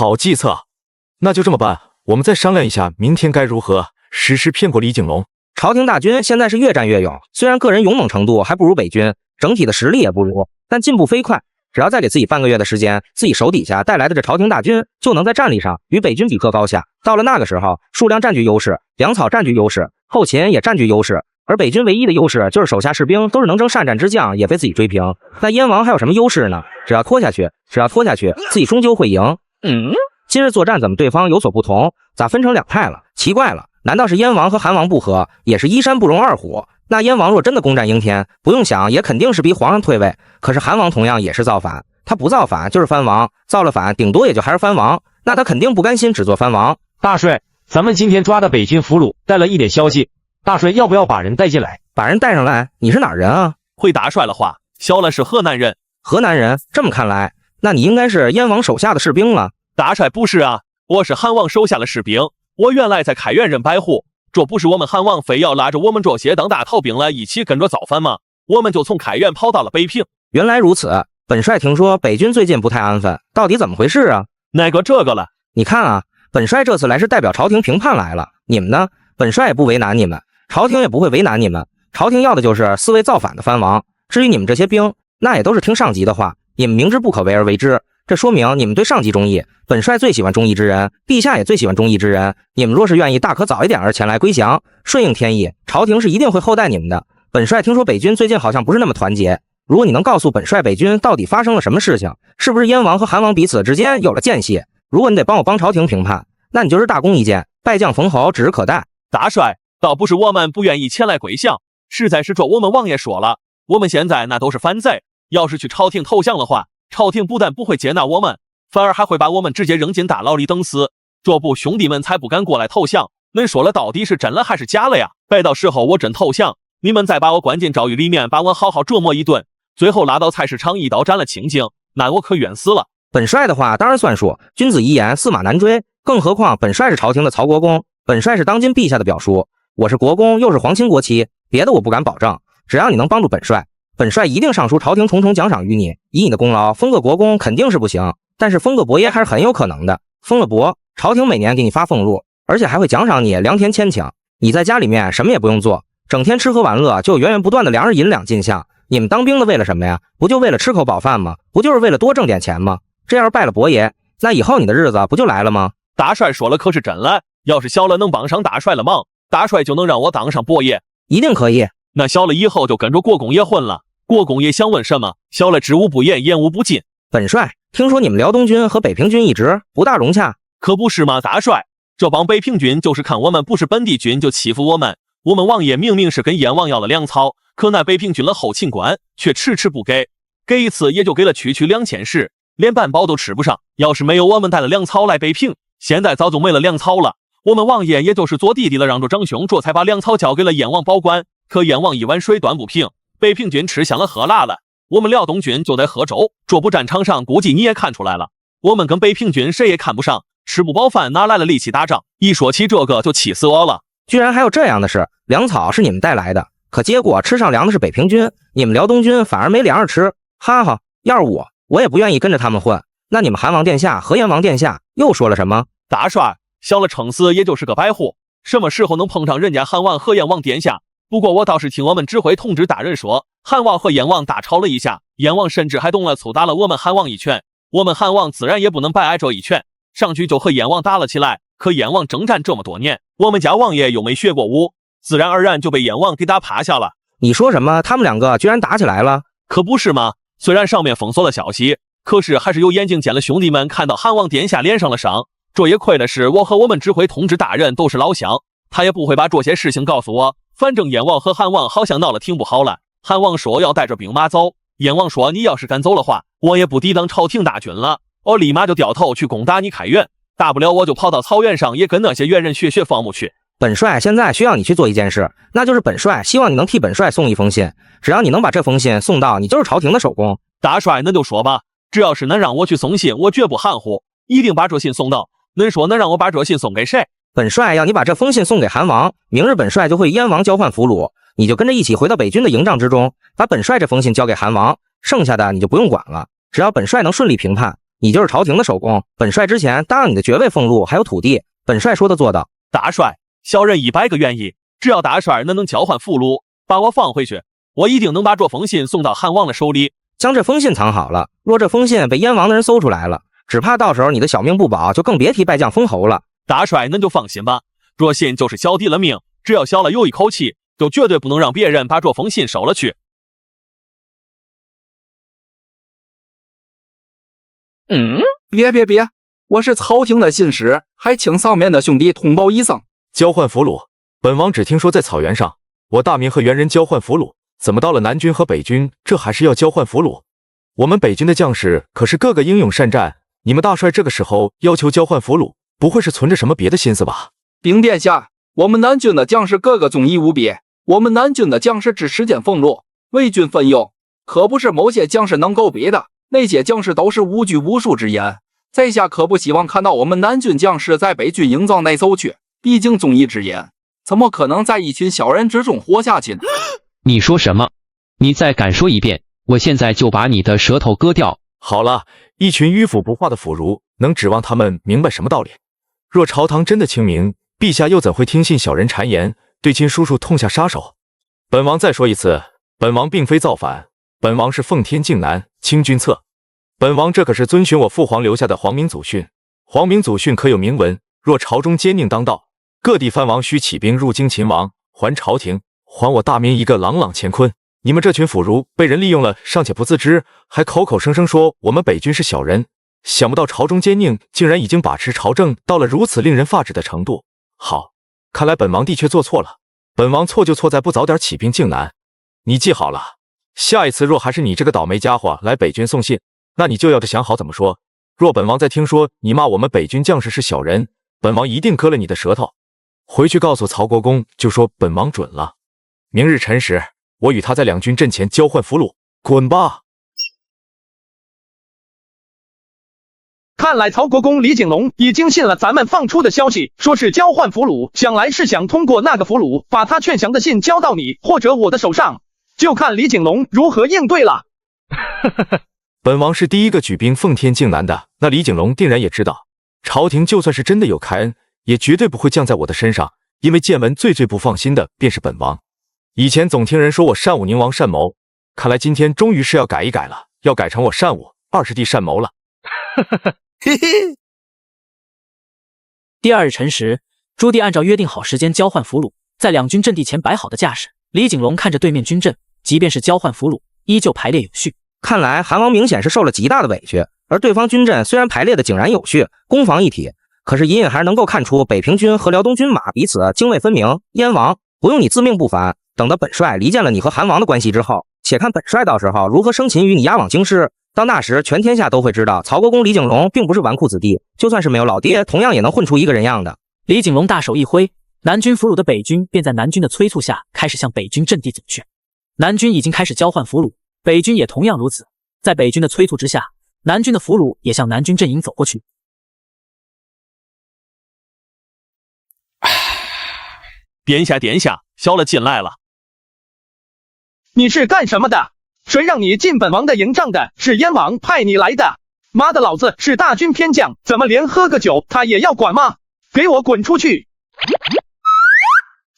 好计策，那就这么办。我们再商量一下，明天该如何实施骗过李景龙。朝廷大军现在是越战越勇，虽然个人勇猛程度还不如北军，整体的实力也不如，但进步飞快。只要再给自己半个月的时间，自己手底下带来的这朝廷大军就能在战力上与北军比克高下。到了那个时候，数量占据优势，粮草占据优势，后勤也占据优势，而北军唯一的优势就是手下士兵都是能征善战之将，也被自己追平。那燕王还有什么优势呢？只要拖下去，自己终究会赢。今日作战怎么对方有所不同？咋分成两派了？奇怪了，难道是燕王和韩王不和，也是一山不容二虎？那燕王若真的攻占应天，不用想也肯定是逼皇上退位。可是韩王同样也是造反，他不造反就是藩王，造了反顶多也就还是藩王，那他肯定不甘心只做藩王。大帅，咱们今天抓的北军俘虏带了一点消息，大帅要不要把人带进来？把人带上来？你是哪儿人啊？会打帅的话，萧了是河南人。河南人？这么看来，那你应该是燕王手下的士兵了。大帅不是啊，我是韩王手下的士兵，我原来在开元任白虎。这不是我们韩王非要拉着我们这些当大逃兵来一起跟着造反吗？我们就从开元跑到了北平。原来如此，本帅听说北军最近不太安分，到底怎么回事啊？那个这个了，你看啊，本帅这次来是代表朝廷评判来了，你们呢？本帅也不为难你们，朝廷也不会为难你们，朝廷要的就是4位造反的藩王。至于你们这些兵，那也都是听上级的话，你们明知不可为而为之，这说明你们对上级忠义。本帅最喜欢忠义之人，陛下也最喜欢忠义之人。你们若是愿意，大可早一点而前来归降，顺应天意，朝廷是一定会厚待你们的。本帅听说北军最近好像不是那么团结，如果你能告诉本帅北军到底发生了什么事情，是不是燕王和韩王彼此之间有了间隙，如果你得帮我帮朝廷评判，那你就是大功一件，败将封侯指日可待。大帅，倒不是我们不愿意前来归降，实在是这我们王爷说了，我们现在那都是反贼，要是去朝廷投降的话，朝廷不但不会接纳我们，反而还会把我们直接扔进大牢里等死。这不兄弟们才不敢过来投降，恁说了到底是真了还是假了呀？待到时候我真投降，你们再把我关进诏狱里面，把我好好折磨一顿，最后拉到菜市场一刀斩了清净，那我可冤死了。本帅的话当然算数，君子一言驷马难追，更何况本帅是朝廷的曹国公，本帅是当今陛下的表叔，我是国公又是皇亲国戚，别的我不敢保证，只要你能帮助本帅，本帅一定上书朝廷重重奖赏于你，以你的功劳封个国公肯定是不行，但是封个伯爷还是很有可能的。封了伯，朝廷每年给你发俸禄，而且还会奖赏你良田千顷，你在家里面什么也不用做，整天吃喝玩乐，就有源源不断的粮食银两进项。你们当兵的为了什么呀？不就为了吃口饱饭吗？不就是为了多挣点钱吗？这要是拜了伯爷，那以后你的日子不就来了吗？大帅说了可是真了，要是小了能帮上大帅了忙，大帅就能让我当上伯爷。一定可以。那小了以后就跟着国公爷混了，国公爷想问什么，小了知无不言，言无不尽。本帅听说你们辽东军和北平军一直不大融洽。可不是吗？大帅，这帮北平军就是看我们不是本地军就欺负我们，我们王爷明明是跟燕王要了粮草，可那北平军的后勤官却迟迟不给，给一次也就给了区2000石，连半包都吃不上。要是没有我们带了粮草来北平，现在早就没了粮草了。我们王爷也就是做弟弟了，让着长兄，这才把粮草交给了燕王保管。可燕王一碗水端不平，北平军吃香了喝辣了，我们辽东军就在喝粥。这不战场上估计你也看出来了，我们跟北平军谁也看不上，吃不饱饭哪来了力气打仗？一说起这个就气死我了。居然还有这样的事，粮草是你们带来的，可结果吃上粮的是北平军，你们辽东军反而没粮食吃。哈哈，要是我也不愿意跟着他们混。那你们韩王殿下和燕王殿下又说了什么？大帅，小了撑死也就是个白虎，什么时候能碰上人家韩王和燕王殿下？不过我倒是听我们指挥同志大人说，韩王和燕王大吵了一下，燕王甚至还动了粗打了我们韩王一拳，我们韩王自然也不能白挨这一拳，上去就和燕王打了起来。可燕王征战这么多年，我们家王爷又没学过武，自然而然就被燕王给打趴下了。你说什么？他们两个居然打起来了？可不是吗？虽然上面封锁了消息，可是还是有眼睛见了兄弟们看到韩王殿下脸上了伤。这也亏的是我和我们指挥同志大人都是老乡，他也不会把这些事情告诉我。反正燕王和韩王好像闹了挺不好了，韩王说要带着兵马走，燕王说你要是敢走的话，我也不抵挡朝廷大军了，我立马就掉头去攻打你开元，大不了我就跑到草原上也跟那些猿人学学放牧去。本帅现在需要你去做一件事，那就是本帅希望你能替本帅送一封信，只要你能把这封信送到，你就是朝廷的首功。大帅那就说吧，只要是能让我去送信，我绝不含糊，一定把这信送到。恁说能让我把这信送给谁？本帅要你把这封信送给韩王，明日本帅就会燕王交换俘虏，你就跟着一起回到北军的营帐之中，把本帅这封信交给韩王，剩下的你就不用管了。只要本帅能顺利平叛，你就是朝廷的首功，本帅之前答应你的爵位俸禄还有土地，本帅说的做到。大帅，小人100个愿意，只要大帅能交换俘虏，把我放回去，我一定能把这封信送到汉王的手里。将这封信藏好了，若这封信被燕王的人搜出来了，只怕到时候你的小命不保，就更别提拜将封侯了。大帅恁就放心吧，这信就是小弟的命，只要小了有一口气，就绝对不能让别人把这封信收了去。别，我是朝廷的信使，还请上面的兄弟通报一声。交换俘虏，本王只听说在草原上，我大明和猿人交换俘虏，怎么到了南军和北军，这还是要交换俘虏？我们北军的将士可是个个英勇善战，你们大帅这个时候要求交换俘虏，不会是存着什么别的心思吧？禀殿下，我们南军的将士个个忠义无比，我们南军的将士只实践俸禄，为军分忧，可不是某些将士能够比的。那些将士都是无拘无束之言，在下可不希望看到我们南军将士在北军营造内搜去。毕竟忠义之言，怎么可能在一群小人之中活下去呢？你说什么？你再敢说一遍，我现在就把你的舌头割掉。好了，一群迂腐不化的腐儒，能指望他们明白什么道理？若朝堂真的清明，陛下又怎会听信小人谗言，对亲叔叔痛下杀手？本王再说一次，本王并非造反，本王是奉天靖南，清君侧。本王这可是遵循我父皇留下的皇明祖训，皇明祖训可有明文，若朝中奸佞当道，各地藩王须起兵入京擒王，还朝廷，还我大明一个朗朗乾坤。你们这群腐儒被人利用了，尚且不自知，还口口声声说我们北军是小人，想不到朝中奸佞竟然已经把持朝政到了如此令人发指的程度。好，看来本王的确做错了，本王错就错在不早点起兵靖南。你记好了，下一次若还是你这个倒霉家伙来北军送信，那你就要着想好怎么说。若本王再听说你骂我们北军将士是小人，本王一定割了你的舌头。回去告诉曹国公，就说本王准了。明日辰时，我与他在两军阵前交换俘虏。滚吧！看来曹国公李景龙已经信了咱们放出的消息，说是交换俘虏，想来是想通过那个俘虏把他劝降的信交到你或者我的手上，就看李景龙如何应对了。本王是第一个举兵奉天靖南的，那李景龙定然也知道，朝廷就算是真的有开恩，也绝对不会降在我的身上，因为见闻最不放心的便是本王。以前总听人说我善武宁王善谋，看来今天终于是要改一改了，要改成我善武20弟善谋了。嘿嘿。第二日辰时，朱棣按照约定好时间交换俘虏，在两军阵地前摆好的架势。李景龙看着对面军阵，即便是交换俘虏，依旧排列有序。看来韩王明显是受了极大的委屈，而对方军阵虽然排列的井然有序，攻防一体，可是隐隐还是能够看出北平军和辽东军马彼此泾渭分明。燕王，不用你自命不凡，等到本帅离间了你和韩王的关系之后，且看本帅到时候如何生擒与你押往京师。到那时，全天下都会知道曹国公李景龙并不是纨绔子弟，就算是没有老爹，同样也能混出一个人样的。李景龙大手一挥，南军俘虏的北军便在南军的催促下开始向北军阵地走去。南军已经开始交换俘虏，北军也同样如此。在北军的催促之下，南军的俘虏也向南军阵营走过去。殿下，小了进来了。你是干什么的？谁让你进本王的营帐的？是燕王派你来的。妈的，老子是大军偏将，怎么连喝个酒他也要管吗？给我滚出去！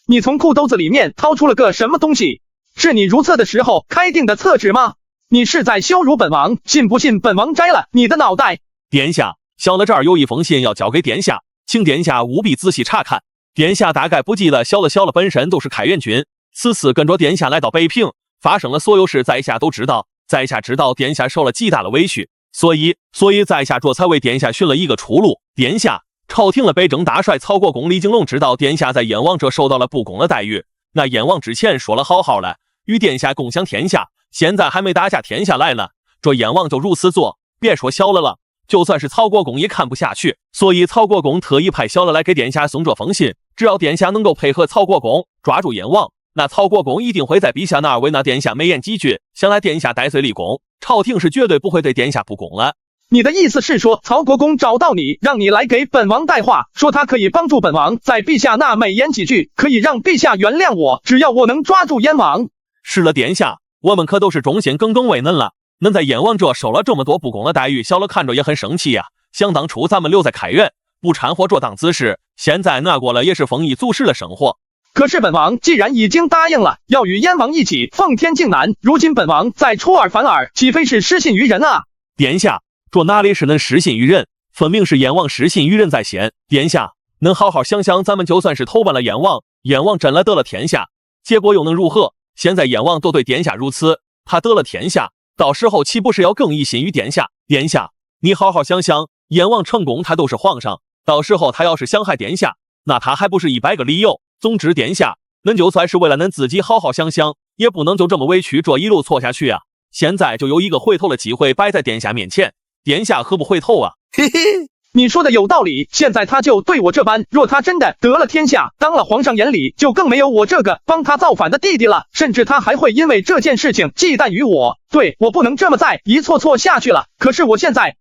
你从裤兜子里面掏出了个什么东西？是你如厕的时候开定的厕纸吗？你是在羞辱本王，信不信本王摘了你的脑袋？殿下，小了这儿有一封信要交给殿下，请殿下务必仔细查看。殿下大概不记得，小了本身都是开元军，此次跟着殿下来到北平，发生了所有事，在下都知道。在下知道殿下受了极大的委屈，所以在下这才为殿下寻了一个出路。殿下，朝廷的北征大帅曹国公李景龙知道殿下在燕王这受到了不公的待遇，那燕王之前说了好好的与殿下共享天下，现在还没打下天下来呢，这燕王就如此做，别说小了，就算是曹国公也看不下去。所以曹国公特意派小了来给殿下送这封信，只要殿下能够配合曹国公抓住燕王，那曹国公一定会在陛下那儿为那殿下美言几句，想来殿下戴罪立功，朝廷是绝对不会对殿下不公了。你的意思是说，曹国公找到你，让你来给本王带话，说他可以帮助本王在陛下那美言几句，可以让陛下原谅我，只要我能抓住燕王。是了，殿下，我们可都是忠心耿耿为恁了，恁在燕王这受了这么多不公的待遇，小了看着也很生气呀。想当初咱们留在开元，不掺和这档子事，现在那过了也是丰衣足食的生活。可是本王既然已经答应了要与燕王一起奉天靖南，如今本王再出尔反尔，岂非是失信于人啊？殿下，这哪里是恁失信于人，分明是燕王失信于人在先。殿下，恁好好想想，咱们就算是投奔了燕王，燕王真了得了天下，结果又能如何？现在燕王都对殿下如此，他得了天下，到时候岂不是要更一心于殿下？殿下，你好好想想，燕王成功他都是皇上，到时候他要是想害殿下，那他还不是100个理由？总之，殿下，恁就算是为了恁自己好好想想，也不能就这么委屈，这一路错下去啊！现在就有一个回头的机会摆在殿下面前，殿下何不回头啊？嘿嘿，你说的有道理，现在他就对我这般，若他真的得了天下，当了皇上眼里就更没有我这个帮他造反的弟弟了，甚至他还会因为这件事情忌惮于我。对，我不能这么再一错下去了。可是我现在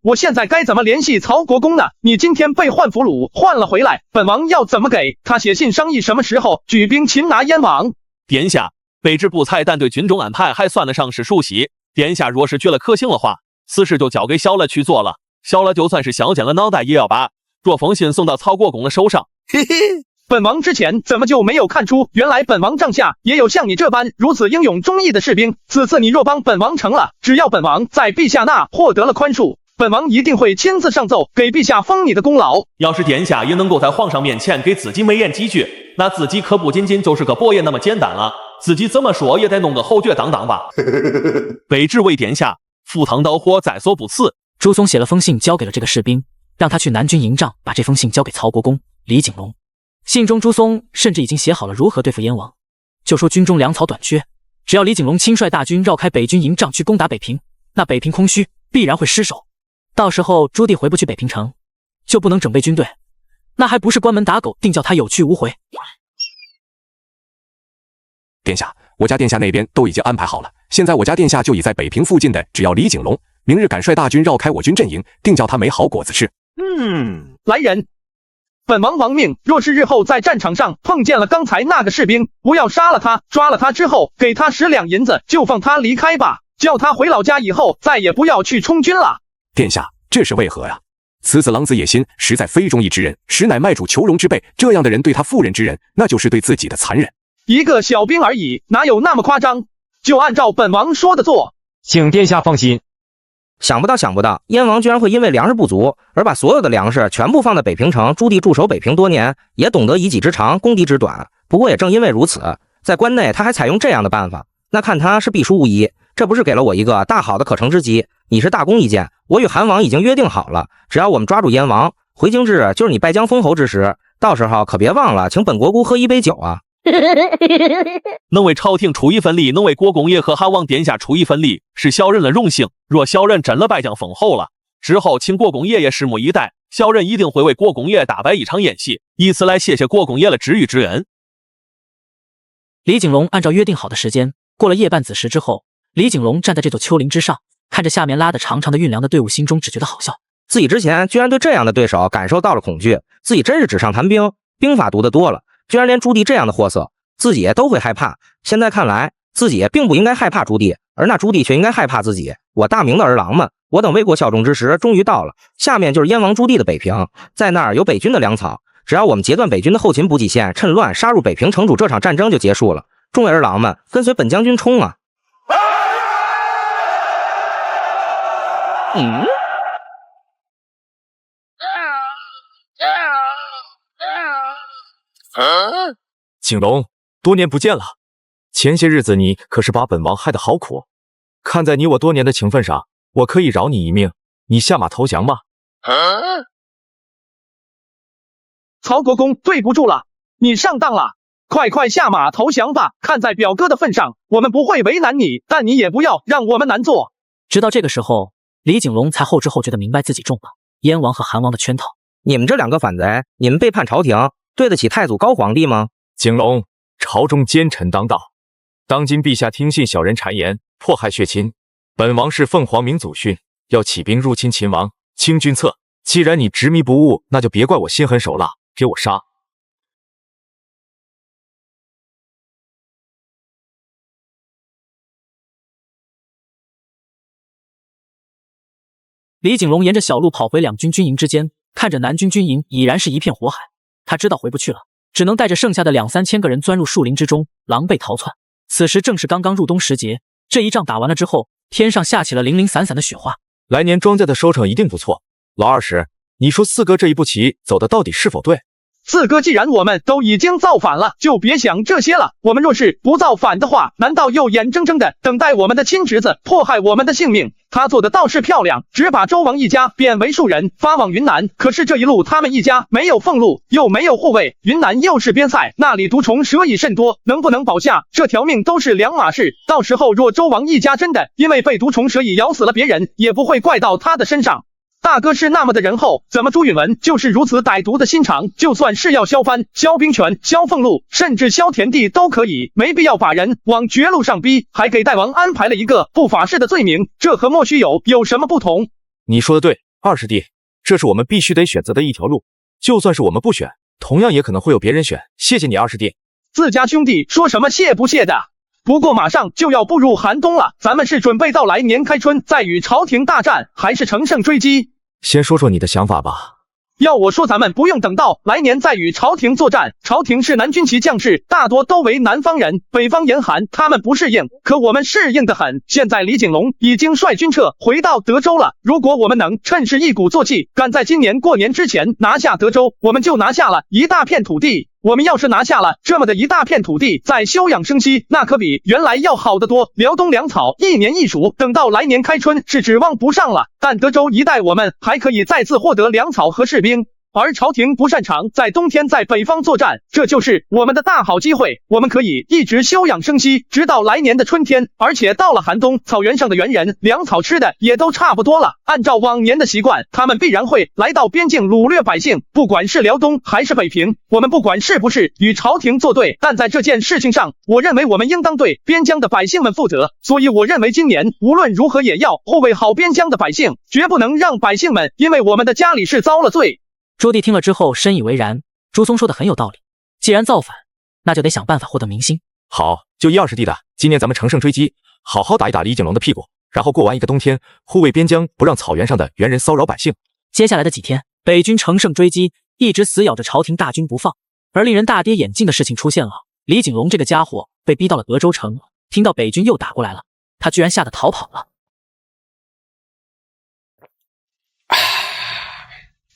该怎么联系曹国公呢？你今天被换俘虏换了回来，本王要怎么给他写信商议什么时候举兵擒拿燕王？殿下，卑职不才，但对军中安排还算得上是熟悉。殿下若是觉得可行的话，此事就交给小了去做了。小了就算是削尖了脑袋，也要把这封信送到曹国公的手上。嘿嘿，本王之前怎么就没有看出，原来本王帐下也有像你这般如此英勇忠义的士兵。此次你若帮本王成了，只要本王在陛下那获得了宽恕，本王一定会亲自上奏给陛下封你的功劳。要是殿下也能够在皇上面前给自己美言几句，那自己可不仅仅就是个伯爷那么简单了，自己怎么说也得弄个侯爵当当吧。卑职为殿下赴汤蹈火，在所不辞。朱松写了封信交给了这个士兵，让他去南军营帐把这封信交给曹国公李景龙。信中朱松甚至已经写好了如何对付燕王，就说军中粮草短缺，只要李景龙亲率大军绕开北军营帐去攻打北平，那北平空虚，必然会失守。到时候朱棣回不去北平城，就不能整备军队，那还不是关门打狗，定叫他有去无回。殿下，我家殿下那边都已经安排好了，现在我家殿下就已在北平附近的，只要李景龙明日敢率大军绕开我军阵营，定叫他没好果子吃。来人，本王亡命，若是日后在战场上碰见了刚才那个士兵，不要杀了他，抓了他之后给他10两银子，就放他离开吧，叫他回老家以后再也不要去充军了。殿下，这是为何呀？此子狼子野心，实在非忠义之人，实乃卖主求荣之辈。这样的人对他妇人之仁，那就是对自己的残忍。一个小兵而已，哪有那么夸张？就按照本王说的做。请殿下放心。想不到，燕王居然会因为粮食不足而把所有的粮食全部放在北平城。朱棣驻守北平多年，也懂得以己之长攻敌之短。不过也正因为如此，在关内他还采用这样的办法，那看他是必输无疑。这不是给了我一个大好的可乘之机？你是大功一件，我与韩王已经约定好了，只要我们抓住燕王，回京至就是你拜将封侯之时，到时候可别忘了请本国姑喝一杯酒啊！能为朝廷出一份力，能为国公爷和韩王殿下出一份力，是小人的荣幸。若小人真了拜将封侯了，之后请国公爷爷拭目以待，小人一定会为国公爷大摆一场宴席，以此来谢谢国公爷的知遇之恩。李景龙按照约定好的时间，过了夜半子时之后，李景龙站在这座丘陵之上，看着下面拉得长长的运粮的队伍，心中只觉得好笑。自己之前居然对这样的对手感受到了恐惧，自己真是纸上谈兵，兵法读得多了，居然连朱棣这样的货色自己也都会害怕。现在看来，自己也并不应该害怕朱棣，而那朱棣却应该害怕自己。我大明的儿郎们，我等为国效忠之时终于到了，下面就是燕王朱棣的北平，在那儿有北军的粮草，只要我们截断北军的后勤补给线，趁乱杀入北平城主，这场战争就结束了。众位儿郎们，跟随本将军冲啊！景龙，多年不见了，前些日子你可是把本王害得好苦，看在你我多年的情分上，我可以饶你一命，你下马投降吗？曹国公，对不住了，你上当了，快下马投降吧！看在表哥的份上，我们不会为难你，但你也不要让我们难做。直到这个时候，李景龙才后知后觉的明白自己中了燕王和韩王的圈套。你们这两个反贼，你们背叛朝廷，对得起太祖高皇帝吗？景龙，朝中奸臣当道，当今陛下听信小人谗言，迫害血亲，本王是凤凰明祖训，要起兵入侵秦王，清君侧。既然你执迷不悟，那就别怪我心狠手辣，给我杀！李景龙沿着小路跑回两军军营之间，看着南军军营已然是一片火海，他知道回不去了，只能带着剩下的2、3千个人钻入树林之中，狼狈逃窜。此时正是刚刚入冬时节，这一仗打完了之后，天上下起了零零散散的雪花，来年庄稼的收成一定不错。老二十，你说四哥这一步棋走的到底是否对？四哥，既然我们都已经造反了，就别想这些了。我们若是不造反的话，难道又眼睁睁的等待我们的亲侄子迫害我们的性命？他做的倒是漂亮，只把周王一家贬为庶人，发往云南。可是这一路他们一家没有俸禄，又没有护卫，云南又是边塞，那里毒虫蛇蚁甚多，能不能保下这条命都是两码事。到时候若周王一家真的因为被毒虫蛇蚁咬死了别人，也不会怪到他的身上。大哥是那么的仁厚，怎么朱允文就是如此歹毒的心肠？就算是要削藩、削兵权、削俸禄，甚至削田地都可以，没必要把人往绝路上逼，还给大王安排了一个不法事的罪名，这和莫须有什么不同？你说的对，二师弟，这是我们必须得选择的一条路，就算是我们不选，同样也可能会有别人选。谢谢你，二师弟。自家兄弟说什么谢不谢的？不过马上就要步入寒冬了，咱们是准备到来年开春再与朝廷大战，还是乘胜追击？先说说你的想法吧。要我说，咱们不用等到来年再与朝廷作战。朝廷是南军旗将士，大多都为南方人，北方严寒，他们不适应，可我们适应得很。现在李景龙已经率军撤回到德州了，如果我们能趁势一鼓作气，赶在今年过年之前拿下德州，我们就拿下了一大片土地。我们要是拿下了这么的一大片土地，再休养生息，那可比原来要好得多。辽东粮草一年一黍，等到来年开春是指望不上了。但德州一带我们还可以再次获得粮草和士兵。而朝廷不擅长在冬天在北方作战，这就是我们的大好机会。我们可以一直休养生息，直到来年的春天。而且到了寒冬，草原上的猿人粮草吃的也都差不多了。按照往年的习惯，他们必然会来到边境掳掠百姓。不管是辽东还是北平，我们不管是不是与朝廷作对，但在这件事情上，我认为我们应当对边疆的百姓们负责。所以我认为今年无论如何也要护卫好边疆的百姓，绝不能让百姓们因为我们的家里事遭了罪。朱棣听了之后深以为然，朱松说的很有道理，既然造反，那就得想办法获得民心。好，就依二师弟的，今年咱们乘胜追击，好好打一打李景龙的屁股，然后过完一个冬天，护卫边疆，不让草原上的猿人骚扰百姓。接下来的几天，北军乘胜追击，一直死咬着朝廷大军不放。而令人大跌眼镜的事情出现了，李景龙这个家伙被逼到了德州城，听到北军又打过来了，他居然吓得逃跑了。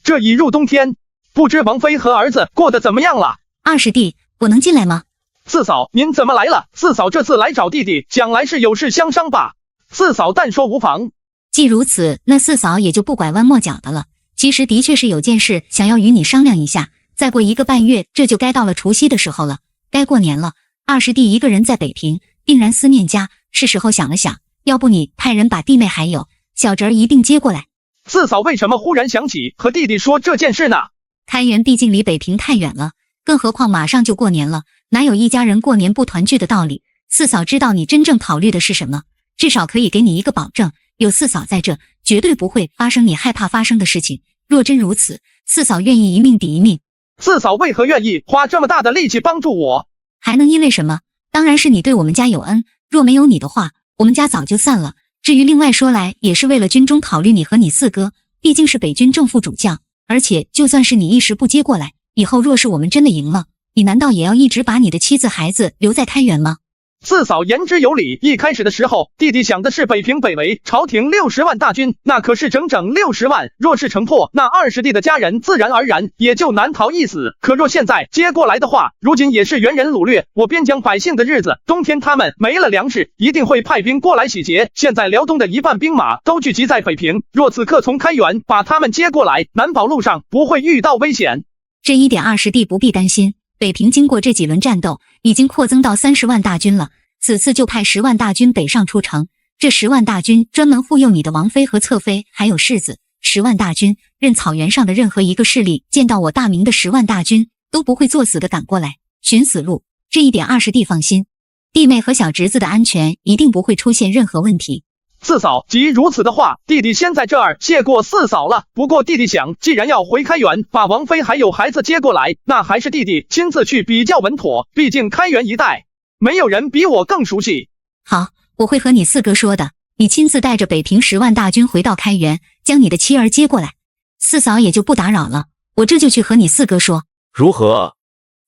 这已入冬天，不知王妃和儿子过得怎么样了？二师弟，我能进来吗？四嫂，您怎么来了？四嫂这次来找弟弟，想来是有事相商吧？四嫂但说无妨。既如此，那四嫂也就不拐弯抹角的了。其实的确是有件事想要与你商量一下。再过1个半月，这就该到了除夕的时候了，该过年了。二师弟一个人在北平，定然思念家，是时候想了想，要不你派人把弟妹还有小侄儿一并接过来。四嫂为什么忽然想起和弟弟说这件事呢？开元毕竟离北平太远了，更何况马上就过年了，哪有一家人过年不团聚的道理？四嫂知道你真正考虑的是什么，至少可以给你一个保证，有四嫂在这，绝对不会发生你害怕发生的事情。若真如此，四嫂愿意一命抵一命。四嫂为何愿意花这么大的力气帮助我？还能因为什么？当然是你对我们家有恩，若没有你的话，我们家早就散了。至于另外说来，也是为了军中考虑你和你四哥，毕竟是北军正副主将，而且就算是你一时不接过来，以后若是我们真的赢了，你难道也要一直把你的妻子孩子留在开元吗？四嫂言之有理，一开始的时候，弟弟想的是北平北围朝廷60万大军，那可是整整60万，若是城破，那二师弟的家人自然而然也就难逃一死。可若现在接过来的话，如今也是猿人掳掠我边疆百姓的日子，冬天他们没了粮食，一定会派兵过来洗劫。现在辽东的一半兵马都聚集在北平，若此刻从开元把他们接过来，难保路上不会遇到危险。这一点二师弟不必担心，北平经过这几轮战斗，已经扩增到30万大军了。此次就派10万大军北上出城，这10万大军专门护佑你的王妃和侧妃，还有世子。10万大军，任草原上的任何一个势力见到我大明的10万大军，都不会作死的赶过来寻死路。这一点二师弟放心，弟妹和小侄子的安全一定不会出现任何问题。四嫂，既如此的话，弟弟先在这儿谢过四嫂了。不过弟弟想，既然要回开元，把王妃还有孩子接过来，那还是弟弟亲自去比较稳妥。毕竟开元一带，没有人比我更熟悉。好，我会和你四哥说的。你亲自带着北平10万大军回到开元，将你的妻儿接过来，四嫂也就不打扰了。我这就去和你四哥说。如何？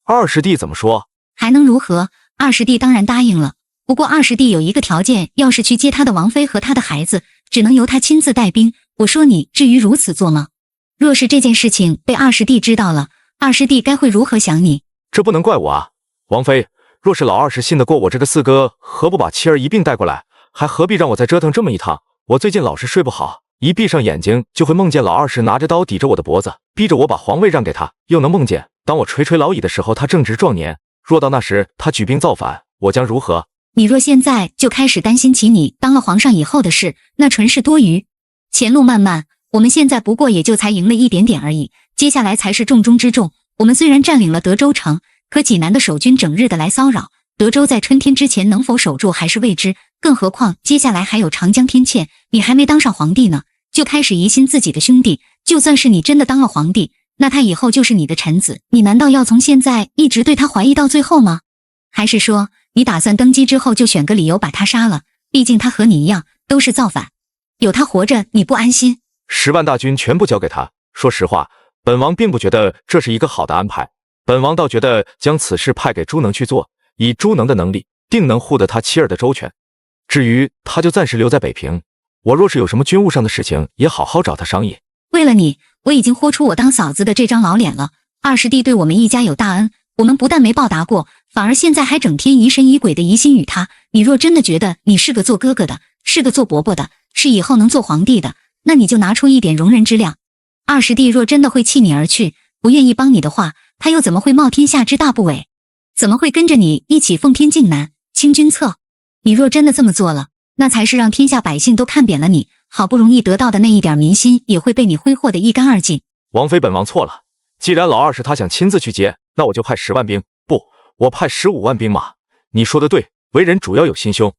二师弟怎么说？还能如何？二师弟当然答应了。不过二师弟有一个条件，要是去接他的王妃和他的孩子，只能由他亲自带兵。我说你至于如此做吗？若是这件事情被二师弟知道了，二师弟该会如何想你？这不能怪我啊，王妃。若是老二是信得过我这个四哥，何不把妻儿一并带过来？还何必让我再折腾这么一趟？我最近老是睡不好，一闭上眼睛就会梦见老二是拿着刀抵着我的脖子，逼着我把皇位让给他，又能梦见当我垂垂老矣的时候，他正值壮年。若到那时他举兵造反，我将如何？你若现在就开始担心起你当了皇上以后的事，那纯是多余。前路漫漫，我们现在不过也就才赢了一点点而已，接下来才是重中之重。我们虽然占领了德州城，可济南的守军整日的来骚扰，德州在春天之前能否守住还是未知，更何况接下来还有长江天堑，你还没当上皇帝呢，就开始疑心自己的兄弟。就算是你真的当了皇帝，那他以后就是你的臣子，你难道要从现在一直对他怀疑到最后吗？还是说你打算登基之后就选个理由把他杀了？毕竟他和你一样都是造反，有他活着你不安心。10万大军全部交给他，说实话，本王并不觉得这是一个好的安排。本王倒觉得将此事派给朱能去做，以朱能的能力，定能护得他妻儿的周全。至于他就暂时留在北平，我若是有什么军务上的事情，也好好找他商议。为了你，我已经豁出我当嫂子的这张老脸了。二师弟对我们一家有大恩，我们不但没报答过，反而现在还整天疑神疑鬼的疑心于他。你若真的觉得你是个做哥哥的，是个做伯伯的，是以后能做皇帝的，那你就拿出一点容人之量。二师弟若真的会弃你而去，不愿意帮你的话，他又怎么会冒天下之大不韪？怎么会跟着你一起奉天靖南、清君侧？你若真的这么做了，那才是让天下百姓都看扁了你，好不容易得到的那一点民心也会被你挥霍得一干二净。王妃，本王错了。既然老二是他想亲自去接，那我就派10万兵，不，我派15万兵马。你说的对，为人主要有心胸。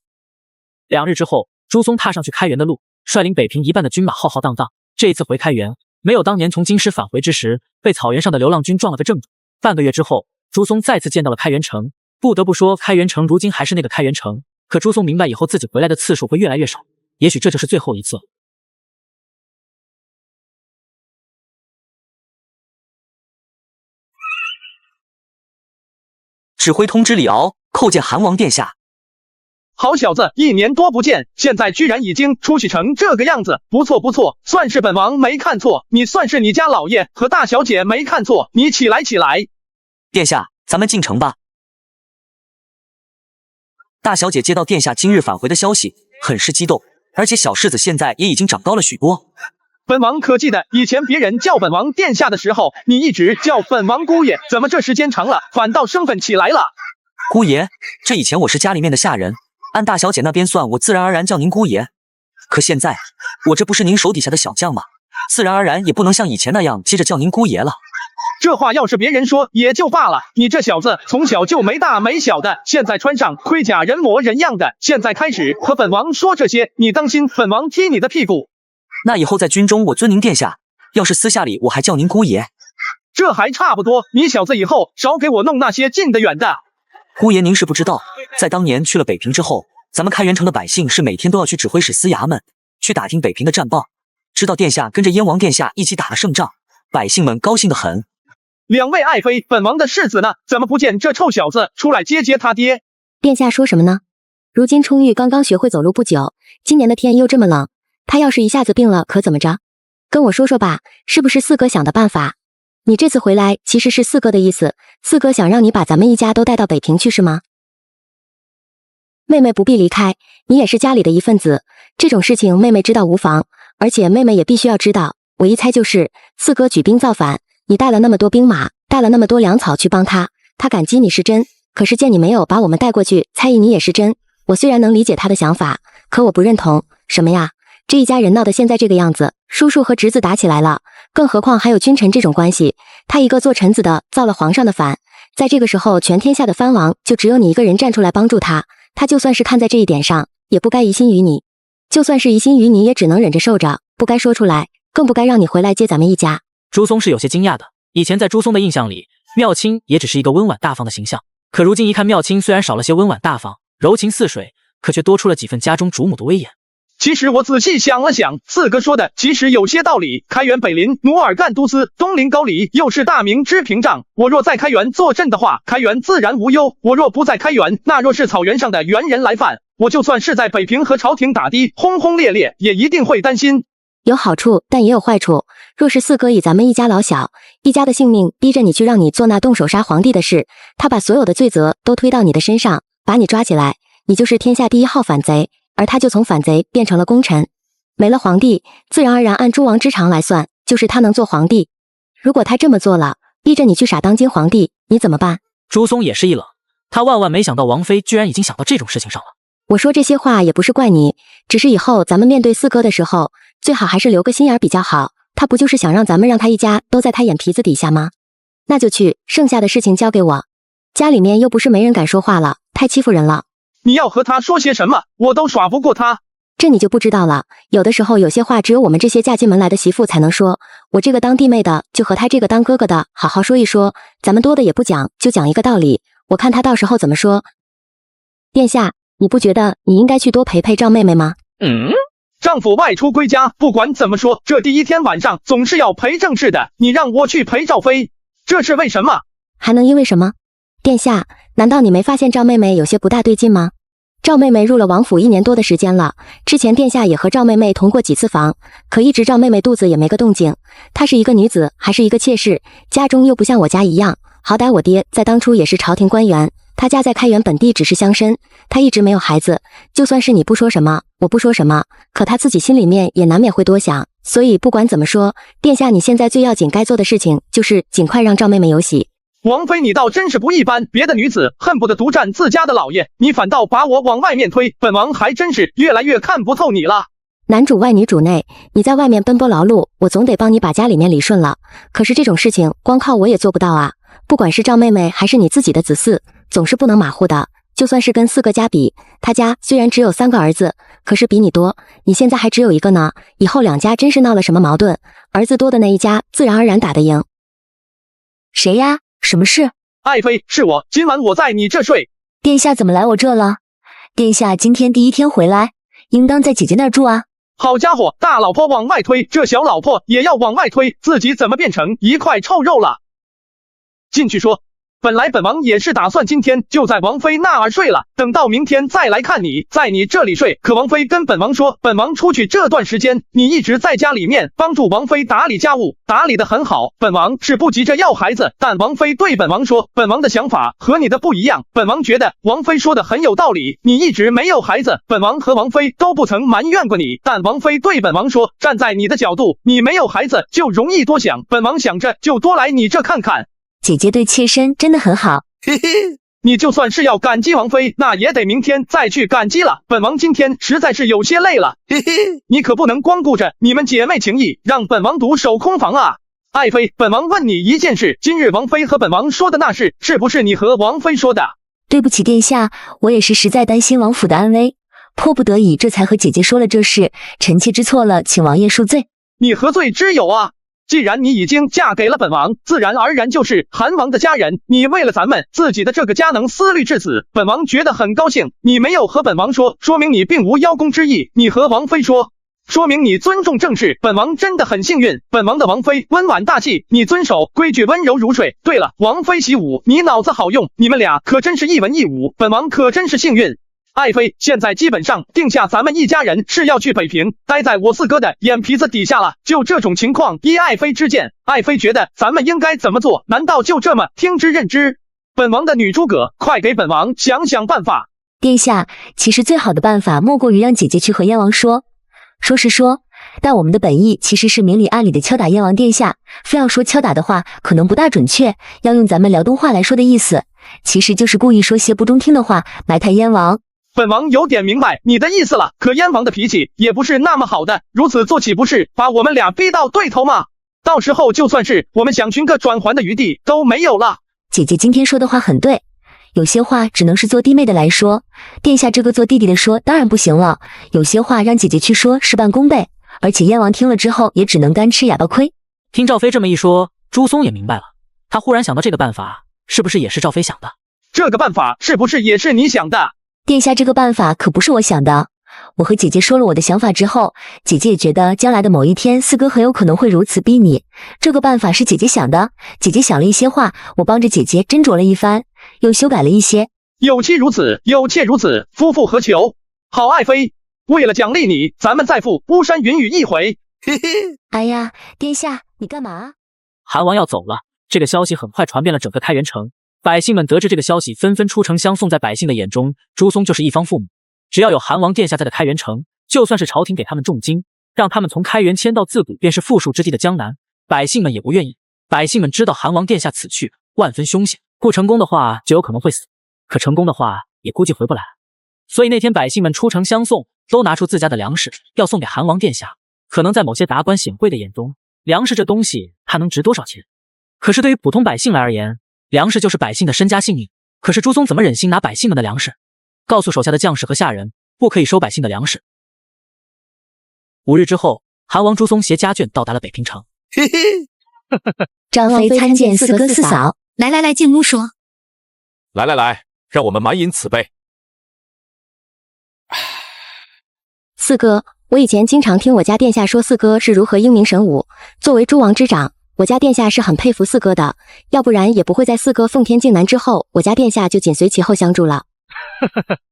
2日之后，朱松踏上去开元的路，率领北平一半的军马浩浩荡荡。这一次回开元，没有当年从京师返回之时被草原上的流浪军撞了个正着。半个月之后，朱松再次见到了开元城。不得不说，开元城如今还是那个开元城，可朱松明白以后自己回来的次数会越来越少，也许这就是最后一次了。指挥通知李敖叩见韩王殿下。好小子，1年多不见，现在居然已经出息成这个样子，不错不错，算是本王没看错，你算是你家老爷和大小姐没看错，你起来起来。殿下，咱们进城吧。大小姐接到殿下今日返回的消息，很是激动，而且小世子现在也已经长高了许多。本王可记得以前别人叫本王殿下的时候，你一直叫本王姑爷，怎么这时间长了，反倒生分起来了？姑爷，这以前我是家里面的下人，按大小姐那边算，我自然而然叫您姑爷。可现在，我这不是您手底下的小将吗？自然而然也不能像以前那样接着叫您姑爷了。这话要是别人说也就罢了，你这小子从小就没大没小的，现在穿上盔甲人模人样的，现在开始和本王说这些，你当心本王踢你的屁股。那以后在军中我尊您殿下，要是私下里我还叫您姑爷。这还差不多，你小子以后少给我弄那些近的远的。姑爷您是不知道，在当年去了北平之后，咱们开元城的百姓是每天都要去指挥使司衙门去打听北平的战报，知道殿下跟着燕王殿下一起打了胜仗，百姓们高兴得很。2位爱妃，本王的世子呢？怎么不见这臭小子出来接他爹？殿下说什么呢？如今冲玉刚刚学会走路不久，今年的天又这么冷，他要是一下子病了可怎么着？跟我说说吧，是不是四哥想的办法？你这次回来其实是四哥的意思，四哥想让你把咱们一家都带到北平去是吗？妹妹不必离开，你也是家里的一份子，这种事情妹妹知道无妨，而且妹妹也必须要知道，我一猜就是四哥举兵造反，你带了那么多兵马，带了那么多粮草去帮他，他感激你是真，可是见你没有把我们带过去，猜疑你也是真。我虽然能理解他的想法，可我不认同。什么呀？这一家人闹得现在这个样子，叔叔和侄子打起来了，更何况还有君臣这种关系，他一个做臣子的造了皇上的反，在这个时候全天下的藩王就只有你一个人站出来帮助他，他就算是看在这一点上，也不该疑心于你，就算是疑心于你也只能忍着受着，不该说出来，更不该让你回来接咱们一家。朱松是有些惊讶的，以前在朱松的印象里，妙清也只是一个温婉大方的形象，可如今一看妙清虽然少了些温婉大方、柔情似水，可却多出了几分家中主母的威严。其实我仔细想了想，四哥说的其实有些道理。开元北临努尔干都司，东临高丽，又是大明之屏障。我若在开元坐镇的话，开元自然无忧；我若不在开元，那若是草原上的猿人来犯，我就算是在北平和朝廷打的轰轰烈烈，也一定会担心。有好处，但也有坏处。若是四哥以咱们一家老小一家的性命逼着你去让你做那动手杀皇帝的事，他把所有的罪责都推到你的身上，把你抓起来，你就是天下第一号反贼。而他就从反贼变成了功臣，没了皇帝，自然而然按诸王之长来算，就是他能做皇帝。如果他这么做了，逼着你去傻当今皇帝，你怎么办？朱松也是一冷，他万万没想到王妃居然已经想到这种事情上了。我说这些话也不是怪你，只是以后咱们面对四哥的时候，最好还是留个心眼比较好。他不就是想让咱们让他一家都在他眼皮子底下吗？那就去，剩下的事情交给我。家里面又不是没人敢说话了，太欺负人了。你要和他说些什么，我都耍不过他。这你就不知道了，有的时候有些话只有我们这些嫁进门来的媳妇才能说。我这个当弟妹的就和他这个当哥哥的好好说一说，咱们多的也不讲，就讲一个道理，我看他到时候怎么说。殿下，你不觉得你应该去多陪陪赵妹妹吗？丈夫外出归家，不管怎么说，这第一天晚上总是要陪正事的。你让我去陪赵妃，这是为什么？还能因为什么？殿下，难道你没发现赵妹妹有些不大对劲吗？赵妹妹入了王府1年多的时间了，之前殿下也和赵妹妹同过几次房，可一直赵妹妹肚子也没个动静。她是一个女子，还是一个妾室，家中又不像我家一样，好歹我爹在当初也是朝廷官员，他家在开元本地只是乡绅，他一直没有孩子。就算是你不说什么，我不说什么，可他自己心里面也难免会多想。所以不管怎么说，殿下你现在最要紧该做的事情就是尽快让赵妹妹有喜。王妃，你倒真是不一般，别的女子恨不得独占自家的老爷，你反倒把我往外面推，本王还真是越来越看不透你了。男主外女主内，你在外面奔波劳碌，我总得帮你把家里面理顺了。可是这种事情光靠我也做不到啊，不管是赵妹妹还是你自己的子嗣，总是不能马虎的。就算是跟四个家比，他家虽然只有3个儿子，可是比你多，你现在还只有1个呢，以后2家真是闹了什么矛盾，儿子多的那一家自然而然打得赢。谁呀？什么事？爱妃，是我，今晚我在你这睡。殿下怎么来我这了？殿下今天第一天回来，应当在姐姐那儿住啊。好家伙，大老婆往外推，这小老婆也要往外推，自己怎么变成一块臭肉了？进去说，本来本王也是打算今天就在王妃那儿睡了，等到明天再来看你，在你这里睡。可王妃跟本王说，本王出去这段时间，你一直在家里面帮助王妃打理家务，打理得很好。本王是不急着要孩子，但王妃对本王说，本王的想法和你的不一样。本王觉得王妃说的很有道理，你一直没有孩子，本王和王妃都不曾埋怨过你，但王妃对本王说，站在你的角度，你没有孩子就容易多想，本王想着就多来你这看看。姐姐对妾身真的很好，你就算是要感激王妃，那也得明天再去感激了。本王今天实在是有些累了，你可不能光顾着你们姐妹情谊，让本王独守空房啊！爱妃，本王问你一件事，今日王妃和本王说的那事，是不是你和王妃说的？对不起殿下，我也是实在担心王府的安危，迫不得已这才和姐姐说了这事，臣妾知错了，请王爷恕罪。你何罪之有啊？既然你已经嫁给了本王，自然而然就是韩王的家人，你为了咱们自己的这个家能思虑至此，本王觉得很高兴。你没有和本王说，说明你并无邀功之意，你和王妃说，说明你尊重正事，本王真的很幸运。本王的王妃温婉大气，你遵守规矩，温柔如水。对了，王妃习武，你脑子好用，你们俩可真是一文一武，本王可真是幸运。爱妃，现在基本上定下咱们一家人是要去北平，待在我四哥的眼皮子底下了。就这种情况，依爱妃之见，爱妃觉得咱们应该怎么做？难道就这么听之任之？本王的女诸葛，快给本王想想办法。殿下，其实最好的办法莫过于让姐姐去和燕王说。说是说，但我们的本意其实是明里暗里的敲打燕王殿下。非要说敲打的话，可能不大准确，要用咱们辽东话来说的意思，其实就是故意说些不中听的话，埋汰燕王。本王有点明白你的意思了，可燕王的脾气也不是那么好的，如此做岂不是把我们俩逼到对头吗？到时候就算是我们想寻个转圜的余地都没有了。姐姐今天说的话很对，有些话只能是做弟妹的来说，殿下这个做弟弟的说当然不行了，有些话让姐姐去说事半功倍，而且燕王听了之后也只能干吃哑巴亏。听赵妃这么一说，朱松也明白了，他忽然想到这个办法是不是也是赵妃想的？这个办法是不是也是你想的？殿下这个办法可不是我想的，我和姐姐说了我的想法之后，姐姐也觉得将来的某一天，四哥很有可能会如此逼你。这个办法是姐姐想的，姐姐想了一些话，我帮着姐姐斟酌了一番，又修改了一些。有妻如此，有妾如此，夫复何求？好爱妃，为了奖励你，咱们再赴巫山云雨一回。嘿嘿。哎呀，殿下，你干嘛？韩王要走了，这个消息很快传遍了整个开元城。百姓们得知这个消息，纷纷出城相送。在百姓的眼中，朱松就是一方父母。只要有韩王殿下在的开元城，就算是朝廷给他们重金，让他们从开元迁到自古便是富庶之地的江南，百姓们也不愿意。百姓们知道韩王殿下此去万分凶险，不成功的话就有可能会死，可成功的话也估计回不来。所以那天百姓们出城相送，都拿出自家的粮食要送给韩王殿下。可能在某些达官显贵的眼中，粮食这东西它能值多少钱？可是对于普通百姓来而言，粮食就是百姓的身家性命。可是朱松怎么忍心拿百姓们的粮食？告诉手下的将士和下人，不可以收百姓的粮食。5日之后，韩王朱松携家眷到达了北平城。嘿嘿。张飞参见四哥四嫂。来来来，进屋说。来，让我们满饮此杯。四哥，我以前经常听我家殿下说四哥是如何英明神武，作为诸王之长，我家殿下是很佩服四哥的，要不然也不会在四哥奉天靖南之后，我家殿下就紧随其后相助了。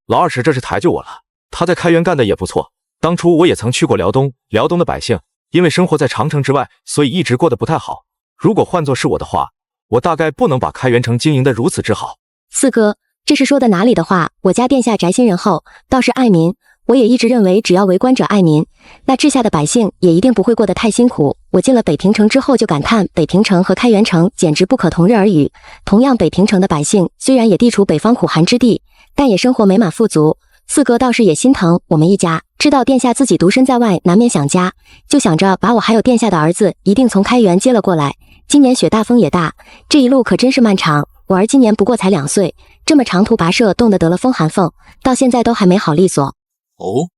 老二十这是抬举我了，他在开元干的也不错。当初我也曾去过辽东，辽东的百姓因为生活在长城之外，所以一直过得不太好。如果换作是我的话，我大概不能把开元城经营得如此之好。四哥，这是说的哪里的话？我家殿下宅心仁厚，倒是爱民。我也一直认为，只要为官者爱民，那治下的百姓也一定不会过得太辛苦。我进了北平城之后，就感叹北平城和开元城简直不可同日而语。同样，北平城的百姓虽然也地处北方苦寒之地，但也生活美满富足。四哥倒是也心疼我们一家，知道殿下自己独身在外，难免想家，就想着把我还有殿下的儿子一定从开元接了过来。今年雪大风也大，这一路可真是漫长。我儿今年不过才2岁，这么长途跋涉，冻得了风寒凤，到现在都还没好利索。哦，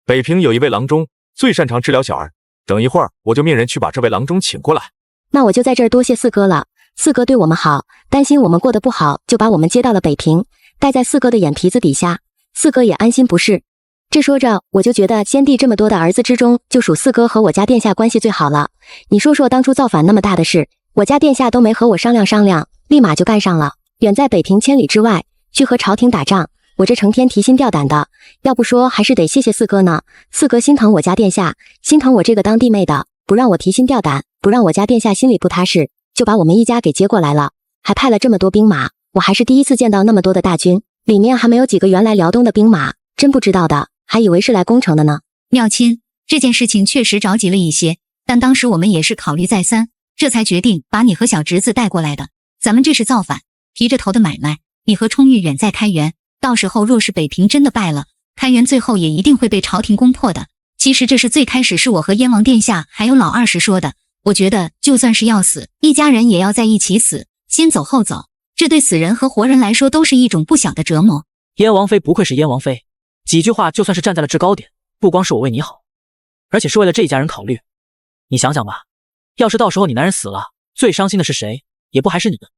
北平有一位郎中，最擅长治疗小儿。等一会儿我就命人去把这位郎中请过来。那我就在这儿多谢四哥了。四哥对我们好，担心我们过得不好，就把我们接到了北平，待在四哥的眼皮子底下，四哥也安心不是。这说着，我就觉得先帝这么多的儿子之中，就属四哥和我家殿下关系最好了。你说说，当初造反那么大的事，我家殿下都没和我商量商量，立马就干上了，远在北平千里之外去和朝廷打仗。我这成天提心吊胆的，要不说还是得谢谢四哥呢。四哥心疼我家殿下，心疼我这个当弟妹的，不让我提心吊胆，不让我家殿下心里不踏实，就把我们一家给接过来了，还派了这么多兵马。我还是第一次见到那么多的大军，里面还没有几个原来辽东的兵马，真不知道的，还以为是来攻城的呢。妙亲，这件事情确实着急了一些，但当时我们也是考虑再三，这才决定把你和小侄子带过来的。咱们这是造反，提着头的买卖，你和冲玉远在开元，到时候若是北平真的败了，开元最后也一定会被朝廷攻破的。其实这是最开始是我和燕王殿下还有老二时说的，我觉得就算是要死，一家人也要在一起死，先走后走，这对死人和活人来说都是一种不小的折磨。燕王妃不愧是燕王妃，几句话就算是站在了制高点，不光是我为你好，而且是为了这一家人考虑。你想想吧，要是到时候你男人死了，最伤心的是谁？也不还是你们。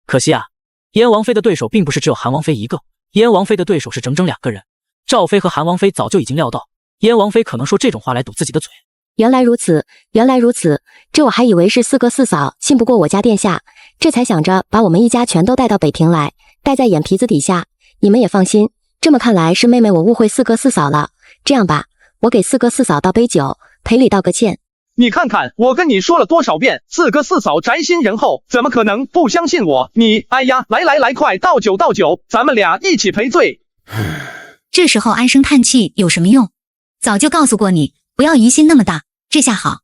可惜啊，燕王妃的对手并不是只有韩王妃一个，燕王妃的对手是整整2个人。赵妃和韩王妃早就已经料到燕王妃可能说这种话来堵自己的嘴。原来如此，原来如此，这我还以为是四哥四嫂信不过我家殿下，这才想着把我们一家全都带到北平来，带在眼皮子底下。你们也放心，这么看来是妹妹我误会四哥四嫂了。这样吧，我给四哥四嫂倒杯酒，赔礼道个歉。你看看，我跟你说了多少遍，四哥四嫂宅心仁厚，怎么可能不相信我？你，哎呀，来，快倒酒倒酒，咱们俩一起赔罪。这时候唉声叹气有什么用？早就告诉过你，不要疑心那么大。这下好，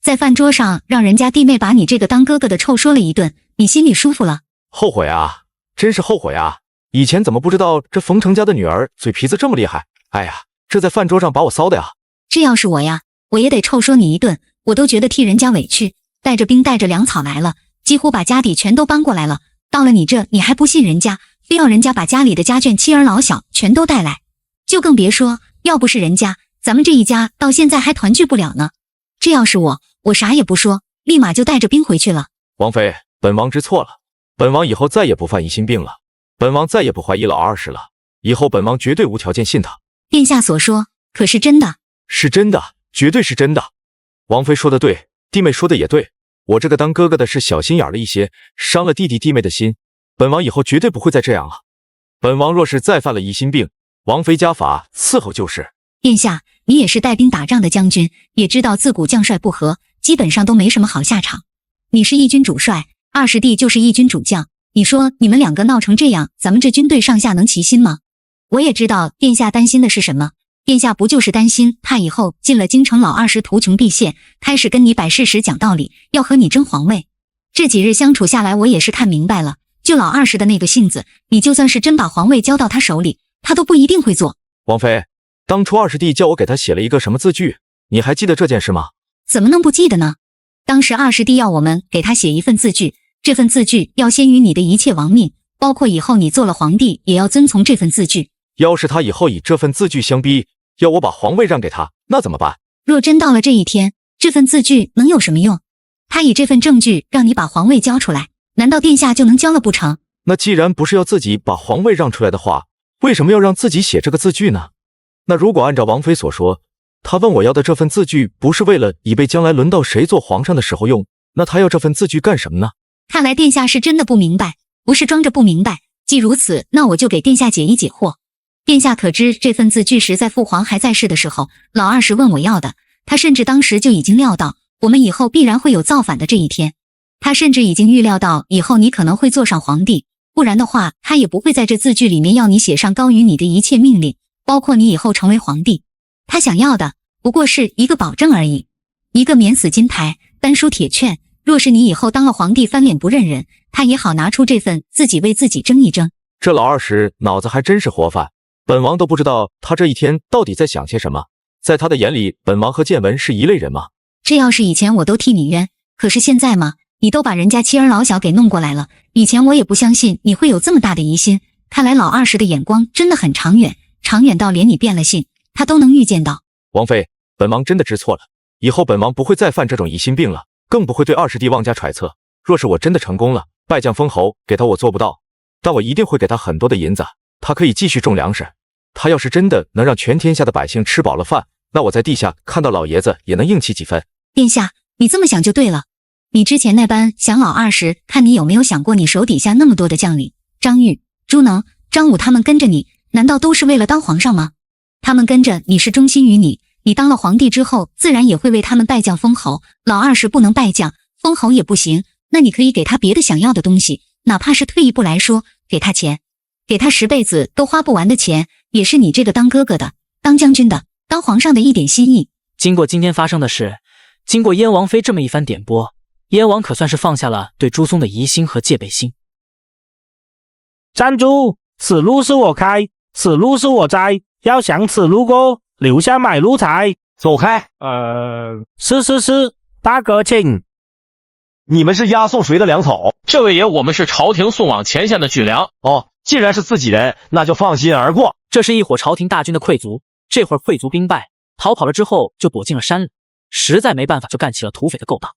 在饭桌上让人家弟妹把你这个当哥哥的臭说了一顿，你心里舒服了？后悔啊，真是后悔啊！以前怎么不知道这冯成家的女儿嘴皮子这么厉害？哎呀，这在饭桌上把我骚的呀！这要是我呀，我也得臭说你一顿，我都觉得替人家委屈，带着兵带着粮草来了，几乎把家底全都搬过来了。到了你这，你还不信人家，非要人家把家里的家眷妻儿老小全都带来，就更别说要不是人家，咱们这一家到现在还团聚不了呢。这要是我啥也不说，立马就带着兵回去了。王妃，本王知错了，本王以后再也不犯疑心病了，本王再也不怀疑老二氏了，以后本王绝对无条件信他。殿下所说，可是真的，是真的，绝对是真的。王妃说的对，弟妹说的也对，我这个当哥哥的是小心眼了一些，伤了弟弟弟妹的心。本王以后绝对不会再这样了。本王若是再犯了疑心病，王妃家法伺候就是。殿下，你也是带兵打仗的将军，也知道自古将帅不和，基本上都没什么好下场。你是义军主帅，二师弟就是义军主将，你说你们两个闹成这样，咱们这军队上下能齐心吗？我也知道殿下担心的是什么，殿下不就是担心怕以后进了京城老二时图穷匕现，开始跟你摆事实讲道理，要和你争皇位。这几日相处下来，我也是看明白了，就老二时的那个性子，你就算是真把皇位交到他手里，他都不一定会做。王妃，当初二师弟叫我给他写了一个什么字据，你还记得这件事吗？怎么能不记得呢？当时二师弟要我们给他写一份字据，这份字据要先于你的一切亡命，包括以后你做了皇帝也要遵从这份字据。要是他以后以这份字据相逼，要我把皇位让给他，那怎么办？若真到了这一天，这份字据能有什么用？他以这份证据让你把皇位交出来，难道殿下就能交了不成？那既然不是要自己把皇位让出来的话，为什么要让自己写这个字据呢？那如果按照王妃所说，他问我要的这份字据不是为了以备将来轮到谁做皇上的时候用，那他要这份字据干什么呢？看来殿下是真的不明白，不是装着不明白。既如此，那我就给殿下解一解惑。殿下可知这份字据时在父皇还在世的时候，老二时问我要的，他甚至当时就已经料到我们以后必然会有造反的这一天，他甚至已经预料到以后你可能会坐上皇帝，不然的话他也不会在这字据里面要你写上高于你的一切命令，包括你以后成为皇帝。他想要的不过是一个保证而已，一个免死金牌，丹书铁券，若是你以后当了皇帝翻脸不认人，他也好拿出这份自己为自己争一争。这老二时脑子还真是活泛，本王都不知道他这一天到底在想些什么。在他的眼里，本王和建文是一类人吗？这要是以前我都替你冤，可是现在嘛，你都把人家妻儿老小给弄过来了，以前我也不相信你会有这么大的疑心，看来老二时的眼光真的很长远，长远到连你变了性，他都能预见到。王妃，本王真的知错了，以后本王不会再犯这种疑心病了，更不会对二师弟妄加揣测。若是我真的成功了，拜将封侯给他我做不到，但我一定会给他很多的银子，他可以继续种粮食。他要是真的能让全天下的百姓吃饱了饭，那我在地下看到老爷子也能硬气几分。殿下，你这么想就对了。你之前那般想老二时，看你有没有想过你手底下那么多的将领，张玉、朱能、张武他们跟着你，难道都是为了当皇上吗？他们跟着你是忠心于你，你当了皇帝之后，自然也会为他们拜将封侯。老二时不能拜将，封侯也不行，那你可以给他别的想要的东西，哪怕是退一步来说，给他钱，给他10辈子都花不完的钱，也是你这个当哥哥的、当将军的、当皇上的一点心意。经过今天发生的事，经过燕王妃这么一番点拨，燕王可算是放下了对朱松的疑心和戒备心。站住！此路是我开，此路是我摘，要想此路过，留下买路财。走开！是，大哥请。你们是押送谁的粮草？这位爷，我们是朝廷送往前线的举粮。哦，既然是自己人，那就放心而过。这是一伙朝廷大军的溃卒，这会儿溃卒兵败，逃跑了之后就躲进了山里，实在没办法就干起了土匪的勾当。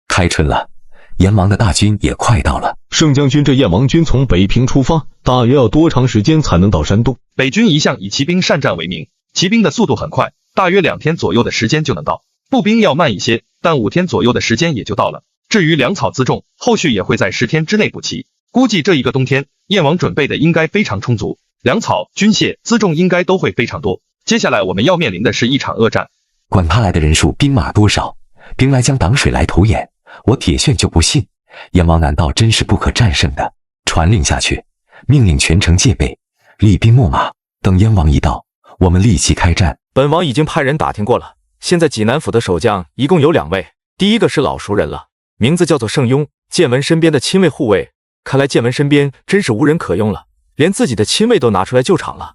开春了，燕王的大军也快到了。盛将军，这燕王军从北平出发，大约要多长时间才能到山东？北军一向以骑兵善战为名，骑兵的速度很快，大约2天左右的时间就能到。步兵要慢一些，但5天左右的时间也就到了。至于粮草辎重，后续也会在10天之内补齐。估计这一个冬天，燕王准备的应该非常充足，粮草、军械、辎重应该都会非常多。接下来我们要面临的是一场恶战。管他来的人数兵马多少，兵来将挡，水来土掩。我铁铉就不信，燕王难道真是不可战胜的？传令下去，命令全城戒备，厉兵秣马，等燕王一到，我们立即开战。本王已经派人打听过了，现在济南府的守将一共有2位，第一个是老熟人了，名字叫做盛庸，建文身边的亲卫护卫。看来建文身边真是无人可用了，连自己的亲卫都拿出来救场了。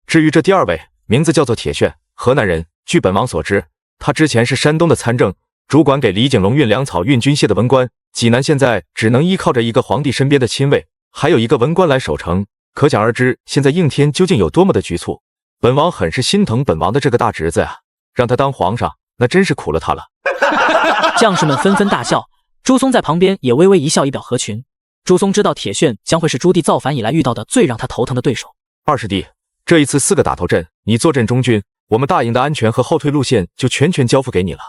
至于这第2位，名字叫做铁铉，河南人。据本王所知，他之前是山东的参政，主管给李景龙运粮草、运军械的文官。济南现在只能依靠着一个皇帝身边的亲卫，还有一个文官来守城，可想而知，现在应天究竟有多么的局促。本王很是心疼本王的这个大侄子呀，让他当皇上，那真是苦了他了。将士们纷纷大笑，朱松在旁边也微微一笑，以表合群。朱松知道铁铉将会是朱棣造反以来遇到的最让他头疼的对手，二师弟，这一次4个打头阵，你坐镇中军，我们大营的安全和后退路线就全权交付给你了。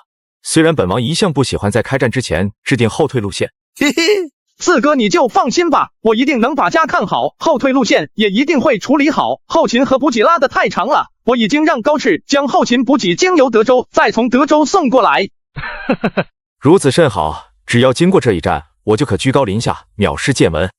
虽然本王一向不喜欢在开战之前制定后退路线，嘿嘿，四哥你就放心吧，我一定能把家看好，后退路线也一定会处理好。后勤和补给拉得太长了，我已经让高氏将后勤补给经由德州，再从德州送过来。如此甚好，只要经过这一战，我就可居高临下，藐视剑文。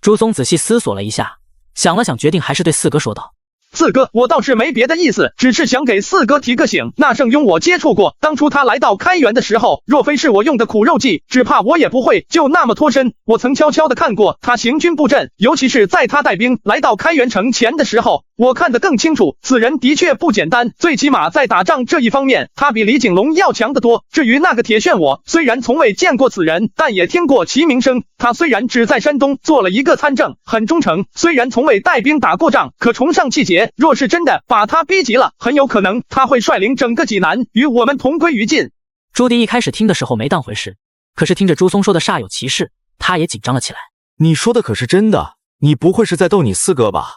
朱松仔细思索了一下，想了想，决定还是对四哥说道：四哥，我倒是没别的意思，只是想给四哥提个醒。那圣庸我接触过，当初他来到开元的时候，若非是我用的苦肉计，只怕我也不会就那么脱身。我曾悄悄的看过他行军布阵，尤其是在他带兵来到开元城前的时候，我看得更清楚，此人的确不简单，最起码在打仗这一方面，他比李景龙要强得多。至于那个铁铉，我虽然从未见过此人，但也听过其名声。他虽然只在山东做了一个参政，很忠诚，虽然从未带兵打过仗，可崇尚气节。若是真的把他逼急了，很有可能他会率领整个济南与我们同归于尽。朱棣一开始听的时候没当回事，可是听着朱松说的煞有其事，他也紧张了起来。你说的可是真的？你不会是在逗你四哥吧？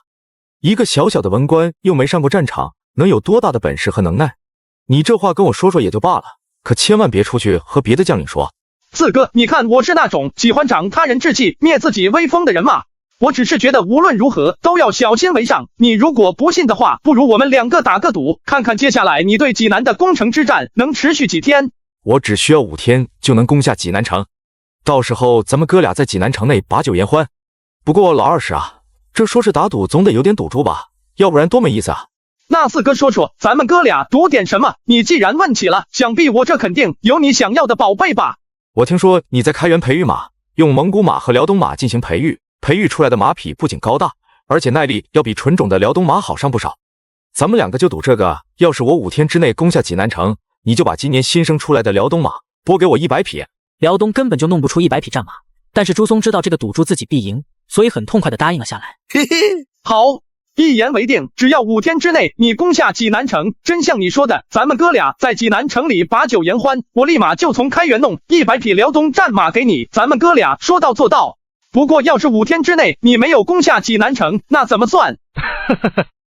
一个小小的文官，又没上过战场，能有多大的本事和能耐？你这话跟我说说也就罢了，可千万别出去和别的将领说。四哥，你看我是那种喜欢长他人志气、灭自己威风的人吗？我只是觉得无论如何都要小心为上。你如果不信的话，不如我们2个打个赌，看看接下来你对济南的攻城之战能持续几天。我只需要5天就能攻下济南城，到时候咱们哥俩在济南城内把酒言欢。不过老二师啊，这说是打赌，总得有点赌注吧，要不然多没意思啊。那四哥说说，咱们哥俩赌点什么？你既然问起了，想必我这肯定有你想要的宝贝吧？我听说你在开元培育马，用蒙古马和辽东马进行培育，培育出来的马匹不仅高大，而且耐力要比纯种的辽东马好上不少。咱们2个就赌这个，要是我5天之内攻下济南城，你就把今年新生出来的辽东马拨给我100匹。辽东根本就弄不出100匹战马，但是朱松知道这个赌注自己必赢，所以很痛快地答应了下来。嘿嘿，好，一言为定，只要5天之内你攻下济南城，真像你说的，咱们哥俩在济南城里把酒言欢，我立马就从开元弄100匹辽东战马给你，咱们哥俩说到做到。不过要是5天之内你没有攻下济南城，那怎么算？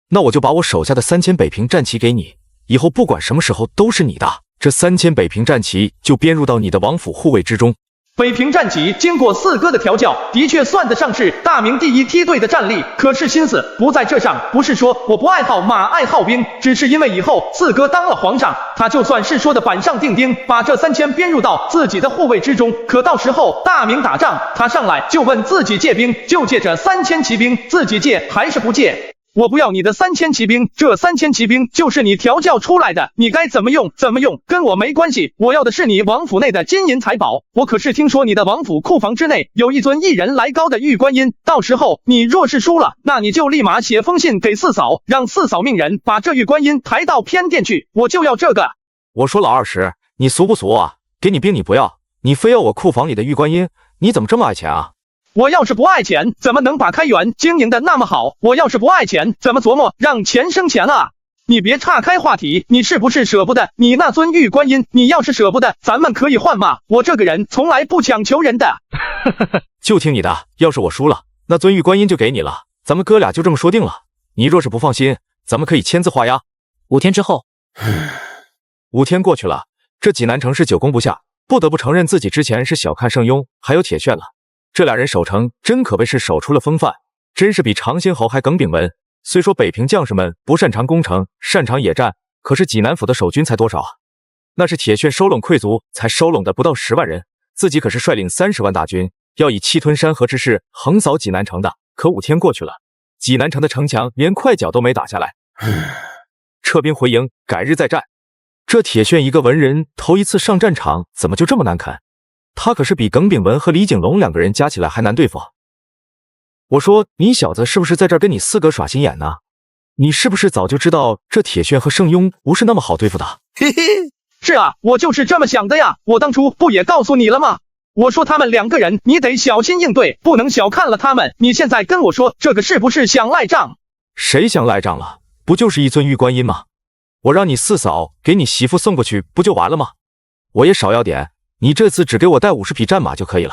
那我就把我手下的3000北平战旗给你，以后不管什么时候都是你的。这3000北平战旗就编入到你的王府护卫之中。北平战旗经过四哥的调教，的确算得上是大明第1梯队的战力，可是心思不在这上，不是说我不爱好马爱好兵，只是因为以后四哥当了皇上，他就算是说的板上钉钉，把这3000编入到自己的护卫之中，可到时候大明打仗，他上来就问自己借兵，就借这3000骑兵，自己借还是不借？我不要你的3000骑兵，这3000骑兵就是你调教出来的，你该怎么用怎么用，跟我没关系。我要的是你王府内的金银财宝。我可是听说你的王府库房之内有一尊1人来高的玉观音，到时候你若是输了，那你就立马写封信给四嫂，让四嫂命人把这玉观音抬到偏殿去，我就要这个。我说老二师，你俗不俗啊？给你兵你不要，你非要我库房里的玉观音，你怎么这么爱钱啊？我要是不爱钱，怎么能把开元经营的那么好？我要是不爱钱，怎么琢磨让钱生钱啊？你别岔开话题，你是不是舍不得你那尊玉观音？你要是舍不得，咱们可以换嘛。我这个人从来不强求人的。就听你的，要是我输了，那尊玉观音就给你了，咱们哥俩就这么说定了。你若是不放心，咱们可以签字画押。5天之后，5天过去了，这济南城是久攻不下，不得不承认自己之前是小看圣庸还有铁铉了。这俩人守城真可谓是守出了风范，真是比长兴侯还耿炳文。虽说北平将士们不擅长攻城，擅长野战，可是济南府的守军才多少啊？那是铁铉收拢溃卒才收拢的不到10万人，自己可是率领30万大军，要以气吞山河之势横扫济南城的。可5天过去了，济南城的城墙连块角都没打下来。撤兵回营，改日再战。这铁铉一个文人头一次上战场，怎么就这么难啃？他可是比耿炳文和李景龙2个人加起来还难对付。我说你小子是不是在这儿跟你四哥耍心眼呢？你是不是早就知道这铁铉和圣庸不是那么好对付的？嘿嘿，是啊，我就是这么想的呀。我当初不也告诉你了吗？我说他们2个人你得小心应对，不能小看了他们。你现在跟我说这个是不是想赖账？谁想赖账了？不就是一尊玉观音吗？我让你四嫂给你媳妇送过去不就完了吗？我也少要点，你这次只给我带50匹战马就可以了。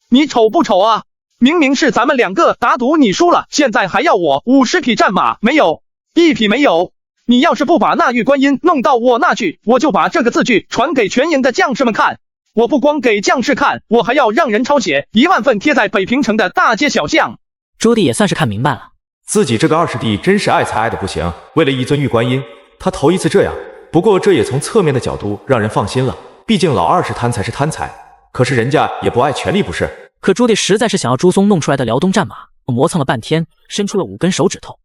你丑不丑啊？明明是咱们两个打赌你输了，现在还要我50匹战马，没有1匹没有。你要是不把那玉观音弄到我那去，我就把这个字据传给全营的将士们看。我不光给将士看，我还要让人抄写1万份贴在北平城的大街小巷。朱棣也算是看明白了，自己这个二师弟真是爱才爱的不行，为了一尊玉观音，他头一次这样。不过这也从侧面的角度让人放心了，毕竟老二是贪财是贪财，可是人家也不爱权力不是？可朱棣实在是想要朱松弄出来的辽东战马，磨蹭了半天，伸出了5根手指头。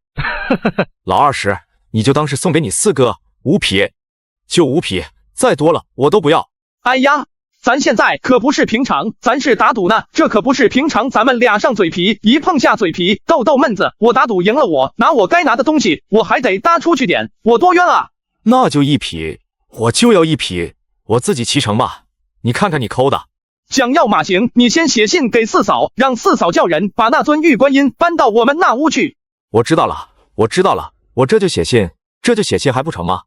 老二十，你就当是送给你4个5匹，就5匹，再多了我都不要。哎呀，咱现在可不是平常，咱是打赌呢，这可不是平常咱们俩上嘴皮，一碰下嘴皮，逗逗闷子，我打赌赢了我拿我该拿的东西，我还得搭出去点，我多冤啊！那就1匹，我就要1匹，我自己骑乘吧，你看看你抠的。想要马行，你先写信给四嫂，让四嫂叫人把那尊玉观音搬到我们那屋去。我知道了，我这就写信还不成吗？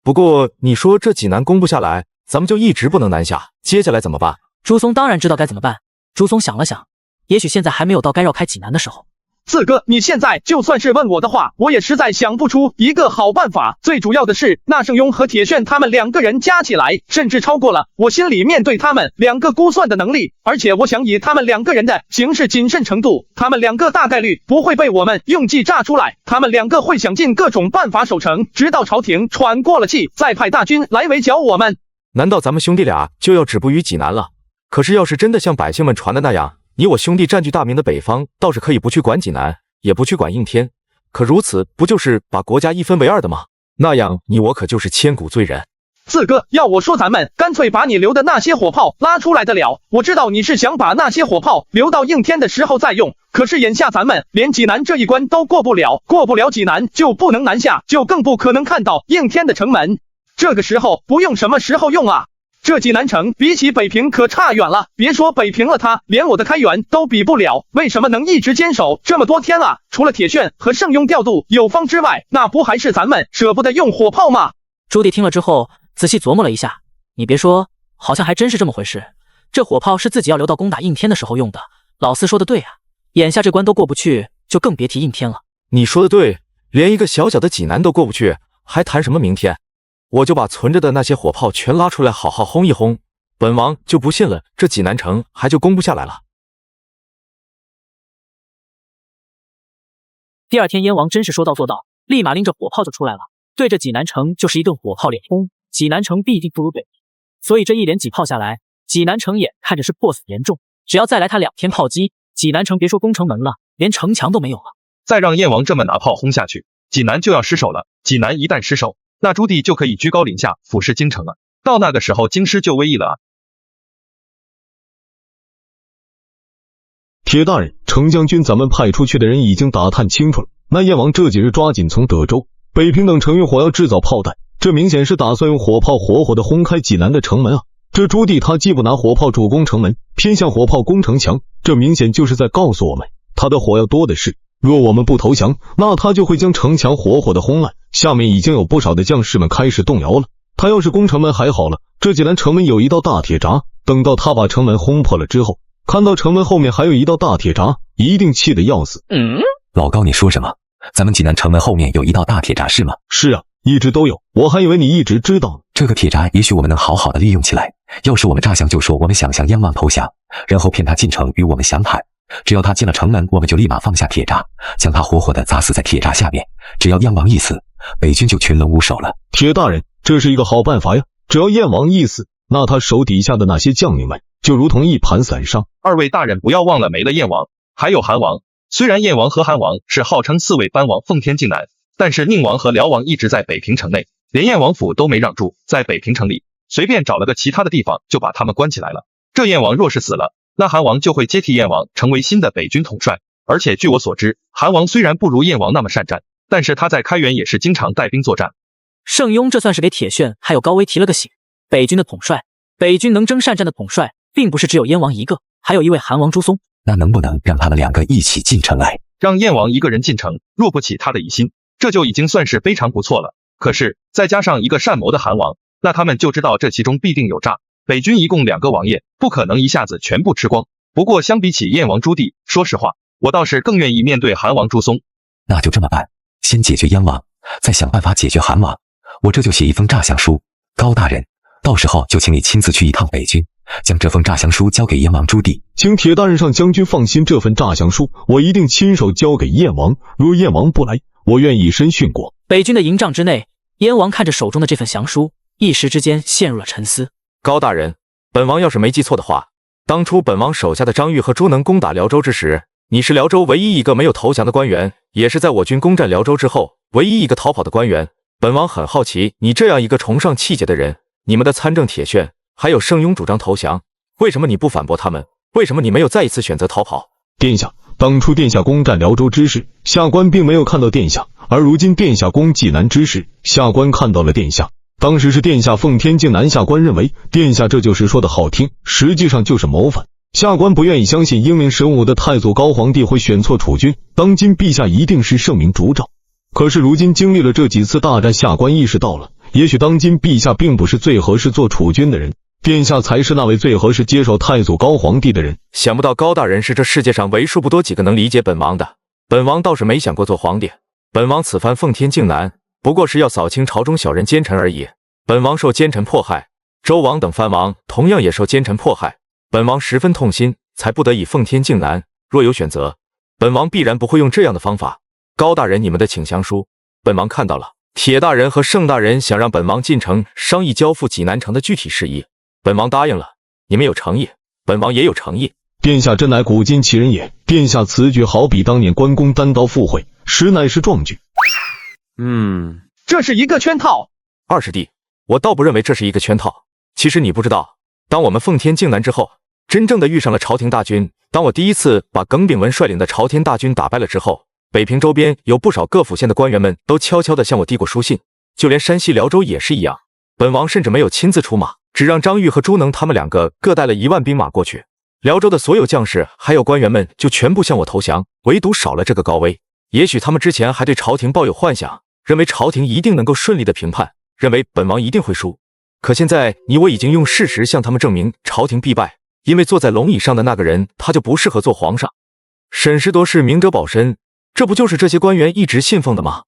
不过你说这济南攻不下来，咱们就一直不能南下，接下来怎么办？朱松当然知道该怎么办。朱松想了想，也许现在还没有到该绕开济南的时候。四哥，你现在就算是问我的话，我也实在想不出一个好办法。最主要的是，那盛庸和铁铉他们2个人加起来，甚至超过了我心里面对他们2个估算的能力。而且我想以他们2个人的行事谨慎程度，他们2个大概率不会被我们用计炸出来。他们2个会想尽各种办法守城，直到朝廷喘过了气，再派大军来围剿我们。难道咱们兄弟俩就要止步于济南了？可是要是真的像百姓们传的那样，你我兄弟占据大明的北方，倒是可以不去管济南，也不去管应天，可如此不就是把国家1分为2的吗？那样你我可就是千古罪人。四哥，要我说，咱们干脆把你留的那些火炮拉出来得了。我知道你是想把那些火炮留到应天的时候再用，可是眼下咱们连济南这一关都过不了，过不了济南就不能南下，就更不可能看到应天的城门。这个时候不用什么时候用啊？这济南城比起北平可差远了，别说北平了，他连我的开元都比不了，为什么能一直坚守这么多天啊？除了铁铉和盛庸调度有方之外，那不还是咱们舍不得用火炮吗？朱棣听了之后仔细琢磨了一下，你别说，好像还真是这么回事。这火炮是自己要留到攻打应天的时候用的，老四说的对啊，眼下这关都过不去，就更别提应天了。你说的对，连一个小小的济南都过不去，还谈什么明天？我就把存着的那些火炮全拉出来，好好轰一轰，本王就不信了，这济南城还就攻不下来了。第二天，燕王真是说到做到，立马拎着火炮就出来了，对着济南城就是一顿火炮连轰。济南城必定不如北平，所以这一连几炮下来，济南城也看着是破损严重。只要再来他2天炮击，济南城别说攻城门了，连城墙都没有了。再让燕王这么拿炮轰下去，济南就要失守了。济南一旦失守，那朱棣就可以居高临下俯视京城了。到那个时候，京师就危矣了啊！铁大人，程将军，咱们派出去的人已经打探清楚了。那燕王这几日抓紧从德州、北平等城用火药制造炮弹，这明显是打算用火炮活活的轰开济南的城门啊！这朱棣他既不拿火炮主攻城门，偏向火炮攻城墙，这明显就是在告诉我们，他的火药多的是。若我们不投降，那他就会将城墙活活的轰烂。下面已经有不少的将士们开始动摇了。他要是攻城门还好了，这济南城门有一道大铁闸，等到他把城门轰破了之后，看到城门后面还有一道大铁闸，一定气得要死。老高，你说什么？咱们济南城门后面有一道大铁闸是吗？是啊，一直都有，我还以为你一直知道。这个铁闸也许我们能好好的利用起来。要是我们诈降就说我们想向燕王投降，然后骗他进城与我们详谈。只要他进了城门，我们就立马放下铁闸，将他活活的砸死在铁闸下面。只要燕王一死，北军就群龙无首了。铁大人，这是一个好办法呀！只要燕王一死，那他手底下的那些将领们就如同一盘散沙。二位大人不要忘了，没了燕王，还有韩王。虽然燕王和韩王是号称4位班王奉天靖南，但是宁王和辽王一直在北平城内，连燕王府都没让住，在北平城里随便找了个其他的地方就把他们关起来了。这燕王若是死了，那韩王就会接替燕王成为新的北军统帅。而且据我所知，韩王虽然不如燕王那么善战，但是他在开元也是经常带兵作战。盛庸这算是给铁铉还有高威提了个醒，北军的统帅，北军能征善战的统帅，并不是只有燕王一个，还有一位韩王朱松。那能不能让他们2个一起进城来？让燕王一个人进城，若不起他的疑心，这就已经算是非常不错了。可是再加上一个善谋的韩王，那他们就知道这其中必定有诈。北军一共2个王爷，不可能一下子全部吃光。不过相比起燕王朱棣，说实话，我倒是更愿意面对韩王朱松。那就这么办，先解决燕王，再想办法解决韩王。我这就写一封诈降书，高大人，到时候就请你亲自去一趟北军，将这封诈降书交给燕王朱棣。请铁大人上将军放心，这份诈降书我一定亲手交给燕王。若燕王不来，我愿以身殉国。北军的营帐之内，燕王看着手中的这份降书，一时之间陷入了沉思。高大人，本王要是没记错的话，当初本王手下的张玉和朱能攻打辽州之时，你是辽州唯一一个没有投降的官员，也是在我军攻占辽州之后唯一一个逃跑的官员。本王很好奇，你这样一个崇尚气节的人，你们的参政铁铉还有圣庸主张投降，为什么你不反驳他们？为什么你没有再一次选择逃跑？殿下，当初殿下攻占辽州之事，下官并没有看到殿下，而如今殿下攻济南之事，下官看到了殿下。当时是殿下奉天靖南，下官认为殿下这就是说的好听，实际上就是谋反。下官不愿意相信英明神武的太祖高皇帝会选错储君，当今陛下一定是圣明烛照。可是如今经历了这几次大战，下官意识到了，也许当今陛下并不是最合适做储君的人，殿下才是那位最合适接手太祖高皇帝的人。想不到高大人是这世界上为数不多几个能理解本王的，本王倒是没想过做皇帝。本王此番奉天靖南，不过是要扫清朝中小人奸臣而已。本王受奸臣迫害，周王等藩王同样也受奸臣迫害，本王十分痛心，才不得已奉天靖南。若有选择，本王必然不会用这样的方法。高大人，你们的请降书，本王看到了。铁大人和盛大人想让本王进城商议交付济南城的具体事宜，本王答应了。你们有诚意，本王也有诚意。殿下真乃古今奇人也，殿下此举好比当年关公单刀赴会，实乃是壮举。这是一个圈套。二师弟，我倒不认为这是一个圈套。其实你不知道，当我们奉天靖南之后，真正的遇上了朝廷大军。当我第一次把耿炳文率领的朝天大军打败了之后，北平周边有不少各府县的官员们都悄悄地向我递过书信，就连山西辽州也是一样。本王甚至没有亲自出马，只让张玉和朱能他们两个各带了1万兵马过去。辽州的所有将士还有官员们就全部向我投降，唯独少了这个高威。也许他们之前还对朝廷抱有幻想，认为朝廷一定能够顺利的评判，认为本王一定会输。可现在你我已经用事实向他们证明朝廷必败，因为坐在龙椅上的那个人他就不适合做皇上。沈师铎是明哲保身，这不就是这些官员一直信奉的吗？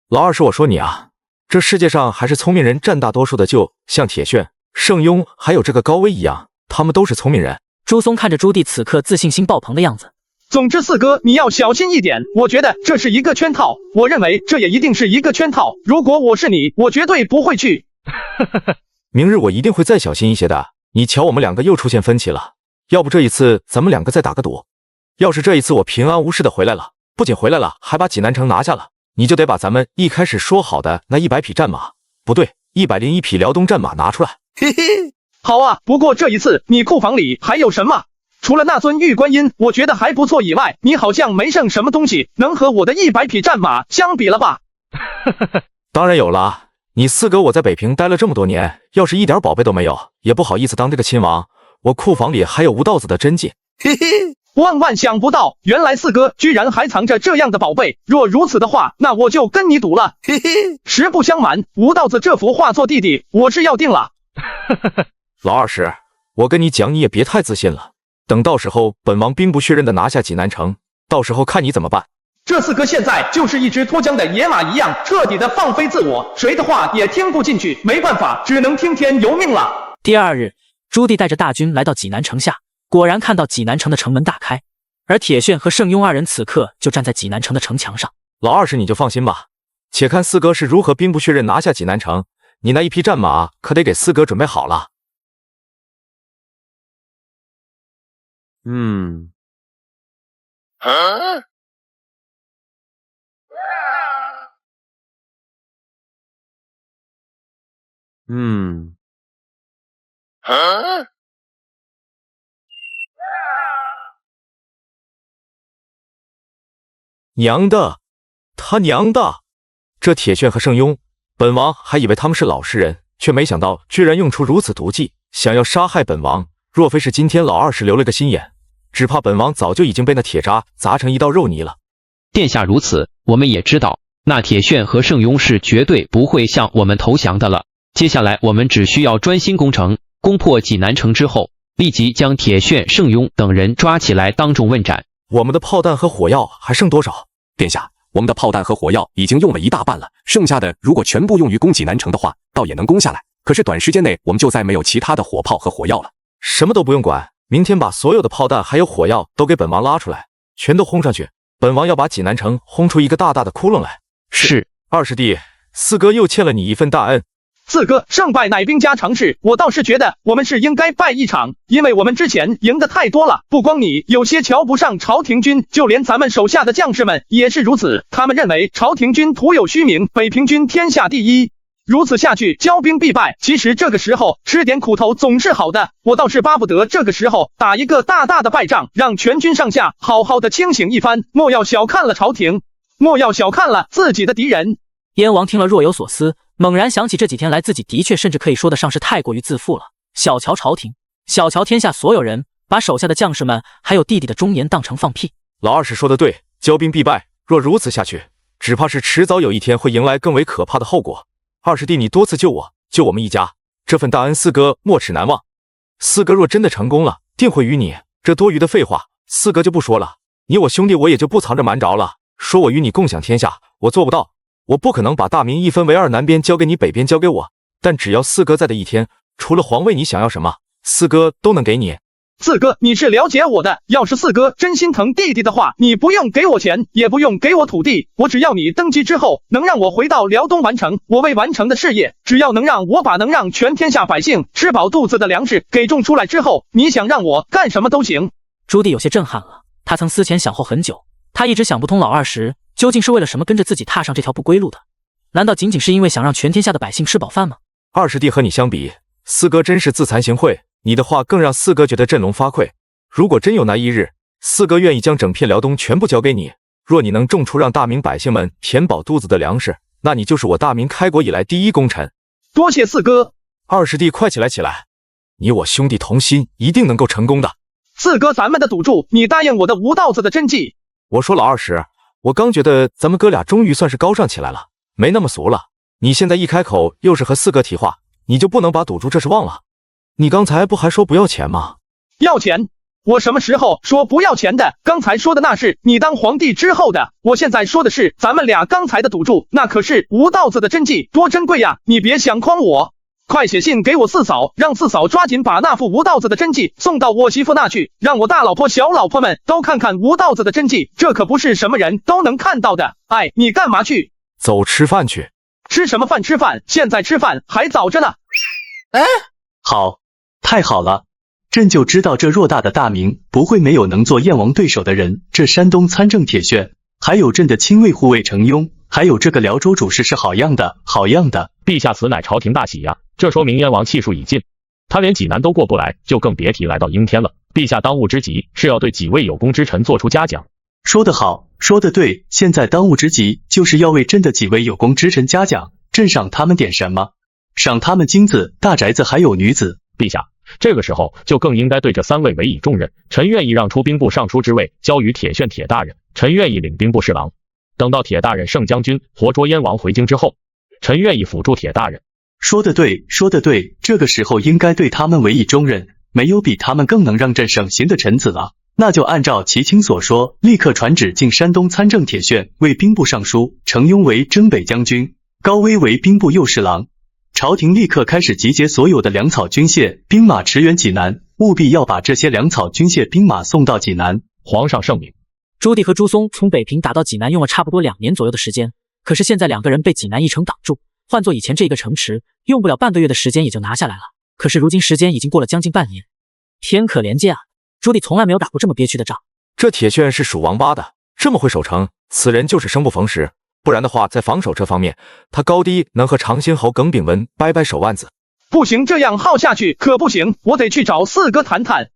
老二是我说你啊，这世界上还是聪明人占大多数的，就像铁铉、圣庸还有这个高威一样，他们都是聪明人。朱松看着朱棣此刻自信心爆棚的样子，总之四哥你要小心一点，我觉得这是一个圈套，我认为这也一定是一个圈套，如果我是你，我绝对不会去。明日我一定会再小心一些的。你瞧我们两个又出现分歧了，要不这一次咱们两个再打个赌，要是这一次我平安无事的回来了，不仅回来了还把济南城拿下了，你就得把咱们一开始说好的那100匹战马，不对，101匹辽东战马拿出来。嘿嘿，好啊，不过这一次你库房里还有什么？除了那尊玉观音我觉得还不错以外，你好像没剩什么东西能和我的100匹战马相比了吧？当然有了，你四哥我在北平待了这么多年，要是一点宝贝都没有，也不好意思当这个亲王。我库房里还有吴道子的真迹。嘿嘿，万万想不到，原来四哥居然还藏着这样的宝贝。若如此的话，那我就跟你赌了。嘿嘿，实不相瞒，吴道子这幅画作弟弟，我是要定了。老二师，我跟你讲，你也别太自信了。等到时候本王兵不血刃的拿下济南城，到时候看你怎么办。这四哥现在就是一只脱缰的野马一样，彻底的放飞自我，谁的话也听不进去，没办法，只能听天由命了。第二日，朱棣带着大军来到济南城下，果然看到济南城的城门大开，而铁铉和圣庸二人此刻就站在济南城的城墙上。老二师你就放心吧，且看四哥是如何兵不血刃拿下济南城，你那一匹战马可得给四哥准备好了。娘的，他娘的！这铁铉和圣庸，本王还以为他们是老实人，却没想到居然用出如此毒计，想要杀害本王。若非是今天老二师留了个心眼，只怕本王早就已经被那铁渣砸成一道肉泥了。殿下如此，我们也知道，那铁铉和圣庸是绝对不会向我们投降的了。接下来我们只需要专心攻城，攻破济南城之后，立即将铁铉、圣雍等人抓起来当众问斩。我们的炮弹和火药还剩多少？殿下，我们的炮弹和火药已经用了一大半了，剩下的如果全部用于攻济南城的话，倒也能攻下来。可是短时间内我们就再没有其他的火炮和火药了。什么都不用管，明天把所有的炮弹还有火药都给本王拉出来，全都轰上去。本王要把济南城轰出一个大大的窟窿来。是。二师弟，四哥又欠了你一份大恩。四哥，胜败乃兵家常事，我倒是觉得我们是应该败一场，因为我们之前赢的太多了。不光你有些瞧不上朝廷军，就连咱们手下的将士们也是如此。他们认为朝廷军徒有虚名，北平军天下第一。如此下去，骄兵必败。其实这个时候吃点苦头总是好的，我倒是巴不得这个时候打一个大大的败仗，让全军上下好好的清醒一番。莫要小看了朝廷，莫要小看了自己的敌人。燕王听了若有所思，猛然想起这几天来自己的确甚至可以说得上是太过于自负了，小瞧朝廷，小瞧天下所有人，把手下的将士们还有弟弟的忠言当成放屁。老二是说的对，骄兵必败，若如此下去，只怕是迟早有一天会迎来更为可怕的后果。二师弟，你多次救我，救我们一家，这份大恩四哥没齿难忘。四哥若真的成功了，定会与你。这多余的废话，四哥就不说了。你我兄弟，我也就不藏着瞒着了。说我与你共享天下，我做不到。我不可能把大明一分为二，南边交给你，北边交给我。但只要四哥在的一天，除了皇位，你想要什么，四哥都能给你。四哥，你是了解我的。要是四哥真心疼弟弟的话，你不用给我钱，也不用给我土地，我只要你登基之后能让我回到辽东完成我未完成的事业。只要能让我把能让全天下百姓吃饱肚子的粮食给种出来之后，你想让我干什么都行。朱棣有些震撼了，他曾思前想后很久，他一直想不通老二时究竟是为了什么跟着自己踏上这条不归路的？难道仅仅是因为想让全天下的百姓吃饱饭吗？二师弟和你相比，四哥真是自惭形秽。你的话更让四哥觉得振聋发聩。如果真有那一日，四哥愿意将整片辽东全部交给你，若你能种出让大明百姓们填饱肚子的粮食，那你就是我大明开国以来第一功臣。多谢四哥。二师弟，快起来起来，你我兄弟同心，一定能够成功的。四哥，咱们的赌注，你答应我的无道子的真迹。我说老二师，我刚觉得咱们哥俩终于算是高尚起来了，没那么俗了。你现在一开口又是和四哥提话，你就不能把赌注这事忘了？你刚才不还说不要钱吗？要钱？我什么时候说不要钱的？刚才说的那是你当皇帝之后的，我现在说的是咱们俩刚才的赌注，那可是无道子的真迹，多珍贵呀！你别想诓我。快写信给我四嫂，让四嫂抓紧把那副无道子的真迹送到我媳妇那去，让我大老婆小老婆们都看看无道子的真迹，这可不是什么人都能看到的。哎，你干嘛去？走，吃饭去。吃什么饭？吃饭？现在吃饭还早着呢。哎，好，太好了，朕就知道这偌大的大明不会没有能做燕王对手的人。这山东参政铁铉，还有朕的亲卫护卫程雍，还有这个辽州主事是好样的，好样的。陛下此乃朝廷大喜呀，这说明燕王气数已尽，他连济南都过不来，就更别提来到应天了。陛下当务之急是要对几位有功之臣做出嘉奖。说得好，说得对，现在当务之急就是要为朕的几位有功之臣嘉奖。朕赏他们点什么？赏他们金子、大宅子还有女子。陛下，这个时候就更应该对这三位委以重任。臣愿意让出兵部尚书之位交于铁铉铁大人，臣愿意领兵部侍郎。等到铁大人胜将军活捉燕王回京之后，臣愿意辅助铁大人。说得对，说得对，这个时候应该对他们委以重任，没有比他们更能让朕省心的臣子了。那就按照齐卿所说，立刻传旨进山东参政铁铉为兵部尚书，程雍为征北将军，高威为兵部右侍郎。朝廷立刻开始集结所有的粮草军械兵马驰援济南，务必要把这些粮草军械兵马送到济南。皇上圣明。朱棣和朱松从北平打到济南用了差不多2年左右的时间，可是现在2个人被济南一城挡住，换做以前这个城池，用不了半个月的时间也就拿下来了。可是如今时间已经过了将近半年，天可怜见啊！朱棣从来没有打过这么憋屈的仗。这铁铉是属王八的，这么会守城，此人就是生不逢时。不然的话，在防守这方面，他高低能和长辛侯耿炳文掰掰手腕子。不行，这样耗下去可不行，我得去找四哥谈谈。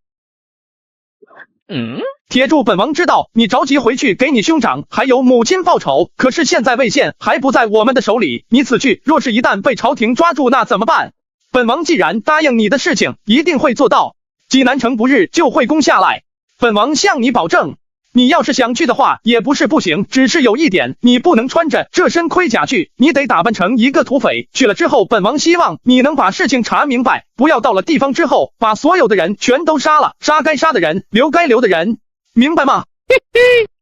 铁柱，本王知道你着急回去给你兄长还有母亲报仇，可是现在魏县还不在我们的手里，你此去若是一旦被朝廷抓住，那怎么办？本王既然答应你的事情，一定会做到。济南城不日就会攻下来，本王向你保证。你要是想去的话，也不是不行，只是有一点，你不能穿着这身盔甲去，你得打扮成一个土匪。去了之后，本王希望你能把事情查明白，不要到了地方之后，把所有的人全都杀了，杀该杀的人，留该留的人，明白吗？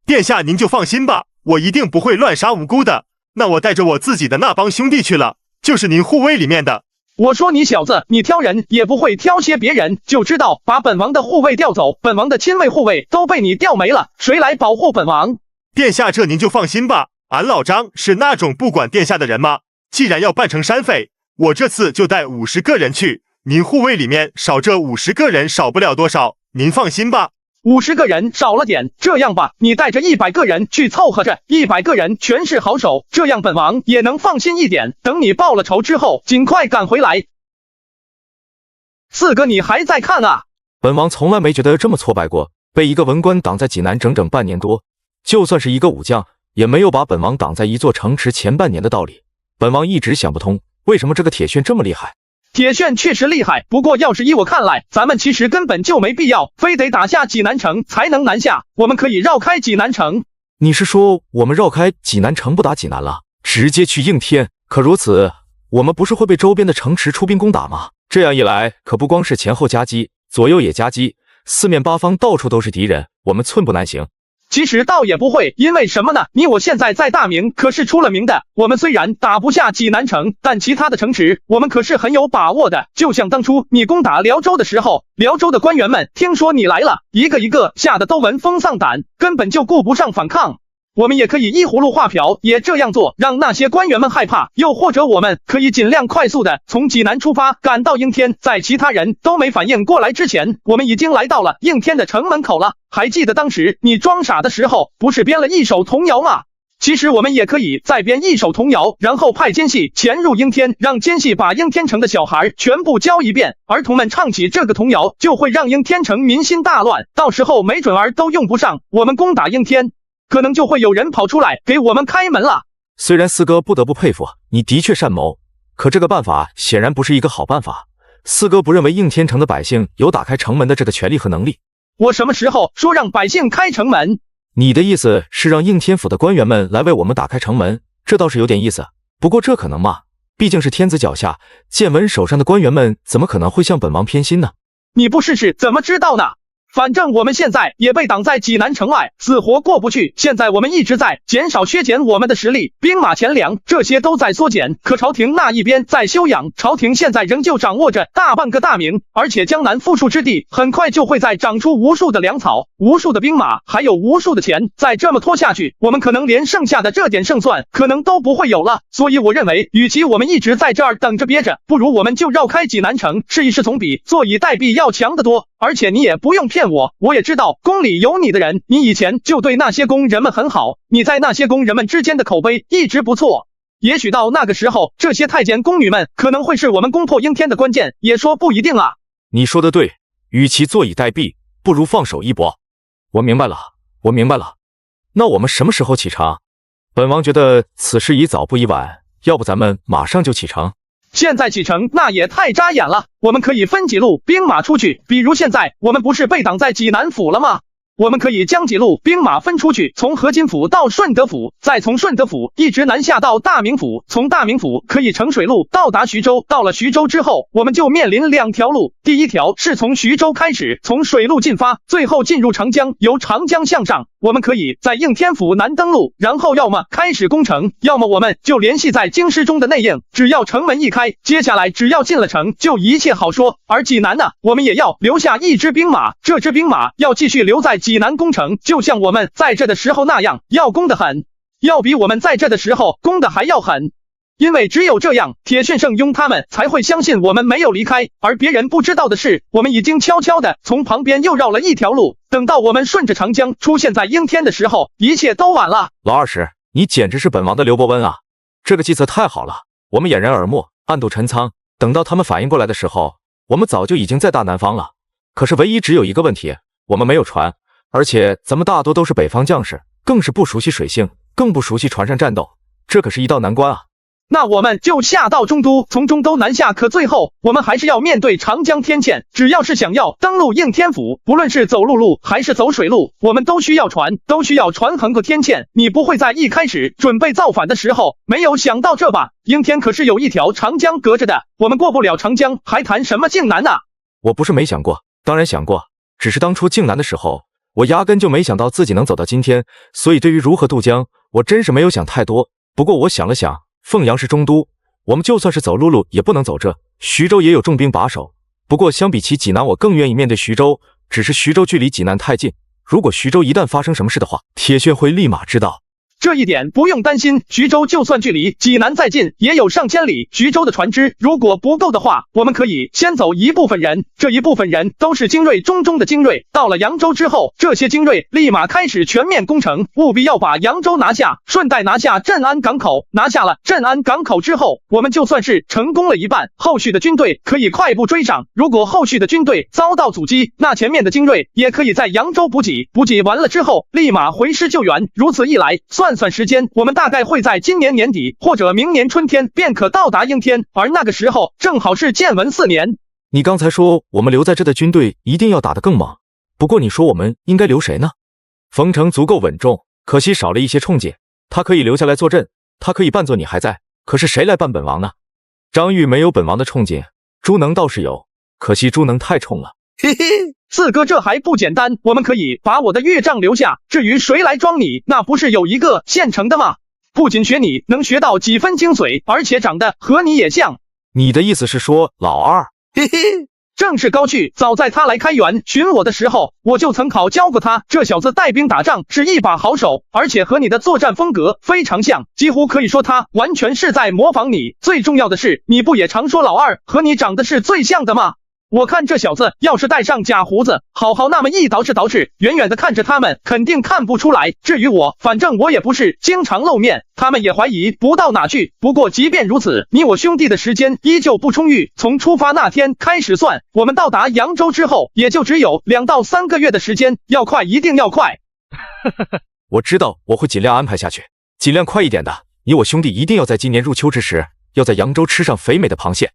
殿下您就放心吧，我一定不会乱杀无辜的。那我带着我自己的那帮兄弟去了，就是您护卫里面的。我说你小子，你挑人也不会挑些别人，就知道把本王的护卫调走，本王的亲卫护卫都被你调没了，谁来保护本王？殿下这您就放心吧，俺老张是那种不管殿下的人吗？既然要扮成山匪，我这次就带50个人去，您护卫里面少这50个人少不了多少，您放心吧。50个人少了点，这样吧，你带着100个人去凑合着，100个人全是好手，这样本王也能放心一点。等你报了仇之后，尽快赶回来。四哥，你还在看啊？本王从来没觉得这么挫败过，被一个文官挡在济南整整半年多，就算是一个武将，也没有把本王挡在一座城池前半年的道理。本王一直想不通，为什么这个铁铉这么厉害？铁铉确实厉害，不过要是依我看来，咱们其实根本就没必要，非得打下济南城才能南下。我们可以绕开济南城。你是说我们绕开济南城不打济南了，直接去应天？可如此，我们不是会被周边的城池出兵攻打吗？这样一来，可不光是前后夹击，左右也夹击，四面八方到处都是敌人，我们寸步难行。其实倒也不会，因为什么呢？你我现在在大明可是出了名的，我们虽然打不下济南城，但其他的城池我们可是很有把握的。就像当初你攻打辽州的时候，辽州的官员们听说你来了，一个一个吓得都闻风丧胆，根本就顾不上反抗。我们也可以依葫芦画瓢，也这样做，让那些官员们害怕。又或者我们可以尽量快速的从济南出发，赶到应天，在其他人都没反应过来之前，我们已经来到了应天的城门口了。还记得当时你装傻的时候，不是编了一首童谣吗？其实我们也可以再编一首童谣，然后派奸细潜入应天，让奸细把应天城的小孩全部教一遍，儿童们唱起这个童谣，就会让应天城民心大乱，到时候没准儿都用不上，我们攻打应天，可能就会有人跑出来给我们开门了。虽然四哥不得不佩服你的确善谋，可这个办法显然不是一个好办法。四哥不认为应天城的百姓有打开城门的这个权利和能力。我什么时候说让百姓开城门？你的意思是让应天府的官员们来为我们打开城门，这倒是有点意思。不过这可能吗？毕竟是天子脚下，建文手上的官员们怎么可能会向本王偏心呢？你不试试怎么知道呢？反正我们现在也被挡在济南城外，死活过不去。现在我们一直在减少削减我们的实力，兵马钱粮这些都在缩减，可朝廷那一边在休养。朝廷现在仍旧掌握着大半个大明，而且江南富庶之地很快就会再长出无数的粮草、无数的兵马，还有无数的钱。再这么拖下去，我们可能连剩下的这点胜算可能都不会有了。所以我认为，与其我们一直在这儿等着憋着，不如我们就绕开济南城，试一试，总比坐以待毙要强得多。而且你也不用骗我，我也知道宫里有你的人，你以前就对那些宫人们很好，你在那些宫人们之间的口碑一直不错。也许到那个时候，这些太监宫女们可能会是我们攻破应天的关键，也说不一定啊。你说的对，与其坐以待毙，不如放手一搏。我明白了，我明白了。那我们什么时候启程？本王觉得此事宜早不宜晚，要不咱们马上就启程？现在启程那也太扎眼了，我们可以分几路兵马出去，比如现在我们不是被挡在济南府了吗？我们可以将几路兵马分出去，从河津府到顺德府，再从顺德府一直南下到大名府，从大名府可以乘水路到达徐州。到了徐州之后，我们就面临2条路，第一条是从徐州开始，从水路进发，最后进入长江，由长江向上。我们可以在应天府南登陆，然后要么开始攻城，要么我们就联系在京师中的内应，只要城门一开，接下来只要进了城，就一切好说。而济南呢，我们也要留下一支兵马，这支兵马要继续留在济南攻城，就像我们在这的时候那样，要攻得狠，要比我们在这的时候攻得还要狠。因为只有这样，铁铉圣雍他们才会相信我们没有离开。而别人不知道的是，我们已经悄悄的从旁边又绕了一条路，等到我们顺着长江出现在应天的时候，一切都晚了。老二十，你简直是本王的刘伯温啊！这个计策太好了，我们掩人耳目，暗度陈仓，等到他们反应过来的时候，我们早就已经在大南方了。可是唯一只有一个问题，我们没有船，而且咱们大多都是北方将士，更是不熟悉水性，更不熟悉船上战斗，这可是一道难关啊。那我们就下到中都，从中都南下。可最后我们还是要面对长江天堑，只要是想要登陆应天府，不论是走陆路还是走水路，我们都需要船横过天堑。你不会在一开始准备造反的时候没有想到这吧？应天可是有一条长江隔着的，我们过不了长江，还谈什么靖南啊？我不是没想过，当然想过，只是当初靖南的时候，我压根就没想到自己能走到今天，所以对于如何渡江，我真是没有想太多。不过我想了想，凤阳是中都，我们就算是走陆路也不能走这。徐州也有重兵把守，不过相比起济南，我更愿意面对徐州。只是徐州距离济南太近，如果徐州一旦发生什么事的话，铁铉会立马知道。这一点不用担心，徐州就算距离济南再近，也有上千里。徐州的船只如果不够的话，我们可以先走一部分人，这一部分人都是精锐中的精锐。到了扬州之后，这些精锐立马开始全面攻城，务必要把扬州拿下，顺带拿下镇安港口。拿下了镇安港口之后，我们就算是成功了一半，后续的军队可以快步追上。如果后续的军队遭到阻击，那前面的精锐也可以在扬州补给，补给完了之后立马回师救援。如此一来，算时间，我们大概会在今年年底或者明年春天便可到达应天，而那个时候正好是建文4年。你刚才说我们留在这的军队一定要打得更猛，不过你说我们应该留谁呢？冯程足够稳重，可惜少了一些冲劲，他可以留下来坐镇，他可以扮作你还在，可是谁来扮本王呢？张玉没有本王的冲劲，朱能倒是有，可惜朱能太冲了。嘿嘿，四哥这还不简单，我们可以把我的岳丈留下，至于谁来装你，那不是有一个现成的吗？不仅学你能学到几分精髓，而且长得和你也像。你的意思是说老二？嘿嘿，正是高趣，早在他来开元寻我的时候，我就曾考教过他。这小子带兵打仗是一把好手，而且和你的作战风格非常像，几乎可以说他完全是在模仿你。最重要的是，你不也常说老二和你长得是最像的吗？我看这小子要是戴上假胡子，好好那么一捯饬，远远的看着他们肯定看不出来。至于我，反正我也不是经常露面，他们也怀疑不到哪去。不过即便如此，你我兄弟的时间依旧不充裕。从出发那天开始算，我们到达扬州之后，也就只有2到3个月的时间，要快一定要快。我知道，我会尽量安排下去，尽量快一点的。你我兄弟一定要在今年入秋之时，要在扬州吃上肥美的螃蟹。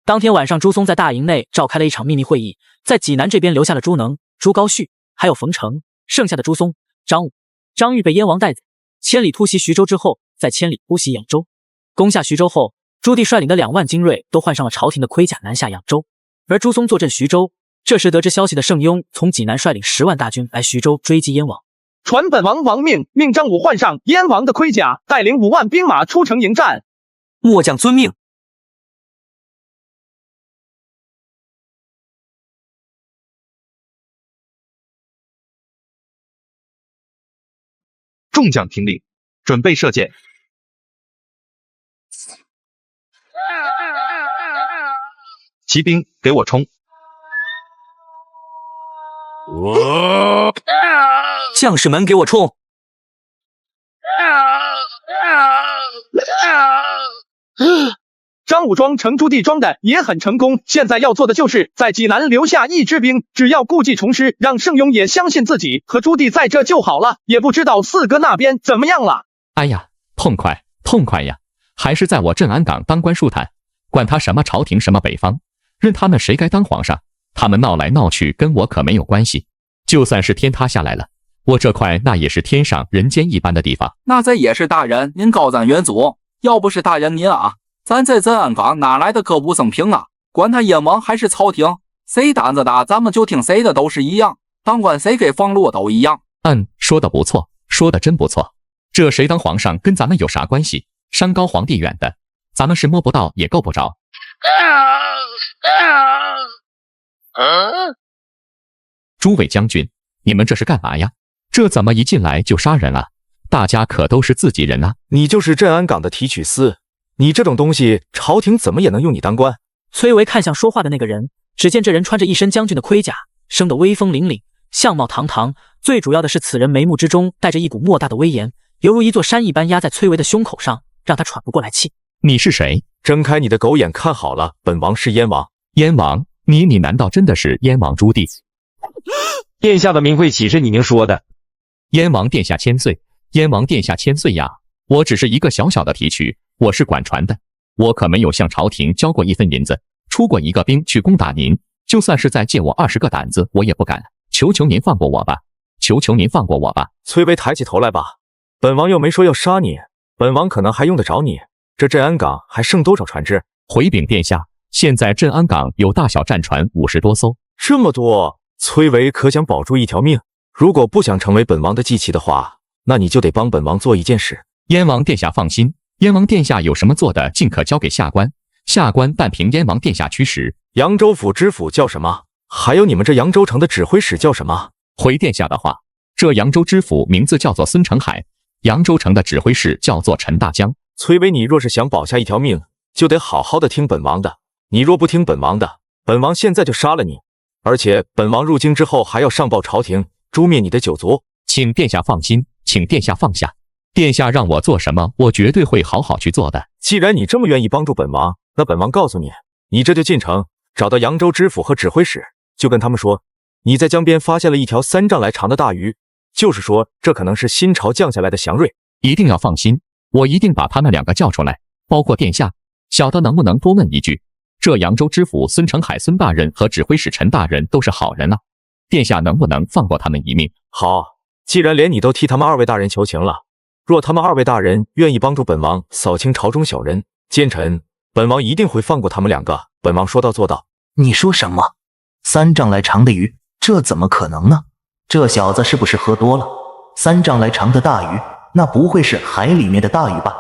当天晚上，朱松在大营内召开了一场秘密会议，在济南这边留下了朱能、朱高煦，还有冯程，剩下的朱松、张武、张玉被燕王带走，千里突袭徐州之后，再千里突袭扬州。攻下徐州后，朱棣率领的2万精锐都换上了朝廷的盔甲，南下扬州。而朱松坐镇徐州。这时得知消息的盛庸从济南率领10万大军来徐州追击燕王。传本王王命，命张武换上燕王的盔甲，带领5万兵马出城迎战。末将遵命。众将听令，准备射箭。骑兵给我冲！将士们给我冲！张武装成朱棣装的也很成功，现在要做的就是在济南留下一支兵，只要故技重施，让盛庸也相信自己和朱棣在这就好了。也不知道四哥那边怎么样了？哎呀，痛快痛快呀！还是在我镇安港当官舒坦，管他什么朝廷什么北方，任他们谁该当皇上，他们闹来闹去跟我可没有关系。就算是天塌下来了，我这块那也是天上人间一般的地方。那这也是大人您高瞻远瞩，要不是大人您啊，咱在镇安港哪来的歌舞升平啊？管他燕王还是朝廷，谁胆子大，咱们就听谁的都是一样，当官谁给俸禄都一样。说的不错，说的真不错。这谁当皇上跟咱们有啥关系？山高皇帝远的，咱们是摸不到也够不着。诸位将军，你们这是干嘛呀？这怎么一进来就杀人啊？大家可都是自己人啊！你就是镇安港的提取司，你这种东西，朝廷怎么也能用你当官？崔维看向说话的那个人，只见这人穿着一身将军的盔甲，生得威风凛凛，相貌堂堂，最主要的是此人眉目之中带着一股莫大的威严，犹如一座山一般压在崔维的胸口上，让他喘不过来气。你是谁？睁开你的狗眼看好了，本王是燕王。燕王？你难道真的是燕王朱棣？殿下的名讳岂是你能说的？燕王殿下千岁，燕王殿下千岁呀！我只是一个小小的提取，我是管船的，我可没有向朝廷交过一分银子，出过一个兵去攻打您。就算是再借我20个胆子，我也不敢。求求您放过我吧，求求您放过我吧。崔维抬起头来吧，本王又没说要杀你，本王可能还用得着你。这镇安港还剩多少船只？回禀殿下，现在镇安港有大小战船50多艘。这么多，崔维可想保住一条命。如果不想成为本王的祭旗的话，那你就得帮本王做一件事。燕王殿下放心，燕王殿下有什么做的，尽可交给下官，下官但凭燕王殿下驱使。扬州府知府叫什么？还有你们这扬州城的指挥使叫什么？回殿下的话，这扬州知府名字叫做孙成海，扬州城的指挥使叫做陈大江。崔维，你若是想保下一条命，就得好好的听本王的。你若不听本王的，本王现在就杀了你。而且本王入京之后还要上报朝廷，诛灭你的九族。请殿下放心，请殿下放下。殿下让我做什么，我绝对会好好去做的。既然你这么愿意帮助本王，那本王告诉你，你这就进城，找到扬州知府和指挥使，就跟他们说，你在江边发现了一条3丈来长的大鱼，就是说这可能是新朝降下来的祥瑞。一定要放心，我一定把他们2个叫出来，包括殿下。小的能不能多问一句，这扬州知府孙成海孙大人和指挥使陈大人都是好人啊，殿下能不能放过他们一命？好，既然连你都替他们2位大人求情了，若他们2位大人愿意帮助本王扫清朝中小人奸臣，本王一定会放过他们2个。本王说到做到。你说什么？3丈来长的鱼，这怎么可能呢？这小子是不是喝多了？3丈来长的大鱼，那不会是海里面的大鱼吧？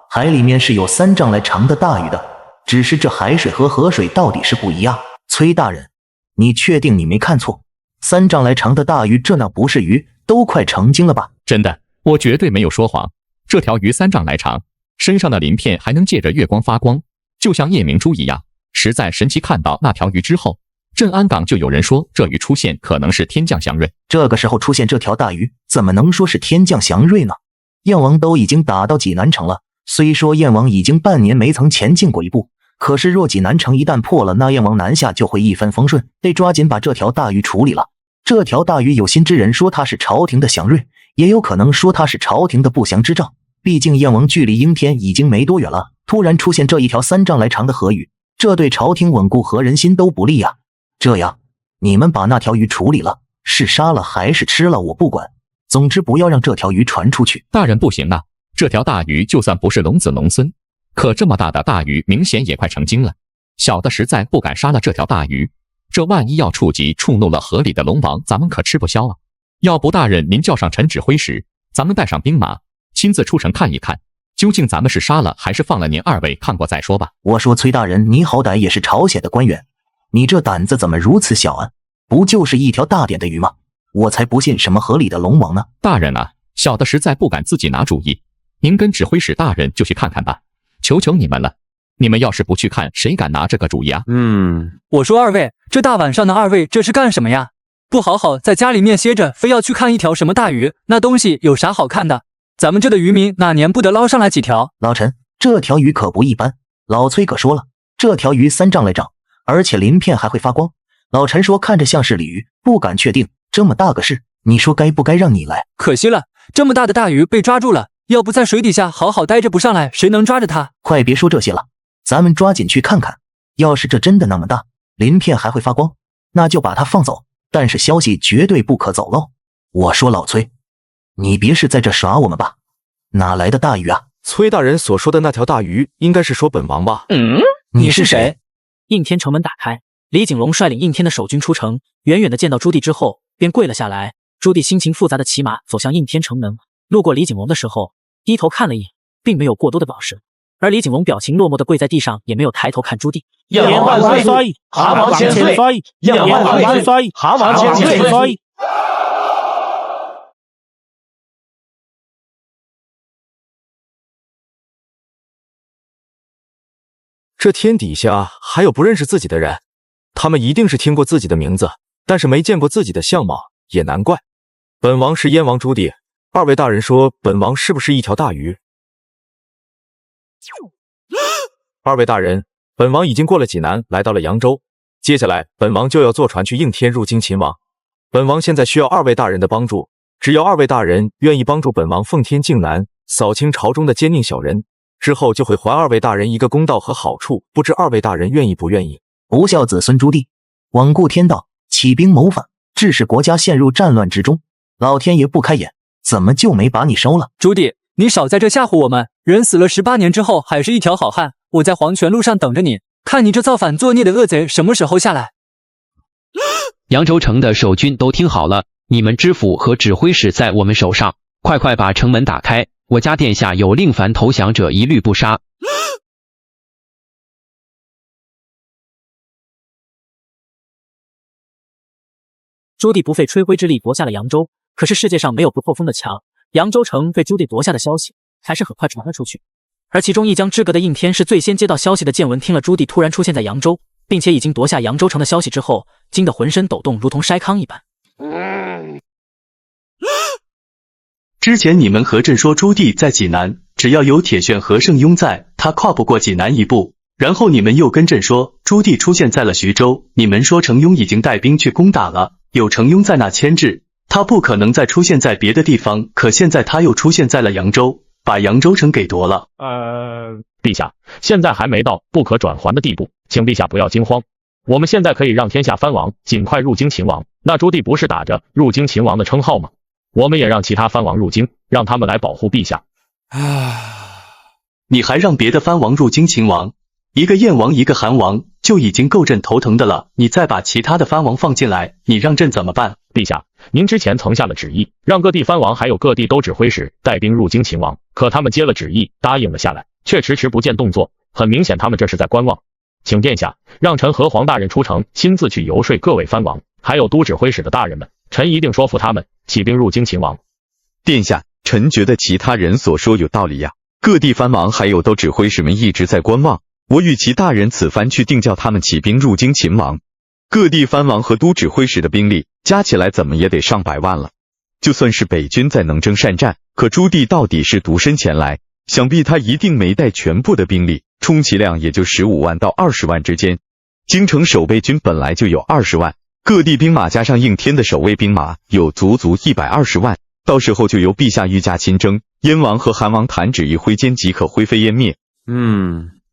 海里面是有3丈来长的大鱼的，只是这海水和河水到底是不一样。崔大人，你确定你没看错？3丈来长的大鱼，这那不是鱼，都快成精了吧？真的，我绝对没有说谎。这条鱼3丈来长，身上的鳞片还能借着月光发光，就像夜明珠一样，实在神奇。看到那条鱼之后，镇安港就有人说这鱼出现可能是天降祥瑞。这个时候出现这条大鱼，怎么能说是天降祥瑞呢？燕王都已经打到济南城了，虽说燕王已经半年没曾前进过一步，可是若济南城一旦破了，那燕王南下就会一帆风顺，得抓紧把这条大鱼处理了。这条大鱼有心之人说它是朝廷的祥瑞，也有可能说它是朝廷的不祥之兆。毕竟燕王距离应天已经没多远了，突然出现这一条3丈来长的河鱼，这对朝廷稳固和人心都不利啊。这样，你们把那条鱼处理了，是杀了还是吃了我不管，总之不要让这条鱼传出去。大人不行啊，这条大鱼就算不是龙子龙孙，可这么大的大鱼明显也快成精了，小的实在不敢杀了这条大鱼，这万一要触怒了河里的龙王，咱们可吃不消啊。要不大人您叫上陈指挥使，咱们带上兵马，亲自出城看一看，究竟咱们是杀了还是放了您2位看过再说吧。我说崔大人，你好歹也是朝鲜的官员，你这胆子怎么如此小啊？不就是一条大点的鱼吗？我才不信什么河里的龙王呢。大人啊，小的实在不敢自己拿主意，您跟指挥使大人就去看看吧，求求你们了。你们要是不去看，谁敢拿这个主意啊？我说2位，这大晚上的2位这是干什么呀？不好好在家里面歇着，非要去看一条什么大鱼？那东西有啥好看的？咱们这的渔民哪年不得捞上来几条？老陈，这条鱼可不一般。老崔可说了，这条鱼3丈来长，而且鳞片还会发光。老陈说看着像是鲤鱼，不敢确定。这么大个事，你说该不该让你来？可惜了，这么大的大鱼被抓住了，要不在水底下好好待着不上来，谁能抓着它？快别说这些了，咱们抓紧去看看。要是这真的那么大，鳞片还会发光，那就把它放走。但是消息绝对不可走漏。我说老崔，你别是在这耍我们吧？哪来的大鱼啊？崔大人所说的那条大鱼，应该是说本王吧？你是谁？应天城门打开，李景龙率领应天的守军出城，远远的见到朱棣之后，便跪了下来。朱棣心情复杂的骑马走向应天城门，路过李景龙的时候，低头看了一眼，并没有过多的表示。而李景龙表情落寞的跪在地上，也没有抬头看朱棣。燕王万岁！蛤蟆千岁！燕王万岁！蛤蟆千岁！这天底下还有不认识自己的人，他们一定是听过自己的名字，但是没见过自己的相貌，也难怪。本王是燕王朱棣，2位大人说本王是不是一条大鱼？2位大人，本王已经过了济南，来到了扬州，接下来本王就要坐船去应天入京勤王。本王现在需要2位大人的帮助，只要2位大人愿意帮助本王奉天靖南，扫清朝中的奸佞小人，之后就会还二位大人一个公道和好处，不知二位大人愿意不愿意？不孝子孙朱棣，罔顾天道，起兵谋反，致使国家陷入战乱之中。老天爷不开眼，怎么就没把你收了？朱棣，你少在这吓唬我们！人死了18年之后还是一条好汉，我在黄泉路上等着你，看你这造反作孽的恶贼什么时候下来。扬州城的守军都听好了，你们知府和指挥使在我们手上，快快把城门打开，我家殿下有令，凡投降者一律不杀。朱棣不费吹灰之力夺下了扬州，可是世界上没有不透风的墙，扬州城被朱棣夺下的消息还是很快传了出去。而其中一江之隔的应天是最先接到消息的。建文听了朱棣突然出现在扬州，并且已经夺下扬州城的消息之后，惊得浑身抖动，如同筛糠一般。之前你们和朕说朱棣在济南，只要有铁铉和圣雍在，他跨不过济南一步。然后你们又跟朕说朱棣出现在了徐州，你们说程雍已经带兵去攻打了，有程雍在那牵制，他不可能再出现在别的地方。可现在他又出现在了扬州，把扬州城给夺了。陛下，现在还没到不可转还的地步，请陛下不要惊慌。我们现在可以让天下藩王尽快入京勤王。那朱棣不是打着入京勤王的称号吗？我们也让其他藩王入京，让他们来保护陛下。你还让别的藩王入京勤王？一个燕王一个韩王就已经够朕头疼的了，你再把其他的藩王放进来，你让朕怎么办？陛下，您之前曾下了旨意，让各地藩王还有各地都指挥使带兵入京勤王，可他们接了旨意，答应了下来，却迟迟不见动作，很明显他们这是在观望。请殿下让臣和黄大人出城，亲自去游说各位藩王，还有都指挥使的大人们，臣一定说服他们起兵入京勤王。殿下，臣觉得其他人所说有道理呀，各地藩王还有都指挥使们一直在观望。我与其大人此番去定叫他们起兵入京勤王，各地藩王和都指挥使的兵力加起来怎么也得上百万了。就算是北军再能征善战，可朱棣到底是独身前来，想必他一定没带全部的兵力，充其量也就15万到20万之间。京城守备军本来就有20万，各地兵马加上应天的守卫兵马有足足120万，到时候就由陛下御驾亲征，燕王和韩王弹指一挥间即可灰飞烟灭。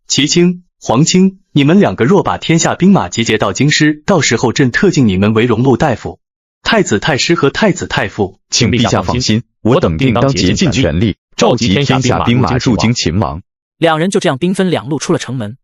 齐青、黄青，你们两个若把天下兵马集结到京师，到时候朕特敬你们为荣禄大夫、太子太师和太子太傅。请陛下放心，我等定当竭尽全力召集天下兵马入京勤王。两人就这样兵分两路出了城门。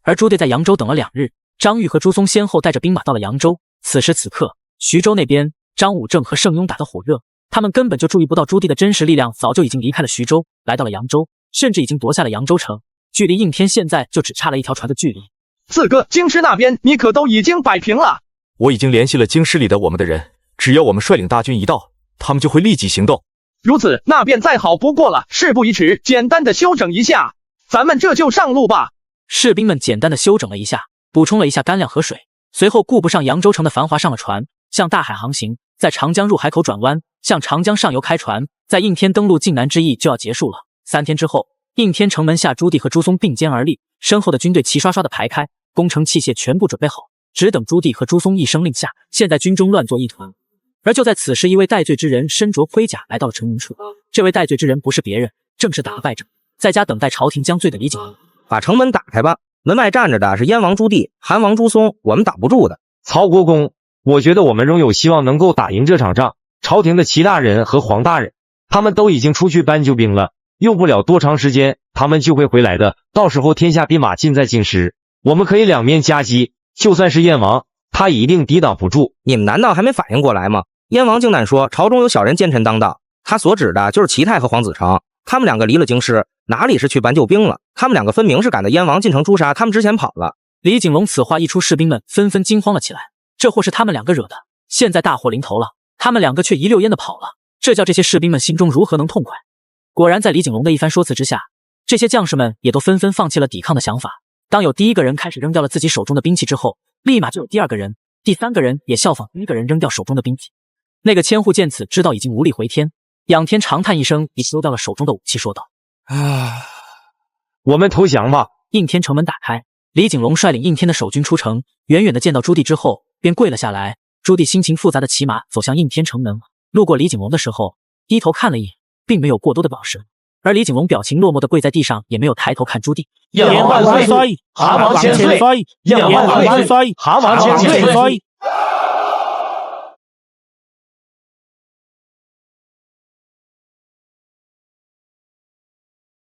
而朱棣在扬州等了2日，张玉和朱松先后带着兵马到了扬州。此时此刻，徐州那边张武正和盛庸打得火热，他们根本就注意不到朱棣的真实力量早就已经离开了徐州，来到了扬州，甚至已经夺下了扬州城。距离应天现在就只差了一条船的距离。四哥，京师那边你可都已经摆平了？我已经联系了京师里的我们的人，只要我们率领大军一到，他们就会立即行动。如此，那便再好不过了。事不宜迟，简单的休整一下，咱们这就上路吧。士兵们简单的休整了一下，补充了一下干粮和水，随后顾不上扬州城的繁华，上了船，向大海航行，在长江入海口转弯，向长江上游开船，在应天登陆晋南之役就要结束了。3天之后，应天城门下，朱棣和朱松并肩而立，身后的军队齐刷刷的排开，攻城器械全部准备好，只等朱棣和朱松一声令下。现在军中乱作一团。而就在此时，一位戴罪之人身着盔甲来到了城门处。这位戴罪之人不是别人，正是打败者，在家等待朝廷将罪的李景龙。把城门打开吧，门外站着的是燕王朱棣、韩王朱松，我们挡不住的。曹国公，我觉得我们仍有希望能够打赢这场仗。朝廷的齐大人和黄大人，他们都已经出去搬救兵了，用不了多长时间，他们就会回来的。到时候天下兵马尽在京师，我们可以两面夹击。就算是燕王，他一定抵挡不住。你们难道还没反应过来吗？燕王竟敢说朝中有小人奸臣当道，他所指的就是齐泰和黄子成。他们两个离了京师，哪里是去搬救兵了？他们两个分明是赶在燕王进城诛杀他们之前跑了。李景龙此话一出，士兵们纷纷惊慌了起来，这祸是他们两个惹的，现在大祸临头了，他们两个却一溜烟的跑了，这叫这些士兵们心中如何能痛快？果然在李景龙的一番说辞之下，这些将士们也都纷纷放弃了抵抗的想法。当有第一个人开始扔掉了自己手中的兵器之后，立马就有第二个人、第三个人也效仿第一个人扔掉手中的兵器。那个千户见此，知道已经无力回天，仰天长叹一声，已丢掉了手中的武器，说道：我们投降吧。应天城门打开，李景龙率领应天的守军出城，远远的见到朱棣之后便跪了下来。朱棣心情复杂的骑马走向应天城门，路过李景龙的时候低头看了一眼，并没有过多的表示。而李景龙表情落寞的跪在地上，也没有抬头看朱棣。燕王万岁！韩王千岁！燕王万岁！韩王千岁！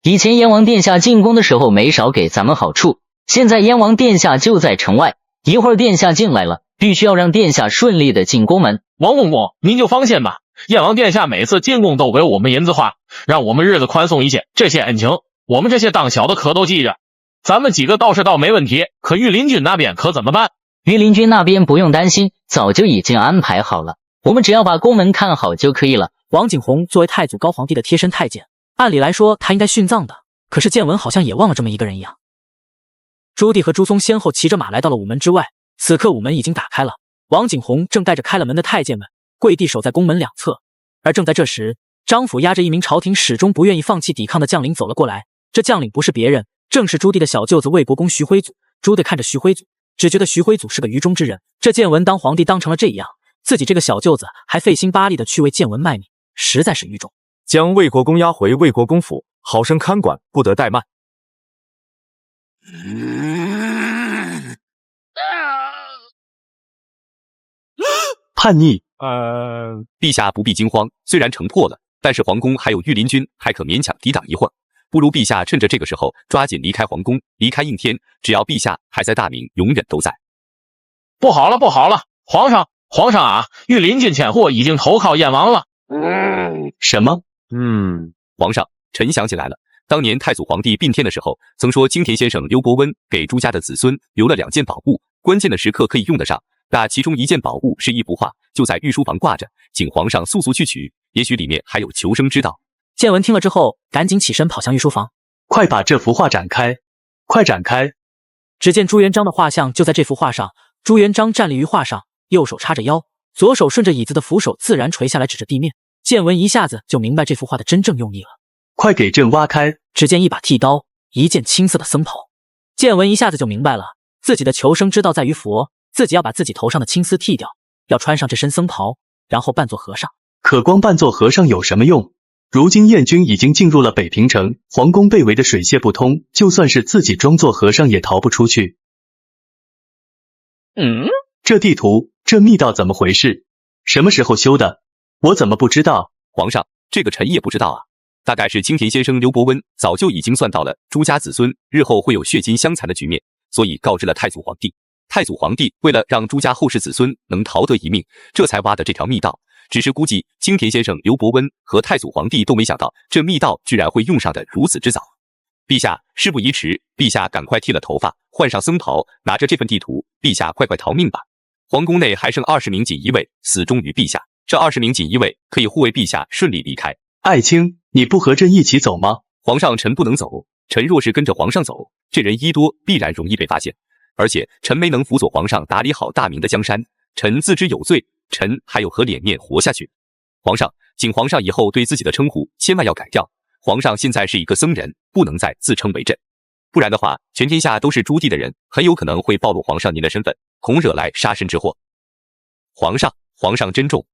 以前燕王殿下进宫的时候没少给咱们好处，现在燕王殿下就在城外，一会儿殿下进来了，必须要让殿下顺利的进宫门。王公公，您就放心吧，燕王殿下每次进宫都给我们银子花，让我们日子宽松一些，这些恩情我们这些当小的可都记着。咱们几个倒是倒没问题，可御林军那边可怎么办？御林军那边不用担心，早就已经安排好了，我们只要把宫门看好就可以了。王景洪作为太祖高皇帝的贴身太监，按理来说他应该殉葬的，可是建文好像也忘了这么一个人一样。朱棣和朱松先后骑着马来到了午门之外，此刻午门已经打开了，王景洪正带着开了门的太监们跪地守在宫门两侧。而正在这时，张府押着一名朝廷始终不愿意放弃抵抗的将领走了过来，这将领不是别人，正是朱棣的小舅子魏国公徐辉祖。朱棣看着徐辉祖，只觉得徐辉祖是个愚忠之人，这建文当皇帝当成了这样，自己这个小舅子还费心巴力的去为建文卖命，实在是愚忠。将魏国公押回魏国公府，好生看管，不得怠慢。叛逆。陛下不必惊慌，虽然城破了，但是皇宫还有御林军，还可勉强抵挡一会儿。不如陛下趁着这个时候抓紧离开皇宫，离开应天，只要陛下还在，大明永远都在。不好了，不好了，皇上啊，御林军千户已经投靠燕王了。什么？皇上，臣想起来了，当年太祖皇帝并天的时候，曾说金田先生刘伯温给朱家的子孙留了2件宝物，关键的时刻可以用得上。那其中1件宝物是一幅画，就在御书房挂着，请皇上速速去取，也许里面还有求生之道。建文听了之后，赶紧起身跑向御书房，快把这幅画展开，快展开！只见朱元璋的画像就在这幅画上，朱元璋站立于画上，右手叉着腰，左手顺着椅子的扶手自然垂下来，指着地面。建文一下子就明白这幅画的真正用意了，快给朕挖开！只见一把剃刀，一件青色的僧袍。建文一下子就明白了，自己的求生之道在于佛，自己要把自己头上的青丝剃掉，要穿上这身僧袍，然后扮作和尚。可光扮作和尚有什么用？如今燕军已经进入了北平城，皇宫被围得水泄不通，就算是自己装作和尚也逃不出去。这地图，这密道怎么回事？什么时候修的？我怎么不知道？皇上，这个臣也不知道啊。大概是金田先生刘伯温早就已经算到了朱家子孙日后会有血亲相残的局面，所以告知了太祖皇帝。太祖皇帝为了让朱家后世子孙能逃得一命，这才挖的这条密道。只是估计金田先生刘伯温和太祖皇帝都没想到，这密道居然会用上的如此之早。陛下，事不宜迟，陛下赶快剃了头发，换上僧袍，拿着这份地图，陛下快快逃命吧。皇宫内还剩20名锦衣卫，死忠于陛下。这20名锦衣卫可以护卫陛下顺利离开。爱卿，你不和朕一起走吗？皇上，臣不能走。臣若是跟着皇上走，这人一多，必然容易被发现。而且臣没能辅佐皇上打理好大明的江山，臣自知有罪，臣还有何脸面活下去？皇上，请皇上以后对自己的称呼千万要改掉。皇上现在是一个僧人，不能再自称为朕，不然的话，全天下都是朱棣的人，很有可能会暴露皇上您的身份，恐惹来杀身之祸。皇上珍重。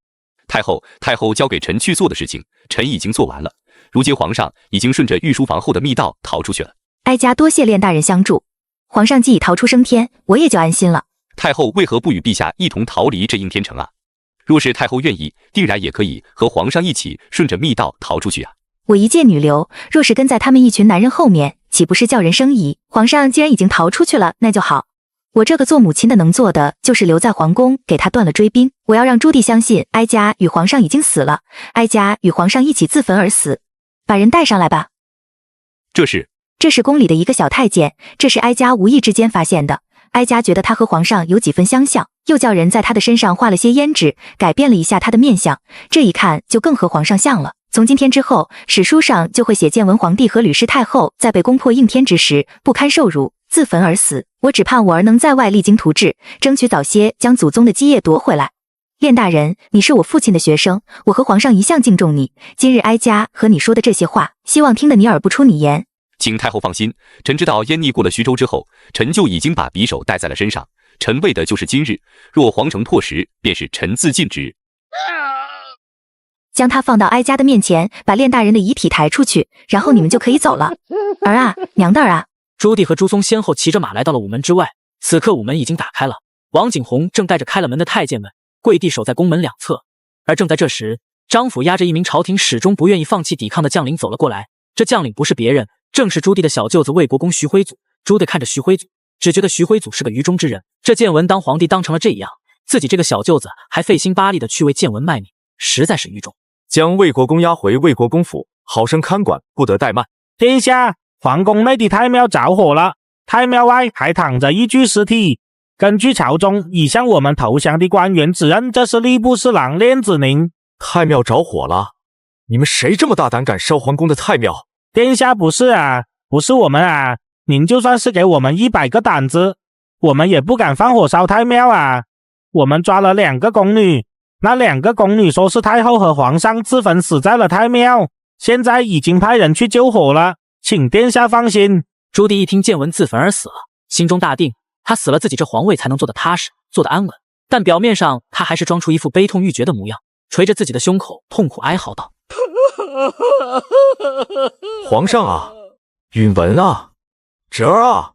太后交给臣去做的事情，臣已经做完了。如今皇上已经顺着御书房后的密道逃出去了。哀家多谢练大人相助，皇上既已逃出升天，我也就安心了。太后为何不与陛下一同逃离这应天城啊？若是太后愿意，定然也可以和皇上一起顺着密道逃出去啊。我一介女流，若是跟在他们一群男人后面，岂不是叫人生疑？皇上既然已经逃出去了，那就好。我这个做母亲的能做的就是留在皇宫，给他断了追兵。我要让朱棣相信哀家与皇上已经死了，哀家与皇上一起自焚而死。把人带上来吧。这是宫里的一个小太监，这是哀家无意之间发现的。哀家觉得他和皇上有几分相像，又叫人在他的身上画了些胭脂，改变了一下他的面相，这一看就更和皇上像了。从今天之后，史书上就会写建文皇帝和吕氏太后在被攻破应天之时不堪受辱，自焚而死。我只盼我儿能在外励精图治，争取早些将祖宗的基业夺回来。练大人，你是我父亲的学生，我和皇上一向敬重你，今日哀家和你说的这些话，希望听得你耳不出你言。请太后放心，臣知道燕逆过了徐州之后，臣就已经把匕首带在了身上，臣为的就是今日，若皇城破时，便是臣自尽之日。将他放到哀家的面前，把练大人的遗体抬出去，然后你们就可以走了。儿啊，娘的儿啊！朱棣和朱松先后骑着马来到了午门之外，此刻午门已经打开了，王景洪正带着开了门的太监们跪地守在宫门两侧。而正在这时，张府押着一名朝廷始终不愿意放弃抵抗的将领走了过来。这将领不是别人，正是朱棣的小舅子魏国公徐辉祖。朱棣看着徐辉祖，只觉得徐辉祖是个愚忠之人。这建文当皇帝当成了这样，自己这个小舅子还费心巴力的去为建文卖命，实在是愚忠。将魏国公押回魏国公府，好生看管，不得怠慢。殿下，皇宫内的太庙着火了，太庙外还躺着一具尸体。根据朝中已向我们投降的官员指认，这是吏部侍郎练子宁。太庙着火了？你们谁这么大胆敢烧皇宫的太庙？殿下不是啊，不是我们啊，您就算是给我们100个胆子，我们也不敢放火烧太庙啊。我们抓了2个宫女，那2个宫女说是太后和皇上自焚死在了太庙，现在已经派人去救火了，请殿下放心。朱棣一听建文自焚而死了，心中大定，他死了自己这皇位才能做得踏实，做得安稳。但表面上他还是装出一副悲痛欲绝的模样，捶着自己的胸口痛苦哀嚎道：皇上啊，允文啊，侄儿啊，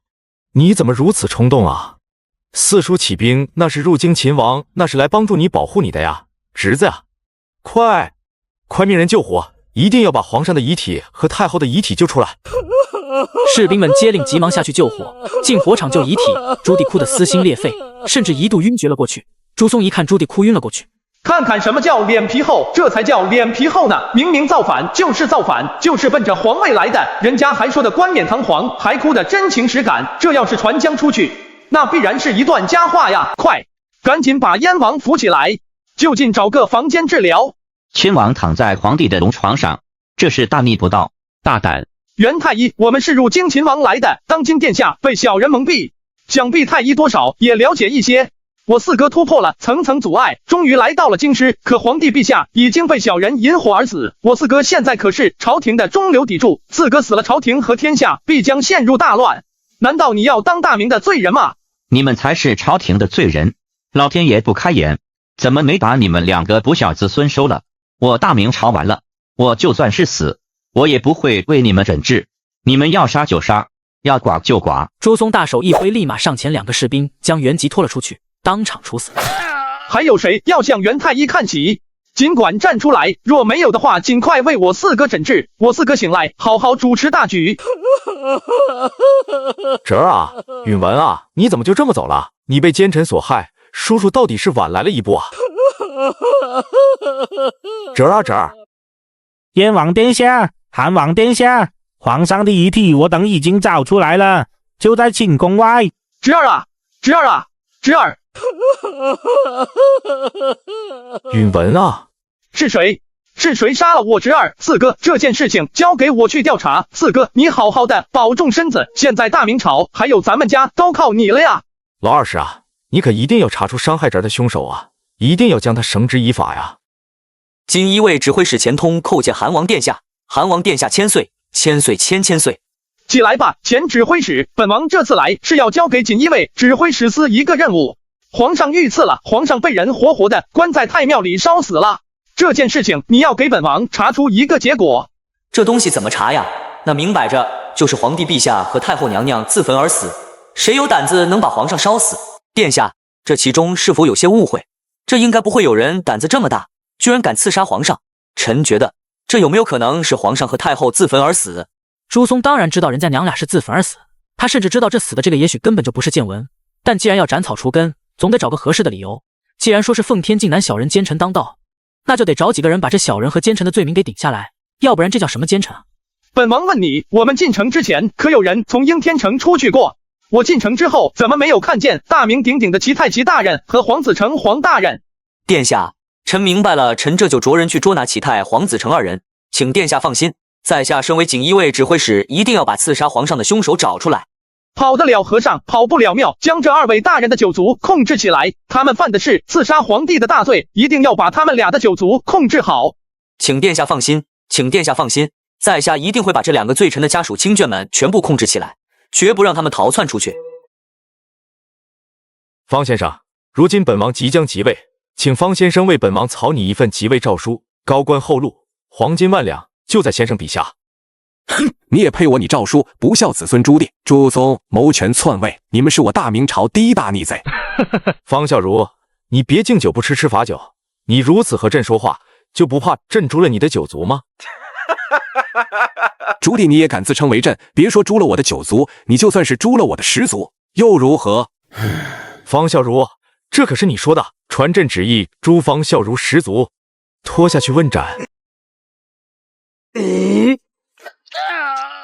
你怎么如此冲动啊？四叔起兵那是入京勤王，那是来帮助你保护你的呀，侄子呀，快命人救火，一定要把皇上的遗体和太后的遗体救出来。士兵们接令急忙下去救火，进火场救遗体。朱棣哭得撕心裂肺，甚至一度晕厥了过去。朱松一看朱棣哭晕了过去，看看什么叫脸皮厚，这才叫脸皮厚呢！明明造反就是造反，就是奔着皇位来的，人家还说的冠冕堂皇，还哭得真情实感，这要是传将出去，那必然是一段佳话呀！快，赶紧把燕王扶起来，就近找个房间治疗。亲王躺在皇帝的龙床上，这是大逆不道，大胆！元太医，我们是入京勤王来的，当今殿下被小人蒙蔽，想必太医多少也了解一些。我四哥突破了层层阻碍，终于来到了京师，可皇帝陛下已经被小人引火而死。我四哥现在可是朝廷的中流砥柱，四哥死了，朝廷和天下必将陷入大乱。难道你要当大明的罪人吗？你们才是朝廷的罪人，老天爷不开眼，怎么没把你们2个不孝子孙收了？我大明朝完了，我就算是死，我也不会为你们诊治。你们要杀就杀，要剐就剐。朱松大手一挥，立马上前2个士兵将袁吉拖了出去，当场处死。还有谁要向元太医看齐？尽管站出来，若没有的话，尽快为我四哥诊治。我四哥醒来，好好主持大局。侄儿啊，允文啊，你怎么就这么走了？你被奸臣所害，叔叔到底是晚来了一步啊！侄儿啊，侄儿！燕王殿下，韩王殿下，皇上的遗体我等已经找出来了，就在寝宫外。侄儿啊，侄儿啊，侄儿！允文啊，是谁？是谁杀了我侄儿？四哥，这件事情交给我去调查。四哥，你好好的保重身子，现在大明朝还有咱们家都靠你了呀！老二十啊，你可一定要查出伤害侄儿的凶手啊，一定要将他绳之以法呀！锦衣卫指挥使钱通叩见韩王殿下，韩王殿下千岁，千岁千岁。起来吧，钱指挥使，本王这次来是要交给锦衣卫指挥使司一个任务。皇上遇刺了，皇上被人活活的关在太庙里烧死了。这件事情你要给本王查出一个结果。这东西怎么查呀？那明摆着就是皇帝陛下和太后娘娘自焚而死，谁有胆子能把皇上烧死？殿下，这其中是否有些误会？这应该不会有人胆子这么大，居然敢刺杀皇上。臣觉得这有没有可能是皇上和太后自焚而死？朱松当然知道人家娘俩是自焚而死，他甚至知道这死的这个也许根本就不是建文，但既然要斩草除根，总得找个合适的理由。既然说是奉天靖南小人奸臣当道，那就得找几个人把这小人和奸臣的罪名给顶下来，要不然这叫什么奸臣啊？本王问你，我们进城之前可有人从应天城出去过？我进城之后怎么没有看见大名鼎鼎的齐太齐大人和黄子成黄大人？殿下，臣明白了，臣这就着人去捉拿齐太、黄子成2人，请殿下放心，在下身为锦衣卫指挥使，一定要把刺杀皇上的凶手找出来。跑得了和尚跑不了庙，将这2位大人的九族控制起来，他们犯的是刺杀皇帝的大罪，一定要把他们俩的九族控制好。请殿下放心，请殿下放心，在下一定会把这2个罪臣的家属亲眷们全部控制起来，绝不让他们逃窜出去。方先生，如今本王即将即位，请方先生为本王草拟一份即位诏书，高官厚禄，黄金万两，就在先生笔下。哼，你也配我你诏书不孝子孙朱棣、朱宗谋权篡位，你们是我大明朝第一大逆贼。方孝孺，你别敬酒不吃吃罚酒，你如此和朕说话，就不怕朕诛了你的九族吗？朱棣你也敢自称为朕？别说诛了我的九族，你就算是诛了我的10族又如何？方孝孺，这可是你说的，传朕旨意，诛方孝孺10族，拖下去问斩。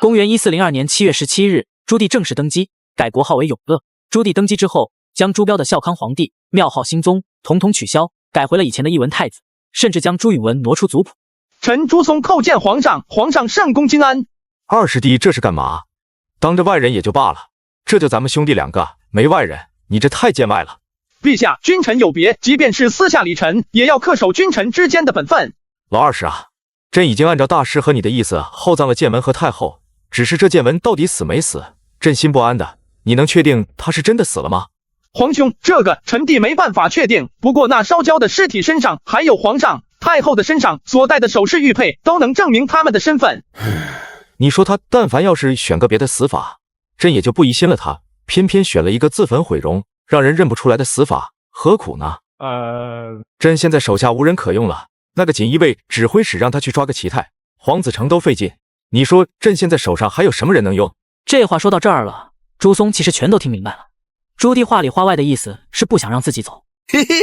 公元1402年7月17日，朱棣正式登基，改国号为永乐。朱棣登基之后，将朱标的孝康皇帝、庙号兴宗统统取消，改回了以前的一文太子，甚至将朱允文挪出族谱。臣朱松叩见皇上，皇上圣公金安。二师弟这是干嘛？当着外人也就罢了，这就咱们兄弟2个，没外人，你这太见外了。陛下，君臣有别，即便是私下里臣，也要恪守君臣之间的本分。老二师啊，朕已经按照大师和你的意思厚葬了建文和太后，只是这建文到底死没死，朕心不安的。你能确定他是真的死了吗？皇兄，这个臣弟没办法确定，不过那烧焦的尸体身上，还有皇上、太后的身上所戴的首饰玉佩，都能证明他们的身份。你说他但凡要是选个别的死法，朕也就不疑心了他，偏偏选了一个自焚毁容，让人认不出来的死法，何苦呢？朕现在手下无人可用了，那个锦衣卫指挥使让他去抓个齐泰、黄子成都费劲，你说朕现在手上还有什么人能用？这话说到这儿了，朱松其实全都听明白了。朱棣话里话外的意思是不想让自己走。嘿嘿，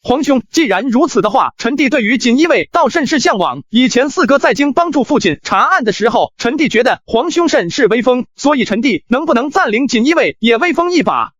皇兄，既然如此的话，臣弟对于锦衣卫倒甚是向往。以前四哥在京帮助父亲查案的时候，臣弟觉得皇兄甚是威风，所以臣弟能不能暂领锦衣卫也威风一把？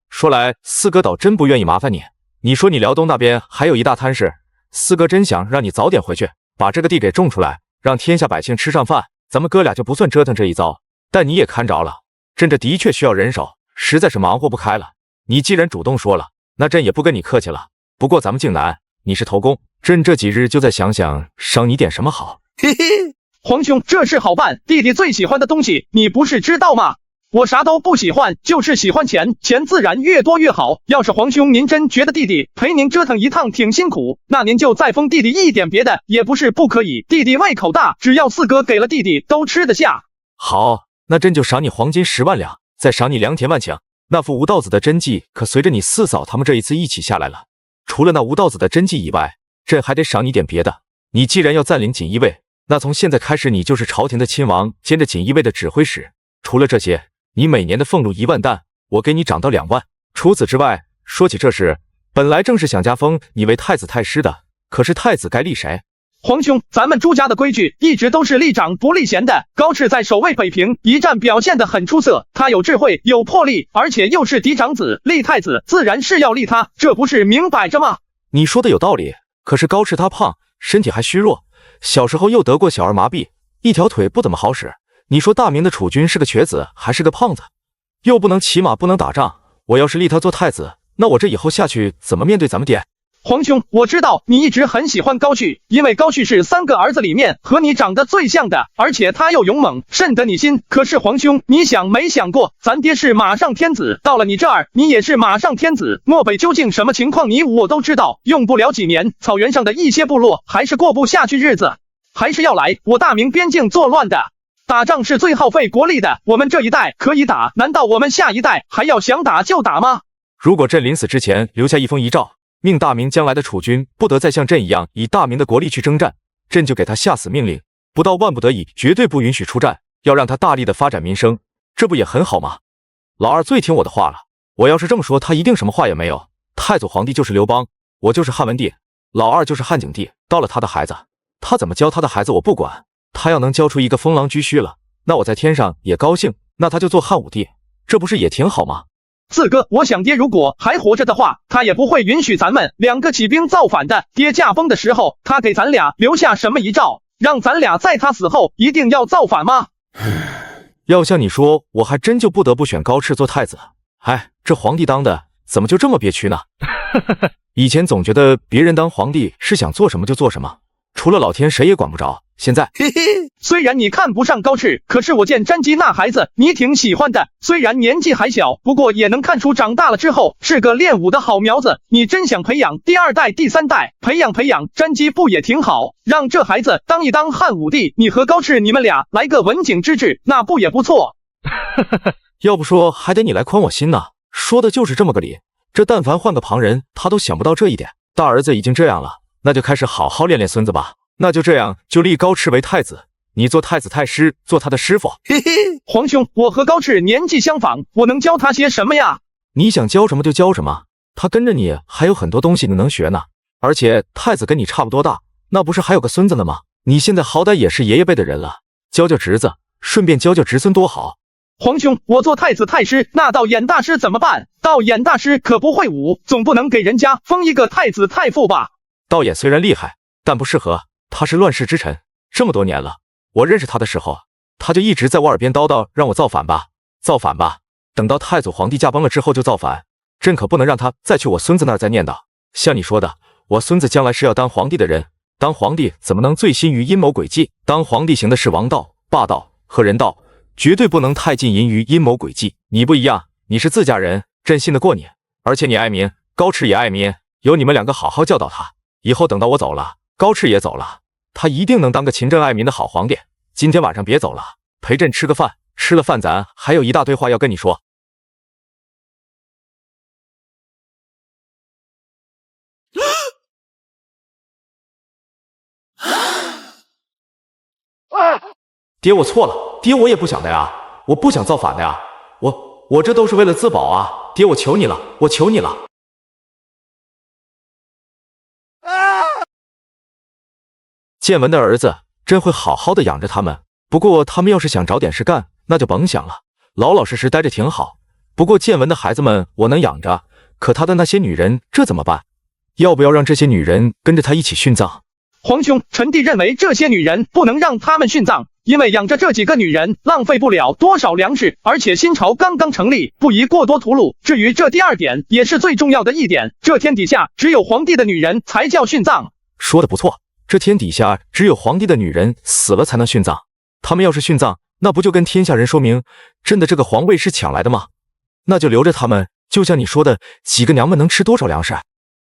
说来四哥倒真不愿意麻烦你，你说你辽东那边还有一大摊事，四哥真想让你早点回去，把这个地给种出来，让天下百姓吃上饭，咱们哥俩就不算折腾这一遭。但你也看着了，朕这的确需要人手，实在是忙活不开了。你既然主动说了，那朕也不跟你客气了。不过咱们靖南，你是头功，朕这几日就在想想赏你点什么好。嘿嘿，皇兄，这事好办，弟弟最喜欢的东西，你不是知道吗？我啥都不喜欢，就是喜欢钱，钱自然越多越好。要是皇兄您真觉得弟弟陪您折腾一趟挺辛苦，那您就再封弟弟一点别的，也不是不可以。弟弟胃口大，只要四哥给了弟弟都吃得下。好，那朕就赏你黄金10万两，再赏你良田万顷。那副吴道子的真迹可随着你四嫂他们这一次一起下来了。除了那吴道子的真迹以外，朕还得赏你点别的。你既然要暂领锦衣卫，那从现在开始你就是朝廷的亲王，兼着锦衣卫的指挥使。除了这些，你每年的俸禄1万担，我给你涨到2万。除此之外，说起这事，本来正是想加封你为太子太师的，可是太子该立谁？皇兄，咱们朱家的规矩一直都是立长不立贤的。高炽在守卫北平一战表现得很出色，他有智慧，有魄力，而且又是嫡长子，立太子自然是要立他，这不是明摆着吗？你说的有道理，可是高炽他胖，身体还虚弱，小时候又得过小儿麻痹，一条腿不怎么好使。你说大明的储君是个瘸子还是个胖子，又不能骑马不能打仗，我要是立他做太子，那我这以后下去怎么面对咱们爹？皇兄，我知道你一直很喜欢高旭，因为高旭是3个儿子里面和你长得最像的，而且他又勇猛，甚得你心。可是皇兄，你想没想过，咱爹是马上天子，到了你这儿，你也是马上天子。漠北究竟什么情况，你我都知道，用不了几年，草原上的一些部落还是过不下去日子，还是要来我大明边境作乱的。打仗是最耗费国力的，我们这一代可以打，难道我们下一代还要想打就打吗？如果朕临死之前留下一封遗诏，命大明将来的储君不得再像朕一样以大明的国力去征战，朕就给他下死命令，不到万不得已绝对不允许出战，要让他大力的发展民生，这不也很好吗？老二最听我的话了，我要是这么说，他一定什么话也没有。太祖皇帝就是刘邦，我就是汉文帝，老二就是汉景帝，到了他的孩子，他怎么教他的孩子我不管，他要能教出一个风狼居胥了，那我在天上也高兴，那他就做汉武帝，这不是也挺好吗？四哥，我想爹如果还活着的话，他也不会允许咱们2个起兵造反的。爹驾崩的时候，他给咱俩留下什么遗诏，让咱俩在他死后一定要造反吗？要像你说，我还真就不得不选高炽做太子。哎，这皇帝当的怎么就这么憋屈呢？以前总觉得别人当皇帝是想做什么就做什么，除了老天谁也管不着。现在，虽然你看不上高赤，可是我见甄姬那孩子你挺喜欢的，虽然年纪还小，不过也能看出长大了之后是个练武的好苗子。你真想培养第2代、第3代，培养甄姬不也挺好？让这孩子当一当汉武帝，你和高赤你们俩来个文景之治，那不也不错？要不说还得你来宽我心呢。说的就是这么个理。这但凡换个旁人，他都想不到这一点。大儿子已经这样了，那就开始好好练练孙子吧。那就这样，就立高赤为太子，你做太子太师，做他的师傅。皇兄，我和高赤年纪相仿，我能教他些什么呀？你想教什么就教什么，他跟着你还有很多东西你能学呢。而且太子跟你差不多大，那不是还有个孙子呢吗？你现在好歹也是爷爷辈的人了，教教侄子，顺便教教侄孙多好。皇兄，我做太子太师，那道衍大师怎么办？道衍大师可不会武，总不能给人家封一个太子太傅吧？道衍虽然厉害，但不适合。他是乱世之臣，这么多年了，我认识他的时候，他就一直在我耳边叨叨让我造反吧，造反吧。等到太祖皇帝驾崩了之后就造反，朕可不能让他再去我孙子那儿再念叨。像你说的，我孙子将来是要当皇帝的人，当皇帝怎么能醉心于阴谋诡计？当皇帝行的是王道、霸道和人道，绝对不能太浸淫于阴谋诡计。你不一样，你是自家人，朕信得过你，而且你爱民，高赤也爱民，有你们两个好好教导他，以后等到我走了，高赤也走了，他一定能当个勤政爱民的好皇帝。今天晚上别走了，陪朕吃个饭，吃了饭咱还有一大堆话要跟你说。爹，我错了，爹，我也不想的呀，我不想造反的呀，我这都是为了自保啊，爹，我求你了，我求你了。建文的儿子真会好好的养着他们，不过他们要是想找点事干，那就甭想了，老老实实待着挺好。不过建文的孩子们我能养着，可他的那些女人这怎么办？要不要让这些女人跟着他一起殉葬？皇兄，臣弟认为这些女人不能让他们殉葬，因为养着这几个女人浪费不了多少粮食，而且新朝刚刚成立，不宜过多屠戮。至于这第二点，也是最重要的一点，这天底下只有皇帝的女人才叫殉葬。说的不错，这天底下只有皇帝的女人死了才能殉葬，他们要是殉葬，那不就跟天下人说明朕的这个皇位是抢来的吗？那就留着他们，就像你说的，几个娘们能吃多少粮食？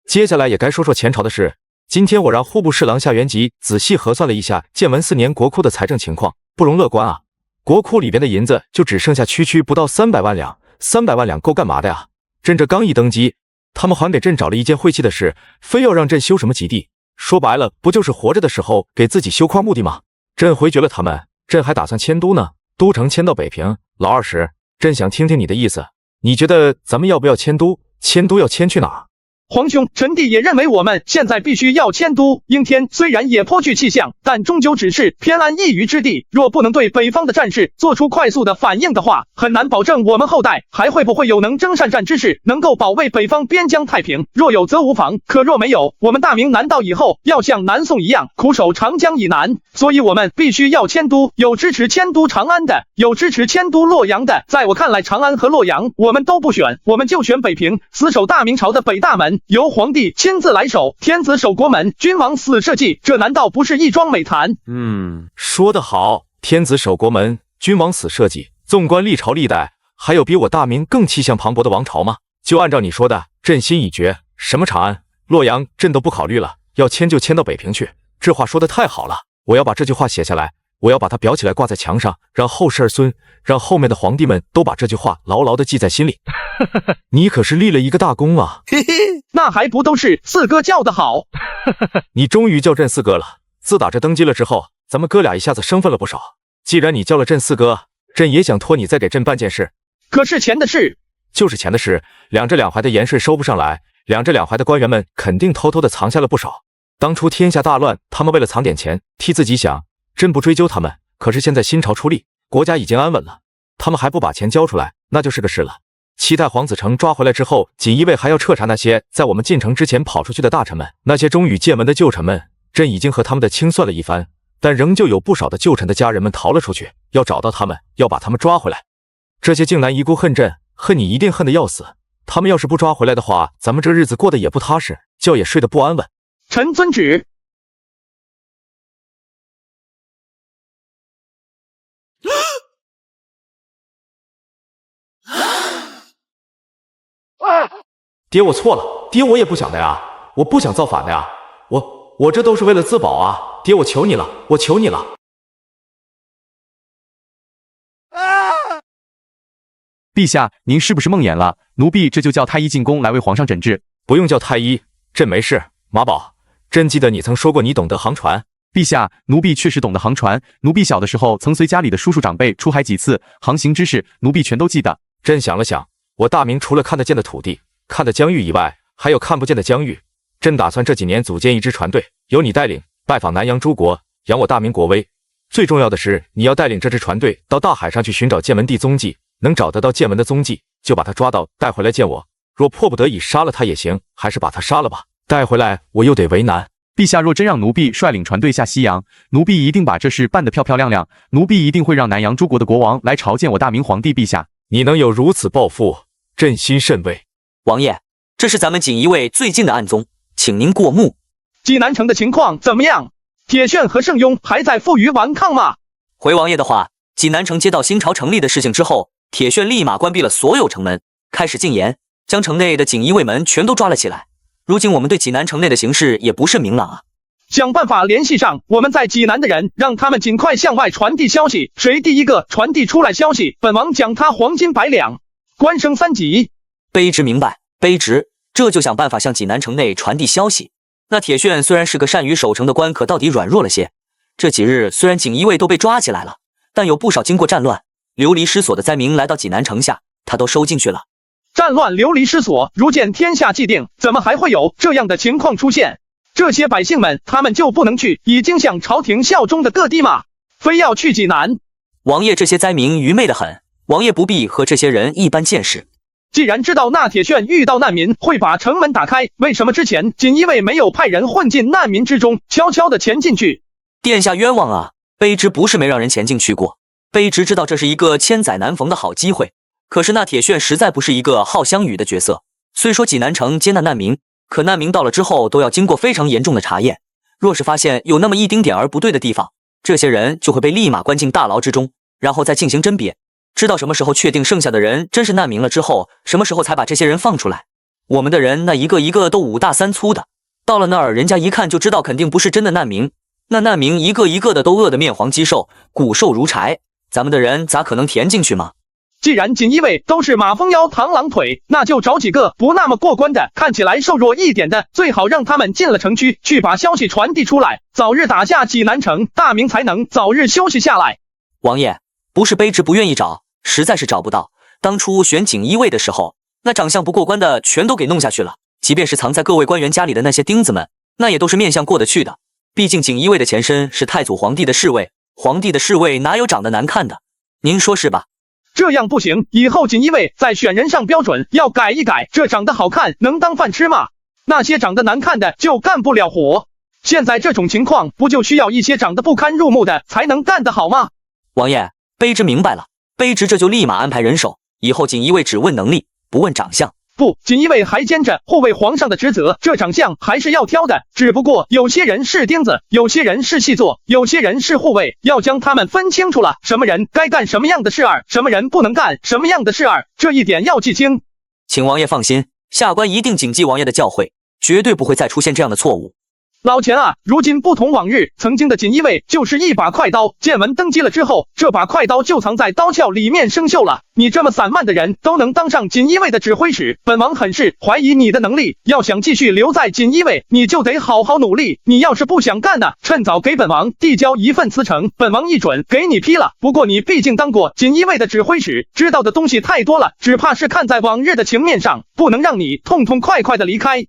接下来也该说说前朝的事。今天我让户部侍郎夏元吉仔细核算了一下建文4年国库的财政情况，不容乐观啊！国库里边的银子就只剩下区区不到300万两，300万两够干嘛的呀？朕这刚一登基，他们还给朕找了一件晦气的事，非要让朕修什么极地，说白了不就是活着的时候给自己修矿墓地吗？朕回绝了他们，朕还打算迁都呢，都城迁到北平。老二十，朕想听听你的意思，你觉得咱们要不要迁都？迁都要迁去哪儿？皇兄，臣弟也认为我们现在必须要迁都。应天虽然也颇具气象，但终究只是偏安一隅之地。若不能对北方的战事做出快速的反应的话，很难保证我们后代还会不会有能征善战之士，能够保卫北方边疆太平。若有则无妨，可若没有，我们大明难道以后要像南宋一样苦守长江以南？所以我们必须要迁都。有支持迁都长安的，有支持迁都洛阳的。在我看来，长安和洛阳我们都不选，我们就选北平，死守大明朝的北大门。由皇帝亲自来守，天子守国门，君王死社稷，这难道不是一桩美谈？说得好，天子守国门，君王死社稷。纵观历朝历代，还有比我大明更气象磅礴的王朝吗？就按照你说的，朕心已决，什么长安、洛阳，朕都不考虑了，要迁就迁到北平去。这话说得太好了，我要把这句话写下来，我要把它裱起来挂在墙上，让后世儿孙，让后面的皇帝们都把这句话牢牢地记在心里。你可是立了一个大功啊！那还不都是四哥叫的好？你终于叫朕四哥了。自打这登基了之后，咱们哥俩一下子生分了不少。既然你叫了朕四哥，朕也想托你再给朕办件事。可是钱的事，就是钱的事。两浙两淮的盐税收不上来，两浙两淮的官员们肯定偷偷的藏下了不少。当初天下大乱，他们为了藏点钱，替自己想，朕不追究他们。可是现在新朝出力，国家已经安稳了，他们还不把钱交出来，那就是个事了。期待黄子成抓回来之后，锦衣卫还要彻查那些在我们进城之前跑出去的大臣们，那些忠于建文的旧臣们。朕已经和他们的清算了一番，但仍旧有不少的旧臣的家人们逃了出去，要找到他们，要把他们抓回来。这些靖南遗孤恨朕，恨你一定恨得要死。他们要是不抓回来的话，咱们这日子过得也不踏实，觉也睡得不安稳。臣遵旨。爹，我错了，爹，我也不想的呀，我不想造反的呀，我这都是为了自保啊，爹，我求你了，我求你了。陛下，您是不是梦魇了？奴婢这就叫太医进宫来为皇上诊治。不用叫太医，朕没事。马宝，朕记得你曾说过你懂得航船。陛下，奴婢确实懂得航船。奴婢小的时候曾随家里的叔叔长辈出海几次，航行知识奴婢全都记得。朕想了想，我大明除了看得见的土地、看得疆域以外，还有看不见的疆域。朕打算这几年组建一支船队，由你带领，拜访南洋诸国，扬我大明国威。最重要的是，你要带领这支船队到大海上去寻找建文帝踪迹。能找得到建文的踪迹，就把他抓到，带回来见我。若迫不得已杀了他也行，还是把他杀了吧。带回来我又得为难。陛下若真让奴婢率领船队下西洋，奴婢一定把这事办得漂漂亮亮。奴婢一定会让南洋诸国的国王来朝见我大明皇帝陛下。你能有如此抱负，朕心甚慰。王爷，这是咱们锦衣卫最近的案宗，请您过目。济南城的情况怎么样？铁铉和盛庸还在负隅顽抗吗？回王爷的话，济南城接到新朝成立的事情之后，铁铉立马关闭了所有城门，开始禁言，将城内的锦衣卫们全都抓了起来。如今我们对济南城内的形势也不甚明朗啊。想办法联系上我们在济南的人，让他们尽快向外传递消息。谁第一个传递出来消息，本王奖他黄金100两，官升3级。卑职明白，卑职这就想办法向济南城内传递消息。那铁铉虽然是个善于守城的官，可到底软弱了些。这几日虽然锦衣卫都被抓起来了，但有不少经过战乱流离失所的灾民来到济南城下，他都收进去了。战乱流离失所，如见天下既定，怎么还会有这样的情况出现？这些百姓们，他们就不能去已经向朝廷效忠的各地吗？非要去济南？王爷，这些灾民愚昧得很，王爷不必和这些人一般见识。既然知道那铁铉遇到难民会把城门打开，为什么之前锦衣卫没有派人混进难民之中，悄悄地潜进去？殿下冤枉啊！卑职不是没让人潜进去过。卑职知道这是一个千载难逢的好机会，可是那铁铉实在不是一个好相与的角色。虽说济南城接纳难民，可难民到了之后都要经过非常严重的查验，若是发现有那么一丁点儿不对的地方，这些人就会被立马关进大牢之中，然后再进行甄别，知道什么时候确定剩下的人真是难民了之后，什么时候才把这些人放出来。我们的人那一个一个都5大3粗的，到了那儿人家一看就知道肯定不是真的难民，那难民一个一个的都饿得面黄肌瘦，骨瘦如柴，咱们的人咋可能填进去吗？既然锦衣卫都是马蜂腰螳螂腿，那就找几个不那么过关的，看起来瘦弱一点的，最好让他们进了城区，去把消息传递出来，早日打下济南城，大明才能早日休息下来。王爷，不是卑职不愿意找，实在是找不到。当初选锦衣卫的时候，那长相不过关的全都给弄下去了，即便是藏在各位官员家里的那些钉子们，那也都是面相过得去的。毕竟锦衣卫的前身是太祖皇帝的侍卫，皇帝的侍卫哪有长得难看的？您说是吧？这样不行，以后锦衣卫在选人上标准要改一改，这长得好看能当饭吃吗？那些长得难看的就干不了活。现在这种情况不就需要一些长得不堪入目的才能干得好吗？王爷，卑职明白了，卑职这就立马安排人手，以后锦衣卫只问能力，不问长相。不，锦衣卫还兼着护卫皇上的职责，这长相还是要挑的，只不过有些人是钉子，有些人是细作，有些人是护卫，要将他们分清楚了，什么人该干什么样的事儿，什么人不能干什么样的事儿，这一点要记清。请王爷放心，下官一定谨记王爷的教诲，绝对不会再出现这样的错误。老钱啊，如今不同往日，曾经的锦衣卫就是一把快刀，建文登基了之后，这把快刀就藏在刀鞘里面生锈了。你这么散漫的人都能当上锦衣卫的指挥使，本王很是怀疑你的能力。要想继续留在锦衣卫，你就得好好努力。你要是不想干呢，趁早给本王递交一份辞呈，本王一准给你批了。不过你毕竟当过锦衣卫的指挥使，知道的东西太多了，只怕是看在往日的情面上，不能让你痛痛快快的离开。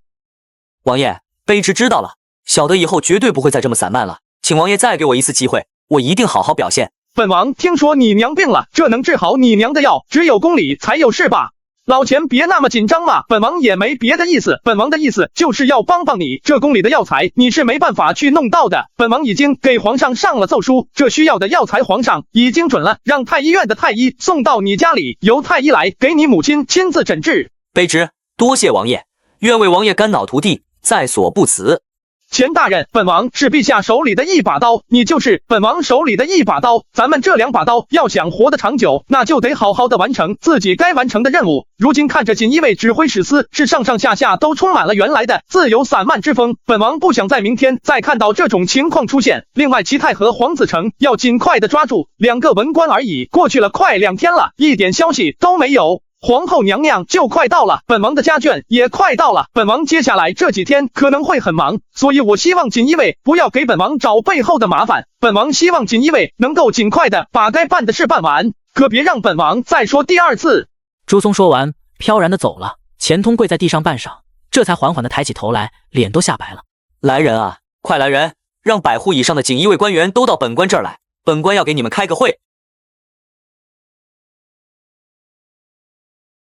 王爷，卑职知道了。小的以后绝对不会再这么散漫了，请王爷再给我一次机会，我一定好好表现。本王听说你娘病了，这能治好你娘的药，只有宫里才有是吧？老钱别那么紧张嘛，本王也没别的意思，本王的意思就是要帮帮你，这宫里的药材你是没办法去弄到的，本王已经给皇上上了奏书，这需要的药材皇上已经准了，让太医院的太医送到你家里，由太医来给你母亲亲自诊治。卑职多谢王爷，愿为王爷肝脑涂地，在所不辞。钱大人，本王是陛下手里的一把刀，你就是本王手里的一把刀。咱们这2把刀要想活得长久，那就得好好的完成自己该完成的任务。如今看着锦衣卫指挥使司是上上下下都充满了原来的自由散漫之风，本王不想在明天再看到这种情况出现。另外，齐泰和黄子成要尽快的抓住2个文官而已，过去了快2天了，一点消息都没有。皇后娘娘就快到了，本王的家眷也快到了，本王接下来这几天可能会很忙，所以我希望锦衣卫不要给本王找背后的麻烦。本王希望锦衣卫能够尽快的把该办的事办完，可别让本王再说第2次。朱松说完，飘然的走了。钱通跪在地上半晌，这才缓缓的抬起头来，脸都吓白了。来人啊，快来人，让100户以上的锦衣卫官员都到本官这儿来，本官要给你们开个会。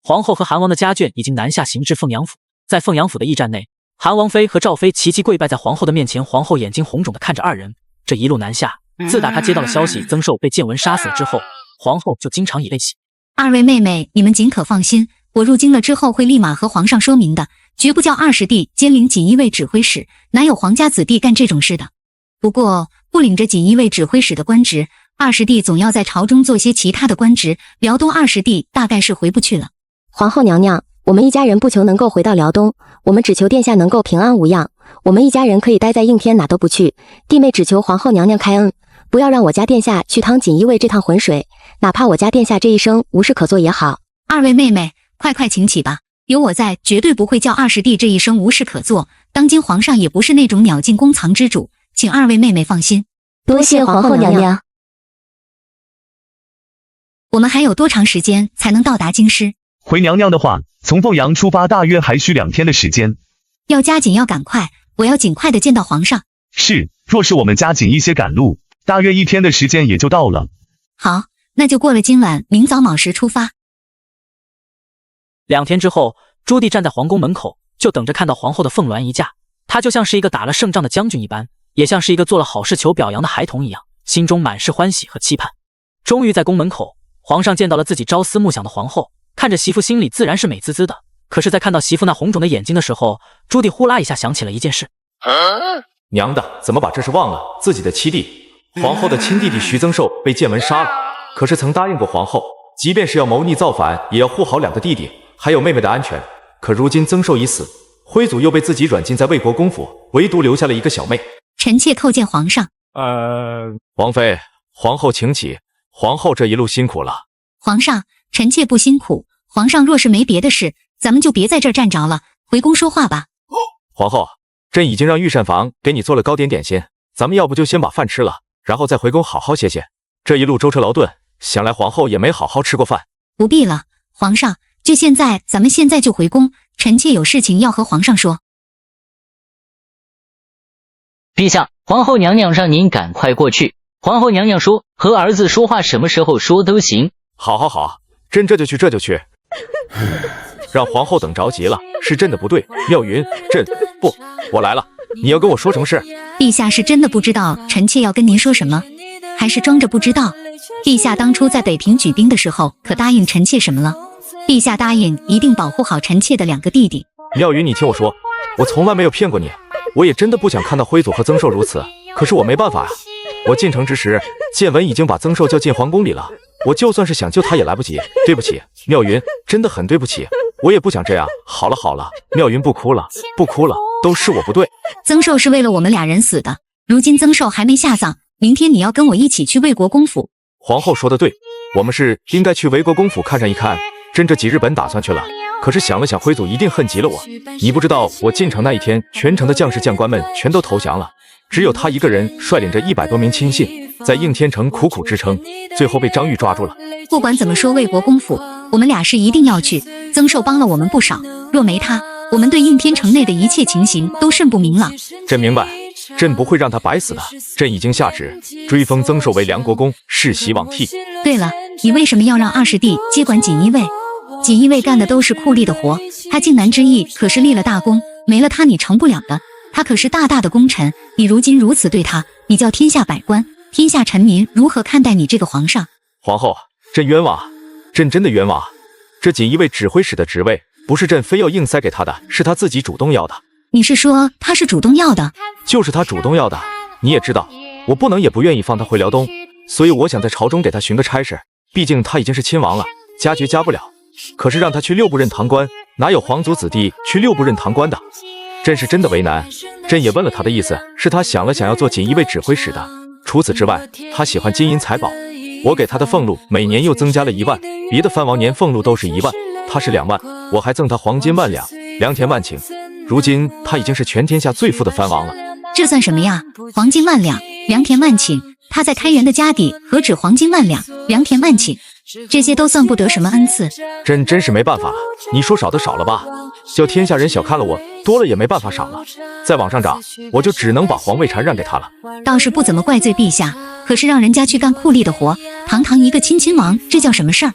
皇后和韩王的家眷已经南下行至凤阳府，在凤阳府的驿站内，韩王妃和赵妃齐齐跪拜在皇后的面前，皇后眼睛红肿的看着2人。这一路南下，自打她接到了消息曾寿被建文杀死之后，皇后就经常以泪洗。2位妹妹，你们尽可放心，我入京了之后会立马和皇上说明的，绝不叫二师弟兼领锦衣卫指挥使，哪有皇家子弟干这种事的。不过不领着锦衣卫指挥使的官职，二师弟总要在朝中做些其他的官职，辽东二师弟大概是回不去了。皇后娘娘，我们一家人不求能够回到辽东，我们只求殿下能够平安无恙。我们一家人可以待在应天，哪都不去。弟妹只求皇后娘娘开恩，不要让我家殿下去趟锦衣卫这趟浑水，哪怕我家殿下这一生无事可做也好。2位妹妹，快请起吧，有我在，绝对不会叫二师弟这一生无事可做。当今皇上也不是那种鸟尽弓藏之主，请2位妹妹放心。多谢皇后娘娘。我们还有多长时间才能到达京师？回娘娘的话，从凤阳出发大约还需2天的时间。要加紧，要赶快，我要尽快的见到皇上。是，若是我们加紧一些赶路，大约1天的时间也就到了。好，那就过了今晚，明早卯时出发。2天之后，朱棣站在皇宫门口，就等着看到皇后的凤鸾一驾。他就像是一个打了胜仗的将军一般，也像是一个做了好事求表扬的孩童一样，心中满是欢喜和期盼。终于在宫门口，皇上见到了自己朝思暮想的皇后，看着媳妇心里自然是美滋滋的。可是在看到媳妇那红肿的眼睛的时候，朱棣呼啦一下想起了一件事。娘的，怎么把这事忘了？自己的妻弟，皇后的亲弟弟徐增寿被建文杀了，可是曾答应过皇后，即便是要谋逆造反，也要护好2个弟弟还有妹妹的安全。可如今增寿已死，徽祖又被自己软禁在魏国公府，唯独留下了一个小妹。臣妾叩见皇上。王妃，皇后请起。皇后这一路辛苦了。皇上，臣妾不辛苦。皇上若是没别的事，咱们就别在这儿站着了，回宫说话吧。皇后，朕已经让御膳房给你做了糕点点心，咱们要不就先把饭吃了，然后再回宫好好歇歇。这一路舟车劳顿，想来皇后也没好好吃过饭。不必了，皇上，就现在，咱们现在就回宫，臣妾有事情要和皇上说。陛下，皇后娘娘让您赶快过去。皇后娘娘说，和儿子说话什么时候说都行。好，朕这就去。让皇后等着急了，是朕的不对。妙云，我来了，你要跟我说什么事？陛下是真的不知道臣妾要跟您说什么，还是装着不知道？陛下当初在北平举兵的时候，可答应臣妾什么了？陛下答应一定保护好臣妾的2个弟弟。妙云，你听我说，我从来没有骗过你，我也真的不想看到徽祖和曾寿如此，可是我没办法呀。我进城之时，建文已经把曾寿叫进皇宫里了，我就算是想救他也来不及。对不起，妙云，真的很对不起，我也不想这样。好了，妙云不哭了，都是我不对。曾寿是为了我们2人死的，如今曾寿还没下葬，明天你要跟我一起去魏国公府。皇后说的对，我们是应该去魏国公府看上一看。朕这几日本打算去了，可是想了想，徽祖一定恨极了我。你不知道，我进城那一天，全城的将士将官们全都投降了，只有他一个人率领着100多名亲信，在应天城苦苦支撑，最后被张玉抓住了。不管怎么说，魏国公府我们俩是一定要去。曾寿帮了我们不少，若没他，我们对应天城内的一切情形都甚不明朗。朕明白，朕不会让他白死的。朕已经下旨追封曾寿为梁国公，世袭罔替。对了，你为什么要让二师弟接管锦衣卫？锦衣卫干的都是酷吏的活，他靖难之役可是立了大功，没了他你成不了的。他可是大大的功臣，你如今如此对他，你叫天下百官、天下臣民如何看待你这个皇上？皇后，朕冤枉，朕真的冤枉。这锦衣卫指挥使的职位不是朕非要硬塞给他的，是他自己主动要的。你是说他是主动要的？就是他主动要的。你也知道，我不能也不愿意放他回辽东，所以我想在朝中给他寻个差事。毕竟他已经是亲王了，加爵加不了。可是让他去六部任堂官，哪有皇族子弟去六部任堂官的？朕是真的为难。朕也问了他的意思，是他想要做锦衣卫指挥使的。除此之外，他喜欢金银财宝。我给他的俸禄每年又增加了1万，别的藩王年俸禄都是1万，他是2万，我还赠他黄金10000两，良田万顷。如今他已经是全天下最富的藩王了。这算什么呀？黄金10000两，良田万顷，他在开元的家底何止黄金10000两，良田万顷，这些都算不得什么恩赐。朕真是没办法了，你说少的少了吧，叫天下人小看了我，多了也没办法赏了。再往上涨，我就只能把皇位禅让给他了。倒是不怎么怪罪陛下，可是让人家去干酷吏的活，堂堂一个亲王，这叫什么事儿？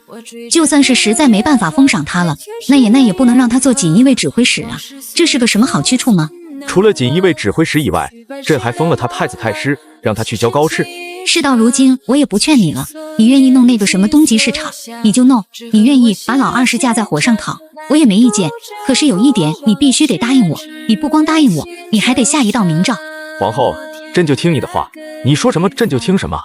就算是实在没办法封赏他了，那也不能让他做锦衣卫指挥使啊，这是个什么好去处吗？除了锦衣卫指挥使以外，朕还封了他太子太师，让他去教高士。事到如今，我也不劝你了。你愿意弄那个什么东极市场，你就弄；你愿意把老20架在火上烤，我也没意见。可是有一点，你必须得答应我。你不光答应我，你还得下一道明诏。皇后，朕就听你的话，你说什么朕就听什么。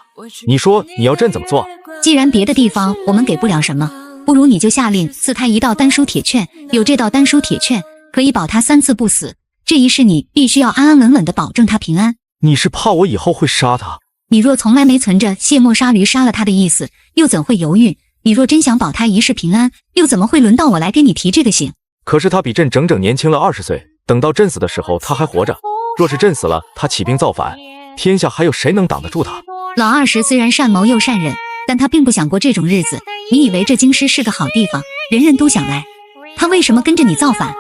你说你要朕怎么做？既然别的地方我们给不了什么，不如你就下令赐他一道丹书铁券。有这道丹书铁券，可以保他3次不死。这一世你必须要安安稳稳地保证他平安。你是怕我以后会杀他？你若从来没存着卸磨杀驴杀了他的意思，又怎会犹豫？你若真想保他一世平安，又怎么会轮到我来给你提这个醒？可是他比朕整整年轻了20岁，等到朕死的时候他还活着。若是朕死了，他起兵造反，天下还有谁能挡得住他？老20虽然善谋又善忍，但他并不想过这种日子。你以为这京师是个好地方，人人都想来，他为什么跟着你造反？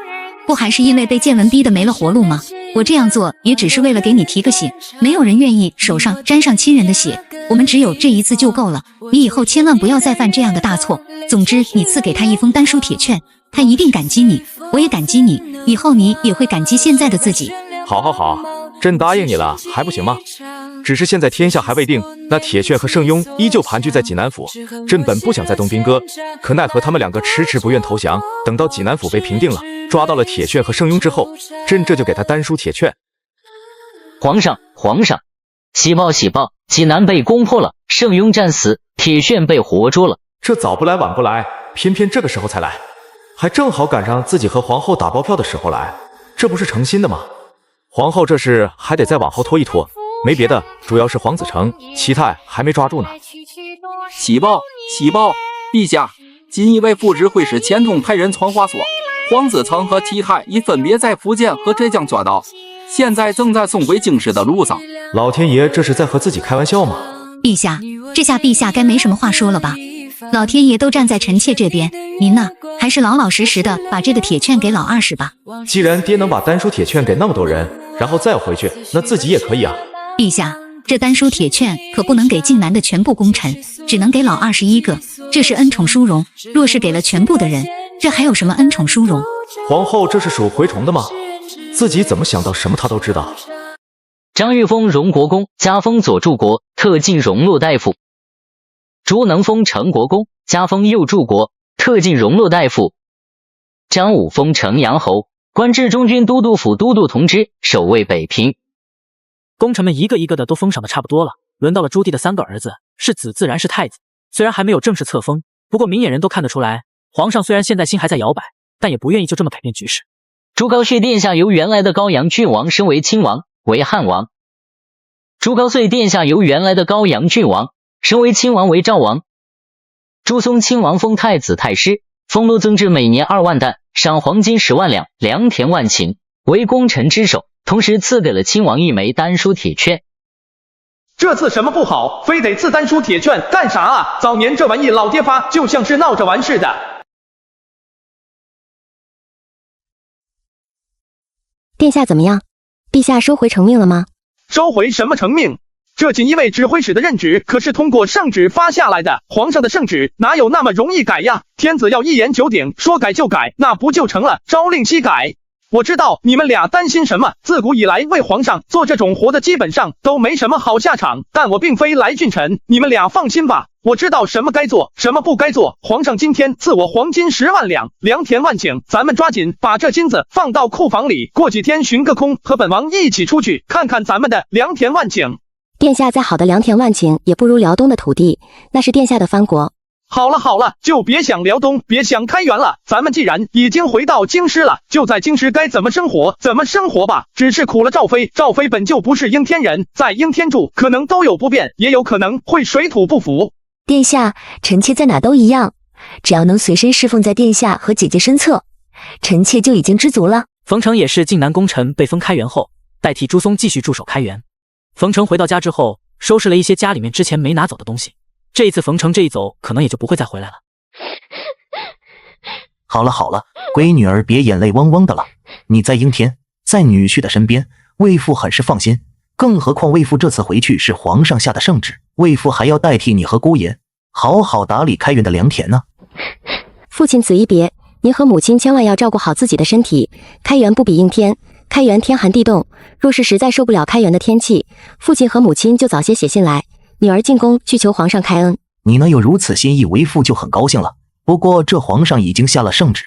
不还是因为被建文逼得没了活路吗？我这样做也只是为了给你提个醒，没有人愿意手上沾上亲人的血，我们只有这一次就够了，你以后千万不要再犯这样的大错。总之，你赐给他一封丹书铁券，他一定感激你，我也感激你，以后你也会感激现在的自己。好，朕答应你了，还不行吗？只是现在天下还未定，那铁券和圣庸依旧盘踞在济南府。朕本不想再动兵戈，可奈何他们2个迟迟不愿投降。等到济南府被平定了，抓到了铁券和圣庸之后，朕这就给他丹书铁券。皇上，喜报，济南被攻破了，圣庸战死，铁券被活捉了。这早不来晚不来，偏偏这个时候才来，还正好赶上自己和皇后打包票的时候来，这不是诚心的吗？皇后这事还得再往后拖一拖，没别的，主要是黄子成、齐泰还没抓住呢。喜报，陛下，锦衣卫副指挥使钱通派人传话说，黄子成和齐泰已分别在福建和浙江抓到，现在正在送回京师的路上。老天爷这是在和自己开玩笑吗？陛下，这下陛下该没什么话说了吧？老天爷都站在臣妾这边，您呢，还是老老实实的把这个铁券给老20吧。既然爹能把丹书铁券给那么多人，然后再回去，那自己也可以啊。陛下，这丹书铁券可不能给靖南的全部功臣，只能给老21个，这是恩宠殊荣。若是给了全部的人，这还有什么恩宠殊荣？皇后这是属蛔虫的吗？自己怎么想到什么她都知道。张玉封荣国公，加封左柱国，特进荣禄大夫。朱能封成国公，加封右柱国，特进荣禄大夫。张武封城阳侯，官至中军都督府都督同知，守卫北平。功臣们一个一个的都封赏的差不多了，轮到了朱棣的3个儿子，世子自然是太子。虽然还没有正式册封，不过明眼人都看得出来，皇上虽然现在心还在摇摆，但也不愿意就这么改变局势。朱高煦殿下由原来的高阳郡王升为亲王，为汉王。朱高燧殿下由原来的高阳郡王升为亲王，为赵王。朱松亲王封太子太师，俸禄增至每年2万担，赏黄金10万两，良田万顷，为功臣之首。同时赐给了亲王1枚丹书铁券。这次什么不好，非得赐丹书铁券干啥啊？早年这玩意老爹发就像是闹着玩似的。殿下怎么样？陛下收回成命了吗？收回什么成命？这锦衣卫指挥使的任旨可是通过圣旨发下来的，皇上的圣旨哪有那么容易改呀？天子要一言九鼎，说改就改，那不就成了朝令夕改？我知道你们俩担心什么，自古以来为皇上做这种活的基本上都没什么好下场，但我并非来俊臣，你们俩放心吧，我知道什么该做，什么不该做。皇上今天赐我黄金10万两，良田万顷，咱们抓紧把这金子放到库房里，过几天寻个空和本王一起出去看看咱们的良田万顷。殿下再好的良田万顷也不如辽东的土地，那是殿下的藩国。好了好了，就别想辽东，别想开元了。咱们既然已经回到京师了，就在京师该怎么生活怎么生活吧。只是苦了赵妃，赵妃本就不是应天人，在应天住可能都有不便，也有可能会水土不服。殿下，臣妾在哪都一样，只要能随身侍奉在殿下和姐姐身侧，臣妾就已经知足了。冯程也是靖南功臣，被封开元后，代替朱松继续驻守开元。冯程回到家之后，收拾了一些家里面之前没拿走的东西。这一次冯程这一走，可能也就不会再回来了。好了好了，闺女儿别眼泪汪汪的了。你在应天，在女婿的身边，魏父很是放心。更何况魏父这次回去是皇上下的圣旨，魏父还要代替你和姑爷好好打理开元的良田呢。父亲此一别，您和母亲千万要照顾好自己的身体。开元不比应天，开元天寒地冻，若是实在受不了开元的天气，父亲和母亲就早些写信来，女儿进宫去求皇上开恩。你能有如此心意，为父就很高兴了。不过这皇上已经下了圣旨，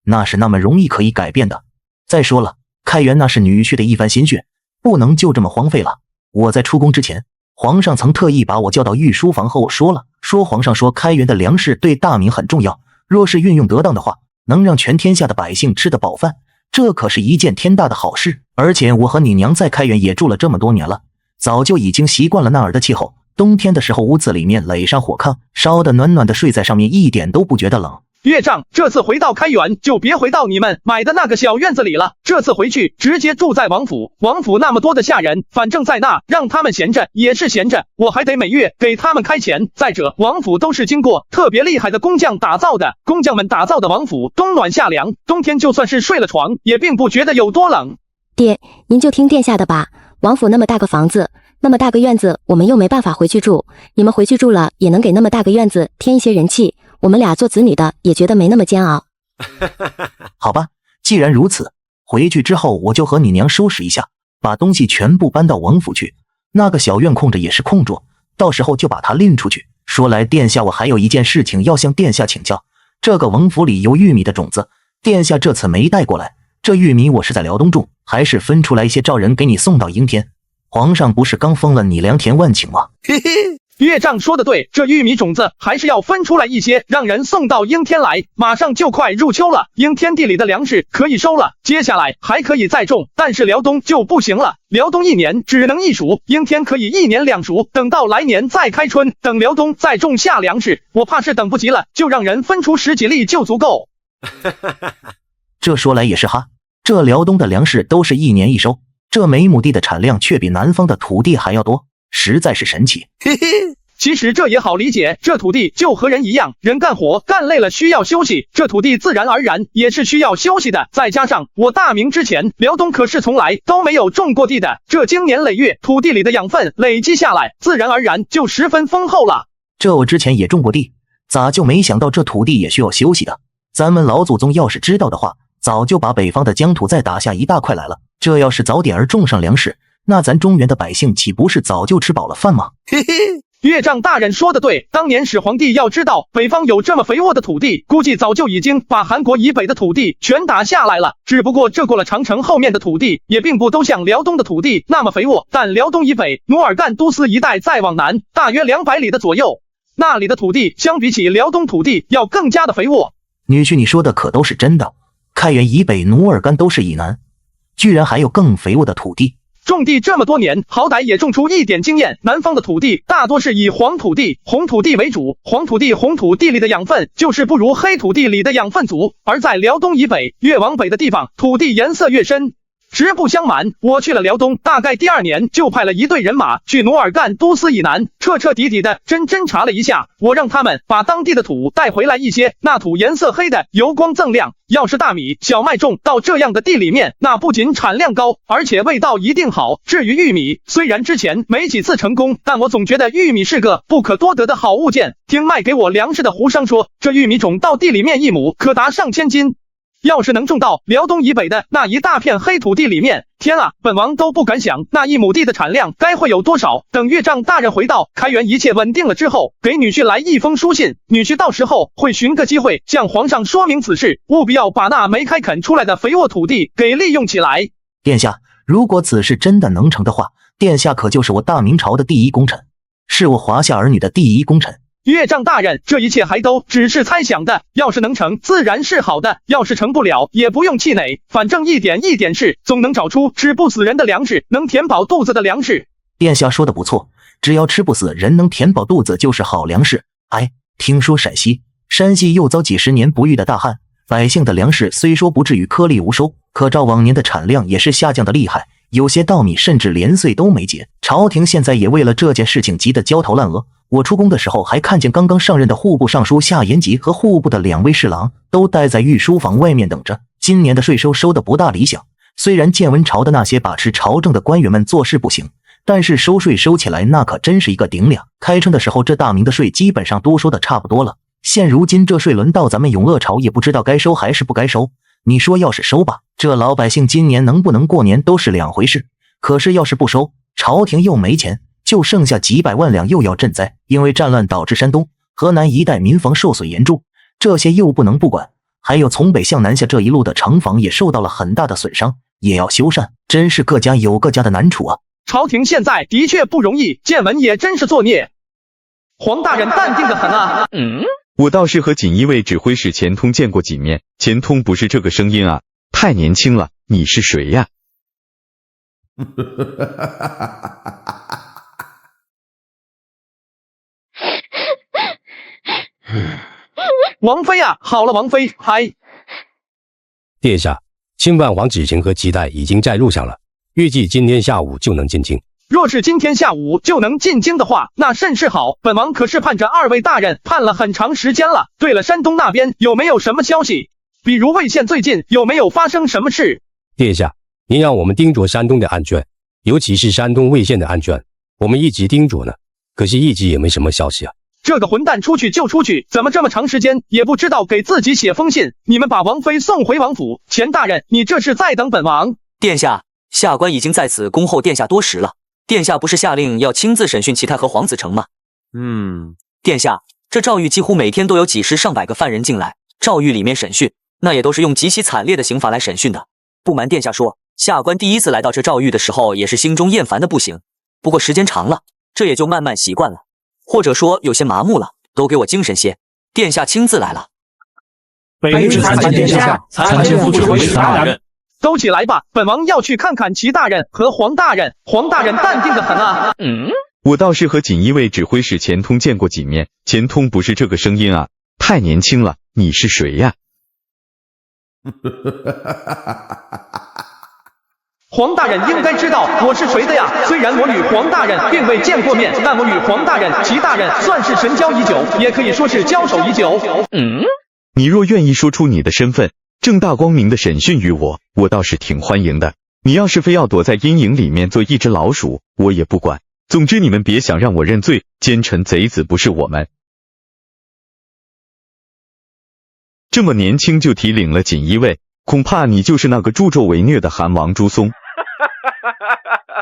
那是那么容易可以改变的。再说了，开元那是女婿的一番心血，不能就这么荒废了。我在出宫之前，皇上曾特意把我叫到御书房和我说了，皇上说开元的粮食对大明很重要，若是运用得当的话，能让全天下的百姓吃得饱饭，这可是一件天大的好事。而且我和你娘在开元也住了这么多年了，早就已经习惯了那儿的气候。冬天的时候，屋子里面垒上火炕，烧得暖暖的，睡在上面一点都不觉得冷。岳丈，这次回到开元就别回到你们买的那个小院子里了，这次回去直接住在王府。王府那么多的下人，反正在那让他们闲着也是闲着，我还得每月给他们开钱。再者，王府都是经过特别厉害的工匠打造的，工匠们打造的王府冬暖夏凉，冬天就算是睡了床也并不觉得有多冷。爹，您就听殿下的吧，王府那么大个房子，那么大个院子，我们又没办法回去住，你们回去住了也能给那么大个院子添一些人气，我们俩做子女的也觉得没那么煎熬。好吧，既然如此，回去之后我就和你娘收拾一下，把东西全部搬到王府去，那个小院空着也是空着，到时候就把它拎出去。说来殿下，我还有一件事情要向殿下请教，这个王府里有玉米的种子，殿下这次没带过来，这玉米我是在辽东种，还是分出来一些召人给你送到应天？皇上不是刚封了你良田万顷吗？岳丈说的对，这玉米种子还是要分出来一些，让人送到应天来。马上就快入秋了，应天地里的粮食可以收了，接下来还可以再种，但是辽东就不行了，辽东一年只能一熟，应天可以1年2熟，等到来年再开春，等辽东再种下粮食，我怕是等不及了，就让人分出10几粒就足够。这说来也是哈，这辽东的粮食都是1年1收，这每亩地的产量却比南方的土地还要多，实在是神奇。其实这也好理解，这土地就和人一样，人干活干累了需要休息，这土地自然而然也是需要休息的。再加上我大明之前，辽东可是从来都没有种过地的，这经年累月土地里的养分累积下来，自然而然就十分丰厚了。这我之前也种过地，咋就没想到这土地也需要休息的？咱们老祖宗要是知道的话，早就把北方的疆土再打下一大块来了。这要是早点儿种上粮食，那咱中原的百姓岂不是早就吃饱了饭吗？岳丈大人说的对，当年始皇帝要知道北方有这么肥沃的土地，估计早就已经把韩国以北的土地全打下来了。只不过这过了长城后面的土地也并不都像辽东的土地那么肥沃，但辽东以北努尔干都司一带再往南大约200里的左右，那里的土地相比起辽东土地要更加的肥沃。女婿，你说的可都是真的？开元以北努尔干都是以南，居然还有更肥沃的土地。种地这么多年，好歹也种出一点经验。南方的土地大多是以黄土地、红土地为主，黄土地、红土地里的养分就是不如黑土地里的养分足。而在辽东以北，越往北的地方，土地颜色越深。实不相瞒，我去了辽东，大概第2年就派了一队人马去努尔干都司以南，彻彻底底的侦查了一下。我让他们把当地的土带回来一些，那土颜色黑的，油光锃亮。要是大米、小麦种到这样的地里面，那不仅产量高，而且味道一定好。至于玉米，虽然之前没几次成功，但我总觉得玉米是个不可多得的好物件。听卖给我粮食的胡商说，这玉米种到地里面1亩可达上千斤。要是能种到辽东以北的那一大片黑土地里面，天啊，本王都不敢想那1亩地的产量该会有多少。等岳丈大人回到开元一切稳定了之后，给女婿来一封书信，女婿到时候会寻个机会向皇上说明此事，务必要把那没开垦出来的肥沃土地给利用起来。殿下，如果此事真的能成的话，殿下可就是我大明朝的第一功臣，是我华夏儿女的第一功臣。岳丈大人，这一切还都只是猜想的，要是能成，自然是好的；要是成不了，也不用气馁，反正一点一点试，总能找出吃不死人的粮食，能填饱肚子的粮食。殿下说的不错，只要吃不死人，能填饱肚子就是好粮食。哎，听说陕西、山西又遭几十年不遇的大旱，百姓的粮食虽说不至于颗粒无收，可照往年的产量也是下降的厉害，有些稻米甚至连穗都没结。朝廷现在也为了这件事情急得焦头烂额。我出宫的时候还看见刚刚上任的户部尚书夏延吉和户部的2位侍郎都待在御书房外面等着。今年的税收收得不大理想，虽然建文朝的那些把持朝政的官员们做事不行，但是收税收起来那可真是一个顶两。开春的时候这大明的税基本上都收的差不多了，现如今这税轮到咱们永乐朝也不知道该收还是不该收。你说要是收吧，这老百姓今年能不能过年都是2回事，可是要是不收，朝廷又没钱，就剩下几百万两又要赈灾。因为战乱导致山东、河南一带民房受损严重，这些又不能不管，还有从北向南下这一路的城防也受到了很大的损伤，也要修缮，真是各家有各家的难处啊。朝廷现在的确不容易，建文也真是作孽。黄大人淡定的很啊。我倒是和锦衣卫指挥使钱通见过几面，钱通不是这个声音啊，太年轻了，你是谁呀？王妃啊，好了，王妃，嗨。殿下，亲万王旨情和期待已经在路上了，预计今天下午就能进京。若是今天下午就能进京的话，那甚是好。本王可是盼着2位大人盼了很长时间了。对了，山东那边有没有什么消息？比如魏县最近有没有发生什么事？殿下，您让我们盯着山东的安全，尤其是山东魏县的安全，我们一直盯着呢，可是一直也没什么消息啊。这个混蛋出去就出去，怎么这么长时间也不知道给自己写封信？你们把王妃送回王府。钱大人，你这是在等本王？殿下，下官已经在此恭候殿下多时了。殿下不是下令要亲自审讯齐泰和黄子成吗？殿下，这诏狱几乎每天都有几十上百个犯人进来，诏狱里面审讯，那也都是用极其惨烈的刑罚来审讯的。不瞒殿下说，下官第一次来到这诏狱的时候，也是心中厌烦的不行。不过时间长了，这也就慢慢习惯了，或者说有些麻木了。都给我精神些，殿下亲自来了。卑职参见殿下，参见副指挥使大人。都起来吧，本王要去看看齐大人和黄大人。黄大人淡定的很啊。我倒是和锦衣卫指挥使钱通见过几面，钱通不是这个声音啊，太年轻了，你是谁呀？黄大人应该知道我是谁的呀，虽然我与黄大人并未见过面，但我与黄大人、齐大人算是神交已久，也可以说是交手已久。你若愿意说出你的身份，正大光明的审讯于我，我倒是挺欢迎的。你要是非要躲在阴影里面做一只老鼠，我也不管。总之你们别想让我认罪，奸臣贼子不是我们。这么年轻就提领了锦衣卫，恐怕你就是那个助纣为虐的韩王朱松。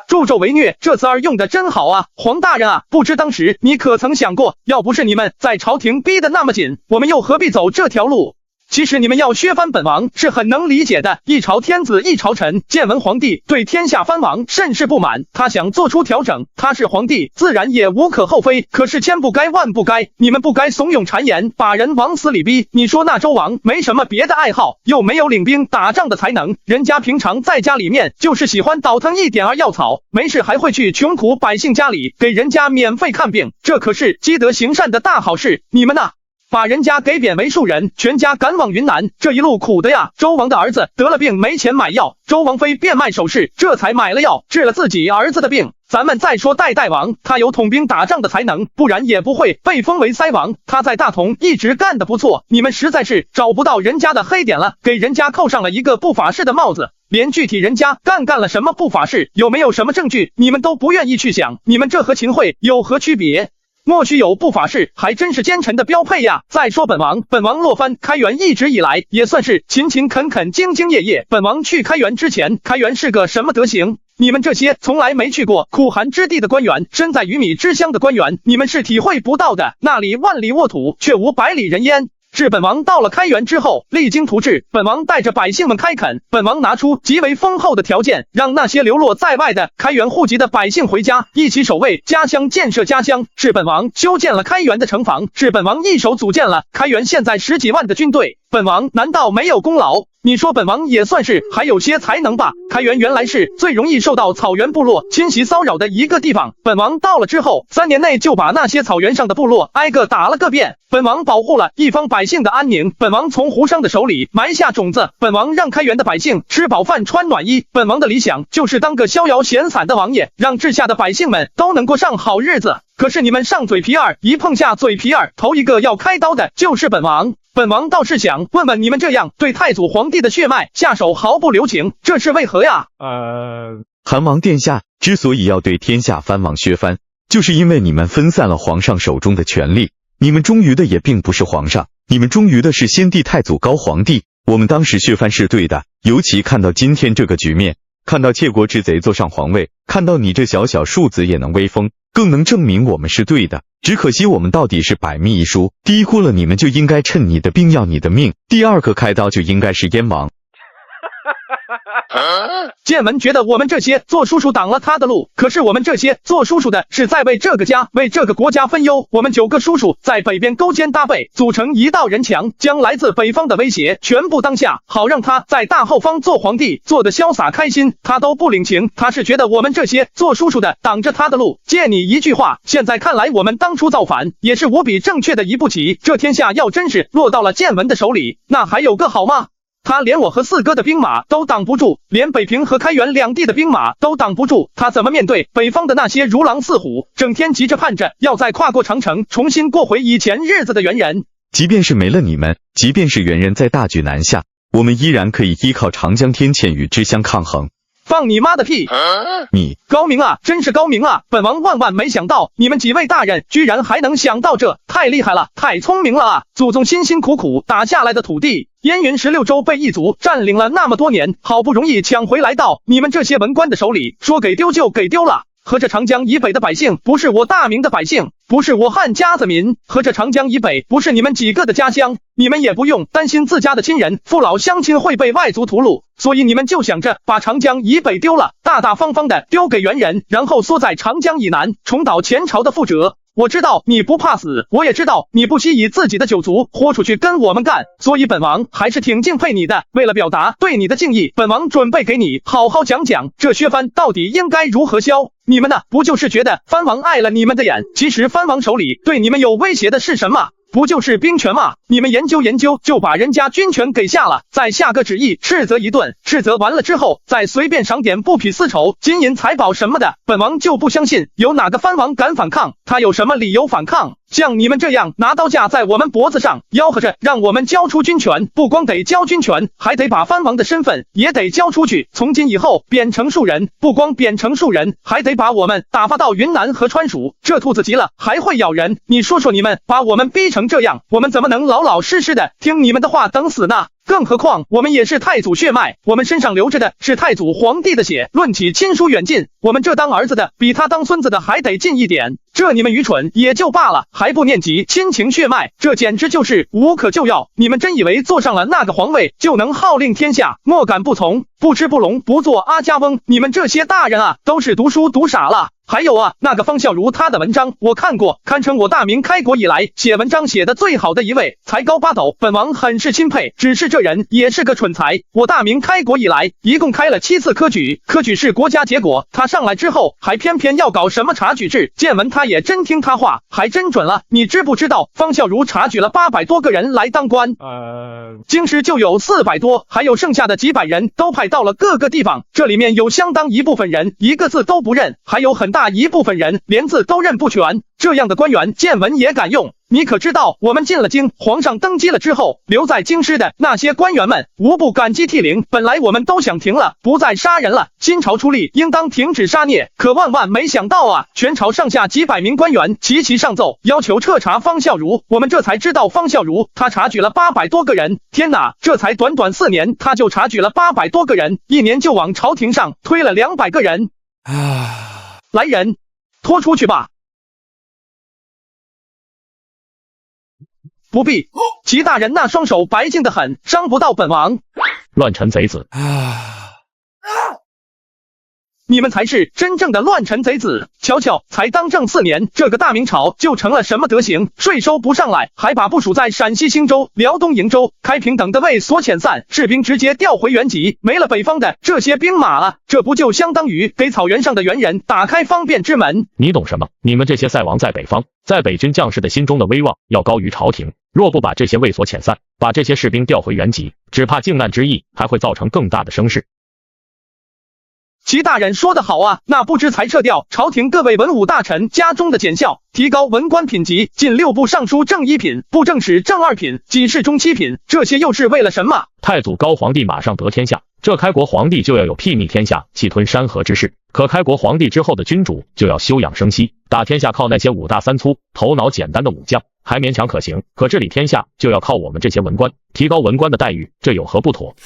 助纣为虐这词儿用的真好啊，黄大人啊，不知当时你可曾想过，要不是你们在朝廷逼得那么紧，我们又何必走这条路？其实你们要削藩本王是很能理解的，一朝天子一朝臣，建文皇帝对天下藩王甚是不满，他想做出调整，他是皇帝自然也无可厚非，可是千不该万不该，你们不该怂恿谗言，把人往死里逼。你说那周王没什么别的爱好，又没有领兵打仗的才能，人家平常在家里面就是喜欢倒腾一点儿药草，没事还会去穷苦百姓家里给人家免费看病，这可是积德行善的大好事。你们呢？把人家给贬为庶人，全家赶往云南，这一路苦的呀。周王的儿子得了病没钱买药，周王妃变卖首饰，这才买了药治了自己儿子的病。咱们再说代王，他有统兵打仗的才能，不然也不会被封为塞王。他在大同一直干得不错，你们实在是找不到人家的黑点了，给人家扣上了一个不法事的帽子，连具体人家干了什么不法事，有没有什么证据，你们都不愿意去想，你们这和秦桧有何区别？莫须有不法事，还真是奸臣的标配呀！再说本王落藩开元一直以来也算是勤勤恳恳、兢兢业业。本王去开元之前，开元是个什么德行？你们这些从来没去过苦寒之地的官员，身在鱼米之乡的官员，你们是体会不到的。那里万里沃土，却无百里人烟。是本王到了开元之后，励精图治，本王带着百姓们开垦，本王拿出极为丰厚的条件，让那些流落在外的开元户籍的百姓回家，一起守卫家乡，建设家乡。是本王修建了开元的城防，是本王一手组建了开元现在10几万的军队，本王难道没有功劳？你说本王也算是还有些才能吧？开元原来是最容易受到草原部落侵袭骚扰的一个地方，本王到了之后，3年内就把那些草原上的部落挨个打了个遍。本王保护了一方百姓的安宁，本王从胡商的手里埋下种子，本王让开元的百姓吃饱饭穿暖衣。本王的理想就是当个逍遥闲散的王爷，让治下的百姓们都能过上好日子。可是你们上嘴皮儿，一碰下嘴皮儿，头一个要开刀的就是本王。本王倒是想问问你们，这样对太祖皇帝的血脉下手毫不留情，这是为何呀？韩王殿下之所以要对天下藩王削藩，就是因为你们分散了皇上手中的权力。你们忠于的也并不是皇上，你们忠于的是先帝太祖高皇帝。我们当时削藩是对的，尤其看到今天这个局面，看到窃国之贼坐上皇位，看到你这小小庶子也能威风，更能证明我们是对的。只可惜我们到底是百密一疏，低估了你们就应该趁你的病要你的命，第二个开刀就应该是燕王。建文觉得我们这些做叔叔挡了他的路，可是我们这些做叔叔的是在为这个家、为这个国家分忧。我们9个叔叔在北边勾肩搭背，组成一道人墙，将来自北方的威胁全部当下，好让他在大后方做皇帝，做得潇洒开心。他都不领情，他是觉得我们这些做叔叔的挡着他的路。借你一句话，现在看来我们当初造反也是无比正确的一步棋。这天下要真是落到了建文的手里，那还有个好吗？他连我和4哥的兵马都挡不住，连北平和开元2地的兵马都挡不住，他怎么面对北方的那些如狼似虎，整天急着盼着要再跨过长城，重新过回以前日子的猿人？即便是没了你们，即便是猿人在大举南下，我们依然可以依靠长江天堑与之相抗衡。放你妈的屁！你高明啊，真是高明啊！本王万万没想到，你们几位大人居然还能想到这，太厉害了，太聪明了啊！祖宗辛辛苦苦打下来的土地，燕云16州被异族占领了那么多年，好不容易抢回来到你们这些文官的手里，说给丢就给丢了。和这长江以北的百姓不是我大明的百姓，不是我汉家子民，和这长江以北不是你们几个的家乡，你们也不用担心自家的亲人父老乡亲会被外族屠戮，所以你们就想着把长江以北丢了，大大方方的丢给猿人，然后缩在长江以南，重蹈前朝的覆辙。我知道你不怕死，我也知道你不惜以自己的9族豁出去跟我们干，所以本王还是挺敬佩你的。为了表达对你的敬意，本王准备给你好好讲讲这削藩到底应该如何削。你们呢，不就是觉得藩王碍了你们的眼？其实藩王手里对你们有威胁的是什么？不就是兵权吗？你们研究研究，就把人家军权给下了，再下个旨意斥责一顿，斥责完了之后，再随便赏点布匹丝绸、金银财宝什么的。本王就不相信有哪个藩王敢反抗，他有什么理由反抗？像你们这样拿刀架在我们脖子上，吆喝着让我们交出军权，不光得交军权，还得把藩王的身份也得交出去。从今以后贬成庶人，不光贬成庶人，还得把我们打发到云南和川蜀。这兔子急了还会咬人，你说说你们把我们逼成这样，我们怎么能老老实实的听你们的话等死呢？更何况我们也是太祖血脉，我们身上流着的是太祖皇帝的血，论起亲疏远近，我们这当儿子的比他当孙子的还得近一点。这你们愚蠢也就罢了，还不念及亲情血脉，这简直就是无可救药。你们真以为坐上了那个皇位就能号令天下，莫敢不从，不吃不聋不做阿家翁？你们这些大人啊，都是读书读傻了。还有啊，那个方孝孺他的文章我看过，堪称我大明开国以来写文章写的最好的一位，才高八斗，本王很是钦佩。只是这人也是个蠢材，我大明开国以来一共开了7次科举，科举是国家结果，他上来之后还偏偏要搞什么察举制，建文他也真听他话，还真准了。你知不知道方孝孺察举了800多个人来当官？京师就有400多，还有剩下的几百人都派到了各个地方，这里面有相当一部分人一个字都不认，还有很大一部分人连字都认不全。这样的官员建文也敢用？你可知道，我们进了京，皇上登基了之后，留在京师的那些官员们，无不感激涕零。本来我们都想停了，不再杀人了，新朝出力，应当停止杀孽。可万万没想到啊，全朝上下几百名官员齐齐上奏，要求彻查方孝孺。我们这才知道方孝孺他查举了800多个人。天哪，这才短短4年，他就查举了800多个人，1年就往朝廷上推了200个人。来人，拖出去吧。不必，齐大人那双手白净得很，伤不到本王。乱臣贼子！你们才是真正的乱臣贼子！瞧瞧，才当政4年，这个大明朝就成了什么德行？税收不上来，还把部署在陕西兴州、辽东营州、开平等的卫所遣散，士兵直接调回原籍，没了北方的这些兵马了，这不就相当于给草原上的猿人打开方便之门？你懂什么？你们这些塞王在北方，在北军将士的心中的威望要高于朝廷。若不把这些卫所遣散，把这些士兵调回原籍，只怕靖难之役还会造成更大的声势。齐大人说得好啊，那不知才撤掉朝廷各位文武大臣家中的检校，提高文官品级，进6部尚书正1品，布政使正2品，给事中7品，这些又是为了什么？太祖高皇帝马上得天下，这开国皇帝就要有睥睨天下、气吞山河之势。可开国皇帝之后的君主就要休养生息，打天下靠那些5大3粗、头脑简单的武将，还勉强可行。可治理天下就要靠我们这些文官，提高文官的待遇，这有何不妥？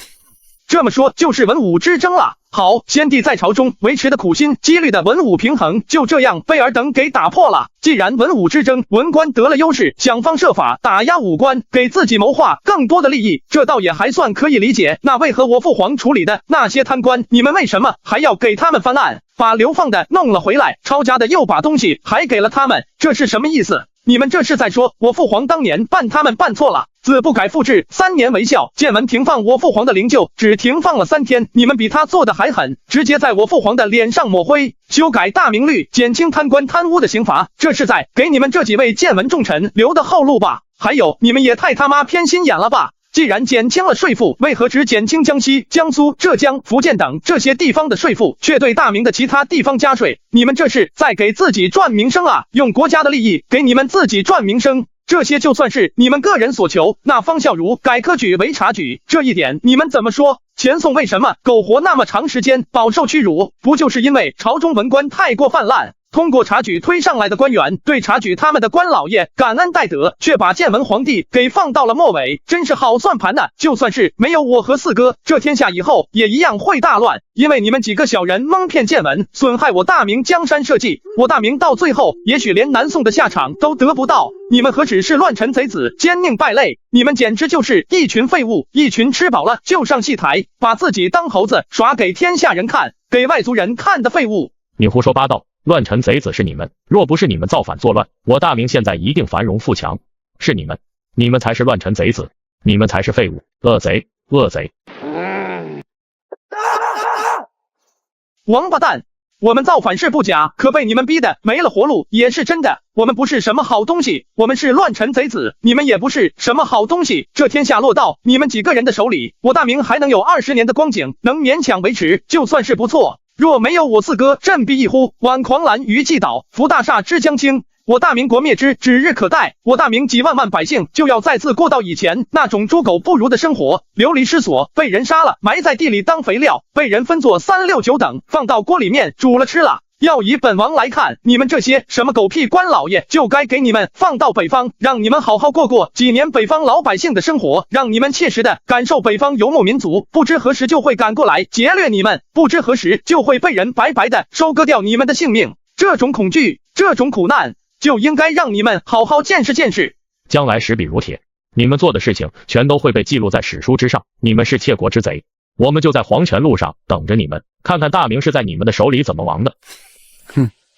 这么说就是文武之争了。好，先帝在朝中维持的苦心积虑的文武平衡，就这样被尔等给打破了。既然文武之争，文官得了优势，想方设法打压武官，给自己谋划更多的利益，这倒也还算可以理解。那为何我父皇处理的那些贪官，你们为什么还要给他们翻案？把流放的弄了回来，抄家的又把东西还给了他们，这是什么意思？你们这是在说我父皇当年办他们办错了，子不改父制，3年为孝。见闻停放我父皇的灵柩，只停放了3天，你们比他做的还狠，直接在我父皇的脸上抹灰，修改大明律，减轻贪官贪污的刑罚，这是在给你们这几位见闻重臣留的后路吧？还有，你们也太他妈偏心眼了吧！既然减轻了税赋，为何只减轻江西、江苏、浙江、福建等这些地方的税赋，却对大明的其他地方加税？你们这是在给自己赚名声啊！用国家的利益给你们自己赚名声，这些就算是你们个人所求。那方孝孺改科举为察举，这一点你们怎么说？前宋为什么苟活那么长时间，饱受屈辱？不就是因为朝中文官太过泛滥？通过察举推上来的官员，对察举他们的官老爷感恩戴德，却把建文皇帝给放到了末尾，真是好算盘呐！就算是没有我和四哥，这天下以后也一样会大乱，因为你们几个小人蒙骗建文，损害我大明江山社稷，我大明到最后也许连南宋的下场都得不到。你们何止是乱臣贼子、奸佞败类，你们简直就是一群废物，一群吃饱了就上戏台，把自己当猴子耍给天下人看，给外族人看的废物！你胡说八道！乱臣贼子是你们，若不是你们造反作乱，我大明现在一定繁荣富强。是你们，你们才是乱臣贼子，你们才是废物，恶贼，恶贼！王八蛋！我们造反是不假，可被你们逼得没了活路也是真的。我们不是什么好东西，我们是乱臣贼子，你们也不是什么好东西。这天下落到你们几个人的手里，我大明还能有20年的光景，能勉强维持，就算是不错。若没有我四哥振臂一呼，挽狂澜于既倒，扶大厦之将倾，我大明国灭之指日可待。我大明几万万百姓就要再次过到以前那种猪狗不如的生活，流离失所，被人杀了埋在地里当肥料，被人分作3、6、9等，放到锅里面煮了吃了。要以本王来看，你们这些什么狗屁官老爷，就该给你们放到北方，让你们好好过几年北方老百姓的生活，让你们切实的感受北方游牧民族不知何时就会赶过来劫掠你们，不知何时就会被人白白的收割掉你们的性命。这种恐惧，这种苦难，就应该让你们好好见识见识。将来史笔如铁，你们做的事情全都会被记录在史书之上，你们是窃国之贼，我们就在黄泉路上等着你们，看看大明是在你们的手里怎么亡的。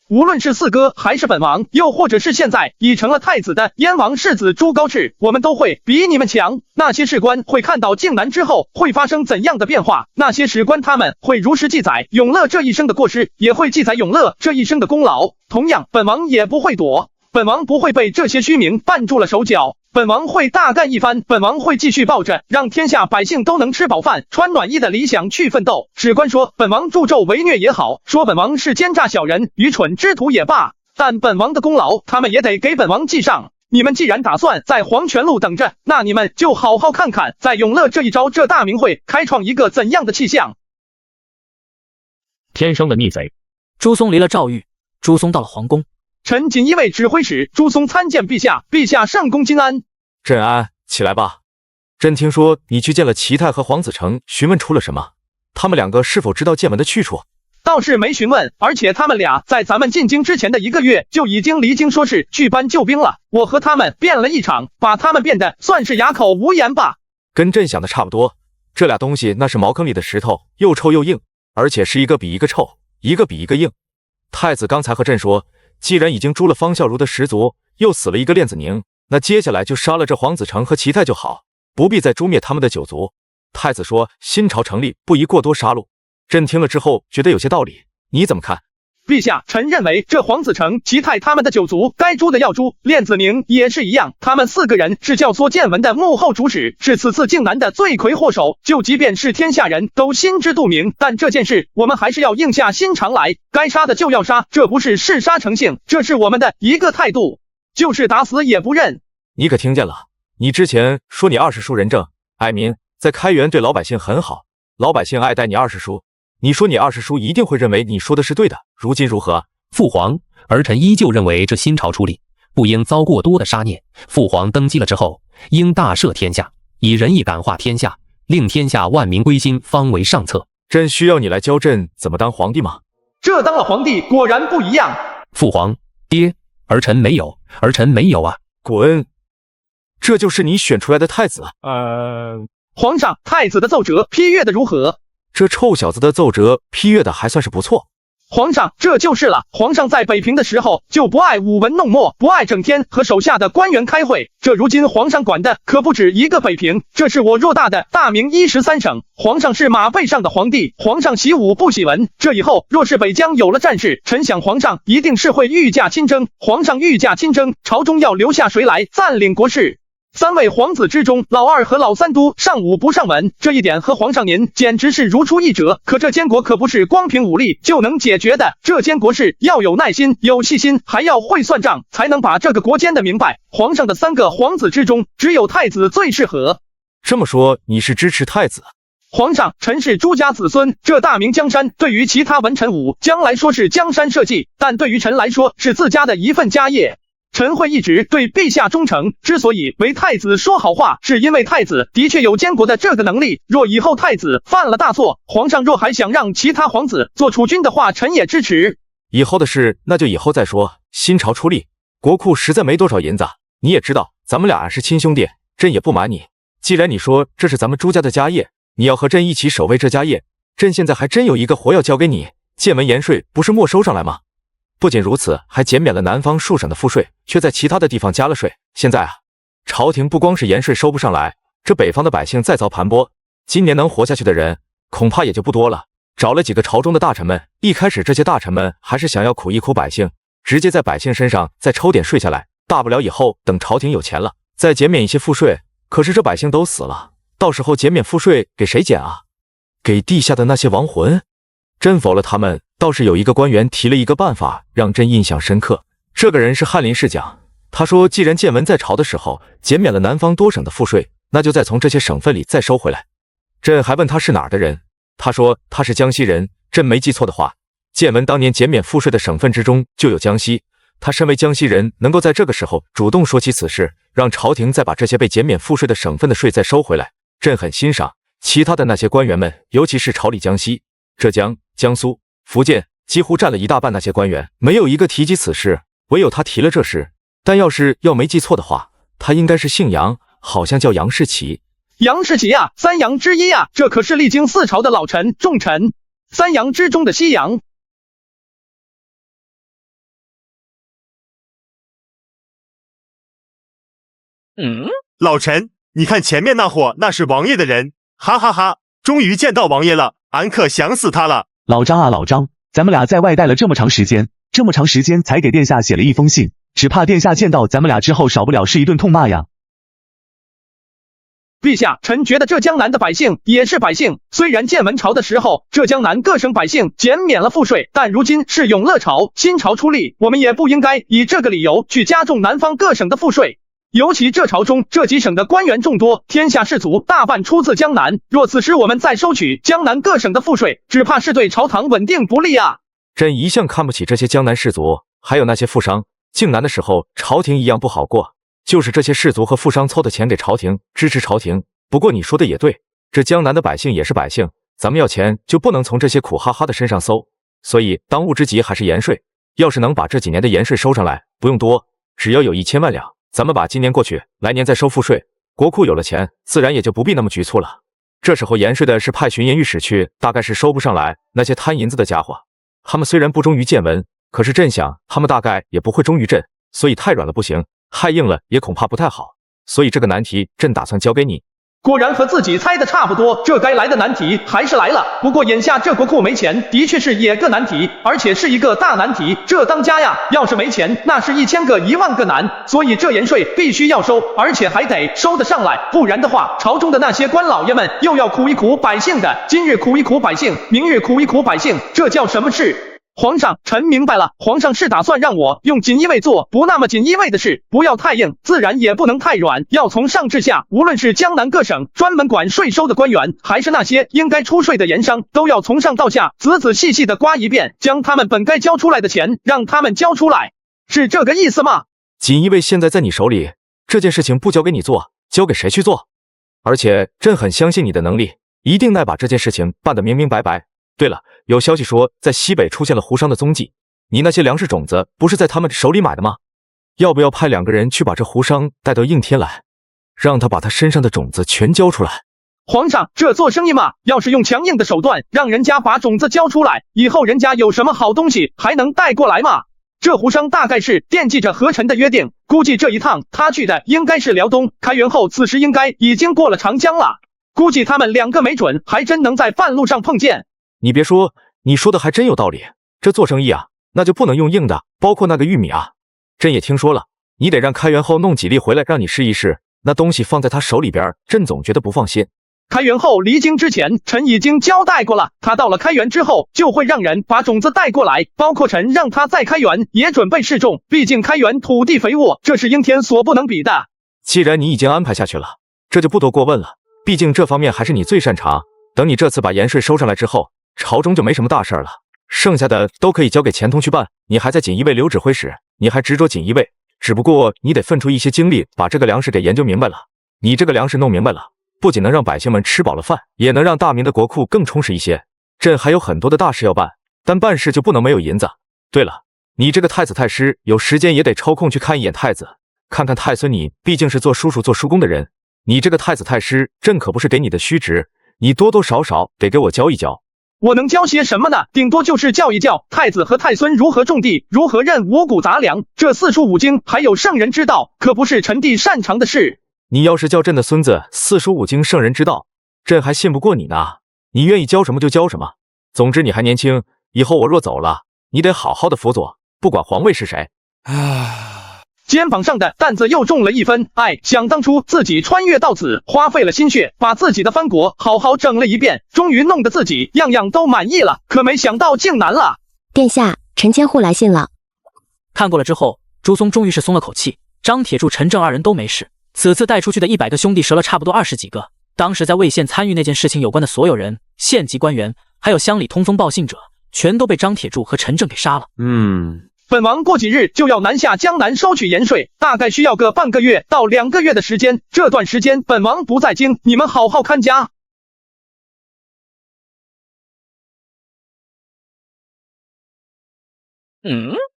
无论是四哥还是本王，又或者是现在已成了太子的燕王世子朱高炽，我们都会比你们强。那些士官会看到靖难之后会发生怎样的变化，那些史官他们会如实记载永乐这一生的过失，也会记载永乐这一生的功劳。同样，本王也不会躲，本王不会被这些虚名绊住了手脚，本王会大干一番，本王会继续抱着让天下百姓都能吃饱饭穿暖衣的理想去奋斗。史官说本王助纣为虐也好，说本王是奸诈小人愚蠢之徒也罢，但本王的功劳他们也得给本王记上。你们既然打算在黄泉路等着，那你们就好好看看，在永乐这一招，这大明会开创一个怎样的气象。天生的逆贼。朱松离了赵玉，朱松到了皇宫。臣锦衣卫指挥使朱松参见陛下，陛下圣公金安。朕安，起来吧。朕听说你去见了齐泰和黄子成，询问出了什么？他们两个是否知道剑文的去处？倒是没询问，而且他们俩在咱们进京之前的1个月就已经离京说是去搬救兵了。我和他们辩了一场，把他们辩得算是哑口无言吧。跟朕想的差不多，这俩东西那是茅坑里的石头，又臭又硬，而且是一个比一个臭，一个比一个硬。太子刚才和朕说，既然已经诛了方孝孺的10族，又死了一个练子宁，那接下来就杀了这黄子成和齐泰就好，不必再诛灭他们的9族。太子说新朝成立不宜过多杀戮，朕听了之后觉得有些道理，你怎么看？陛下，臣认为这黄子成、齐泰他们的9族该诛的要诛，练子宁也是一样，他们4个人是教唆建文的幕后主使，是此次靖难的罪魁祸首。就即便是天下人都心知肚明，但这件事我们还是要硬下心肠来，该杀的就要杀，这不是嗜杀成性，这是我们的一个态度，就是打死也不认。你可听见了？你之前说你20叔仁政爱民，在开元对老百姓很好，老百姓爱戴你20叔。你说你20叔一定会认为你说的是对的，如今如何？父皇，儿臣依旧认为这新朝出力，不应遭过多的杀孽。父皇登基了之后，应大赦天下，以仁义感化天下，令天下万民归心，方为上策。朕需要你来教朕怎么当皇帝吗？这当了皇帝果然不一样。父皇，爹，儿臣没有啊！滚！这就是你选出来的太子？皇上，太子的奏折批阅的如何？这臭小子的奏折批阅的还算是不错。皇上，这就是了。皇上在北平的时候就不爱舞文弄墨，不爱整天和手下的官员开会。这如今皇上管的可不止一个北平，这是我偌大的大明13省。皇上是马背上的皇帝，皇上习武不喜文。这以后若是北疆有了战事，臣想皇上一定是会御驾亲征。皇上御驾亲征，朝中要留下谁来暂领国事？3位皇子之中，老2和老3都上武不上文，这一点和皇上您简直是如出一辙。可这监国可不是光凭武力就能解决的，这监国事要有耐心、有细心，还要会算账，才能把这个国监得明白。皇上的3个皇子之中，只有太子最适合。这么说，你是支持太子？皇上，臣是朱家子孙，这大明江山对于其他文臣武将来说是江山社稷，但对于臣来说是自家的一份家业。臣会一直对陛下忠诚，之所以为太子说好话，是因为太子的确有监国的这个能力。若以后太子犯了大错，皇上若还想让其他皇子做储君的话，臣也支持。以后的事那就以后再说。新朝出力，国库实在没多少银子，你也知道咱们俩是亲兄弟，朕也不瞒你。既然你说这是咱们朱家的家业，你要和朕一起守卫这家业，朕现在还真有一个活要交给你。建文盐税不是没收上来吗？不仅如此，还减免了南方数省的赋税，却在其他的地方加了税。现在啊，朝廷不光是盐税收不上来，这北方的百姓再遭盘剥，今年能活下去的人恐怕也就不多了。找了几个朝中的大臣们，一开始这些大臣们还是想要苦一苦百姓，直接在百姓身上再抽点税下来，大不了以后等朝廷有钱了再减免一些赋税。可是这百姓都死了，到时候减免赋税给谁减啊？给地下的那些亡魂？朕否了他们。倒是有一个官员提了一个办法，让朕印象深刻。这个人是翰林侍讲，他说既然建文在朝的时候减免了南方多省的赋税，那就再从这些省份里再收回来。朕还问他是哪儿的人，他说他是江西人。朕没记错的话，建文当年减免赋税的省份之中就有江西。他身为江西人，能够在这个时候主动说起此事，让朝廷再把这些被减免赋税的省份的税再收回来，朕很欣赏。其他的那些官员们，尤其是朝里江西、浙江、江苏、福建几乎占了一大半，那些官员没有一个提及此事，唯有他提了这事。但要没记错的话，他应该是姓杨，好像叫杨士奇。杨士奇啊，3杨之一啊，这可是历经4朝的老臣重臣，3杨之中的西杨。老臣，你看前面那伙，那是王爷的人，哈哈哈，终于见到王爷了，俺可想死他了。老张啊老张，咱们俩在外待了这么长时间才给殿下写了一封信，只怕殿下见到咱们俩之后少不了是一顿痛骂呀。陛下，臣觉得这江南的百姓也是百姓，虽然建文朝的时候这江南各省百姓减免了赋税，但如今是永乐朝，新朝出力，我们也不应该以这个理由去加重南方各省的赋税。尤其这朝中这几省的官员众多，天下士族大半出自江南，若此时我们再收取江南各省的赋税，只怕是对朝堂稳定不利啊。朕一向看不起这些江南士族，还有那些富商。靖难的时候，朝廷一样不好过，就是这些士族和富商凑的钱给朝廷，支持朝廷。不过你说的也对，这江南的百姓也是百姓，咱们要钱就不能从这些苦哈哈的身上搜，所以当务之急还是盐税。要是能把这几年的盐税收上来，不用多，只要有1000万两，咱们把今年过去，来年再收赋税，国库有了钱，自然也就不必那么局促了。这时候盐税的是派巡盐御史去，大概是收不上来那些贪银子的家伙。他们虽然不忠于谏文，可是朕想他们大概也不会忠于朕，所以太软了不行，太硬了也恐怕不太好。所以这个难题朕打算交给你。果然和自己猜的差不多，这该来的难题还是来了。不过眼下这国库没钱，的确是也个难题，而且是一个大难题。这当家呀，要是没钱，那是1000个10000个难。所以这盐税必须要收，而且还得收得上来，不然的话，朝中的那些官老爷们又要苦一苦百姓的。今日苦一苦百姓，明日苦一苦百姓，这叫什么事？皇上，臣明白了。皇上是打算让我用锦衣卫做不那么锦衣卫的事，不要太硬，自然也不能太软，要从上至下，无论是江南各省专门管税收的官员，还是那些应该出税的盐商，都要从上到下仔仔细细的刮一遍，将他们本该交出来的钱让他们交出来，是这个意思吗？锦衣卫现在在你手里，这件事情不交给你做，交给谁去做？而且朕很相信你的能力，一定能把这件事情办得明明白白。对了，有消息说在西北出现了胡商的踪迹，你那些粮食种子不是在他们手里买的吗？要不要派2个人去把这胡商带到应天来，让他把他身上的种子全交出来？皇上，这做生意嘛，要是用强硬的手段让人家把种子交出来，以后人家有什么好东西还能带过来吗？这胡商大概是惦记着和臣的约定，估计这一趟他去的应该是辽东，开元后此时应该已经过了长江了，估计他们2个没准还真能在半路上碰见。你别说，你说的还真有道理。这做生意啊，那就不能用硬的，包括那个玉米啊。朕也听说了，你得让开元后弄几粒回来，让你试一试。那东西放在他手里边，朕总觉得不放心。开元后离京之前，臣已经交代过了，他到了开元之后，就会让人把种子带过来，包括臣让他在开元也准备试种。毕竟开元土地肥沃，这是应天所不能比的。既然你已经安排下去了，这就不多过问了。毕竟这方面还是你最擅长。等你这次把盐税收上来之后，朝中就没什么大事了，剩下的都可以交给钱通去办。你还在锦衣卫留指挥使，你还执着锦衣卫，只不过你得分出一些精力，把这个粮食给研究明白了。你这个粮食弄明白了，不仅能让百姓们吃饱了饭，也能让大明的国库更充实一些。朕还有很多的大事要办，但办事就不能没有银子。对了，你这个太子太师有时间也得抽空去看一眼太子，看看太孙。你毕竟是做叔叔做叔公的人，你这个太子太师，朕可不是给你的虚职，你多多少少得给我教一教。我能教些什么呢？顶多就是教一教太子和太孙如何种地，如何认五谷杂粮，这4书5经还有圣人之道，可不是臣弟擅长的事。你要是教朕的孙子4书5经圣人之道，朕还信不过你呢。你愿意教什么就教什么。总之你还年轻，以后我若走了，你得好好的辅佐，不管皇位是谁。肩膀上的担子又重了1分，想当初自己穿越到此，花费了心血，把自己的藩国好好整了一遍，终于弄得自己样样都满意了，可没想到竟难了。殿下，陈千户来信了。看过了之后，朱松终于是松了口气。张铁柱、陈正2人都没事，此次带出去的100个兄弟折了差不多20几个。当时在魏县参与那件事情有关的所有人，县级官员，还有乡里通风报信者，全都被张铁柱和陈正给杀了。本王过几日就要南下江南收取盐税，大概需要个半个月到2个月的时间。这段时间本王不在京，你们好好看家。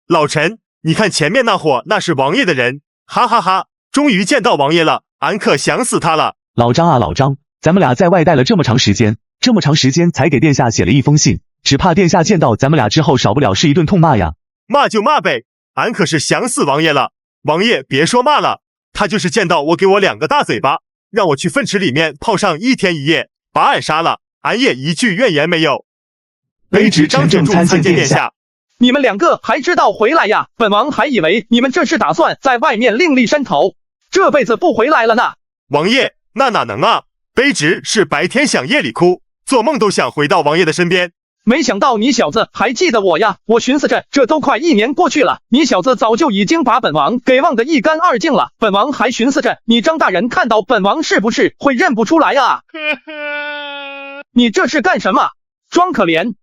老臣，你看前面那伙，那是王爷的人，哈哈哈，终于见到王爷了，俺可想死他了。老张啊老张，咱们俩在外待了这么长时间才给殿下写了一封信，只怕殿下见到咱们俩之后，少不了是一顿痛骂呀。骂就骂呗，俺可是想死王爷了。王爷别说骂了，他就是见到我给我2个大嘴巴，让我去粪池里面泡上1天1夜，把俺杀了，俺也一句怨言没有。卑职张正参见殿下。你们2个还知道回来呀？本王还以为你们这是打算在外面另立山头，这辈子不回来了呢。王爷，那哪能啊？卑职是白天想夜里哭，做梦都想回到王爷的身边。没想到你小子还记得我呀！我寻思着，这都快1年过去了，你小子早就已经把本王给忘得一干二净了。本王还寻思着，你张大人看到本王是不是会认不出来啊？你这是干什么？装可怜！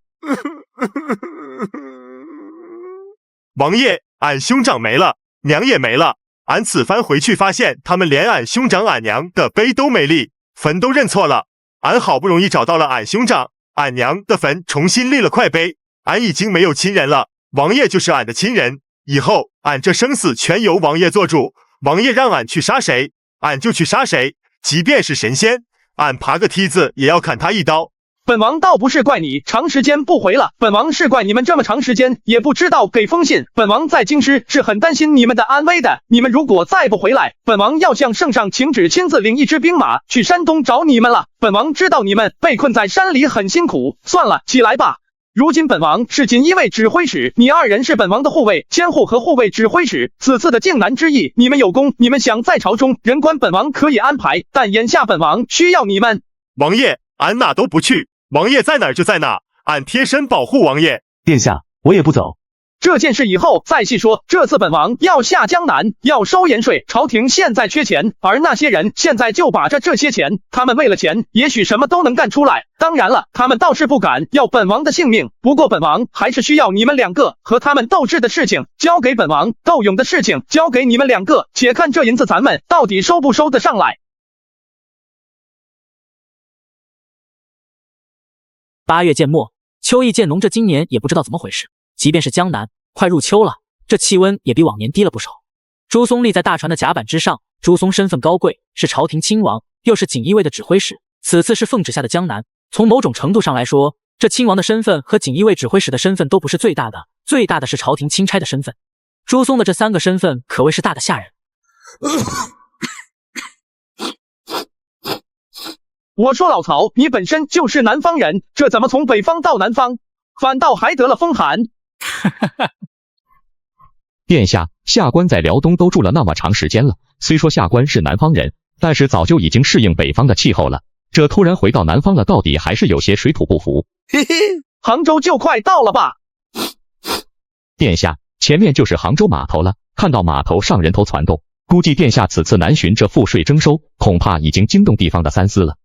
王爷，俺兄长没了，娘也没了。俺此番回去发现，他们连俺兄长、俺娘的碑都没立，坟都认错了。俺好不容易找到了俺兄长、俺娘的坟，重新立了块碑。俺已经没有亲人了，王爷就是俺的亲人。以后俺这生死全由王爷做主，王爷让俺去杀谁，俺就去杀谁，即便是神仙，俺爬个梯子也要砍他一刀。本王倒不是怪你长时间不回了，本王是怪你们这么长时间也不知道给封信。本王在京师是很担心你们的安危的，你们如果再不回来，本王要向圣上请旨，亲自领一支兵马去山东找你们了。本王知道你们被困在山里很辛苦，算了，起来吧。如今本王是锦衣卫指挥使，你2人是本王的护卫监护和护卫指挥使。此次的靖难之役，你们有功，你们想在朝中人官，本王可以安排，但眼下本王需要你们。王爷，俺哪都不去。王爷在哪儿就在哪，俺贴身保护王爷。殿下，我也不走。这件事以后再细说。这次本王要下江南，要收盐税，朝廷现在缺钱，而那些人现在就把着这些钱，他们为了钱，也许什么都能干出来。当然了，他们倒是不敢要本王的性命，不过本王还是需要你们2个，和他们斗智的事情交给本王，斗勇的事情交给你们2个，且看这银子咱们到底收不收得上来。8月渐末，秋意渐浓，这今年也不知道怎么回事，即便是江南，快入秋了，这气温也比往年低了不少。朱松立在大船的甲板之上，朱松身份高贵，是朝廷亲王，又是锦衣卫的指挥使，此次是奉旨下的江南。从某种程度上来说，这亲王的身份和锦衣卫指挥使的身份都不是最大的，最大的是朝廷钦差的身份。朱松的这3个身份可谓是大的吓人。我说老曹，你本身就是南方人，这怎么从北方到南方，反倒还得了风寒？殿下，下官在辽东都住了那么长时间了，虽说下官是南方人，但是早就已经适应北方的气候了。这突然回到南方了，到底还是有些水土不服。嘿嘿，杭州就快到了吧？殿下，前面就是杭州码头了，看到码头上人头攒动，估计殿下此次南巡这赋税征收，恐怕已经惊动地方的三司了。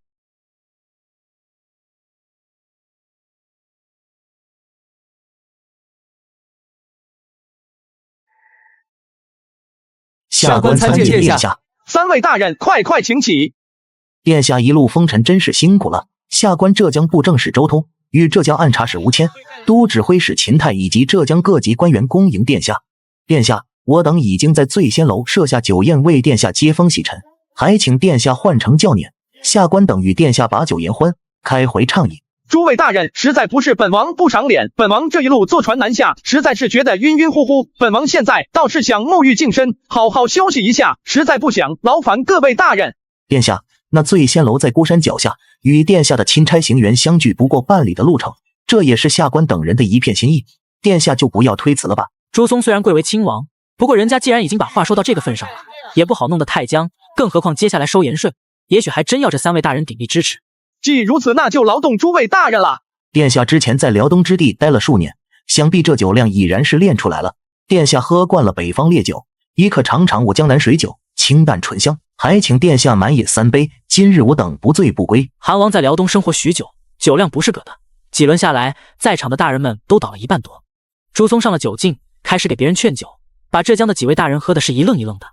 下官参见殿下。3位大人，快快请起。殿下一路风尘，真是辛苦了。下官浙江布政使周通与浙江按察使吴谦、都指挥使秦泰以及浙江各级官员恭迎殿下。殿下，我等已经在醉仙楼设下酒宴，为殿下接风洗尘，还请殿下换乘轿辇。下官等与殿下把酒言欢，开怀畅饮。诸位大人，实在不是本王不赏脸，本王这一路坐船南下，实在是觉得晕晕乎乎。本王现在倒是想沐浴净身，好好休息一下，实在不想劳烦各位大人。殿下，那醉仙楼在孤山脚下，与殿下的钦差行辕相距不过半里的路程，这也是下官等人的一片心意，殿下就不要推辞了吧。朱松虽然贵为亲王，不过人家既然已经把话说到这个份上了，也不好弄得太僵，更何况接下来收盐税，也许还真要这3位大人鼎力支持。既如此，那就劳动诸位大人了。殿下之前在辽东之地待了数年，想必这酒量已然是练出来了。殿下喝惯了北方烈酒，亦可尝尝我江南水酒，清淡醇香，还请殿下满饮3杯，今日我等不醉不归。韩王在辽东生活许久，酒量不是个的，几轮下来，在场的大人们都倒了1半多。朱松上了酒劲，开始给别人劝酒，把浙江的几位大人喝的是一愣一愣的。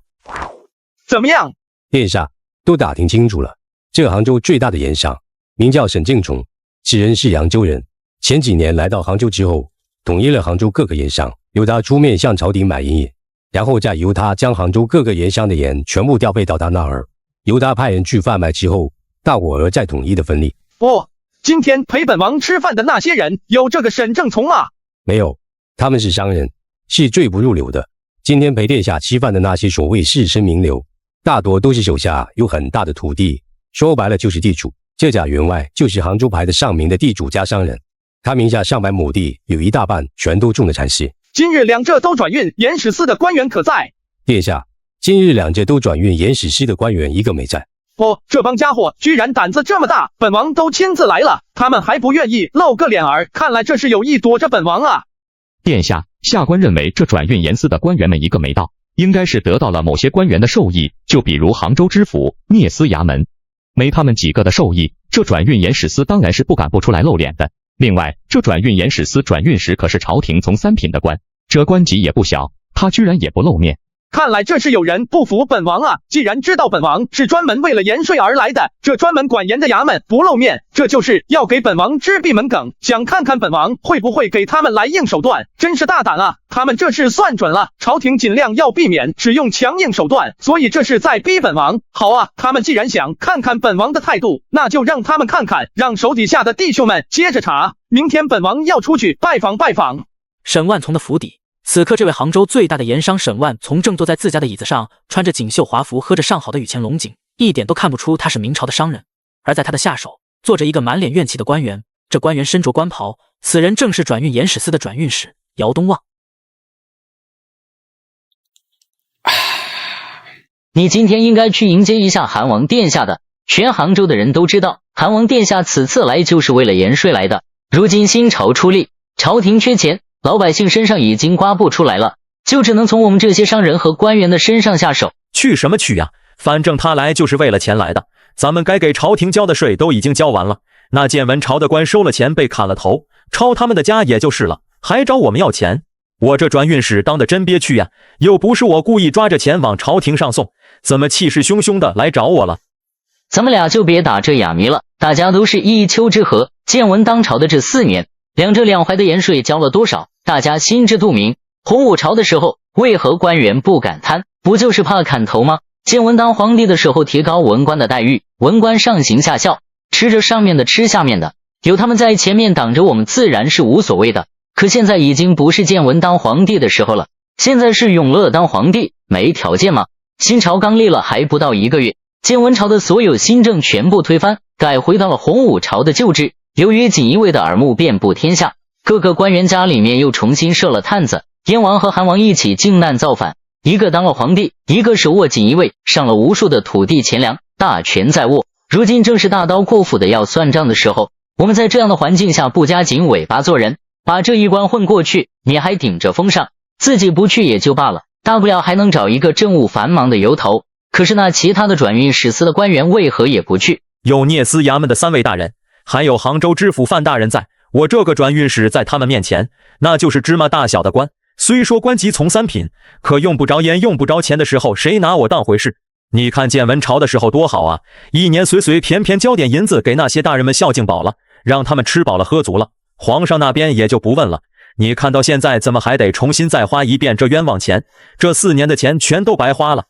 怎么样？殿下，都打听清楚了，这杭州最大的盐商名叫沈敬崇，此人是扬州人，前几年来到杭州之后，统一了杭州各个盐商，由他出面向朝廷买盐引，然后再由他将杭州各个盐商的盐全部调配到他那儿，由他派人去贩卖之后，大伙儿再统一的分利。哦，今天陪本王吃饭的那些人有这个沈正从吗？没有，他们是商人，是最不入流的。今天陪殿下吃饭的那些所谓士绅名流，大多都是手下有很大的土地，说白了就是地主。这贾员外就是杭州排得上名的地主加商人，他名下上百亩地，有1大半全都种了蚕丝。今日两浙都转运盐使司的官员可在？殿下，今日两浙都转运盐使司的官员一个没在。这帮家伙居然胆子这么大，本王都亲自来了，他们还不愿意露个脸儿，看来这是有意躲着本王啊！殿下，下官认为这转运盐司的官员们一个没到，应该是得到了某些官员的授意，就比如杭州知府、聂司衙门，没他们几个的授意，这转运盐使司当然是不敢不出来露脸的。另外，这转运盐使司转运时可是朝廷从3品的官，这官级也不小，他居然也不露面。看来这是有人不服本王啊！既然知道本王是专门为了盐税而来的，这专门管盐的衙门不露面，这就是要给本王支闭门梗，想看看本王会不会给他们来硬手段。真是大胆啊！他们这是算准了，朝廷尽量要避免使用强硬手段，所以这是在逼本王。好啊，他们既然想看看本王的态度，那就让他们看看，让手底下的弟兄们接着查。明天本王要出去拜访拜访。沈万从的府邸。此刻，这位杭州最大的盐商沈万从正坐在自家的椅子上，穿着锦绣华服，喝着上好的雨前龙井，一点都看不出他是明朝的商人。而在他的下手，坐着一个满脸怨气的官员，这官员身着官袍，此人正是转运盐使司的转运使姚东旺。你今天应该去迎接一下韩王殿下的，全杭州的人都知道，韩王殿下此次来就是为了盐税来的。如今新朝出力，朝廷缺钱，老百姓身上已经刮不出来了，就只能从我们这些商人和官员的身上下手。去什么去呀？反正他来就是为了钱来的，咱们该给朝廷交的税都已经交完了。那建文朝的官收了钱被砍了头，抄他们的家也就是了，还找我们要钱。我这转运使当的真憋屈呀，又不是我故意抓着钱往朝廷上送，怎么气势汹汹的来找我了？咱们俩就别打这哑谜了，大家都是一丘之貉。建文当朝的这4年，两浙两淮的盐税交了多少，大家心知肚明。洪武朝的时候，为何官员不敢贪？不就是怕砍头吗？建文当皇帝的时候，提高文官的待遇，文官上行下效，吃着上面的吃下面的，有他们在前面挡着我们，自然是无所谓的。可现在已经不是建文当皇帝的时候了，现在是永乐当皇帝，没条件吗？新朝刚立了还不到1个月，建文朝的所有新政全部推翻，改回到了洪武朝的旧制。由于锦衣卫的耳目遍布天下，各个官员家里面又重新设了探子，燕王和韩王一起靖难造反，一个当了皇帝，一个手握锦衣卫，上了无数的土地钱粮，大权在握。如今正是大刀阔斧的要算账的时候，我们在这样的环境下不加紧尾巴做人，把这一关混过去，你还顶着风上，自己不去也就罢了，大不了还能找一个政务繁忙的由头。可是那其他的转运使司的官员为何也不去？有聂司衙门的3位大人，还有杭州知府范大人在，我这个转运使在他们面前，那就是芝麻大小的官。虽说官级从3品，可用不着盐用不着钱的时候，谁拿我当回事？你看建文朝的时候多好啊，一年随随便便交点银子给那些大人们孝敬饱了，让他们吃饱了喝足了，皇上那边也就不问了。你看到现在怎么还得重新再花一遍这冤枉钱？这4年的钱全都白花了。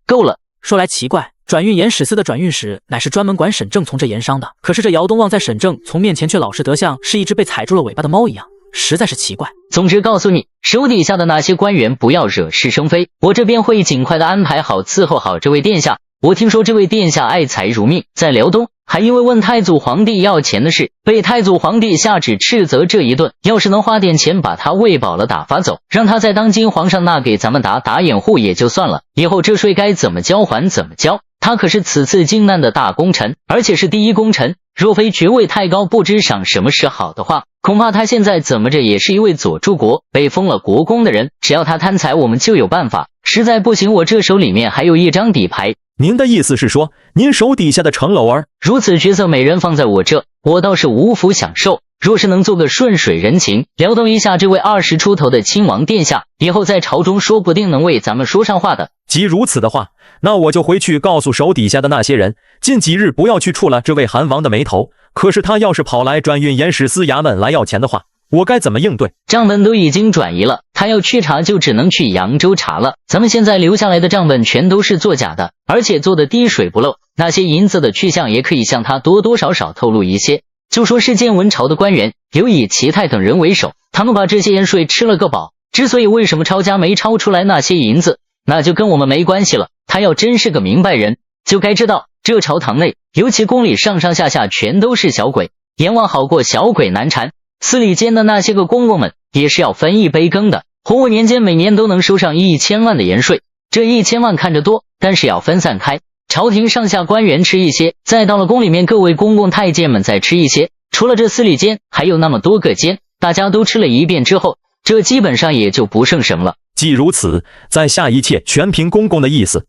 够了！说来奇怪，转运盐使司的转运使乃是专门管沈正从这盐商的，可是这姚东旺在沈正从面前却老实得像是一只被踩住了尾巴的猫一样，实在是奇怪。总之告诉你，手底下的那些官员不要惹是生非，我这边会尽快的安排好伺候好这位殿下。我听说这位殿下爱财如命，在辽东还因为问太祖皇帝要钱的事，被太祖皇帝下旨斥责这一顿。要是能花点钱把他喂饱了打发走，让他在当今皇上那给咱们打掩护也就算了，以后这税该怎么交还怎么交。他可是此次靖难的大功臣，而且是第一功臣，若非爵位太高不知赏什么是好的话，恐怕他现在怎么着也是一位左柱国被封了国公的人。只要他贪财，我们就有办法，实在不行我这手里面还有一张底牌。您的意思是说，您手底下的程楼儿如此角色美人放在我这，我倒是无福享受。若是能做个顺水人情，撩动一下这位20出头的亲王殿下，以后在朝中说不定能为咱们说上话的。既如此的话，那我就回去告诉手底下的那些人，近几日不要去触了这位韩王的眉头。可是他要是跑来转运盐使司衙门来要钱的话，我该怎么应对？账本都已经转移了，他要去查就只能去扬州查了。咱们现在留下来的账本全都是作假的，而且做的滴水不漏，那些银子的去向也可以向他多多少少透露一些。就说是建文朝的官员，有以齐泰等人为首，他们把这些盐税吃了个饱。之所以为什么抄家没抄出来那些银子，那就跟我们没关系了。他要真是个明白人，就该知道这朝堂内，尤其宫里上上下下全都是小鬼，阎王好过小鬼难缠。司礼监的那些个公公们也是要分一杯羹的。洪武年间每年都能收上1000万的盐税，这1000万看着多，但是要分散开，朝廷上下官员吃一些，再到了宫里面各位公公太监们再吃一些，除了这司礼监，还有那么多个监，大家都吃了一遍之后，这基本上也就不剩什么了。既如此，在下一切全凭公公的意思。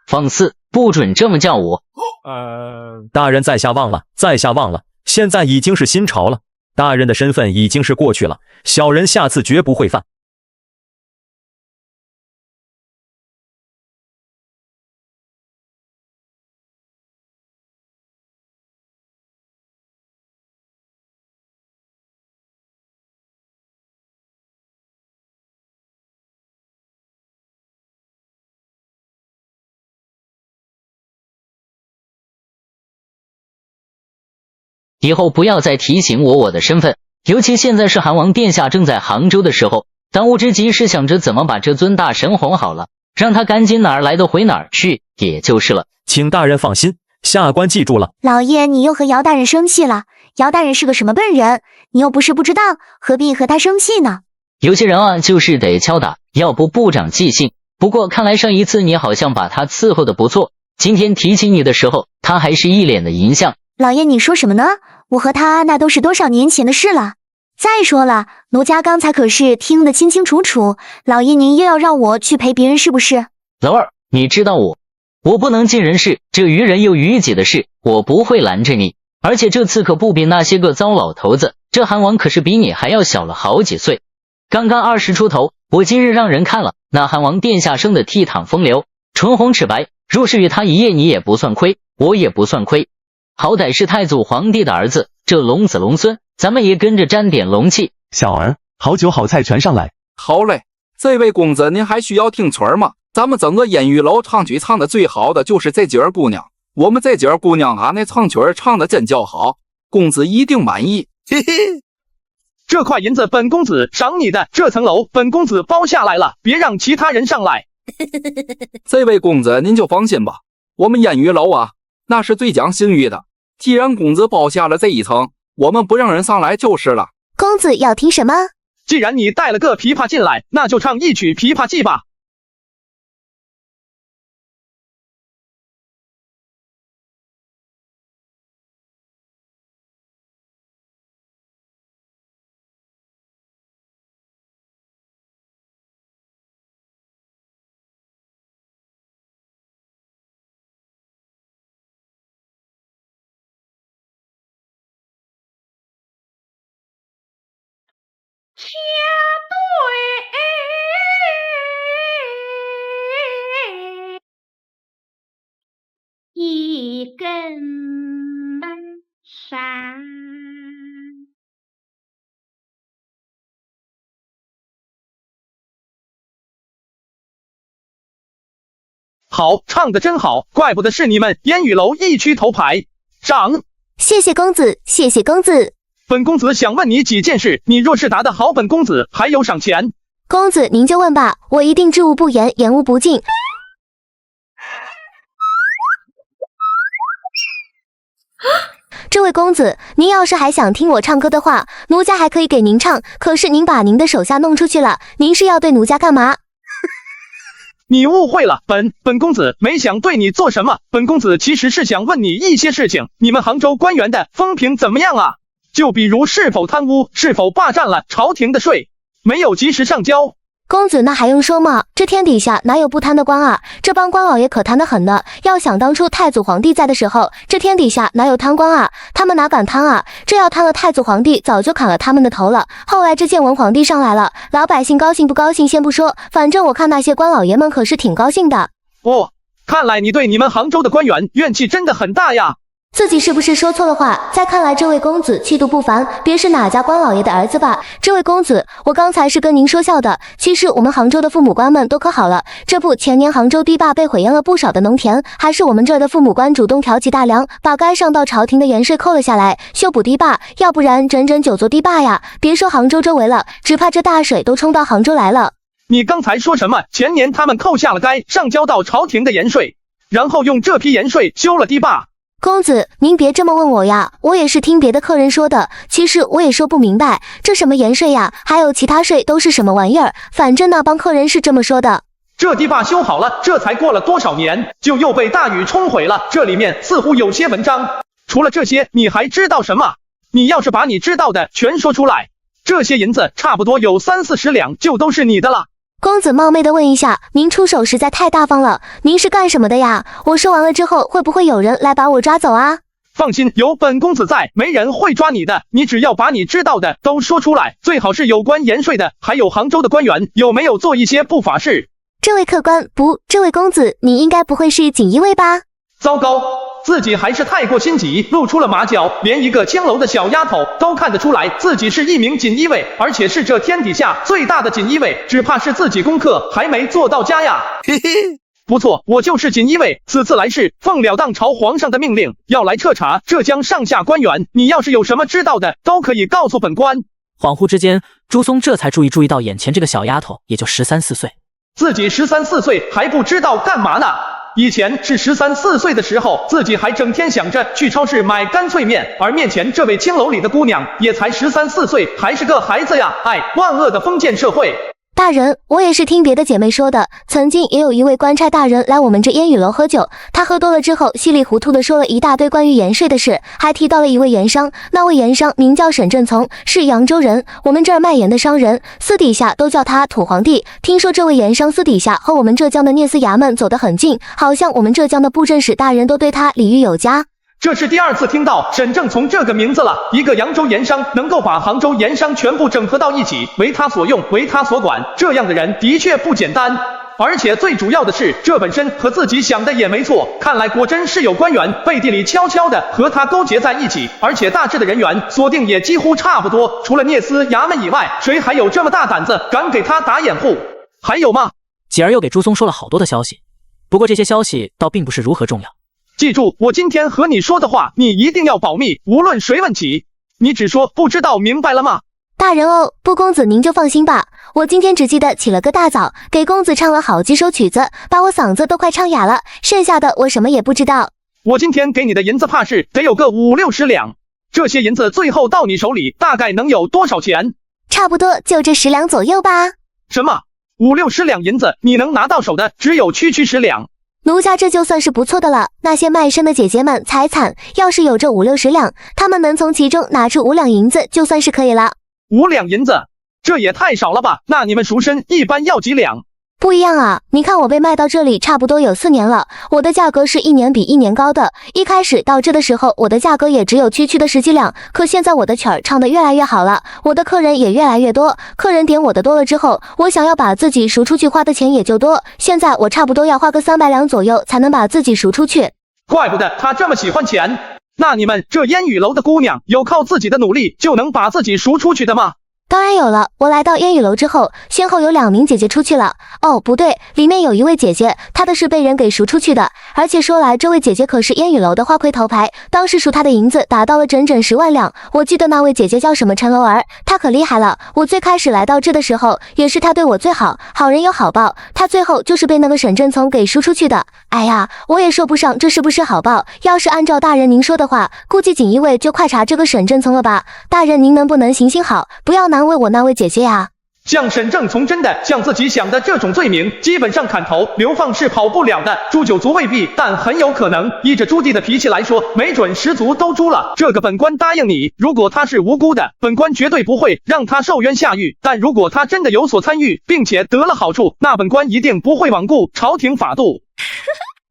放肆，不准这么叫我。大人在下忘了，在下忘了，现在已经是新朝了，大人的身份已经是过去了，小人下次绝不会犯。以后不要再提醒我的身份，尤其现在是韩王殿下正在杭州的时候，当务之急是想着怎么把这尊大神哄好了，让他赶紧哪儿来的回哪儿去，也就是了。请大人放心，下官记住了。老爷，你又和姚大人生气了？姚大人是个什么笨人？你又不是不知道，何必和他生气呢？有些人啊，就是得敲打，要不不长记性。不过看来上一次你好像把他伺候的不错，今天提起你的时候，他还是一脸的淫相。老爷，你说什么呢？我和他那都是多少年前的事了。再说了，奴家刚才可是听得清清楚楚，老爷您又要让我去陪别人是不是？老二，你知道我不能尽人事，这于人又于己的事，我不会拦着你。而且这次可不比那些个糟老头子，这韩王可是比你还要小了好几岁，刚刚20出头。我今日让人看了，那韩王殿下生的倜傥风流，唇红齿白，若是与他一夜，你也不算亏，我也不算亏。好歹是太祖皇帝的儿子，这龙子龙孙，咱们也跟着沾点龙气。小儿，好酒好菜全上来。好嘞，这位公子您还需要听曲儿吗？咱们整个烟雨楼唱曲唱的最好的就是这几儿姑娘，我们这几儿姑娘啊，那唱曲儿唱的真叫好，公子一定满意。嘿嘿，这块银子本公子赏你的，这层楼本公子包下来了，别让其他人上来。这位公子您就放心吧，我们烟雨楼啊，那是最讲信誉的。既然公子包下了这一层，我们不让人上来就是了。公子要听什么？既然你带了个琵琶进来，那就唱一曲《琵琶记》吧。相对一根山。好，唱得真好，怪不得是你们烟雨楼一区头牌。赏。谢谢公子，谢谢公子。本公子想问你几件事，你若是答得好，本公子还有赏钱。公子您就问吧，我一定知无不言，言无不尽。这位公子，您要是还想听我唱歌的话，奴家还可以给您唱，可是您把您的手下弄出去了，您是要对奴家干嘛？你误会了，本公子没想对你做什么，本公子其实是想问你一些事情，你们杭州官员的风评怎么样啊？就比如是否贪污，是否霸占了朝廷的税，没有及时上交。公子那还用说吗？这天底下哪有不贪的官啊？这帮官老爷可贪得很呢。要想当初太祖皇帝在的时候，这天底下哪有贪官啊？他们哪敢贪啊？这要贪了，太祖皇帝早就砍了他们的头了。后来这建文皇帝上来了，老百姓高兴不高兴先不说，反正我看那些官老爷们可是挺高兴的。哦，看来你对你们杭州的官员怨气真的很大呀。自己是不是说错了话？再看来这位公子气度不凡，别是哪家官老爷的儿子吧？这位公子，我刚才是跟您说笑的，其实我们杭州的父母官们都可好了。这不，前年杭州堤坝被毁淹了不少的农田，还是我们这儿的父母官主动挑起大梁，把该上到朝廷的盐税扣了下来，修补堤坝，要不然整整9座堤坝呀！别说杭州周围了，只怕这大水都冲到杭州来了。你刚才说什么？前年他们扣下了该上交到朝廷的盐税，然后用这批盐税修了堤坝。公子，您别这么问我呀，我也是听别的客人说的，其实我也说不明白，这什么盐税呀，还有其他税都是什么玩意儿，反正那帮客人是这么说的。这堤坝修好了，这才过了多少年，就又被大雨冲毁了。这里面似乎有些文章。除了这些，你还知道什么？你要是把你知道的全说出来，这些银子差不多有30-40两，就都是你的了。公子冒昧的问一下，您出手实在太大方了，您是干什么的呀？我说完了之后，会不会有人来把我抓走啊？放心，有本公子在，没人会抓你的。你只要把你知道的都说出来，最好是有关盐税的，还有杭州的官员有没有做一些不法事。这位客官，不，这位公子，你应该不会是锦衣卫吧？糟糕，自己还是太过心急，露出了马脚，连一个青楼的小丫头都看得出来自己是一名锦衣卫，而且是这天底下最大的锦衣卫，只怕是自己功课还没做到家呀。嘿嘿。不错，我就是锦衣卫，此次来是奉了当朝皇上的命令，要来彻查浙江上下官员。你要是有什么知道的，都可以告诉本官。恍惚之间，朱松这才注意到眼前这个小丫头也就13-14岁，自己13-14岁还不知道干嘛呢。以前是13-14岁的时候，自己还整天想着去超市买干脆面，而面前这位青楼里的姑娘也才13-14岁，还是个孩子呀！哎，万恶的封建社会！大人，我也是听别的姐妹说的，曾经也有一位官差大人来我们这烟雨楼喝酒，他喝多了之后稀里糊涂的说了一大堆关于盐税的事，还提到了一位盐商，那位盐商名叫沈振从，是扬州人，我们这儿卖盐的商人，私底下都叫他土皇帝。听说这位盐商私底下和我们浙江的聂司衙门走得很近，好像我们浙江的布政使大人都对他礼遇有加。这是第2次听到沈正从这个名字了，一个扬州盐商能够把杭州盐商全部整合到一起，为他所用，为他所管，这样的人的确不简单。而且最主要的是，这本身和自己想的也没错，看来果真是有官员背地里悄悄的和他勾结在一起，而且大致的人员锁定也几乎差不多，除了聂司衙门以外，谁还有这么大胆子敢给他打掩护？还有吗？继而又给朱松说了好多的消息，不过这些消息倒并不是如何重要。记住，我今天和你说的话，你一定要保密，无论谁问起，你只说不知道，明白了吗？大人哦，布公子您就放心吧，我今天只记得起了个大早，给公子唱了好几首曲子，把我嗓子都快唱哑了，剩下的我什么也不知道。我今天给你的银子怕是得有个50-60两，这些银子最后到你手里大概能有多少钱？差不多就这10两左右吧。什么？50-60两银子你能拿到手的只有区10两。奴家这就算是不错的了，那些卖身的姐姐们才惨，要是有这50-60两，她们能从其中拿出5两银子就算是可以了。5两银子，这也太少了吧？那你们赎身一般要几两？不一样啊，你看我被卖到这里差不多有4年了，我的价格是1年比1年高的。一开始到这的时候，我的价格也只有区的10几两，可现在我的曲儿唱得越来越好了，我的客人也越来越多，客人点我的多了之后，我想要把自己赎出去花的钱也就多，现在我差不多要花个300两左右才能把自己赎出去。怪不得他这么喜欢钱，那你们这烟雨楼的姑娘有靠自己的努力就能把自己赎出去的吗？当然有了，我来到烟雨楼之后，先后有2名姐姐出去了。哦，不对，里面有一位姐姐，她的是被人给赎出去的。而且说来，这位姐姐可是烟雨楼的花魁头牌，当时赎她的银子达到了整整10万两。我记得那位姐姐叫什么陈楼儿，她可厉害了。我最开始来到这的时候，也是她对我最好，好人有好报。她最后就是被那个沈振从给赎出去的。哎呀，我也说不上这是不是好报。要是按照大人您说的话，估计锦衣卫就快查这个沈振从了吧。大人您能不能行行好，不要难为我那位姐姐呀。像沈正从真的像自己想的这种罪名，基本上砍头流放是跑不了的。诛九族未必，但很有可能。依着朱棣的脾气来说，没准10族都诛了。这个本官答应你，如果他是无辜的，本官绝对不会让他受冤下狱。但如果他真的有所参与，并且得了好处，那本官一定不会罔顾朝廷法度。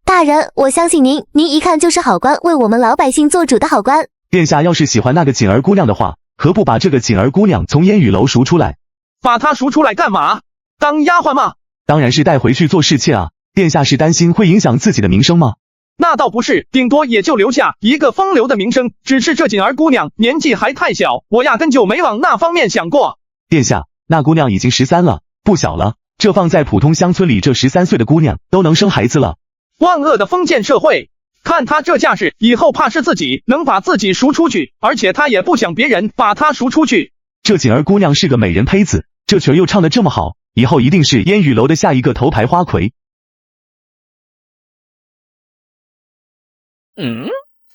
大人，我相信您，您一看就是好官，为我们老百姓做主的好官。殿下要是喜欢那个锦儿姑娘的话，何不把这个锦儿姑娘从烟雨楼赎出来？把她赎出来干嘛？当丫鬟吗？当然是带回去做侍妾啊。殿下是担心会影响自己的名声吗？那倒不是，顶多也就留下一个风流的名声。只是这锦儿姑娘年纪还太小，我压根就没往那方面想过。殿下，那姑娘已经13了，不小了。这放在普通乡村里，这13岁的姑娘都能生孩子了。万恶的封建社会！看她这架势，以后怕是自己能把自己赎出去，而且她也不想别人把她赎出去。这锦儿姑娘是个美人胚子，这曲儿又唱得这么好，以后一定是烟雨楼的下一个头牌花魁。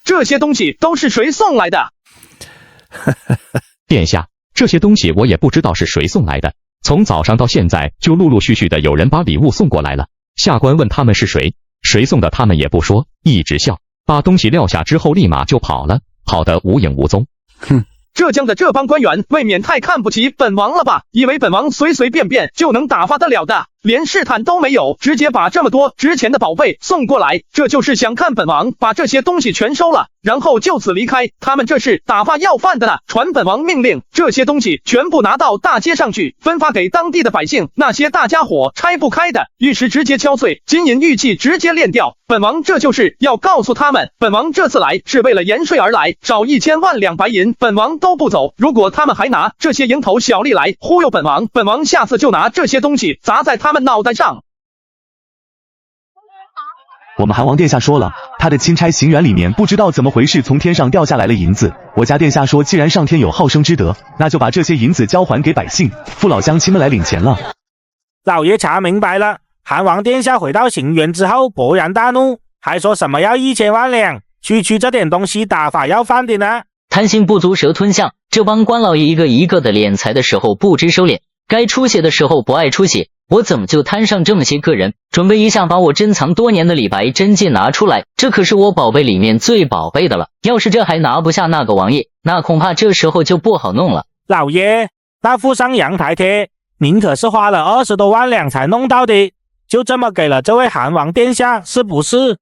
这些东西都是谁送来的？殿下，这些东西我也不知道是谁送来的，从早上到现在，就陆陆续续的有人把礼物送过来了。下官问他们是谁，谁送的，他们也不说，一直笑，把东西撂下之后立马就跑了，跑得无影无踪。哼！浙江的这帮官员未免太看不起本王了吧？以为本王随随便便就能打发得了的，连试探都没有，直接把这么多值钱的宝贝送过来，这就是想看本王把这些东西全收了，然后就此离开。他们这是打发要饭的呢！传本王命令，这些东西全部拿到大街上去，分发给当地的百姓。那些大家伙拆不开的玉石直接敲碎，金银玉器直接炼掉。本王这就是要告诉他们，本王这次来是为了盐税而来，少1000万两白银，本王都不走。如果他们还拿这些蝇头小利来忽悠本王，本王下次就拿这些东西砸在他们脑袋上。我们韩王殿下说了，他的钦差行辕里面不知道怎么回事从天上掉下来了银子。我家殿下说，既然上天有好生之德，那就把这些银子交还给百姓，父老乡亲们来领钱了。老爷查明白了。韩王殿下回到行辕之后勃然大怒，还说什么要1000万两，区区这点东西打发要饭的呢？贪心不足蛇吞象，这帮官老爷一个一个的敛财的时候不知收敛，该出血的时候不爱出血，我怎么就摊上这么些个人？准备一下把我珍藏多年的李白真剑拿出来，这可是我宝贝里面最宝贝的了。要是这还拿不下那个王爷，那恐怕这时候就不好弄了。老爷，那附上阳台贴，您可是花了20多万两才弄到的，就这么给了这位韩王殿下，是不是？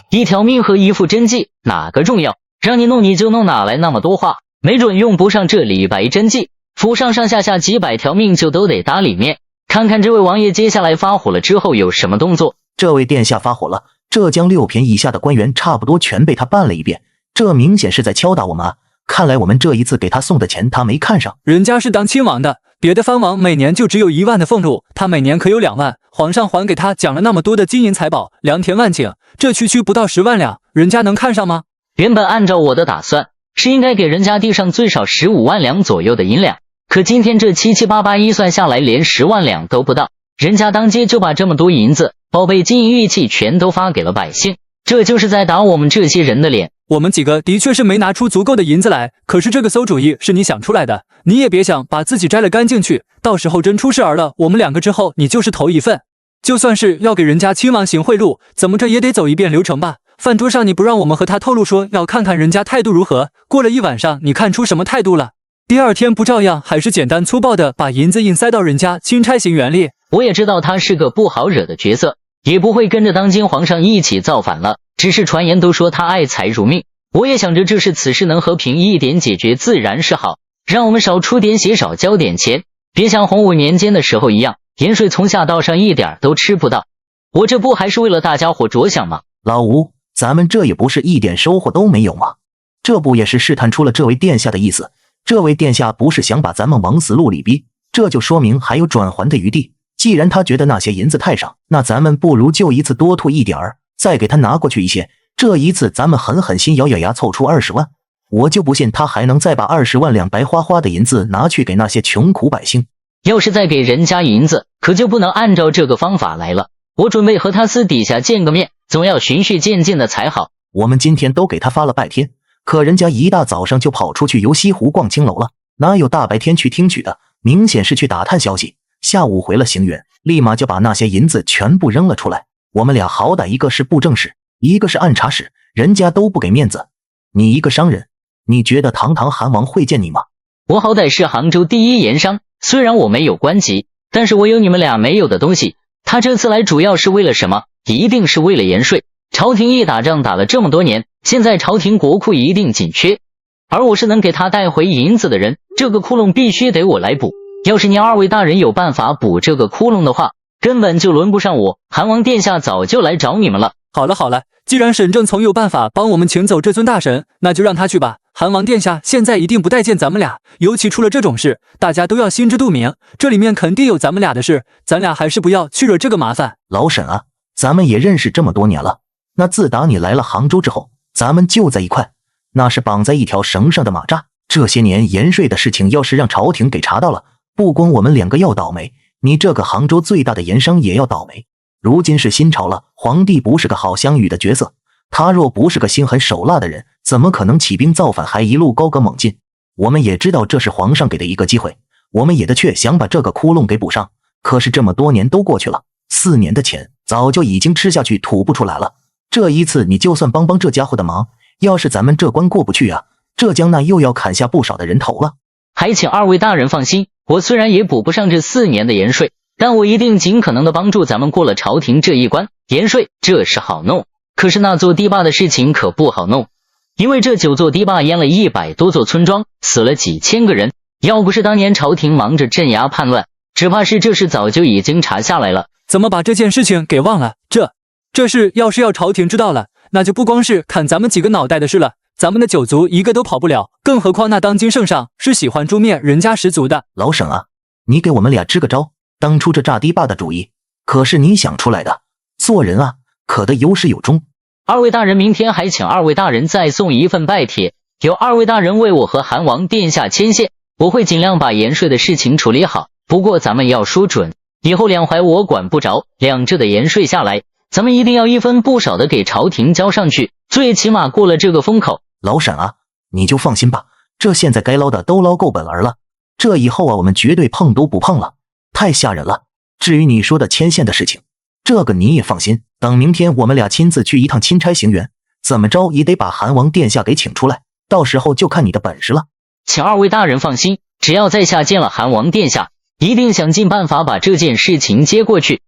一条命和一副真迹，哪个重要？让你弄你就弄，哪来那么多话？没准用不上这李白真迹，府上上下下几百条命就都得搭里面。看看这位王爷接下来发火了之后有什么动作。这位殿下发火了，浙江6品以下的官员差不多全被他办了一遍，这明显是在敲打我们啊！看来我们这一次给他送的钱他没看上。人家是当亲王的，别的藩王每年就只有1万的俸禄，他每年可有2万，皇上还给他奖了那么多的金银财宝，良田万顷，这区区不到10万两，人家能看上吗？原本按照我的打算，是应该给人家地上最少15万两左右的银两，可今天这7七8八一算下来连10万两都不到，人家当街就把这么多银子、宝贝、金银玉器全都发给了百姓，这就是在打我们这些人的脸。我们几个的确是没拿出足够的银子来，可是这个馊主意是你想出来的，你也别想把自己摘了干净去，到时候真出事儿了，我们2个之后你就是头一份。就算是要给人家亲王行贿赂，怎么着也得走一遍流程吧。饭桌上你不让我们和他透露说要看看人家态度如何，过了一晚上你看出什么态度了？第2天不照样还是简单粗暴的把银子硬塞到人家钦差行辕里？我也知道他是个不好惹的角色，也不会跟着当今皇上一起造反了，只是传言都说他爱财如命，我也想着这是此事能和平一点解决自然是好，让我们少出点血少交点钱，别像洪武年间的时候一样，盐税从下到上一点都吃不到，我这不还是为了大家伙着想吗？老吴，咱们这也不是一点收获都没有吗？这不也是试探出了这位殿下的意思？这位殿下不是想把咱们往死路里逼，这就说明还有转圜的余地。既然他觉得那些银子太少，那咱们不如就一次多吐一点儿，再给他拿过去一些。这一次咱们狠狠心咬咬牙凑出20万，我就不信他还能再把20万两白花花的银子拿去给那些穷苦百姓。要是再给人家银子，可就不能按照这个方法来了。我准备和他私底下见个面，总要循序渐进的才好。我们今天都给他发了拜天，可人家一大早上就跑出去游西湖逛青楼了，哪有大白天去听曲的？明显是去打探消息。下午回了行辕，立马就把那些银子全部扔了出来。我们俩好歹一个是布政使，一个是按察使，人家都不给面子。你一个商人，你觉得堂堂韩王会见你吗？我好歹是杭州第一盐商，虽然我没有官级，但是我有你们俩没有的东西。他这次来主要是为了什么？一定是为了盐税。朝廷一打仗打了这么多年，现在朝廷国库一定紧缺，而我是能给他带回银子的人，这个窟窿必须得我来补。要是你2位大人有办法补这个窟窿的话，根本就轮不上我，韩王殿下早就来找你们了。好了好了，既然沈正从有办法帮我们请走这尊大神，那就让他去吧。韩王殿下现在一定不待见咱们俩，尤其出了这种事，大家都要心知肚明，这里面肯定有咱们俩的事，咱俩还是不要去惹这个麻烦。老沈啊，咱们也认识这么多年了，那自打你来了杭州之后，咱们就在一块，那是绑在一条绳上的马扎。这些年盐税的事情要是让朝廷给查到了，不光我们2个要倒霉，你这个杭州最大的盐商也要倒霉。如今是新朝了，皇帝不是个好相与的角色，他若不是个心狠手辣的人，怎么可能起兵造反还一路高歌猛进？我们也知道这是皇上给的一个机会，我们也的确想把这个窟窿给补上，可是这么多年都过去了，4年的钱早就已经吃下去吐不出来了。这一次你就算帮这家伙的忙，要是咱们这关过不去啊，浙江那又要砍下不少的人头了。还请二位大人放心，我虽然也补不上这4年的盐税，但我一定尽可能的帮助咱们过了朝廷这一关。盐税这是好弄，可是那座堤坝的事情可不好弄，因为这9座堤坝淹了100多座村庄，死了几千个人。要不是当年朝廷忙着镇压叛乱，只怕是这事早就已经查下来了。怎么把这件事情给忘了？这事要是朝廷知道了，那就不光是砍咱们几个脑袋的事了，咱们的9族一个都跑不了，更何况那当今圣上是喜欢诛灭人家10族的。老沈啊，你给我们俩支个招，当初这炸堤坝的主意可是你想出来的，做人啊可得有始有终。二位大人，明天还请二位大人再送一份拜帖，由二位大人为我和韩王殿下牵线，我会尽量把盐税的事情处理好。不过咱们要说准，以后两淮我管不着，2浙的盐税下来，咱们一定要1分不少的给朝廷交上去，最起码过了这个风口。老沈啊，你就放心吧，这现在该捞的都捞够本儿了，这以后啊我们绝对碰都不碰了，太吓人了。至于你说的牵线的事情，这个你也放心，等明天我们俩亲自去一趟钦差行辕，怎么着也得把韩王殿下给请出来，到时候就看你的本事了。请二位大人放心，只要在下见了韩王殿下，一定想尽办法把这件事情接过去。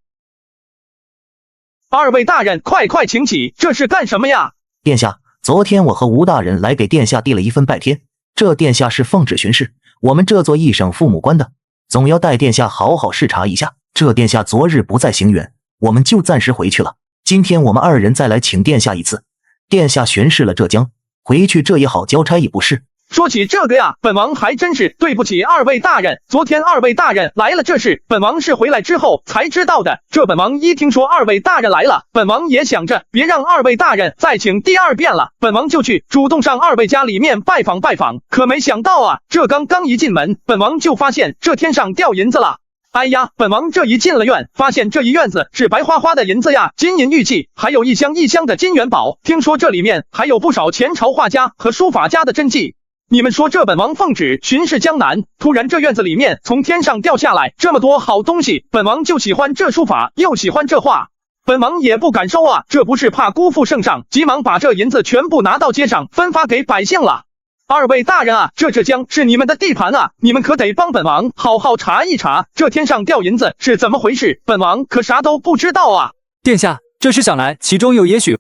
二位大人快请起，这是干什么呀？殿下，昨天我和吴大人来给殿下递了一份拜帖，这殿下是奉旨巡视我们这座一省父母官的，总要带殿下好好视察一下。这殿下昨日不在行辕，我们就暂时回去了，今天我们2人再来请殿下一次。殿下巡视了浙江，回去这也好交差也不是。说起这个呀，本王还真是对不起二位大人，昨天二位大人来了这事，本王是回来之后才知道的。这本王一听说二位大人来了，本王也想着别让二位大人再请第2遍了，本王就去主动上二位家里面拜访，可没想到啊，这刚一进门，本王就发现这天上掉银子了。哎呀，本王这一进了院，发现这一院子是白花花的银子呀，金银玉器，还有一箱一箱的金元宝，听说这里面还有不少前朝画家和书法家的真迹。你们说这本王奉旨巡视江南，突然这院子里面从天上掉下来这么多好东西，本王就喜欢这书法，又喜欢这画，本王也不敢收啊，这不是怕辜负圣上，急忙把这银子全部拿到街上分发给百姓了。二位大人啊，这浙江是你们的地盘啊，你们可得帮本王好好查一查，这天上掉银子是怎么回事，本王可啥都不知道啊。殿下，这事想来其中有也许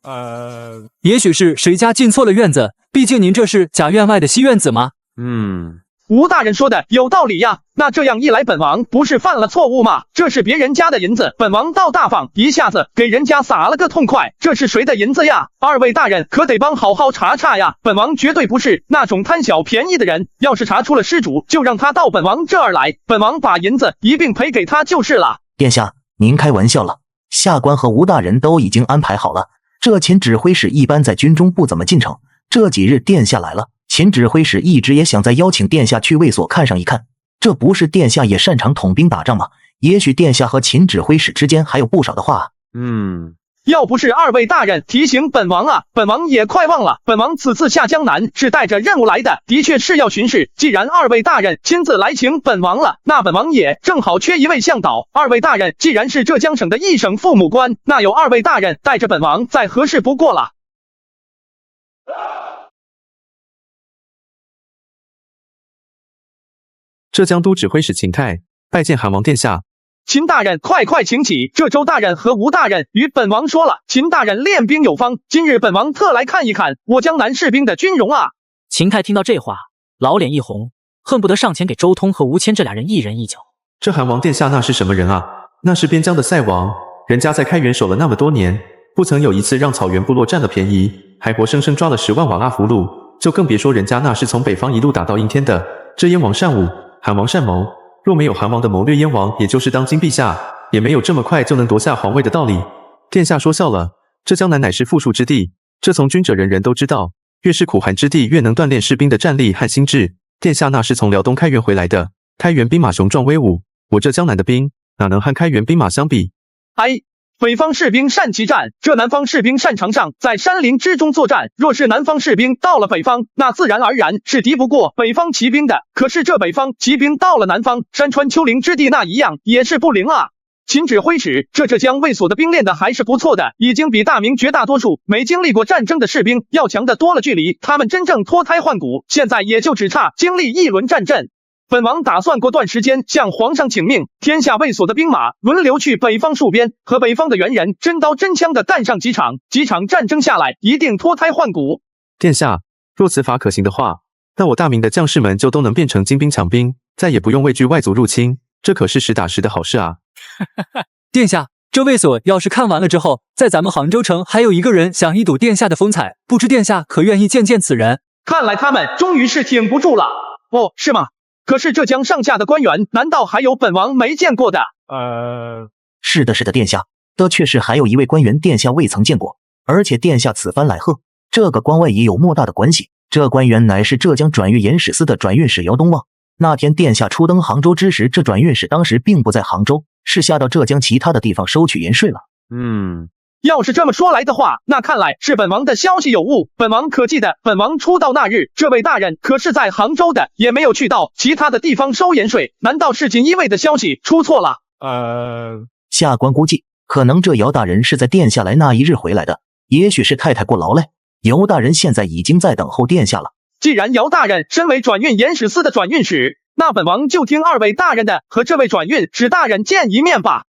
是谁家进错了院子，毕竟您这是贾院外的西院子吗？吴大人说的有道理呀，那这样一来本王不是犯了错误吗？这是别人家的银子，本王倒大方，一下子给人家撒了个痛快，这是谁的银子呀？二位大人可得帮好好查查呀，本王绝对不是那种贪小便宜的人，要是查出了失主，就让他到本王这儿来，本王把银子一并赔给他就是了。殿下，您开玩笑了，下官和吴大人都已经安排好了，这秦指挥使一般在军中不怎么进城，这几日殿下来了，秦指挥使一直也想再邀请殿下去卫所看上一看，这不是殿下也擅长统兵打仗吗？也许殿下和秦指挥使之间还有不少的话。要不是二位大人提醒本王啊，本王也快忘了，本王此次下江南是带着任务来的，的确是要巡视，既然二位大人亲自来请本王了，那本王也正好缺一位向导，二位大人既然是浙江省的一省父母官，那有二位大人带着本王再合适不过了。浙江都指挥使秦泰拜见韩王殿下。秦大人快请起，这周大人和吴大人与本王说了，秦大人练兵有方，今日本王特来看一看我江南士兵的军容啊。秦泰听到这话，老脸一红，恨不得上前给周通和吴谦这俩人一人一脚。这韩王殿下那是什么人啊？那是边疆的塞王，人家在开原守了那么多年，不曾有一次让草原部落占了便宜，还活生生抓了10万瓦剌俘虏，就更别说人家那是从北方一路打到应天的。这燕王善武，韩王善谋，若没有韩王的谋略，燕王也就是当今陛下，也没有这么快就能夺下皇位的道理。殿下说笑了，这江南乃是富庶之地，这从军者人人都知道，越是苦寒之地，越能锻炼士兵的战力和心智。殿下那是从辽东开原回来的，开原兵马雄壮威武，我这江南的兵哪能和开原兵马相比？哎，北方士兵善骑战，这南方士兵擅长上在山林之中作战。若是南方士兵到了北方，那自然而然是敌不过北方骑兵的。可是这北方骑兵到了南方，山川丘陵之地，那一样也是不灵啊。秦指挥使，这浙江卫所的兵练的还是不错的，已经比大明绝大多数没经历过战争的士兵要强的多了。距离他们真正脱胎换骨，现在也就只差经历一轮战阵。本王打算过段时间向皇上请命，天下卫所的兵马轮流去北方戍边，和北方的猿人真刀真枪的干上几场战争下来，一定脱胎换骨。殿下，若此法可行的话，那我大明的将士们就都能变成精兵强兵，再也不用畏惧外族入侵，这可是实打实的好事啊！殿下，这卫所要是看完了之后，在咱们杭州城还有一个人想一睹殿下的风采，不知殿下可愿意见见此人？看来他们终于是挺不住了。哦，是吗？可是浙江上下的官员，难道还有本王没见过的？是的，殿下，的确是还有一位官员，殿下未曾见过。而且殿下此番来贺，这个关外也有莫大的关系。这官员乃是浙江转运盐使司的转运使姚东望。那天殿下初登杭州之时，这转运使当时并不在杭州，是下到浙江其他的地方收取盐税了。要是这么说来的话，那看来是本王的消息有误。本王可记得，本王出道那日，这位大人可是在杭州的，也没有去到其他的地方收盐税。难道是锦衣卫的消息出错了？下官估计，可能这姚大人是在殿下来那一日回来的，也许是太太过劳累。姚大人现在已经在等候殿下了。既然姚大人身为转运盐使司的转运使，那本王就听二位大人的，和这位转运使大人见一面吧。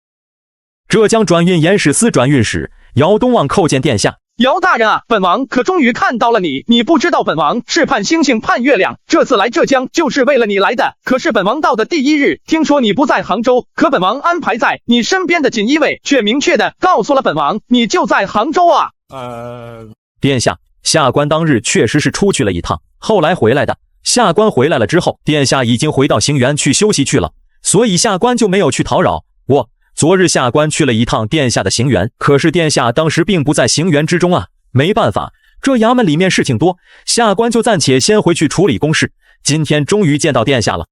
浙江转运盐使司转运使姚东望叩见殿下。姚大人啊，本王可终于看到了你。你不知道本王是盼星星盼月亮，这次来浙江就是为了你来的。可是本王到的第一日，听说你不在杭州，可本王安排在你身边的锦衣卫却明确的告诉了本王，你就在杭州啊。殿下，下官当日确实是出去了一趟，后来回来的。下官回来了之后，殿下已经回到行辕去休息去了，所以下官就没有去讨扰。昨日下官去了一趟殿下的行辕，可是殿下当时并不在行辕之中啊，没办法，这衙门里面事情多，下官就暂且先回去处理公事。今天终于见到殿下了。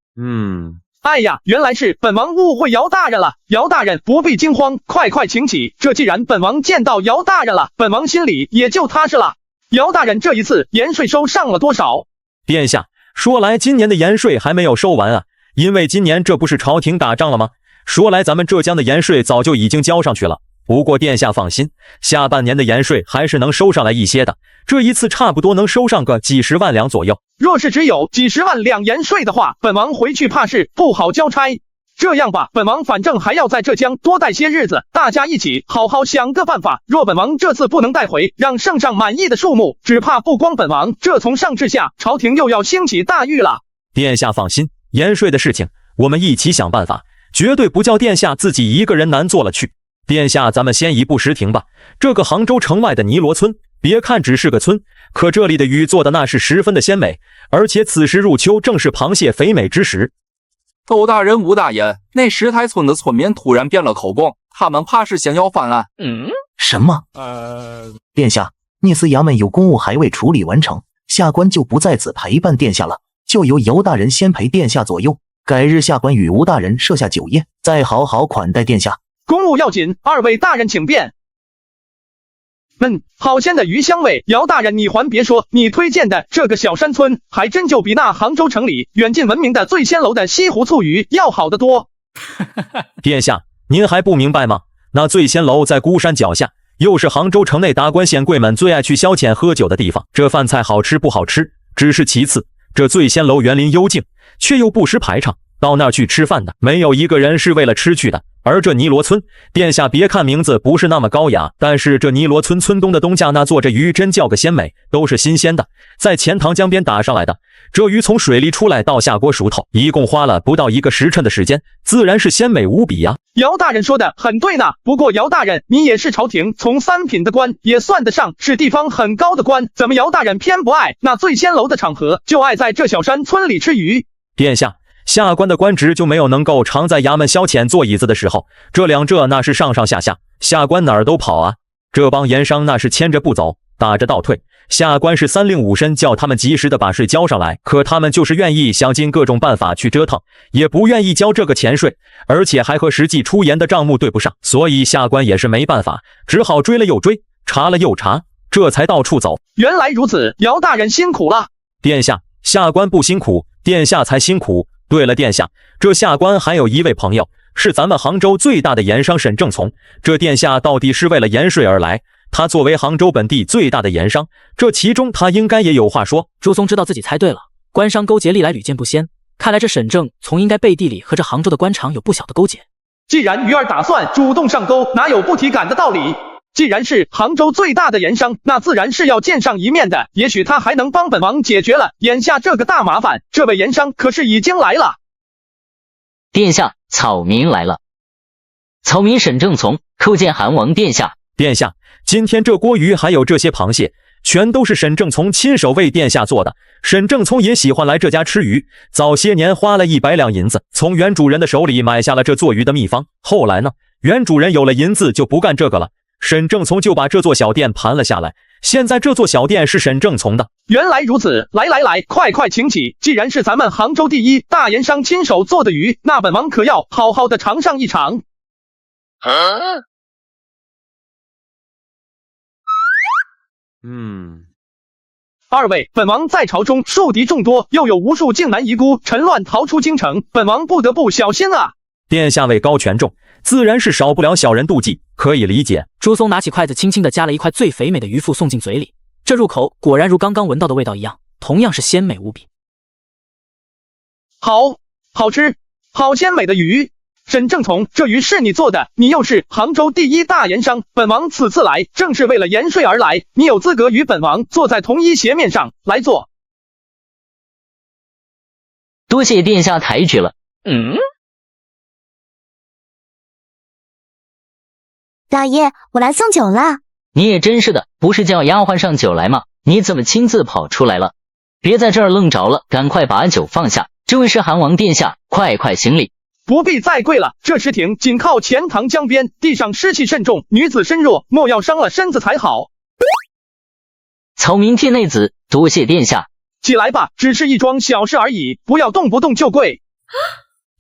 哎呀，原来是本王误会姚大人了。姚大人不必惊慌，快请起。这既然本王见到姚大人了，本王心里也就踏实了。姚大人这一次盐税收上了多少？殿下，说来今年的盐税还没有收完啊，因为今年这不是朝廷打仗了吗？说来咱们浙江的盐税早就已经交上去了，不过殿下放心，下半年的盐税还是能收上来一些的，这一次差不多能收上个几十万两左右。若是只有几十万两盐税的话，本王回去怕是不好交差。这样吧，本王反正还要在浙江多待些日子，大家一起好好想个办法。若本王这次不能带回让圣上满意的数目，只怕不光本王，这从上至下朝廷又要兴起大狱了。殿下放心，盐税的事情我们一起想办法，绝对不叫殿下自己一个人难做了去。殿下，咱们先一步实停吧。这个杭州城外的尼罗村，别看只是个村，可这里的鱼做的那是十分的鲜美，而且此时入秋正是螃蟹肥美之时。窦大人、吴大爷，那石台村的村民突然变了口供，他们怕是想要翻案。什么？殿下，聂司衙门有公务还未处理完成，下官就不在此陪伴殿下了，就由姚大人先陪殿下左右。改日下官与吴大人设下酒宴，再好好款待殿下。公务要紧，二位大人请便。好鲜的鱼香味，姚大人你还别说，你推荐的这个小山村还真就比那杭州城里远近闻名的醉仙楼的西湖醋鱼要好得多。殿下，您还不明白吗？那醉仙楼在孤山脚下，又是杭州城内达官显贵们最爱去消遣喝酒的地方。这饭菜好吃不好吃只是其次，这醉仙楼园林幽静，却又不失排场，到那儿去吃饭的没有一个人是为了吃去的。而这尼罗村，殿下别看名字不是那么高雅，但是这尼罗村村东的东家那做着鱼真叫个鲜美，都是新鲜的，在钱塘江边打上来的。这鱼从水里出来到下锅熟透，一共花了不到1个时辰的时间，自然是鲜美无比呀。姚大人说的很对呢，不过姚大人你也是朝廷从3品的官，也算得上是地方很高的官，怎么姚大人偏不爱那醉仙楼的场合，就爱在这小山村里吃鱼？殿下，下官的官职就没有能够常在衙门消遣坐椅子的时候，这那是上上下下，下官哪儿都跑啊。这帮盐商那是牵着不走，打着倒退，下官是3令5申叫他们及时的把税交上来，可他们就是愿意想尽各种办法去折腾，也不愿意交这个钱税，而且还和实际出盐的账目对不上，所以下官也是没办法，只好追了又追，查了又查，这才到处走。原来如此，姚大人辛苦了。殿下，下官不辛苦，殿下才辛苦。对了，殿下，这下官还有一位朋友，是咱们杭州最大的盐商沈正从，这殿下到底是为了盐税而来？他作为杭州本地最大的盐商，这其中他应该也有话说。朱松知道自己猜对了，官商勾结历来屡见不鲜，看来这沈正从应该背地里和这杭州的官场有不小的勾结。既然鱼儿打算主动上钩，哪有不提赶的道理？既然是杭州最大的盐商，那自然是要见上一面的，也许他还能帮本王解决了眼下这个大麻烦。这位盐商可是已经来了。殿下，草民来了。草民沈正从叩见韩王殿下。殿下，今天这锅鱼还有这些螃蟹，全都是沈正从亲手为殿下做的。沈正从也喜欢来这家吃鱼，早些年花了100两银子，从原主人的手里买下了这做鱼的秘方。后来呢，原主人有了银子就不干这个了，沈正从就把这座小店盘了下来。现在这座小店是沈正从的。原来如此，来，快请起！既然是咱们杭州第一大盐商亲手做的鱼，那本王可要好好的尝上一尝。二位，本王在朝中树敌众多，又有无数靖难遗孤趁乱逃出京城，本王不得不小心啊！殿下位高权重，自然是少不了小人妒忌，可以理解。朱松拿起筷子，轻轻地夹了一块最肥美的鱼腹送进嘴里，这入口果然如刚刚闻到的味道一样，同样是鲜美无比。好吃，好鲜美的鱼！沈正从，这鱼是你做的，你又是杭州第一大盐商，本王此次来正是为了盐税而来，你有资格与本王坐在同一席面上来坐。多谢殿下抬举了。老爷，我来送酒了。你也真是的，不是叫丫鬟上酒来吗？你怎么亲自跑出来了？别在这儿愣着了，赶快把酒放下。这位是韩王殿下，快行礼。不必再跪了，这石亭紧靠钱塘江边，地上湿气甚重，女子身弱，莫要伤了身子才好。草民替内子，多谢殿下。起来吧，只是一桩小事而已，不要动不动就跪。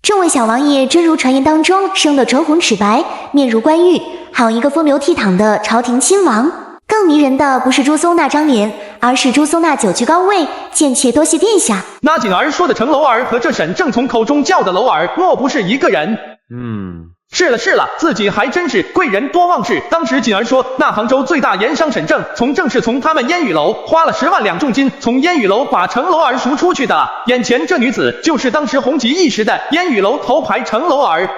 这位小王爷真如传言当中生得唇红齿白，面如冠玉，好一个风流倜傥的朝廷亲王。更迷人的不是朱松那张脸，而是朱松那久居高位，贱妾多谢殿下。那锦儿说的程楼儿和这沈正从口中叫的楼儿，莫不是一个人？是了，自己还真是贵人多忘事。当时锦儿说，那杭州最大盐商沈正从正是从他们烟雨楼花了10万两重金，从烟雨楼把程楼儿赎出去的。眼前这女子就是当时红极一时的烟雨楼头牌程楼儿。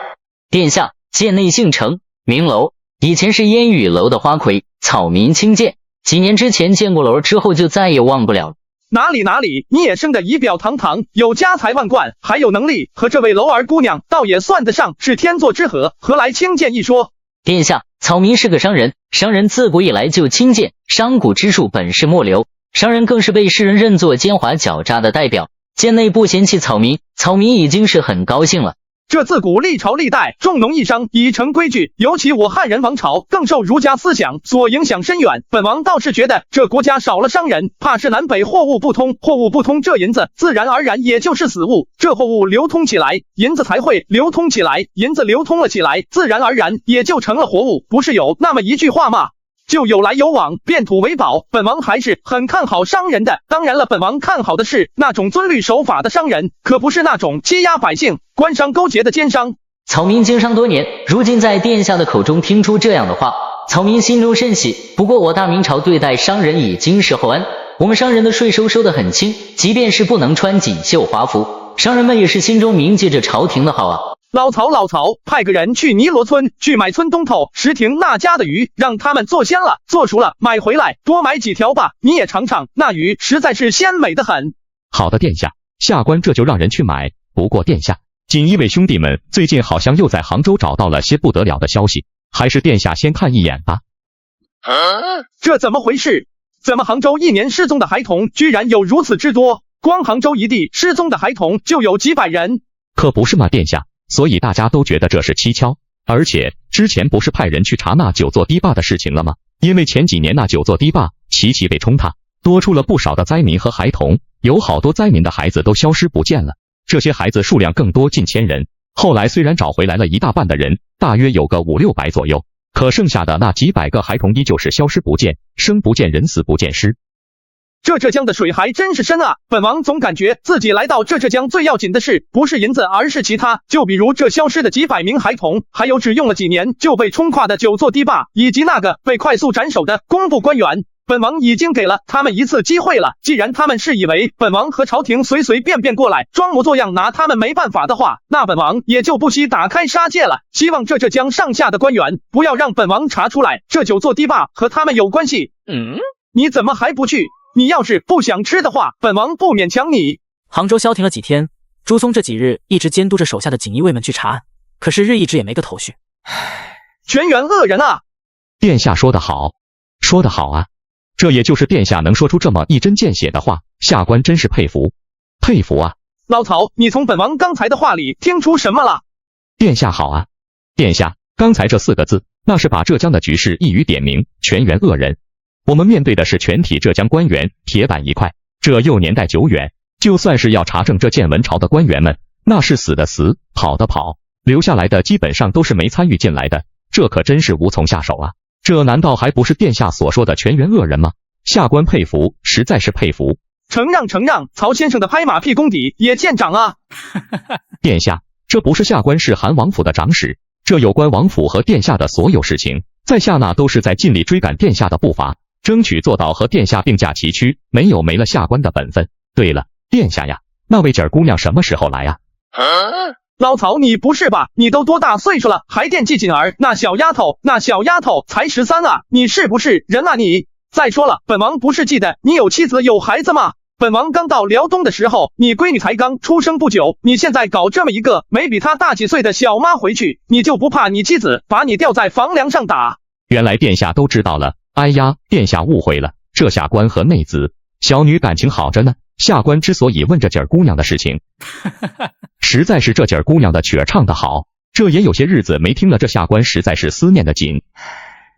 殿下，贱内姓程，名楼，以前是烟雨楼的花魁，草民亲见。几年之前见过楼，之后就再也忘不了了。哪里，你也生得仪表堂堂，有家财万贯，还有能力，和这位楼儿姑娘倒也算得上是天作之合，何来轻贱一说？殿下，草民是个商人，商人自古以来就轻贱，商贾之术本是末流，商人更是被世人认作奸猾狡诈的代表。贱内不嫌弃草民，草民已经是很高兴了。这自古历朝历代重农抑商已成规矩，尤其我汉人王朝更受儒家思想所影响深远。本王倒是觉得这国家少了商人，怕是南北货物不通，货物不通，这银子自然而然也就是死物，这货物流通起来，银子才会流通起来，银子流通了起来，自然而然也就成了活物。不是有那么一句话吗？就有来有往，变土为宝。本王还是很看好商人的，当然了，本王看好的是那种遵律守法的商人，可不是那种欺压百姓、官商勾结的奸商。草民经商多年，如今在殿下的口中听出这样的话，草民心中甚喜。不过我大明朝对待商人已经是厚恩，我们商人的税收收得很轻，即便是不能穿锦绣华服，商人们也是心中铭记着朝廷的好啊。老曹，派个人去尼罗村去买村东头石亭那家的鱼，让他们做鲜了，做熟了买回来，多买几条吧，你也尝尝，那鱼实在是鲜美的很。好的，殿下，下官这就让人去买。不过殿下，锦衣卫兄弟们最近好像又在杭州找到了些不得了的消息，还是殿下先看一眼吧。这怎么回事？怎么杭州一年失踪的孩童居然有如此之多？光杭州一地失踪的孩童就有几百人。可不是嘛，殿下，所以大家都觉得这是蹊跷。而且之前不是派人去查那9座堤坝的事情了吗？因为前几年那9座堤坝齐齐被冲塌，多出了不少的灾民和孩童，有好多灾民的孩子都消失不见了。这些孩子数量更多，近千人。后来虽然找回来了一大半的人，大约有个500-600左右，可剩下的那几百个孩童依旧是消失不见，生不见人，死不见尸。这浙江的水还真是深啊！本王总感觉自己来到这浙江最要紧的是不是银子，而是其他，就比如这消失的几百名孩童，还有只用了几年就被冲垮的9座堤坝，以及那个被快速斩首的工部官员。本王已经给了他们一次机会了，既然他们是以为本王和朝廷随便过来装模作样拿他们没办法的话，那本王也就不惜打开杀戒了。希望这浙江上下的官员不要让本王查出来这9座堤坝和他们有关系。你怎么还不去？你要是不想吃的话，本王不勉强你。杭州消停了几天，朱松这几日一直监督着手下的锦衣卫们去查案，可是日一直也没个头绪。全员恶人啊！殿下说得好，说得好啊！这也就是殿下能说出这么一针见血的话，下官真是佩服，佩服啊！老曹，你从本王刚才的话里听出什么了？殿下好啊！殿下，刚才这4个字，那是把浙江的局势一语点明，全员恶人。我们面对的是全体浙江官员，铁板一块，这又年代久远，就算是要查证这建文朝的官员们，那是死的死，跑的跑，留下来的基本上都是没参与进来的，这可真是无从下手啊！这难道还不是殿下所说的全员恶人吗？下官佩服，实在是佩服。承让，曹先生的拍马屁功底也见长啊！殿下，这不是下官是韩王府的长史，这有关王府和殿下的所有事情，在下那都是在尽力追赶殿下的步伐，争取做到和殿下并驾齐驱，没了下官的本分。对了，殿下呀，那位姐儿姑娘什么时候来啊？老曹，你不是吧？你都多大岁数了，还惦记锦儿？那小丫头才13啊！你是不是人啊你？再说了，本王不是记得你有妻子有孩子吗？本王刚到辽东的时候，你闺女才刚出生不久，你现在搞这么一个没比她大几岁的小妈回去，你就不怕你妻子把你吊在房梁上打？原来殿下都知道了。哎呀，殿下误会了，这下官和内子小女感情好着呢。下官之所以问这姐儿姑娘的事情，实在是这姐儿姑娘的曲儿唱得好，这也有些日子没听了，这下官实在是思念的紧。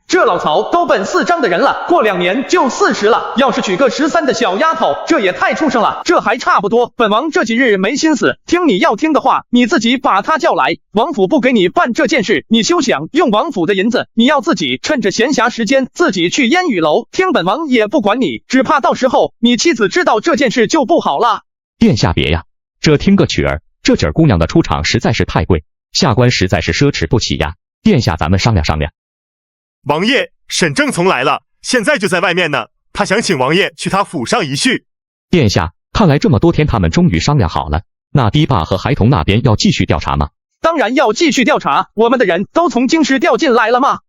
这老曹都奔4张的人了，过2年就40了，要是娶个13的小丫头，这也太畜生了，这还差不多。本王这几日没心思听你要听的话，你自己把她叫来。王府不给你办这件事，你休想用王府的银子，你要自己趁着闲暇时间自己去烟雨楼听，本王也不管你，只怕到时候你妻子知道这件事就不好了。殿下别呀，这听个曲儿，这姐儿姑娘的出场实在是太贵，下官实在是奢侈不起呀。殿下咱们商量商量。王爷，沈正从来了，现在就在外面呢，他想请王爷去他府上一叙。殿下，看来这么多天他们终于商量好了，那堤坝和孩童那边要继续调查吗？当然要继续调查，我们的人都从京师调进来了吗？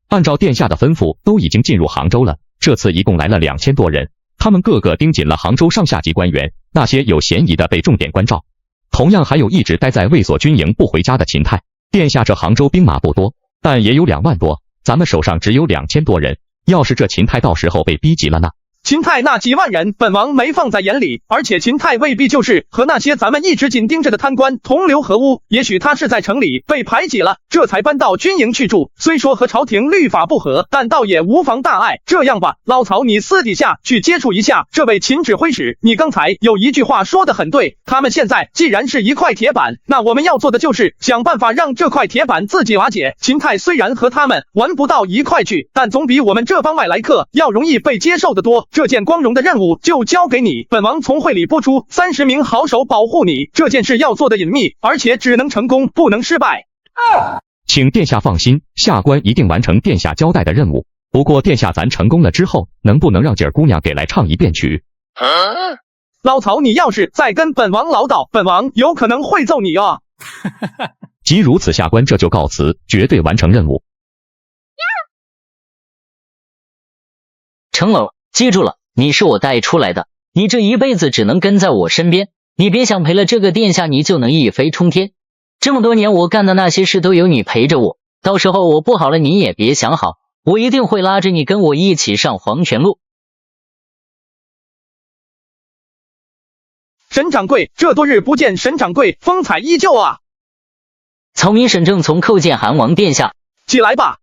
按照殿下的吩咐，都已经进入杭州了，这次一共来了2000多人，他们个个盯紧了杭州上下级官员，那些有嫌疑的被重点关照，同样还有一直待在卫所军营不回家的秦泰。殿下，这杭州兵马不多，但也有2万多，咱们手上只有2000多人，要是这秦泰到时候被逼急了呢？秦泰那几万人，本王没放在眼里，而且秦泰未必就是和那些咱们一直紧盯着的贪官同流合污，也许他是在城里被排挤了，这才搬到军营去住。虽说和朝廷律法不合，但倒也无妨大碍。这样吧，老曹，你私底下去接触一下这位秦指挥使，你刚才有一句话说得很对，他们现在既然是一块铁板，那我们要做的就是想办法让这块铁板自己瓦解。秦泰虽然和他们玩不到一块去，但总比我们这帮外来客要容易被接受得多。这件光荣的任务就交给你，本王从会里拨出30名好手保护你。这件事要做的隐秘，而且只能成功，不能失败。请殿下放心，下官一定完成殿下交代的任务。不过殿下，咱成功了之后，能不能让姐儿姑娘给来唱一遍曲？老曹，你要是再跟本王唠叨，本王有可能会揍你啊！既如此，下官这就告辞，绝对完成任务。程楼，记住了，你是我带出来的，你这一辈子只能跟在我身边，你别想赔了这个殿下你就能一飞冲天。这么多年我干的那些事都有你陪着我，到时候我不好了你也别想好，我一定会拉着你跟我一起上黄泉路。沈掌柜，这多日不见，沈掌柜风采依旧啊。曹明沈正从叩见韩王殿下。起来吧。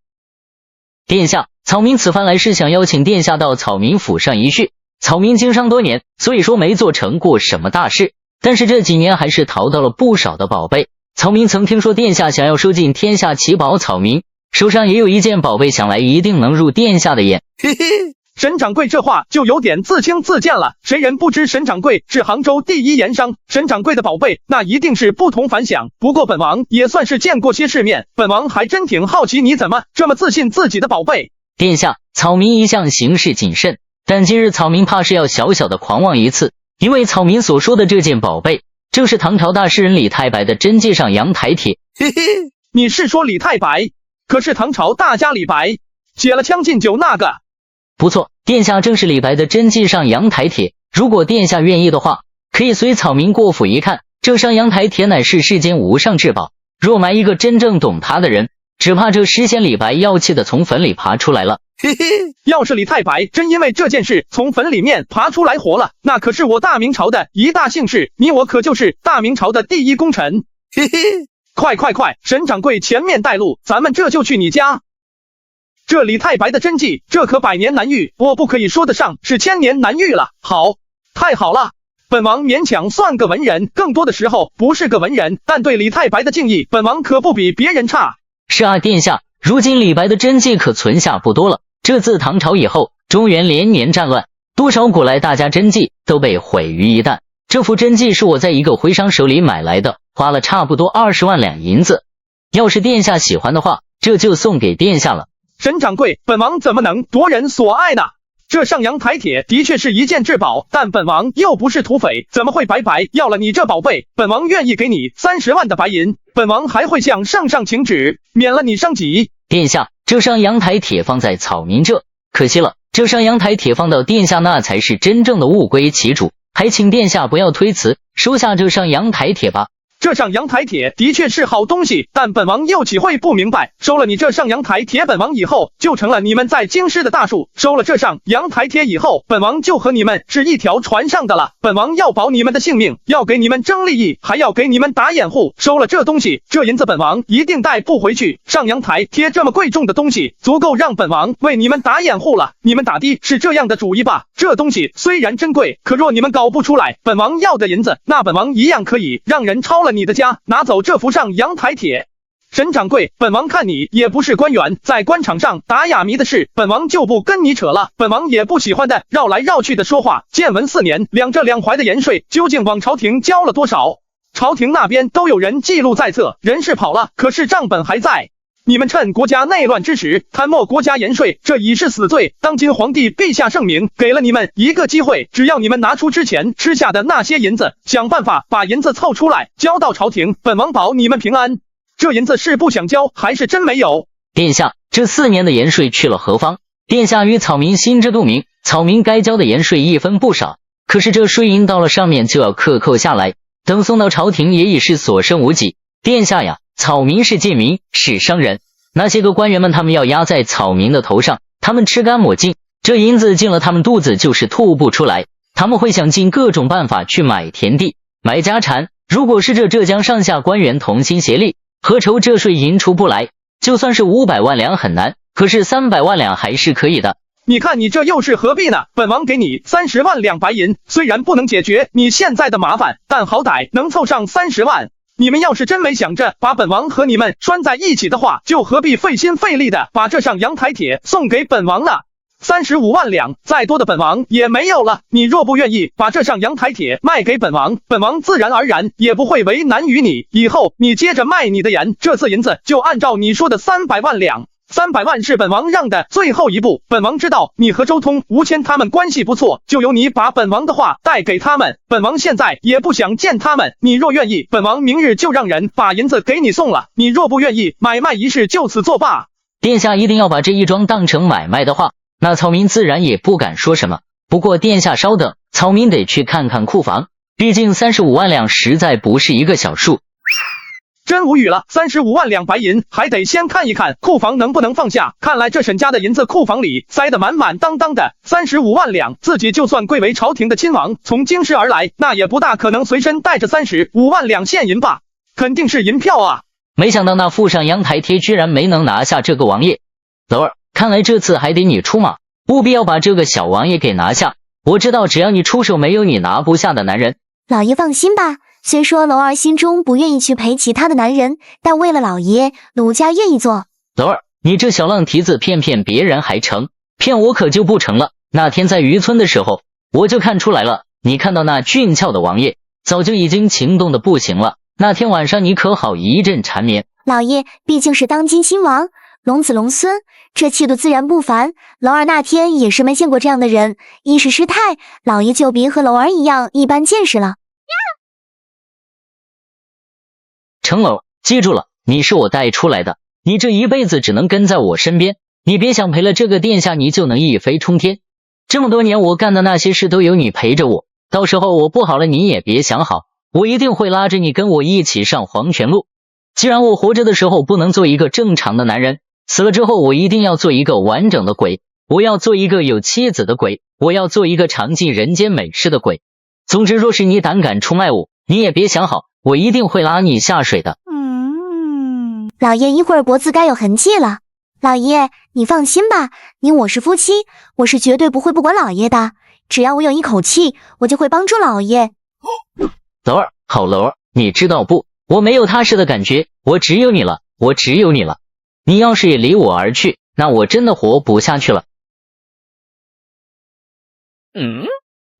殿下，草民此番来是想邀请殿下到草民府上一叙，草民经商多年，所以说没做成过什么大事，但是这几年还是淘到了不少的宝贝。草民曾听说殿下想要收进天下奇宝，草民手上也有一件宝贝，想来一定能入殿下的眼。嘿嘿，沈掌柜这话就有点自轻自贱了。谁人不知沈掌柜是杭州第一盐商，沈掌柜的宝贝那一定是不同凡响。不过本王也算是见过些世面，本王还真挺好奇你怎么这么自信自己的宝贝。殿下，草民一向行事谨慎，但今日草民怕是要小小的狂妄一次，因为草民所说的这件宝贝正是唐朝大诗人李太白的真迹上阳台帖。嘿嘿，你是说李太白？可是唐朝大家李白写了《将进酒》那个。不错，殿下正是李白的真迹上阳台帖。如果殿下愿意的话，可以随草民过府一看，这上阳台帖乃是世间无上至宝，若埋一个真正懂它的人，只怕这诗仙李白要气的从坟里爬出来了。嘿嘿，要是李太白真因为这件事从坟里面爬出来活了，那可是我大明朝的一大幸事，你我可就是大明朝的第一功臣。嘿嘿，快，沈掌柜前面带路，咱们这就去你家。这李太白的真迹，这可百年难遇，我不可以说得上是千年难遇了。好，太好了，本王勉强算个文人，更多的时候不是个文人，但对李太白的敬意，本王可不比别人差。是啊，殿下，如今李白的真迹可存下不多了。这自唐朝以后，中原连年战乱，多少古来大家真迹都被毁于一旦。这幅真迹是我在一个徽商手里买来的，花了差不多20万两银子。要是殿下喜欢的话，这就送给殿下了。沈掌柜，本王怎么能夺人所爱呢？这上阳台帖的确是一件至宝，但本王又不是土匪，怎么会白白要了你这宝贝？本王愿意给你30万的白银，本王还会向圣上请旨，免了你伤己。殿下，这上阳台帖放在草民这，可惜了，这上阳台帖放到殿下那才是真正的物归其主，还请殿下不要推辞，收下这上阳台帖吧。这上阳台帖的确是好东西，但本王又岂会不明白？收了你这上阳台帖，本王以后就成了你们在京师的大树；收了这上阳台帖以后，本王就和你们是一条船上的了。本王要保你们的性命，要给你们争利益，还要给你们打掩护。收了这东西，这银子本王一定带不回去。上阳台帖这么贵重的东西，足够让本王为你们打掩护了。你们打的是这样的主意吧？这东西虽然珍贵，可若你们搞不出来本王要的银子，那本王一样可以让人抄了你的家，拿走这幅上阳台帖。沈掌柜，本王看你也不是官员，在官场上打哑谜的事，本王就不跟你扯了。本王也不喜欢的绕来绕去的说话。建文4年，两淮的盐税究竟往朝廷交了多少？朝廷那边都有人记录在册，人是跑了，可是账本还在。你们趁国家内乱之时贪没国家盐税，这已是死罪。当今皇帝陛下圣明，给了你们一个机会，只要你们拿出之前吃下的那些银子，想办法把银子凑出来交到朝廷，本王保你们平安。这银子是不想交，还是真没有？殿下，这4年的盐税去了何方？殿下与草民心知肚明，草民该交的盐税一分不少，可是这税银到了上面就要克下来，等送到朝廷也已是所剩无几。殿下呀，草民是贱民，是商人，那些个官员们他们要压在草民的头上，他们吃干抹净，这银子进了他们肚子就是吐不出来，他们会想尽各种办法去买田地买家产。如果是这浙江上下官员同心协力，何愁这税银出不来？就算是500万两很难，可是300万两还是可以的。你看你这又是何必呢？本王给你30万两白银，虽然不能解决你现在的麻烦，但好歹能凑上30万。你们要是真没想着把本王和你们拴在一起的话，就何必费心费力的把这上阳台帖送给本王呢？35万两，再多的本王也没有了。你若不愿意把这上阳台帖卖给本王，本王自然而然也不会为难于你。以后你接着卖你的盐，这次银子就按照你说的300万两。300万是本王让的最后一步，本王知道你和周通、吴谦他们关系不错，就由你把本王的话带给他们。本王现在也不想见他们，你若愿意，本王明日就让人把银子给你送了。你若不愿意，买卖一事就此作罢。殿下一定要把这一桩当成买卖的话，那草民自然也不敢说什么。不过殿下稍等，草民得去看看库房，毕竟35万两实在不是一个小数。真无语了，35万两白银，还得先看一看库房能不能放下。看来这沈家的银子库房里塞得满满当当的，35万两，自己就算贵为朝廷的亲王，从京师而来，那也不大可能随身带着35万两现银吧？肯定是银票啊！没想到那附上阳台帖居然没能拿下这个王爷。老二，看来这次还得你出马，务必要把这个小王爷给拿下。我知道只要你出手，没有你拿不下的男人。老爷放心吧，虽说楼儿心中不愿意去陪其他的男人，但为了老爷，奴家愿意做。楼儿，你这小浪蹄子骗别人还成，骗我可就不成了。那天在渔村的时候，我就看出来了，你看到那俊俏的王爷，早就已经情动的不行了。那天晚上你可好一阵缠绵。老爷毕竟是当今亲王，龙子龙孙，这气度自然不凡。楼儿那天也是没见过这样的人，一时失态，老爷就别和楼儿一样一般见识了。程楼，记住了，你是我带出来的，你这一辈子只能跟在我身边，你别想陪了这个殿下你就能一飞冲天。这么多年我干的那些事都有你陪着我，到时候我不好了你也别想好，我一定会拉着你跟我一起上黄泉路。既然我活着的时候不能做一个正常的男人，死了之后我一定要做一个完整的鬼，我要做一个有妻子的鬼，我要做一个尝尽人间美事的鬼。总之若是你胆敢出卖我，你也别想好，我一定会拉你下水的。老爷一会儿脖子该有痕迹了。老爷你放心吧，你我是夫妻，我是绝对不会不管老爷的，只要我有一口气，我就会帮助老爷。楼儿，好楼儿，你知道不，我没有踏实的感觉，我只有你了，我只有你了。你要是也离我而去，那我真的活不下去了。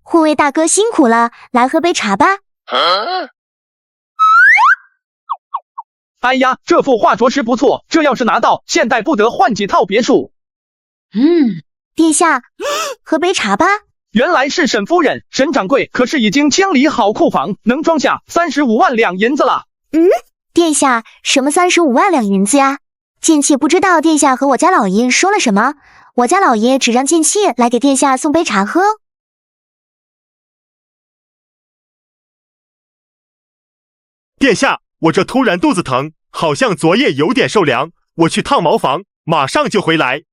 护卫大哥辛苦了，来喝杯茶吧。哎呀，这幅画着实不错，这要是拿到，现代不得换几套别墅。殿下，喝杯茶吧。原来是沈夫人，沈掌柜可是已经清理好库房，能装下35万两银子了。殿下，什么35万两银子呀？贱妾不知道殿下和我家老爷说了什么，我家老爷只让贱妾来给殿下送杯茶喝。殿下，我这突然肚子疼，好像昨夜有点受凉，我去烫茅房，马上就回来。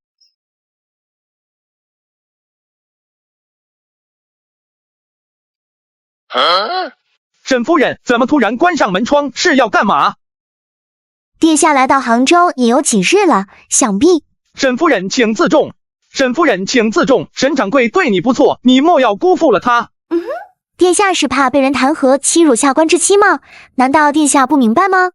沈夫人怎么突然关上门窗，是要干嘛？殿下来到杭州也有几日了，想必……沈夫人请自重，沈夫人请自重，沈掌柜对你不错，你莫要辜负了他。殿下是怕被人弹劾欺辱下官之妻吗？难道殿下不明白吗？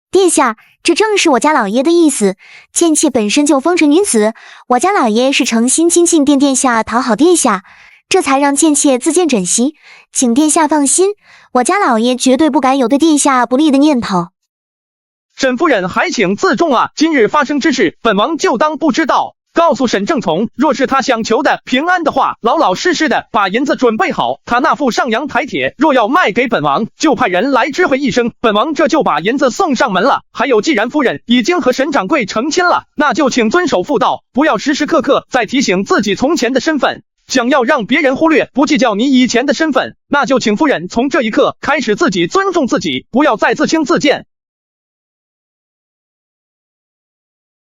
殿下，这正是我家老爷的意思。贱妾本身就风尘女子，我家老爷是诚心亲近殿下，讨好殿下，这才让贱妾自荐枕席。请殿下放心，我家老爷绝对不敢有对殿下不利的念头。沈夫人还请自重啊！今日发生之事，本王就当不知道。告诉沈正从，若是他想求的平安的话，老老实实的把银子准备好。他那副上阳台帖，若要卖给本王，就派人来知会一声，本王这就把银子送上门了。还有，既然夫人已经和沈掌柜成亲了，那就请遵守妇道，不要时时刻刻在提醒自己从前的身份。想要让别人忽略不计较你以前的身份，那就请夫人从这一刻开始自己尊重自己，不要再自轻自贱。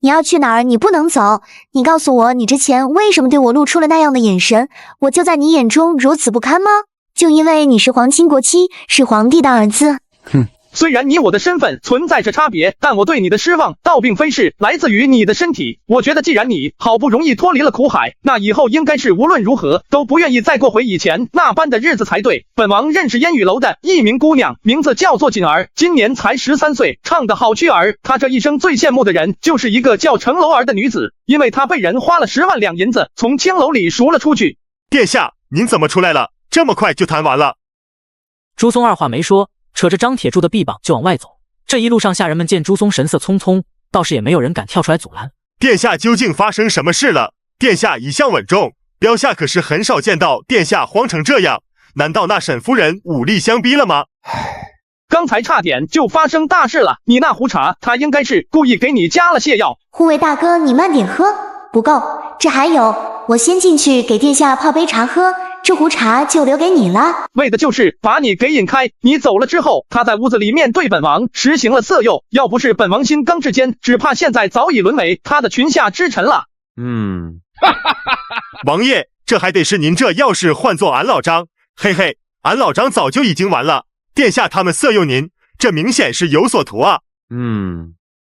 你要去哪儿？你不能走。你告诉我，你之前为什么对我露出了那样的眼神？我就在你眼中如此不堪吗？就因为你是皇亲国戚，是皇帝的儿子。虽然你我的身份存在着差别，但我对你的失望倒并非是来自于你的身体。我觉得既然你好不容易脱离了苦海，那以后应该是无论如何都不愿意再过回以前那般的日子才对。本王认识烟雨楼的一名姑娘，名字叫做锦儿，今年才13岁，唱得好曲儿。她这一生最羡慕的人就是一个叫程楼儿的女子，因为她被人花了10万两银子从青楼里赎了出去。殿下，您怎么出来了？这么快就谈完了？朱松二话没说，扯着张铁柱的臂膀就往外走。这一路上下人们见朱松神色匆匆，倒是也没有人敢跳出来阻拦。殿下究竟发生什么事了？殿下一向稳重，标下可是很少见到殿下慌成这样，难道那沈夫人武力相逼了吗？刚才差点就发生大事了，你那壶茶他应该是故意给你加了泻药。护卫大哥，你慢点喝，不够，这还有，我先进去给殿下泡杯茶喝，这壶茶就留给你了。为的就是把你给引开，你走了之后，他在屋子里面对本王实行了色诱，要不是本王心刚至坚，只怕现在早已沦为他的裙下之臣了。王爷，这还得是您这要是换做俺老张，嘿嘿，俺老张早就已经完了。殿下他们色诱您，这明显是有所图啊。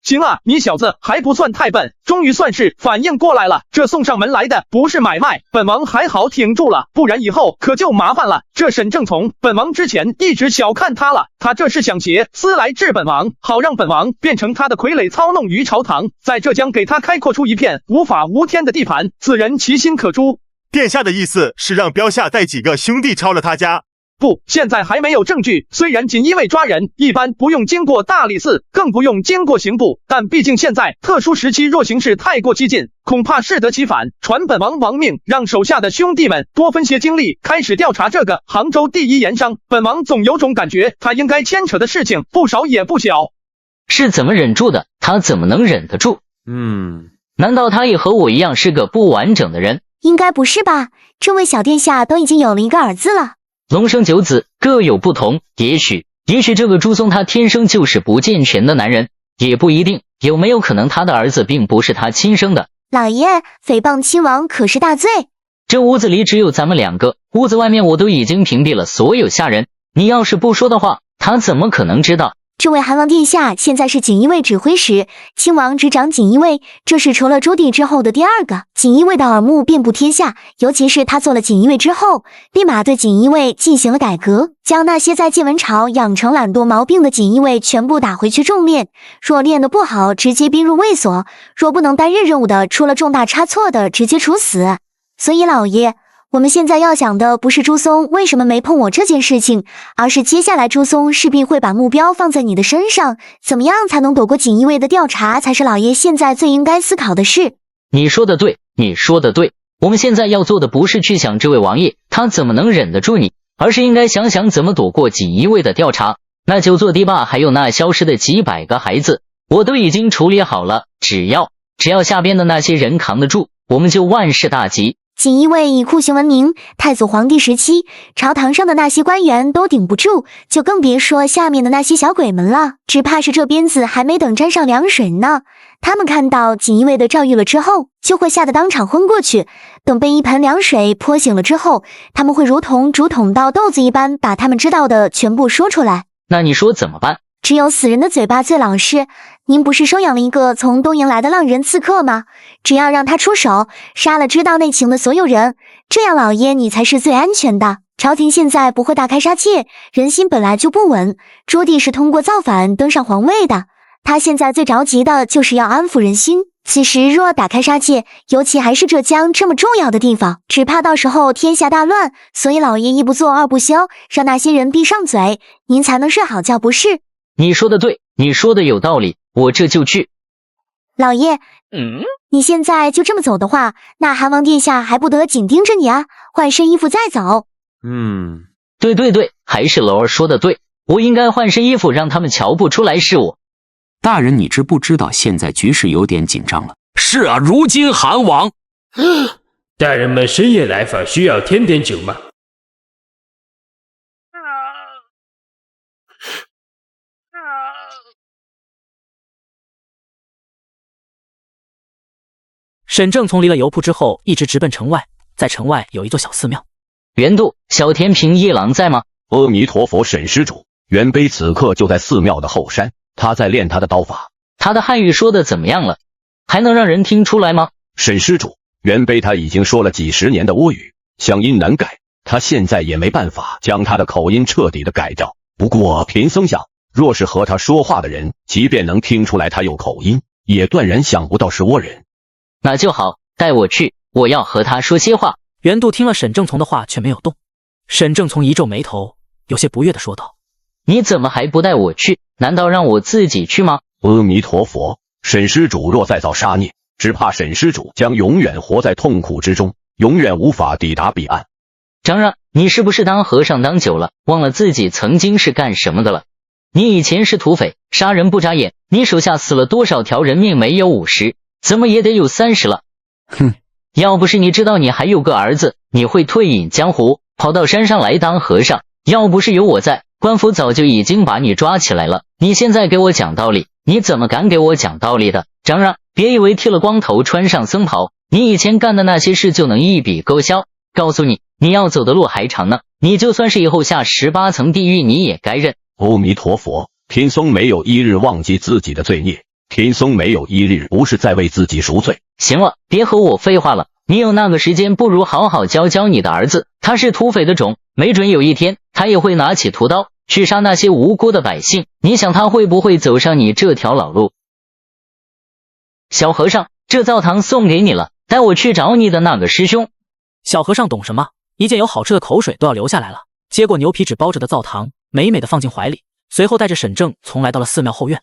行啊，你小子还不算太笨，终于算是反应过来了。这送上门来的不是买卖，本王还好挺住了，不然以后可就麻烦了。这沈正从，本王之前一直小看他了，他这是想挟私来治本王，好让本王变成他的傀儡，操弄于朝堂，在浙江给他开阔出一片无法无天的地盘。此人其心可诛。殿下的意思是让标下带几个兄弟抄了他家？不，现在还没有证据。虽然锦衣卫抓人一般不用经过大理寺，更不用经过刑部，但毕竟现在特殊时期，若行事太过激进，恐怕适得其反。传本王亡命，让手下的兄弟们多分些精力，开始调查这个杭州第一盐商。本王总有种感觉，他应该牵扯的事情不少也不小。是怎么忍住的？他怎么能忍得住？难道他也和我一样是个不完整的人？应该不是吧？这位小殿下都已经有了一个儿子了。龙生九子，各有不同。也许这个朱松他天生就是不健全的男人，也不一定。有没有可能他的儿子并不是他亲生的？老爷，诽谤亲王可是大罪。这屋子里只有咱们两个，屋子外面我都已经屏蔽了所有下人。你要是不说的话，他怎么可能知道？这位韩王殿下现在是锦衣卫指挥使，亲王执掌锦衣卫，这是除了朱棣之后的第二个。锦衣卫的耳目遍布天下，尤其是他做了锦衣卫之后，立马对锦衣卫进行了改革，将那些在建文朝养成懒惰毛病的锦衣卫全部打回去重练，若练得不好，直接逼入卫所；若不能担任任务的，出了重大差错的，直接处死。所以老爷，我们现在要想的不是朱松为什么没碰我这件事情，而是接下来朱松势必会把目标放在你的身上，怎么样才能躲过锦衣卫的调查，才是老爷现在最应该思考的事。你说的对，你说的对，我们现在要做的不是去想这位王爷他怎么能忍得住你，而是应该想想怎么躲过锦衣卫的调查。那9座堤坝还有那消失的几百个孩子，我都已经处理好了，只要下边的那些人扛得住，我们就万事大吉。锦衣卫以酷刑闻名，太祖皇帝时期，朝堂上的那些官员都顶不住，就更别说下面的那些小鬼们了。只怕是这鞭子还没等沾上凉水呢，他们看到锦衣卫的诏狱了之后，就会吓得当场昏过去。等被一盆凉水泼醒了之后，他们会如同竹筒倒豆子一般，把他们知道的全部说出来。那你说怎么办？只有死人的嘴巴最老实。您不是收养了一个从东营来的浪人刺客吗？只要让他出手，杀了知道内情的所有人，这样老爷你才是最安全的。朝廷现在不会大开杀戒，人心本来就不稳。朱棣是通过造反登上皇位的，他现在最着急的就是要安抚人心。此时若打开杀戒，尤其还是浙江这么重要的地方，只怕到时候天下大乱。所以老爷一不做二不休，让那些人闭上嘴，您才能睡好觉，不是？你说的对，你说的有道理，我这就去。老爷，你现在就这么走的话，那韩王殿下还不得紧盯着你啊，换身衣服再走。对，还是楼儿说的对，我应该换身衣服，让他们瞧不出来是我。大人，你知不知道现在局势有点紧张了？是啊，如今韩王，大人们深夜来访需要添点酒吗？沈正从离了油铺之后，一直直奔城外，在城外有一座小寺庙。袁度、小田平一郎在吗？阿弥陀佛，沈施主，袁卑此刻就在寺庙的后山，他在练他的刀法。他的汉语说的怎么样了？还能让人听出来吗？沈施主，袁卑他已经说了几十年的倭语，乡音难改，他现在也没办法将他的口音彻底的改掉。不过贫僧想，若是和他说话的人，即便能听出来他有口音，也断然想不到是倭人。那就好，带我去，我要和他说些话。袁度听了沈正从的话，却没有动。沈正从一皱眉头，有些不悦地说道：“你怎么还不带我去？难道让我自己去吗？”阿弥陀佛，沈施主若再造杀孽，只怕沈施主将永远活在痛苦之中，永远无法抵达彼岸。张让，你是不是当和尚当久了，忘了自己曾经是干什么的了？你以前是土匪，杀人不眨眼，你手下死了多少条人命？没有50，怎么也得有30了。哼，要不是你知道你还有个儿子，你会退隐江湖，跑到山上来当和尚。要不是有我在，官府早就已经把你抓起来了。你现在给我讲道理，你怎么敢给我讲道理的？张让，别以为剃了光头穿上僧袍，你以前干的那些事就能一笔勾销。告诉你，你要走的路还长呢，你就算是以后下18层地狱，你也该认。阿弥陀佛，贫僧没有一日忘记自己的罪孽，贫僧没有一日不是在为自己赎罪。行了，别和我废话了，你有那个时间，不如好好教教你的儿子，他是土匪的种，没准有一天他也会拿起屠刀去杀那些无辜的百姓，你想他会不会走上你这条老路？小和尚，这灶糖送给你了，带我去找你的那个师兄。小和尚懂什么？一见有好吃的口水都要流下来了，接过牛皮纸包着的灶糖，美美的放进怀里，随后带着沈正从来到了寺庙后院。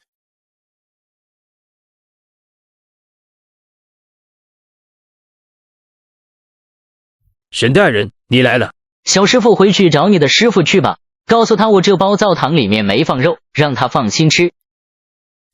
沈大人，你来了。小师傅回去找你的师傅去吧，告诉他我这包灶糖里面没放肉，让他放心吃。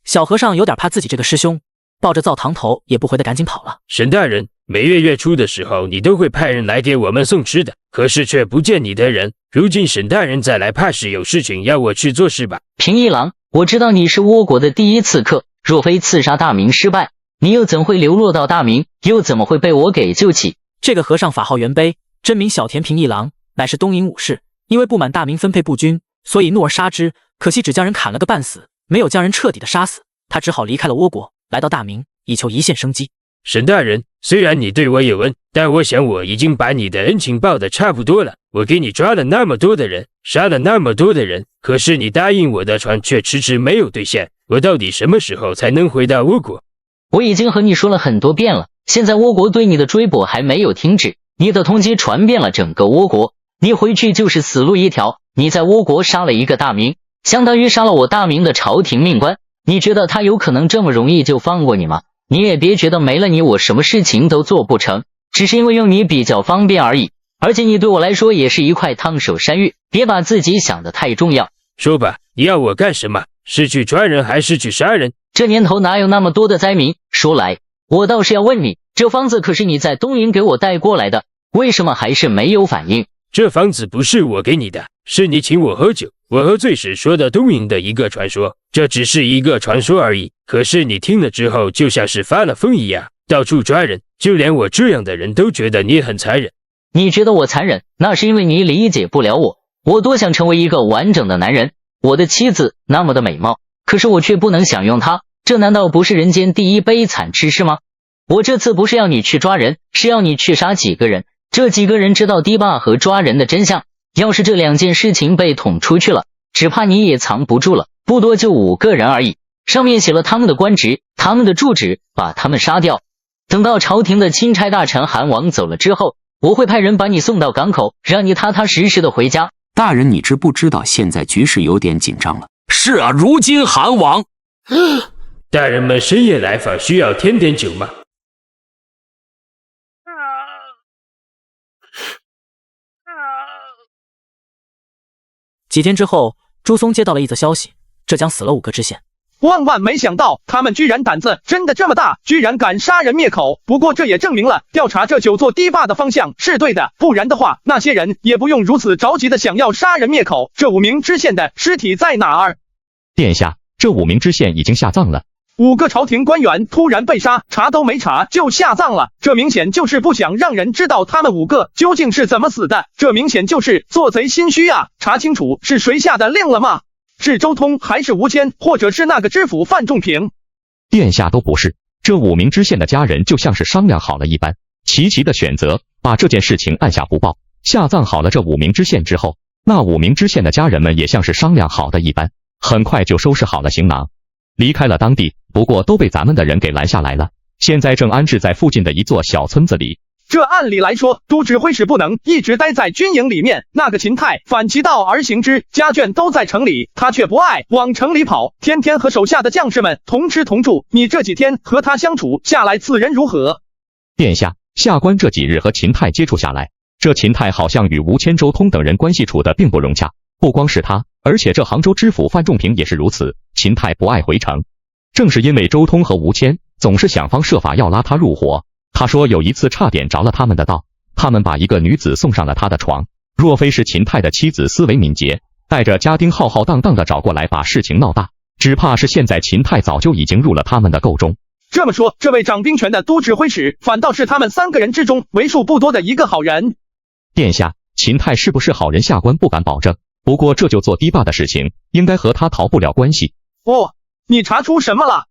小和尚有点怕自己这个师兄，抱着灶糖头也不回的赶紧跑了。沈大人，每月月初的时候，你都会派人来给我们送吃的，可是却不见你的人。如今沈大人再来，怕是有事情要我去做事吧？平一郎，我知道你是倭国的第一刺客，若非刺杀大明失败，你又怎会流落到大明，又怎么会被我给救起？这个和尚法号元卑，真名小田平一郎，乃是东瀛武士，因为不满大明分配不均，所以怒而杀之，可惜只将人砍了个半死，没有将人彻底的杀死，他只好离开了倭国，来到大明，以求一线生机。沈大人，虽然你对我有恩，但我想我已经把你的恩情报得差不多了。我给你抓了那么多的人，杀了那么多的人，可是你答应我的船却迟迟没有兑现，我到底什么时候才能回到倭国？我已经和你说了很多遍了，现在倭国对你的追捕还没有停止，你的通缉传遍了整个倭国，你回去就是死路一条。你在倭国杀了一个大明，相当于杀了我大明的朝廷命官，你觉得他有可能这么容易就放过你吗？你也别觉得没了你我什么事情都做不成，只是因为用你比较方便而已。而且你对我来说也是一块烫手山芋，别把自己想得太重要。说吧，你要我干什么？是去抓人还是去杀人？这年头哪有那么多的灾民？说来，我倒是要问你，这房子可是你在东瀛给我带过来的，为什么还是没有反应？这房子不是我给你的，是你请我喝酒，我喝醉时说的东瀛的一个传说，这只是一个传说而已。可是你听了之后，就像是发了疯一样，到处抓人，就连我这样的人都觉得你很残忍。你觉得我残忍，那是因为你理解不了我。我多想成为一个完整的男人，我的妻子那么的美貌，可是我却不能享用她，这难道不是人间第一悲惨之事吗？我这次不是要你去抓人，是要你去杀几个人，这几个人知道堤坝和抓人的真相，要是这两件事情被捅出去了，只怕你也藏不住了，不多就5个人而已，上面写了他们的官职，他们的住址，把他们杀掉。等到朝廷的钦差大臣韩王走了之后，我会派人把你送到港口，让你踏踏实实的回家。大人，你知不知道现在局势有点紧张了？是啊，如今韩王，大人们深夜来访需要添点酒吗？几天之后，朱松接到了一则消息，浙江死了5个知县。万万没想到，他们居然胆子真的这么大，居然敢杀人灭口。不过这也证明了调查这9座堤坝的方向是对的，不然的话，那些人也不用如此着急的想要杀人灭口。这5名知县的尸体在哪儿？殿下，这5名知县已经下葬了。 5个朝廷官员突然被杀，查都没查就下葬了，这明显就是不想让人知道他们5个究竟是怎么死的，这明显就是做贼心虚啊！查清楚是谁下的令了吗？是周通还是吴谦，或者是那个知府范仲平？殿下都不是，这5名知县的家人就像是商量好了一般，齐齐的选择把这件事情按下不报。下葬好了这5名知县之后，那5名知县的家人们也像是商量好的一般，很快就收拾好了行囊，离开了当地。 不过都被咱们的人给拦下来了，现在正安置在附近的一座小村子里。这按理来说，都指挥使不能一直待在军营里面。那个秦泰反其道而行之，家眷都在城里，他却不爱往城里跑，天天和手下的将士们同吃同住。你这几天和他相处下来，此人如何？殿下，下官这几日和秦泰接触下来，这秦泰好像与吴谦、周通等人关系处的并不融洽。不光是他，而且这杭州知府范仲平也是如此。秦泰不爱回城。 正是因为周通和吴谦总是想方设法要拉他入伙，他说有一次差点着了他们的道，他们把一个女子送上了他的床。若非是秦泰的妻子思维敏捷，带着家丁浩浩荡荡的找过来把事情闹大，只怕是现在秦泰早就已经入了他们的彀中。这么说，这位掌兵权的都指挥使反倒是他们3个人之中为数不多的一个好人。殿下，秦泰是不是好人，下官不敢保证。不过这就做堤坝的事情，应该和他逃不了关系。哦。 你查出什么了？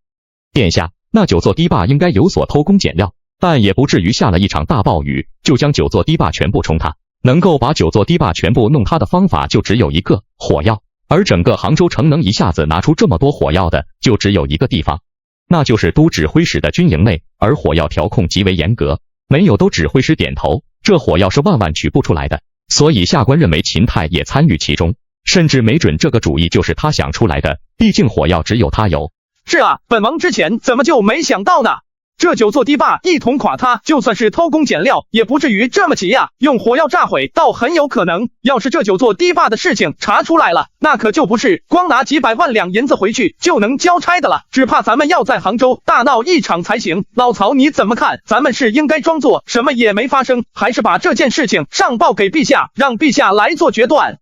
殿下，那9座堤坝应该有所偷工减料，但也不至于下了一场大暴雨就将9座堤坝全部冲塌。能够把9座堤坝全部弄塌的方法就只有一个，火药。而整个杭州城能一下子拿出这么多火药的，就只有一个地方，那就是都指挥使的军营内，而火药调控极为严格，没有都指挥使点头，这火药是万万取不出来的。所以下官认为秦泰也参与其中，甚至没准这个主意就是他想出来的，毕竟火药只有他有。是啊，本王之前怎么就没想到呢？这9座堤坝一同垮塌，就算是偷工减料，也不至于这么急呀。用火药炸毁倒很有可能。要是这9座堤坝的事情查出来了，那可就不是光拿几百万两银子回去就能交差的了。只怕咱们要在杭州大闹一场才行。老曹你怎么看？咱们是应该装作什么也没发生，还是把这件事情上报给陛下，让陛下来做决断？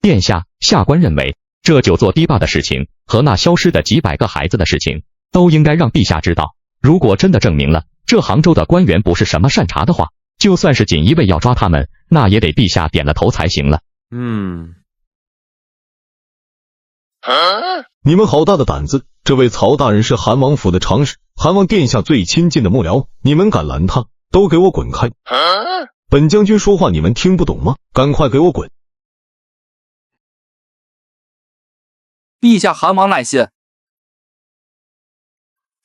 殿下，下官认为这9座堤坝的事情和那消失的几百个孩子的事情，都应该让陛下知道。如果真的证明了这杭州的官员不是什么善茬的话，就算是锦衣卫要抓他们，那也得陛下点了头才行了。你们好大的胆子！这位曹大人是韩王府的常侍，韩王殿下最亲近的幕僚，你们敢拦他，都给我滚开！本将军说话你们听不懂吗？赶快给我滚！陛下，韩王乃谢。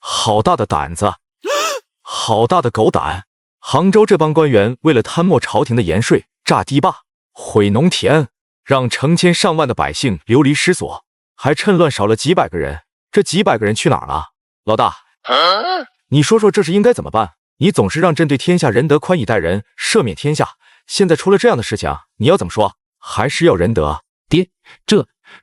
好大的胆子，好大的狗胆！杭州这帮官员为了贪没朝廷的盐税，炸堤坝、毁农田，让成千上万的百姓流离失所，还趁乱少了几百个人。这几百个人去哪儿了？老大，你说说这是应该怎么办？你总是让朕对天下仁德宽以待人，赦免天下，现在出了这样的事情，你要怎么说？还是要仁德？爹，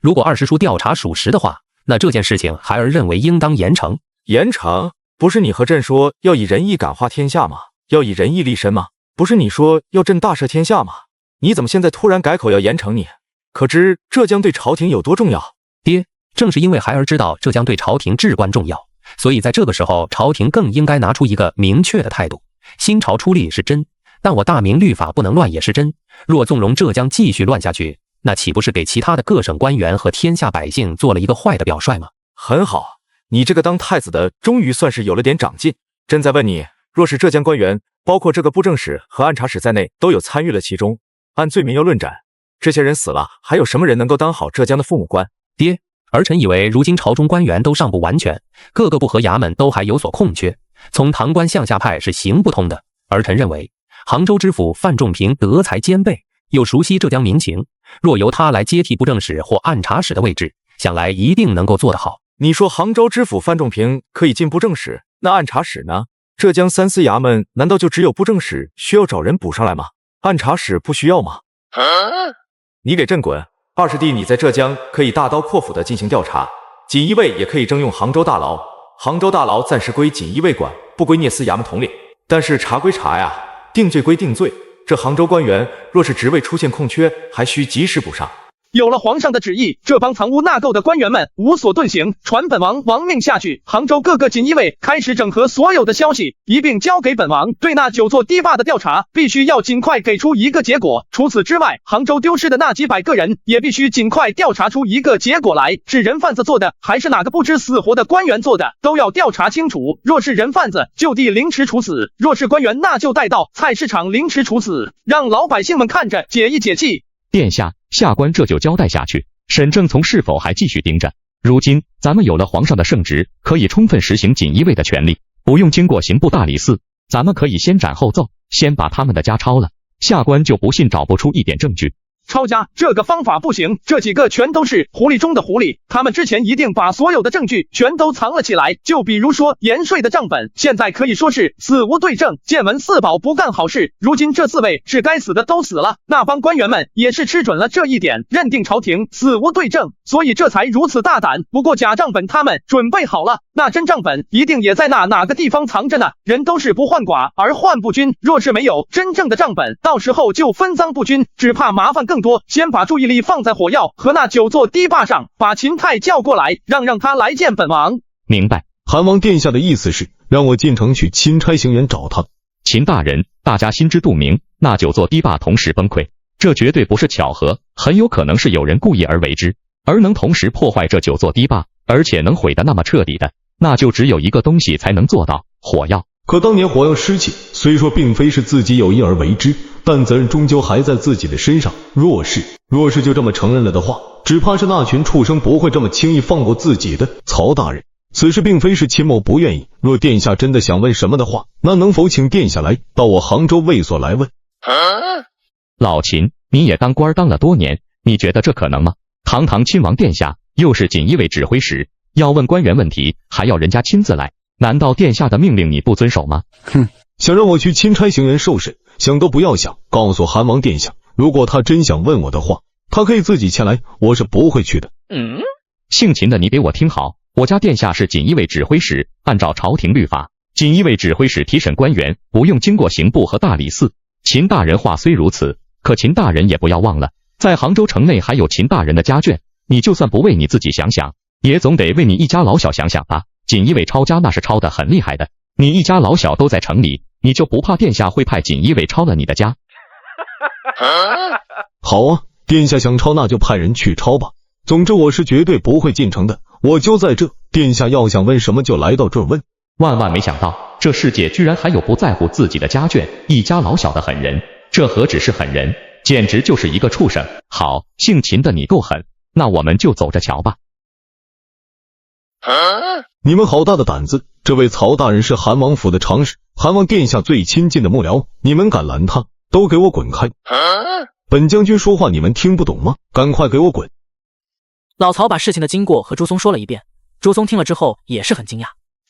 如果二师叔调查属实的话，那这件事情孩儿认为应当严惩。严惩？不是你和朕说要以仁义感化天下吗？要以仁义立身吗？不是你说要朕大赦天下吗？你怎么现在突然改口要严惩你？可知这将对朝廷有多重要？爹，正是因为孩儿知道这将对朝廷至关重要，所以在这个时候朝廷更应该拿出一个明确的态度。新朝出力是真，但我大明律法不能乱也是真。若纵容这将继续乱下去，那岂不是给其他的各省官员和天下百姓做了一个坏的表率吗？很好，你这个当太子的终于算是有了点长进。朕再问你，若是浙江官员，包括这个布政使和按察使在内，都有参与了其中，按罪名要论斩，这些人死了，还有什么人能够当好浙江的父母官？爹，儿臣以为如今朝中官员都尚不完全，各个部和衙门都还有所空缺，从堂官向下派是行不通的。儿臣认为杭州知府范仲平德才兼备，又熟悉浙江民情，若由他来接替布政使或按察使的位置，想来一定能够做得好。你说杭州知府范仲平可以进布政使，那按察使呢？浙江三司衙门难道就只有布政使需要找人补上来吗？按察使不需要吗？你给朕滚！二师弟，你在浙江可以大刀阔斧地进行调查，锦衣卫也可以征用杭州大牢，杭州大牢暂时归锦衣卫管，不归聂司衙门统领。但是查归查呀，定罪归定罪，这杭州官员若是职位出现空缺，还需及时补上。有了皇上的旨意，这帮藏污纳垢的官员们无所遁形，传本王亡命下去。杭州各个锦衣卫开始整合所有的消息，一并交给本王。对那9座堤坝的调查，必须要尽快给出一个结果。除此之外，杭州丢失的那几百个人，也必须尽快调查出一个结果来。是人贩子做的，还是哪个不知死活的官员做的，都要调查清楚。若是人贩子，就地凌迟处死；若是官员，那就带到菜市场凌迟处死，让老百姓们看着解一解气。殿下，下官这就交代下去，沈正从是否还继续盯着？如今咱们有了皇上的圣旨，可以充分实行锦衣卫的权力，不用经过刑部大理寺，咱们可以先斩后奏，先把他们的家抄了。下官就不信找不出一点证据。抄家这个方法不行，这几个全都是狐狸中的狐狸，他们之前一定把所有的证据全都藏了起来。就比如说盐税的账本，现在可以说是死无对证，见闻四宝不干好事。如今这4位是该死的都死了，那帮官员们也是吃准了这一点，认定朝廷死无对证，所以这才如此大胆。不过假账本他们准备好了，那真账本一定也在哪个地方藏着呢。人都是不患寡而患不均，若是没有真正的账本，到时候就分赃不均，只怕麻烦更多。先把注意力放在火药和那9座堤坝上，把秦泰叫过来，让他来见本王。明白。韩王殿下的意思是让我进城去钦差行辕找他。秦大人，大家心知肚明，那9座堤坝同时崩溃，这绝对不是巧合，很有可能是有人故意而为之，而能同时破坏这9座堤坝，而且能毁得那么彻底的，那就只有一个东西才能做到，火药。可当年火药失窃，虽说并非是自己有意而为之，但责任终究还在自己的身上。若是就这么承认了的话，只怕是那群畜生不会这么轻易放过自己的。曹大人，此事并非是秦某不愿意，若殿下真的想问什么的话，那能否请殿下来到我杭州卫所来问？老秦，你也当官当了多年，你觉得这可能吗？堂堂亲王殿下，又是锦衣卫指挥使，要问官员问题，还要人家亲自来，难道殿下的命令你不遵守吗？哼，想让我去钦差行辕受审，想都不要想，告诉韩王殿下，如果他真想问我的话，他可以自己前来，我是不会去的。姓秦的你给我听好，我家殿下是锦衣卫指挥使，按照朝廷律法，锦衣卫指挥使提审官员不用经过刑部和大理寺。秦大人话虽如此，可秦大人也不要忘了，在杭州城内还有秦大人的家眷，你就算不为你自己想想，也总得为你一家老小想想吧。锦衣卫抄家那是抄得很厉害的，你一家老小都在城里，你就不怕殿下会派锦衣卫抄了你的家？好啊，殿下想抄那就派人去抄吧，总之我是绝对不会进城的，我就在这，殿下要想问什么就来到这儿问。万万没想到，这世界居然还有不在乎自己的家眷、一家老小的狠人，这何止是狠人，简直就是一个畜生。好，姓秦的你够狠，那我们就走着瞧吧。你们好大的胆子！这位曹大人是韩王府的常侍，韩王殿下最亲近的幕僚，你们敢拦他，都给我滚开！本将军说话你们听不懂吗？赶快给我滚！老曹把事情的经过和朱松说了一遍，朱松听了之后也是很惊讶。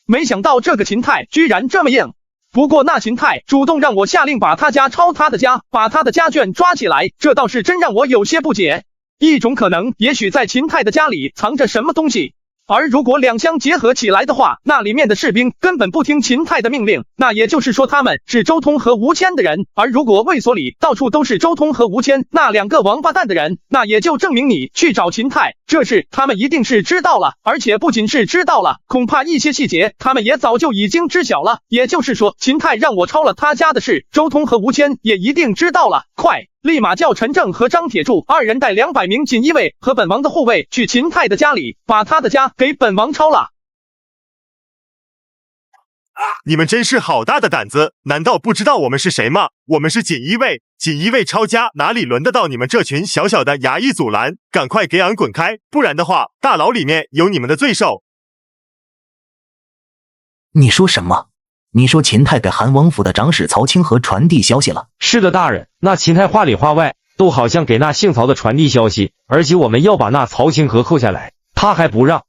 没想到这个秦泰居然这么硬，不过那秦泰主动让我下令把他家抄他的家，把他的家眷抓起来，这倒是真让我有些不解。一种可能，也许在秦泰的家里藏着什么东西，而如果两相结合起来的话，那里面的士兵根本不听秦泰的命令，那也就是说他们是周通和吴谦的人。而如果卫所里到处都是周通和吴谦那两个王八蛋的人，那也就证明你去找秦泰，这事他们一定是知道了，而且不仅是知道了，恐怕一些细节他们也早就已经知晓了。也就是说，秦泰让我抄了他家的事，周通和吴谦也一定知道了。快！立马叫陈正和张铁柱二人带200名锦衣卫和本王的护卫去秦泰的家里，把他的家给本王抄了。你们真是好大的胆子，难道不知道我们是谁吗？我们是锦衣卫，锦衣卫抄家哪里轮得到你们这群小小的衙役阻拦？赶快给俺滚开，不然的话，大牢里面有你们的罪受。你说什么？你说秦泰给韩王府的长史曹清河传递消息了？是的，大人，那秦泰话里话外都好像给那姓曹的传递消息，而且我们要把那曹清河扣下来，他还不让。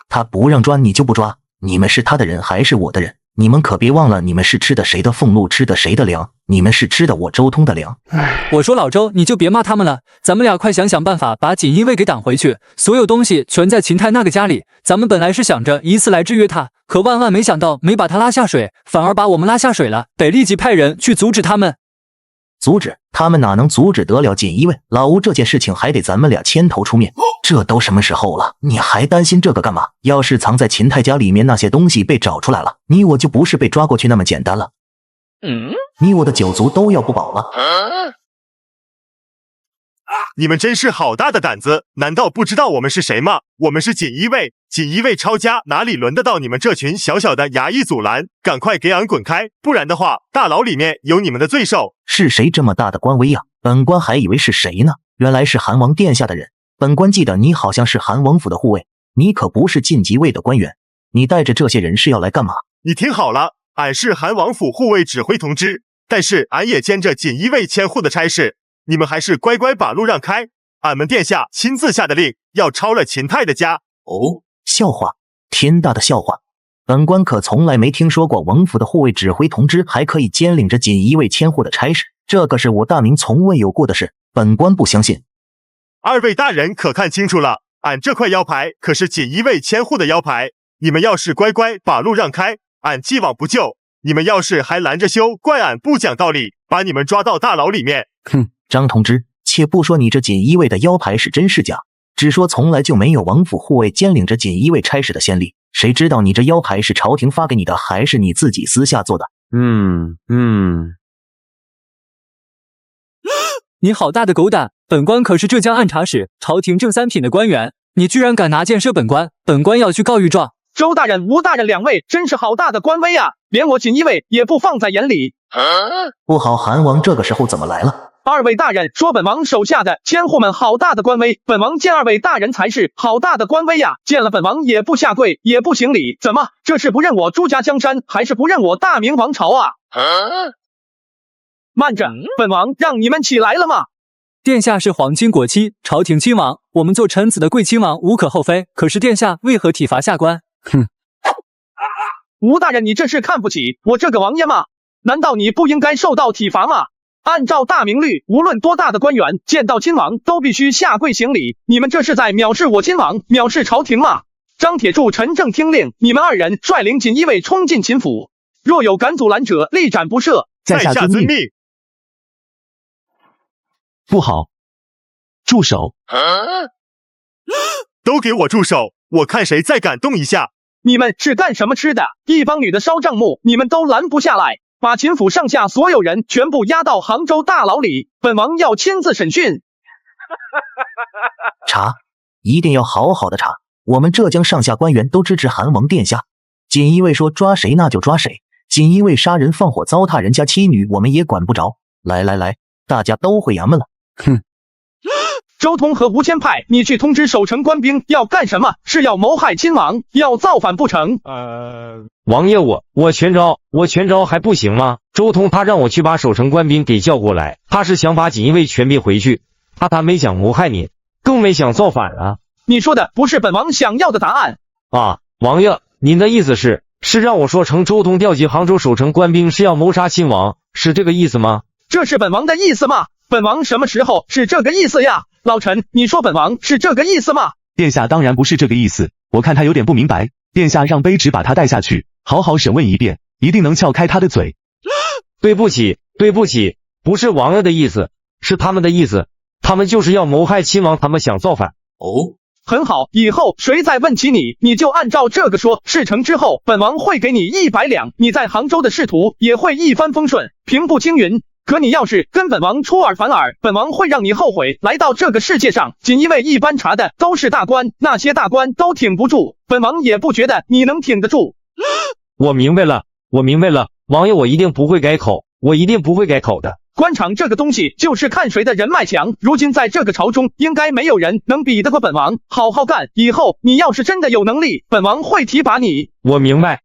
他不让抓你就不抓，你们是他的人还是我的人？你们可别忘了，你们是吃的谁的俸禄，吃的谁的粮？你们是吃的我周通的粮。我说老周，你就别骂他们了，咱们俩快想想办法把锦衣卫给挡回去。所有东西全在秦泰那个家里，咱们本来是想着以此来制约他，可万万没想到没把他拉下水，反而把我们拉下水了，得立即派人去阻止他们。阻止？他们哪能阻止得了锦衣卫？老吴，这件事情还得咱们俩牵头出面。这都什么时候了，你还担心这个干嘛？要是藏在秦泰家里面那些东西被找出来了，你我就不是被抓过去那么简单了。你我的9族都要不保了。你们真是好大的胆子，难道不知道我们是谁吗？我们是锦衣卫，锦衣卫抄家哪里轮得到你们这群小小的衙役阻拦？赶快给俺滚开，不然的话，大牢里面有你们的罪受。是谁这么大的官威呀？本官还以为是谁呢，原来是韩王殿下的人。本官记得你好像是韩王府的护卫，你可不是晋级卫的官员，你带着这些人是要来干嘛？你听好了，俺是韩王府护卫指挥同知，但是俺也兼着锦衣卫千户的差事，你们还是乖乖把路让开，俺们殿下亲自下的令，要抄了秦泰的家。哦，笑话，天大的笑话！本官可从来没听说过王府的护卫指挥同知还可以兼领着锦衣卫千户的差事，这个是我大明从未有过的事，本官不相信。二位大人可看清楚了，俺这块腰牌可是锦衣卫千户的腰牌，你们要是乖乖把路让开，俺既往不咎；你们要是还拦着修，怪俺不讲道理，把你们抓到大牢里面。哼，张同知，且不说你这锦衣卫的腰牌是真是假，只说从来就没有王府护卫兼领着锦衣卫差事的先例，谁知道你这腰牌是朝廷发给你的，还是你自己私下做的？你好大的狗胆！本官可是浙江按察使、朝廷正三品的官员，你居然敢拿剑射本官，本官要去告御状！周大人、吴大人两位真是好大的官威啊，连我锦衣卫也不放在眼里。不好，韩王这个时候怎么来了？二位大人说本王手下的千户们好大的官威，本王见二位大人才是好大的官威呀！见了本王也不下跪，也不行礼，怎么这是不认我朱家江山，还是不认我大明王朝啊？慢着，本王让你们起来了吗？殿下是皇亲国戚，朝廷亲王，我们做臣子的贵亲王无可厚非。可是殿下为何体罚下官？哼！吴大人，你这是看不起我这个王爷吗？难道你不应该受到体罚吗？按照大明律，无论多大的官员见到亲王都必须下跪行礼，你们这是在藐视我亲王，藐视朝廷吗？张铁柱、陈正听令，你们二人率领锦衣卫冲进秦府，若有敢阻拦者，立斩不赦。在下遵命。不好，住手！都给我住手！我看谁再敢动一下！你们是干什么吃的？一帮女的烧账目，你们都拦不下来！把秦府上下所有人全部押到杭州大牢里，本王要亲自审讯。查，一定要好好的查。我们浙江上下官员都支持韩王殿下。锦衣卫说抓谁那就抓谁，锦衣卫杀人放火糟蹋人家妻女，我们也管不着。来来来，大家都回衙门了。哼！周通和吴谦派你去通知守城官兵要干什么？是要谋害亲王，要造反不成？王爷，我全招还不行吗？周通他让我去把守城官兵给叫过来，他是想把锦衣卫全逼回去，他没想谋害你，更没想造反啊！你说的不是本王想要的答案啊！王爷，您的意思是让我说成周通调集杭州守城官兵是要谋杀亲王，是这个意思吗？这是本王的意思吗？本王什么时候是这个意思呀？老臣，你说本王是这个意思吗？殿下当然不是这个意思，我看他有点不明白。殿下让卑职把他带下去，好好审问一遍，一定能撬开他的嘴。对不起，不是王爷的意思，是他们的意思，他们就是要谋害亲王，他们想造反。哦，很好，以后谁再问起你，你就按照这个说。事成之后，本王会给你100两，你在杭州的仕途也会一帆风顺，平步青云。可你要是跟本王出尔反尔，本王会让你后悔来到这个世界上。锦衣卫一般查的都是大官，那些大官都挺不住，本王也不觉得你能挺得住。我明白了，王爷，我一定不会改口，的。官场这个东西就是看谁的人脉强，如今在这个朝中，应该没有人能比得过本王。好好干，以后你要是真的有能力，本王会提拔你。我明白，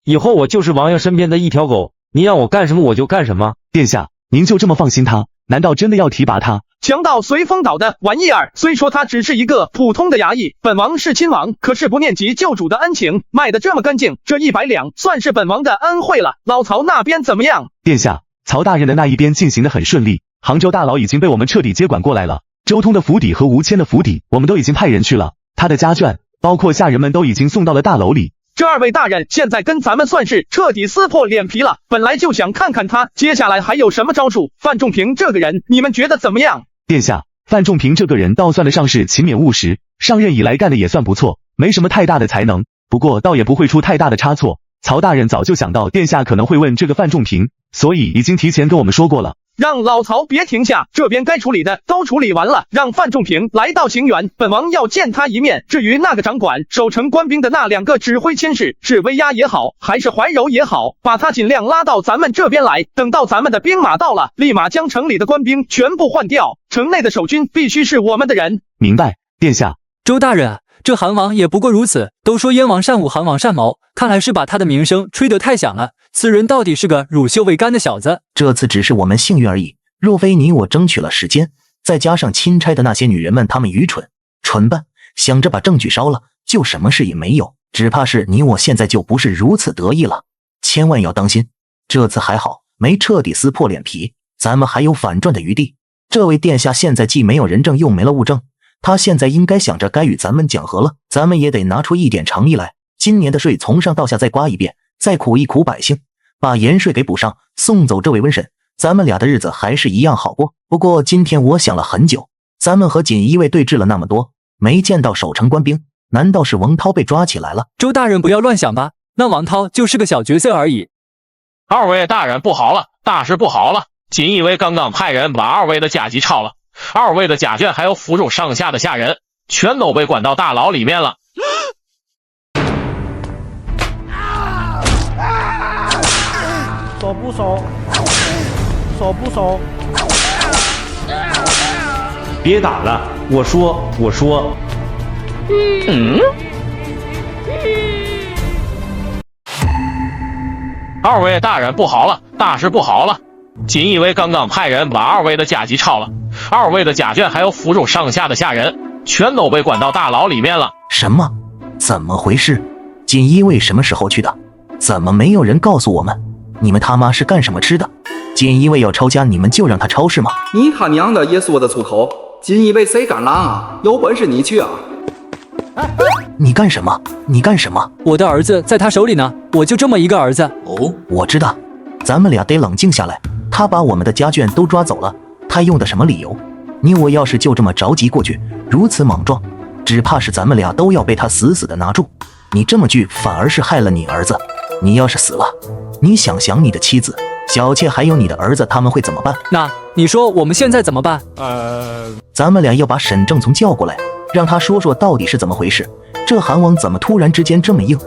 以后我就是王爷身边的一条狗。你让我干什么我就干什么。殿下，您就这么放心他？难道真的要提拔他？强盗随风倒的玩意儿，虽说他只是一个普通的衙役，本王是亲王，可是不念及救主的恩情，卖得这么干净，这100两算是本王的恩惠了。老曹那边怎么样？殿下，曹大人的那一边进行得很顺利，杭州大牢已经被我们彻底接管过来了。周通的府邸和吴谦的府邸，我们都已经派人去了，他的家眷，包括下人们都已经送到了大楼里。这二位大人现在跟咱们算是彻底撕破脸皮了，本来就想看看他接下来还有什么招数。范仲平这个人，你们觉得怎么样？殿下，范仲平这个人倒算得上是勤勉务实，上任以来干的也算不错，没什么太大的才能，不过倒也不会出太大的差错。曹大人早就想到殿下可能会问这个范仲平，所以已经提前跟我们说过了。让老曹别停下，这边该处理的都处理完了，让范仲平来到行辕，本王要见他一面。至于那个掌管守城官兵的那2个指挥佥事，是威压也好，还是怀柔也好，把他尽量拉到咱们这边来，等到咱们的兵马到了，立马将城里的官兵全部换掉，城内的守军必须是我们的人。明白，殿下。周大人，这韩王也不过如此，都说燕王善武，韩王善谋，看来是把他的名声吹得太响了。此人到底是个乳臭未干的小子。这次只是我们幸运而已，若非你我争取了时间，再加上钦差的那些女人们，她们愚蠢笨，想着把证据烧了，就什么事也没有。只怕是你我现在就不是如此得意了，千万要当心。这次还好没彻底撕破脸皮，咱们还有反转的余地。这位殿下现在既没有人证又没了物证，他现在应该想着该与咱们讲和了，咱们也得拿出一点诚意来。今年的税从上到下再刮一遍，再苦一苦百姓，把盐税给补上，送走这位瘟神，咱们俩的日子还是一样好过。不过今天我想了很久，咱们和锦衣卫对峙了那么多，没见到守城官兵，难道是王涛被抓起来了？周大人不要乱想吧，那王涛就是个小角色而已。二位大人不好了，大事不好了！锦衣卫刚刚派人把二位的家籍抄了，二位的家眷还有府中上下的下人，全都被关到大牢里面了。说不说？说不说？别打了，我说。二位大人不好了，大事不好了！锦衣卫刚刚派人把二位的家鸡抄了，二位的家眷还有府中上下的下人，全都被关到大牢里面了。什么？怎么回事？锦衣卫什么时候去的？怎么没有人告诉我们？你们他妈是干什么吃的？锦衣卫要抄家，你们就让他抄是吗？你他娘的也说得出口！锦衣卫谁敢拦啊？有本事你去啊！你干什么？你干什么？我的儿子在他手里呢，我就这么一个儿子。哦，我知道，咱们俩得冷静下来。他把我们的家眷都抓走了，他用的什么理由？你我要是就这么着急过去，如此莽撞，只怕是咱们俩都要被他死死的拿住。你这么拒，反而是害了你儿子。你要是死了，你想想你的妻子、小妾还有你的儿子，他们会怎么办？那你说我们现在怎么办？咱们俩要把沈正从叫过来，让他说说到底是怎么回事。这韩王怎么突然之间这么硬？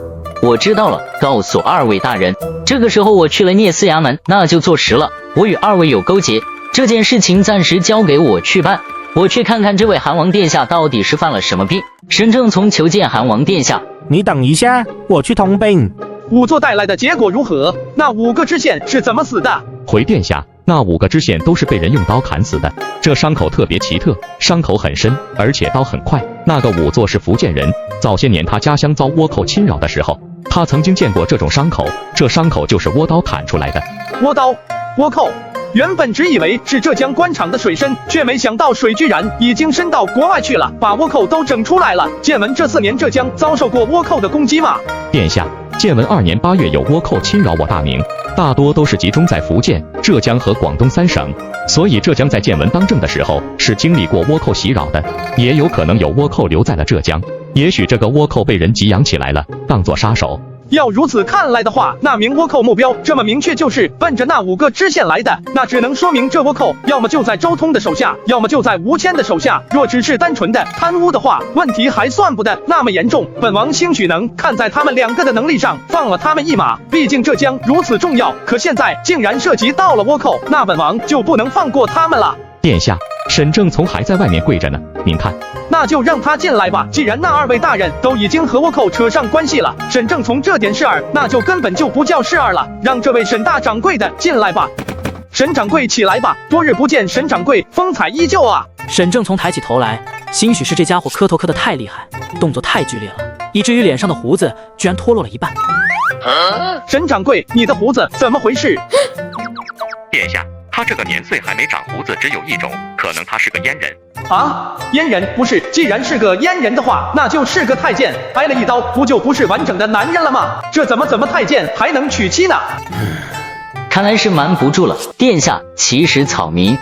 我知道了，告诉二位大人，这个时候我去了聂司衙门，那就坐实了，我与二位有勾结，这件事情暂时交给我去办。我去看看这位韩王殿下到底是犯了什么病。沈正从求见韩王殿下。你等一下，我去通禀。仵作带来的结果如何？那5个知县是怎么死的？回殿下，那5个知县都是被人用刀砍死的，这伤口特别奇特，伤口很深，而且刀很快。那个仵作是福建人，早些年他家乡遭倭寇侵扰的时候，他曾经见过这种伤口，这伤口就是倭刀砍出来的。倭刀，倭寇。原本只以为是浙江官场的水深，却没想到水居然已经深到国外去了，把倭寇都整出来了。见闻这4年浙江遭受过倭寇的攻击吗？殿下，见闻2年8月有倭寇侵扰我大明，大多都是集中在福建、浙江和广东3省，所以浙江在建文当政的时候是经历过倭寇袭扰的，也有可能有倭寇留在了浙江，也许这个倭寇被人给养起来了，当作杀手。要如此看来的话，那名倭寇目标这么明确，就是奔着那5个知县来的，那只能说明这倭寇要么就在周通的手下，要么就在吴谦的手下。若只是单纯的贪污的话，问题还算不得那么严重。本王兴许能看在他们2个的能力上放了他们一马，毕竟浙江如此重要，可现在竟然涉及到了倭寇，那本王就不能放过他们了。殿下，沈正从还在外面跪着呢，您看。那就让他进来吧，既然那2位大人都已经和倭寇扯上关系了，沈正从这点事儿那就根本就不叫事儿了，让这位沈大掌柜的进来吧。沈掌柜起来吧，多日不见，沈掌柜风采依旧啊。沈正从抬起头来，兴许是这家伙磕头磕得太厉害，动作太剧烈了，以至于脸上的胡子居然脱落了一半。沈掌柜，你的胡子怎么回事？殿下，他这个年岁还没长胡子，只有一种，可能他是个阉人。啊，阉人不是？既然是个阉人的话，那就是个太监，挨了一刀不就不是完整的男人了吗？这怎么太监还能娶妻呢？看来是瞒不住了，殿下，其实草民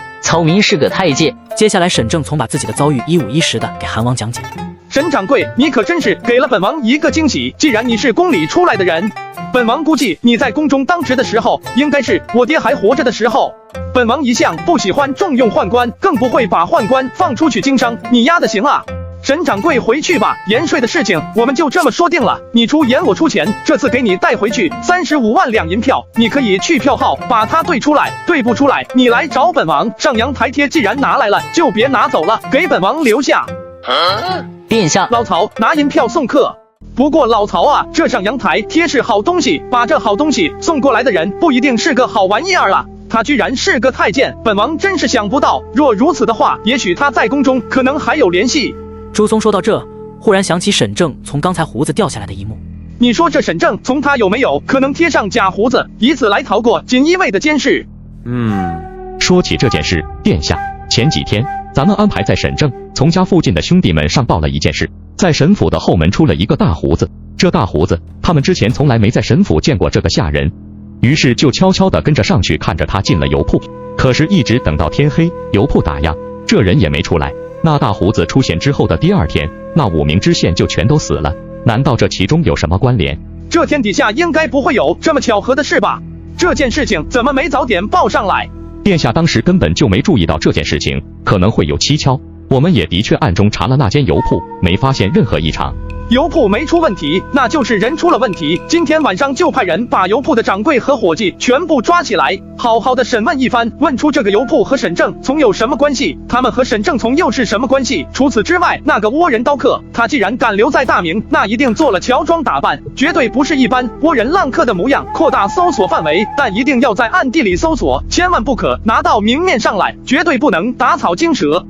是个太监。接下来沈正从把自己的遭遇一五一十的给韩王讲解。沈掌柜，你可真是给了本王一个惊喜。既然你是宫里出来的人，本王估计你在宫中当值的时候，应该是我爹还活着的时候。本王一向不喜欢重用宦官，更不会把宦官放出去经商，你丫的行啊！沈掌柜回去吧，盐税的事情我们就这么说定了，你出盐我出钱，这次给你带回去35万两银票，你可以去票号把它兑出来，兑不出来你来找本王。上阳台帖既然拿来了，就别拿走了，给本王留下。殿下，老曹拿银票送客。不过老曹啊，这上阳台贴是好东西，把这好东西送过来的人不一定是个好玩意儿了。他居然是个太监，本王真是想不到。若如此的话，也许他在宫中可能还有联系。朱松说到这，忽然想起沈正从刚才胡子掉下来的一幕。你说这沈正从他有没有可能贴上假胡子，以此来逃过锦衣卫的监视？说起这件事，殿下，前几天咱们安排在沈正从家附近的兄弟们上报了一件事，在沈府的后门出了一个大胡子。这大胡子，他们之前从来没在沈府见过这个下人，于是就悄悄地跟着上去，看着他进了油铺。可是，一直等到天黑，油铺打烊，这人也没出来。那大胡子出现之后的第2天，那5名知县就全都死了。难道这其中有什么关联？这天底下应该不会有这么巧合的事吧？这件事情怎么没早点报上来？殿下当时根本就没注意到这件事情可能会有蹊跷，我们也的确暗中查了那间油铺，没发现任何异常。油铺没出问题，那就是人出了问题。今天晚上就派人把油铺的掌柜和伙计全部抓起来，好好的审问一番，问出这个油铺和沈正从有什么关系，他们和沈正从又是什么关系。除此之外，那个倭人刀客，他既然敢留在大明，那一定做了乔装打扮，绝对不是一般倭人浪客的模样。扩大搜索范围，但一定要在暗地里搜索，千万不可拿到明面上来，绝对不能打草惊蛇。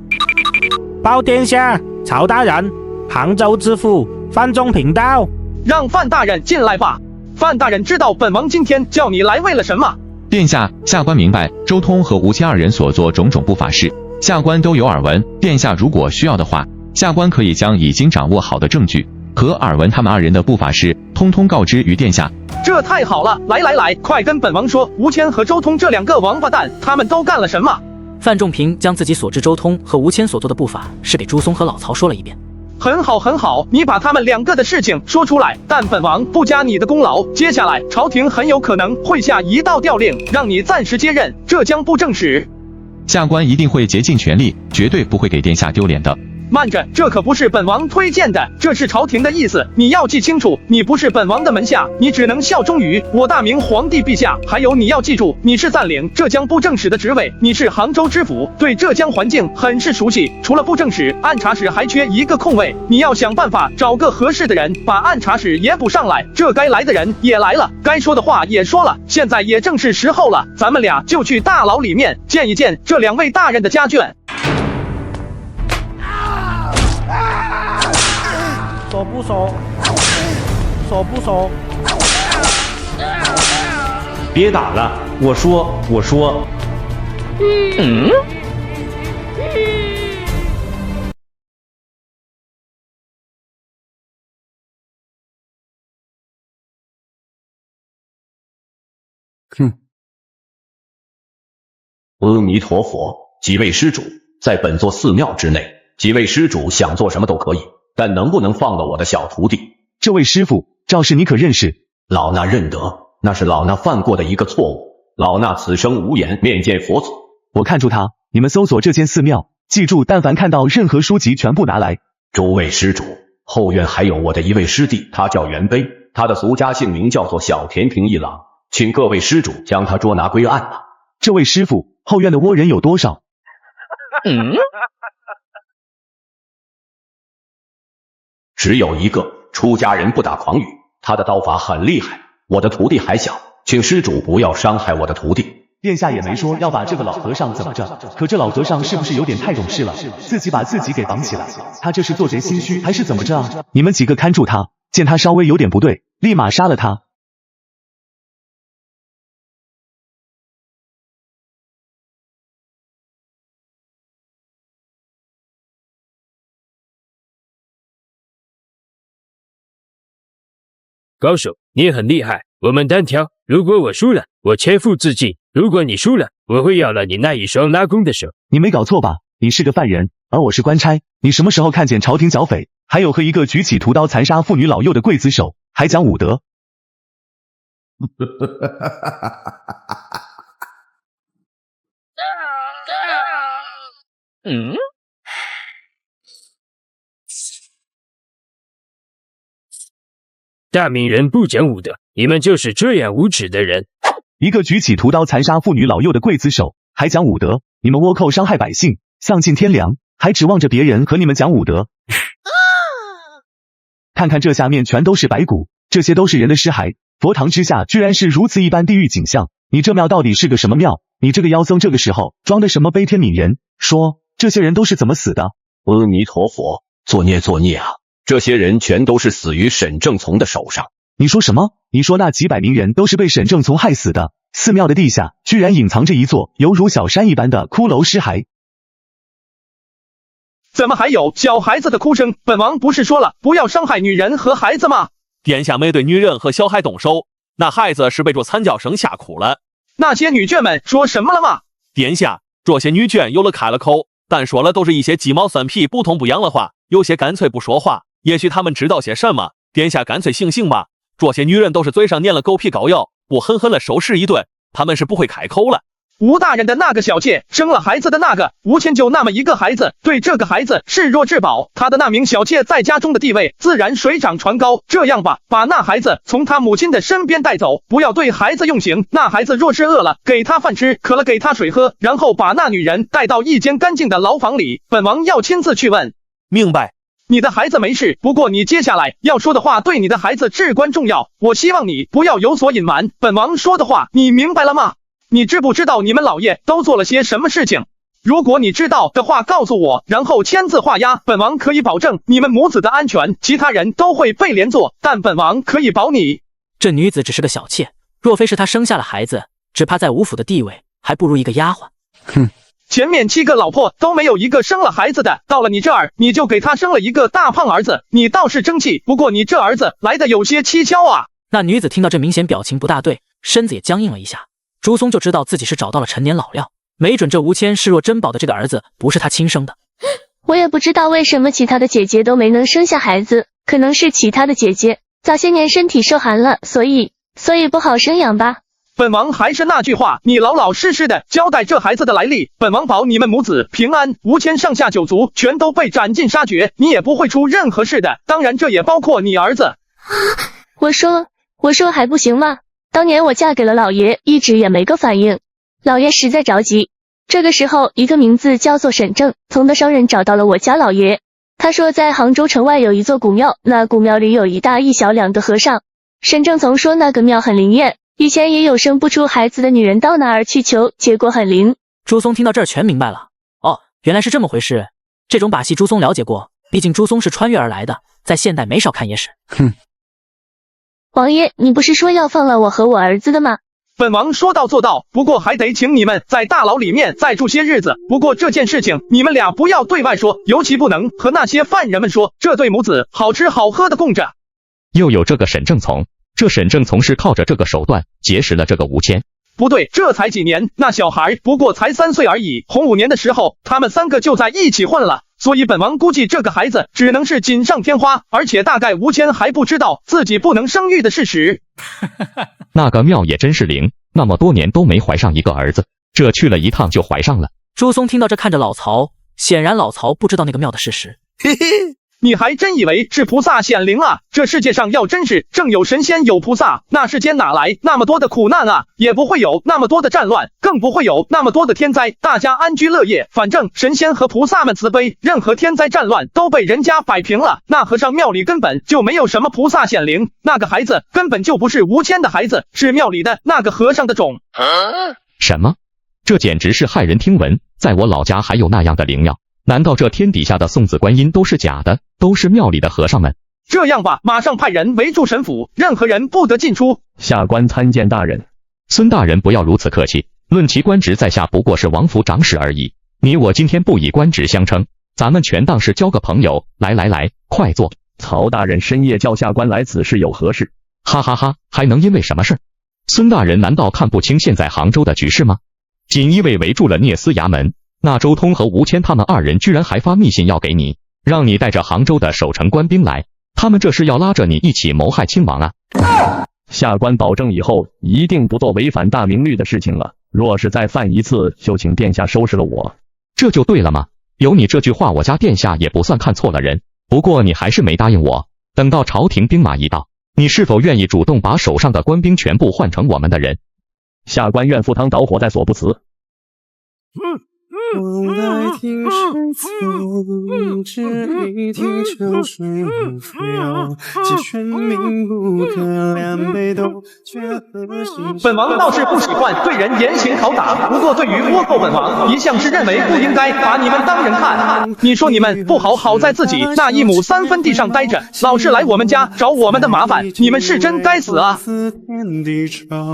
报殿下，曹大人，杭州知府范仲平到，让范大人进来吧。范大人知道本王今天叫你来为了什么？殿下，下官明白周通和吴谦二人所做种种不法事，下官都有耳闻。殿下如果需要的话，下官可以将已经掌握好的证据和耳闻他们二人的不法事，通通告知于殿下。这太好了！来，快跟本王说，吴谦和周通这两个王八蛋，他们都干了什么？范仲平将自己所知周通和吴谦所做的不法事给朱松和老曹说了一遍。很好，你把他们两个的事情说出来，但本王不加你的功劳。接下来朝廷很有可能会下一道调令，让你暂时接任浙江布政使。下官一定会竭尽全力，绝对不会给殿下丢脸的。慢着，这可不是本王推荐的，这是朝廷的意思，你要记清楚，你不是本王的门下，你只能效忠于我大明皇帝陛下。还有你要记住，你是暂领浙江布政使的职位，你是杭州知府，对浙江环境很是熟悉，除了布政使，按察使还缺一个空位，你要想办法找个合适的人，把按察使也补上来。这该来的人也来了，该说的话也说了，现在也正是时候了，咱们俩就去大牢里面见一见这两位大人的家眷。说不说？说不说？别打了，我说。阿弥陀佛，几位施主，在本座寺庙之内，几位施主想做什么都可以。但能不能放了我的小徒弟？这位师傅，赵氏你可认识？老衲认得，那是老衲犯过的一个错误。老衲此生无颜面见佛祖。我看出他，你们搜索这间寺庙，记住，但凡看到任何书籍，全部拿来。诸位施主，后院还有我的一位师弟，他叫袁碑，他的俗家姓名叫做小田平一郎，请各位施主将他捉拿归案吧。这位师傅，后院的倭人有多少？只有一个，出家人不打诳语，他的刀法很厉害。我的徒弟还小，请施主不要伤害我的徒弟。殿下也没说要把这个老和尚怎么着，可这老和尚是不是有点太懂事了，自己把自己给绑起来？他这是做贼心虚还是怎么着啊？你们几个看住他，见他稍微有点不对，立马杀了他。高手，你也很厉害，我们单挑。如果我输了，我切腹自尽；如果你输了，我会要了你那一双拉弓的手。你没搞错吧？你是个犯人，而我是官差。你什么时候看见朝廷剿匪，还有和一个举起屠刀残杀妇女老幼的刽子手，还讲武德？大明人不讲武德，你们就是这样无耻的人。一个举起屠刀残杀妇女老幼的刽子手，还讲武德？你们倭寇伤害百姓，丧尽天良，还指望着别人和你们讲武德？看看这下面全都是白骨，这些都是人的尸骸。佛堂之下居然是如此一般地狱景象，你这庙到底是个什么庙？你这个妖僧这个时候装的什么悲天悯人？说这些人都是怎么死的？阿弥陀佛，作孽作孽啊！这些人全都是死于沈正从的手上。你说什么？你说那几百名人都是被沈正从害死的？寺庙的地下居然隐藏着一座犹如小山一般的骷髅尸骸。怎么还有小孩子的哭声？本王不是说了不要伤害女人和孩子吗？殿下没对女人和小孩动手，那孩子是被这参教生吓苦了。那些女眷们说什么了吗？殿下，这些女眷有了开了口，但说了都是一些鸡毛蒜皮不痛不痒的话，有些干脆不说话。也许他们知道些什么，殿下干脆醒醒吧。这些女人都是嘴上念了狗皮膏药，不狠狠的收拾一顿，他们是不会开口了。吴大人的那个小妾生了孩子的那个吴谦就那么一个孩子，对这个孩子视若至宝，他的那名小妾在家中的地位自然水涨船高。这样吧，把那孩子从他母亲的身边带走，不要对孩子用刑。那孩子若是饿了，给他饭吃；渴了，给他水喝。然后把那女人带到一间干净的牢房里，本王要亲自去问。明白。你的孩子没事，不过你接下来要说的话对你的孩子至关重要，我希望你不要有所隐瞒。本王说的话，你明白了吗？你知不知道你们老爷都做了些什么事情？如果你知道的话，告诉我，然后签字画押。本王可以保证你们母子的安全，其他人都会被连坐，但本王可以保你。这女子只是个小妾，若非是她生下了孩子，只怕在吴府的地位还不如一个丫鬟。哼。前面7个老婆都没有一个生了孩子的，到了你这儿，你就给他生了一个大胖儿子，你倒是争气。不过你这儿子来的有些蹊跷啊。那女子听到这，明显表情不大对，身子也僵硬了一下。朱松就知道自己是找到了陈年老料，没准这吴谦视若珍宝的这个儿子不是他亲生的。我也不知道为什么其他的姐姐都没能生下孩子，可能是其他的姐姐早些年身体受寒了，所以不好生养吧。本王还是那句话，你老老实实的交代这孩子的来历，本王保你们母子平安。吴谦上下9族全都被斩尽杀绝，你也不会出任何事的，当然这也包括你儿子。我说还不行吗？当年我嫁给了老爷，一直也没个反应，老爷实在着急。这个时候，一个名字叫做沈正从的商人找到了我家老爷，他说在杭州城外有一座古庙，那古庙里有一大一小2个和尚。沈正从说那个庙很灵验，以前也有生不出孩子的女人到那儿去求，结果很灵。朱松听到这儿全明白了，哦，原来是这么回事。这种把戏朱松了解过，毕竟朱松是穿越而来的，在现代没少看野史。哼，王爷，你不是说要放了我和我儿子的吗？本王说到做到，不过还得请你们在大牢里面再住些日子。不过这件事情你们俩不要对外说，尤其不能和那些犯人们说，这对母子好吃好喝的供着。又有这个沈正从，这沈正从是靠着这个手段结识了这个吴谦。不对，这才几年，那小孩不过才3岁而已。洪武年的时候，他们3个就在一起混了，所以本王估计这个孩子只能是锦上添花，而且大概吴谦还不知道自己不能生育的事实。那个庙也真是灵，那么多年都没怀上一个儿子，这去了一趟就怀上了。朱松听到这，看着老曹，显然老曹不知道那个庙的事实。嘿嘿，你还真以为是菩萨显灵啊？这世界上要真是正有神仙有菩萨，那世间哪来那么多的苦难啊？也不会有那么多的战乱，更不会有那么多的天灾，大家安居乐业。反正神仙和菩萨们慈悲，任何天灾战乱都被人家摆平了。那和尚庙里根本就没有什么菩萨显灵，那个孩子根本就不是吴谦的孩子，是庙里的那个和尚的种。什么？这简直是骇人听闻！在我老家还有那样的灵庙？难道这天底下的送子观音都是假的，都是庙里的和尚们？这样吧，马上派人围住神府，任何人不得进出。下官参见大人。孙大人不要如此客气，论其官职在下不过是王府长史而已。你我今天不以官职相称，咱们全当是交个朋友。来来来，快坐。曹大人深夜叫下官来此事有何事？哈哈哈，还能因为什么事？孙大人难道看不清现在杭州的局势吗？锦衣卫围住了聂司衙门，那周通和吴谦他们2人居然还发密信要给你，让你带着杭州的守城官兵来，他们这是要拉着你一起谋害亲王啊！下官保证以后一定不做违反大明律的事情了，若是再犯一次，就请殿下收拾了我。这就对了嘛，有你这句话，我家殿下也不算看错了人。不过你还是没答应我，等到朝廷兵马一到，你是否愿意主动把手上的官兵全部换成我们的人？下官愿赴汤蹈火，在所不辞。我来听谁奏，只一听秋水无聊，几弦鸣不可两杯斗，却和心。本王倒是不喜欢对人严刑拷打，不过对于倭寇，本王一向是认为不应该把你们当人看。你说你们不好好在自己那1亩3分地上待着，老是来我们家找我们的麻烦，你们是真该死啊！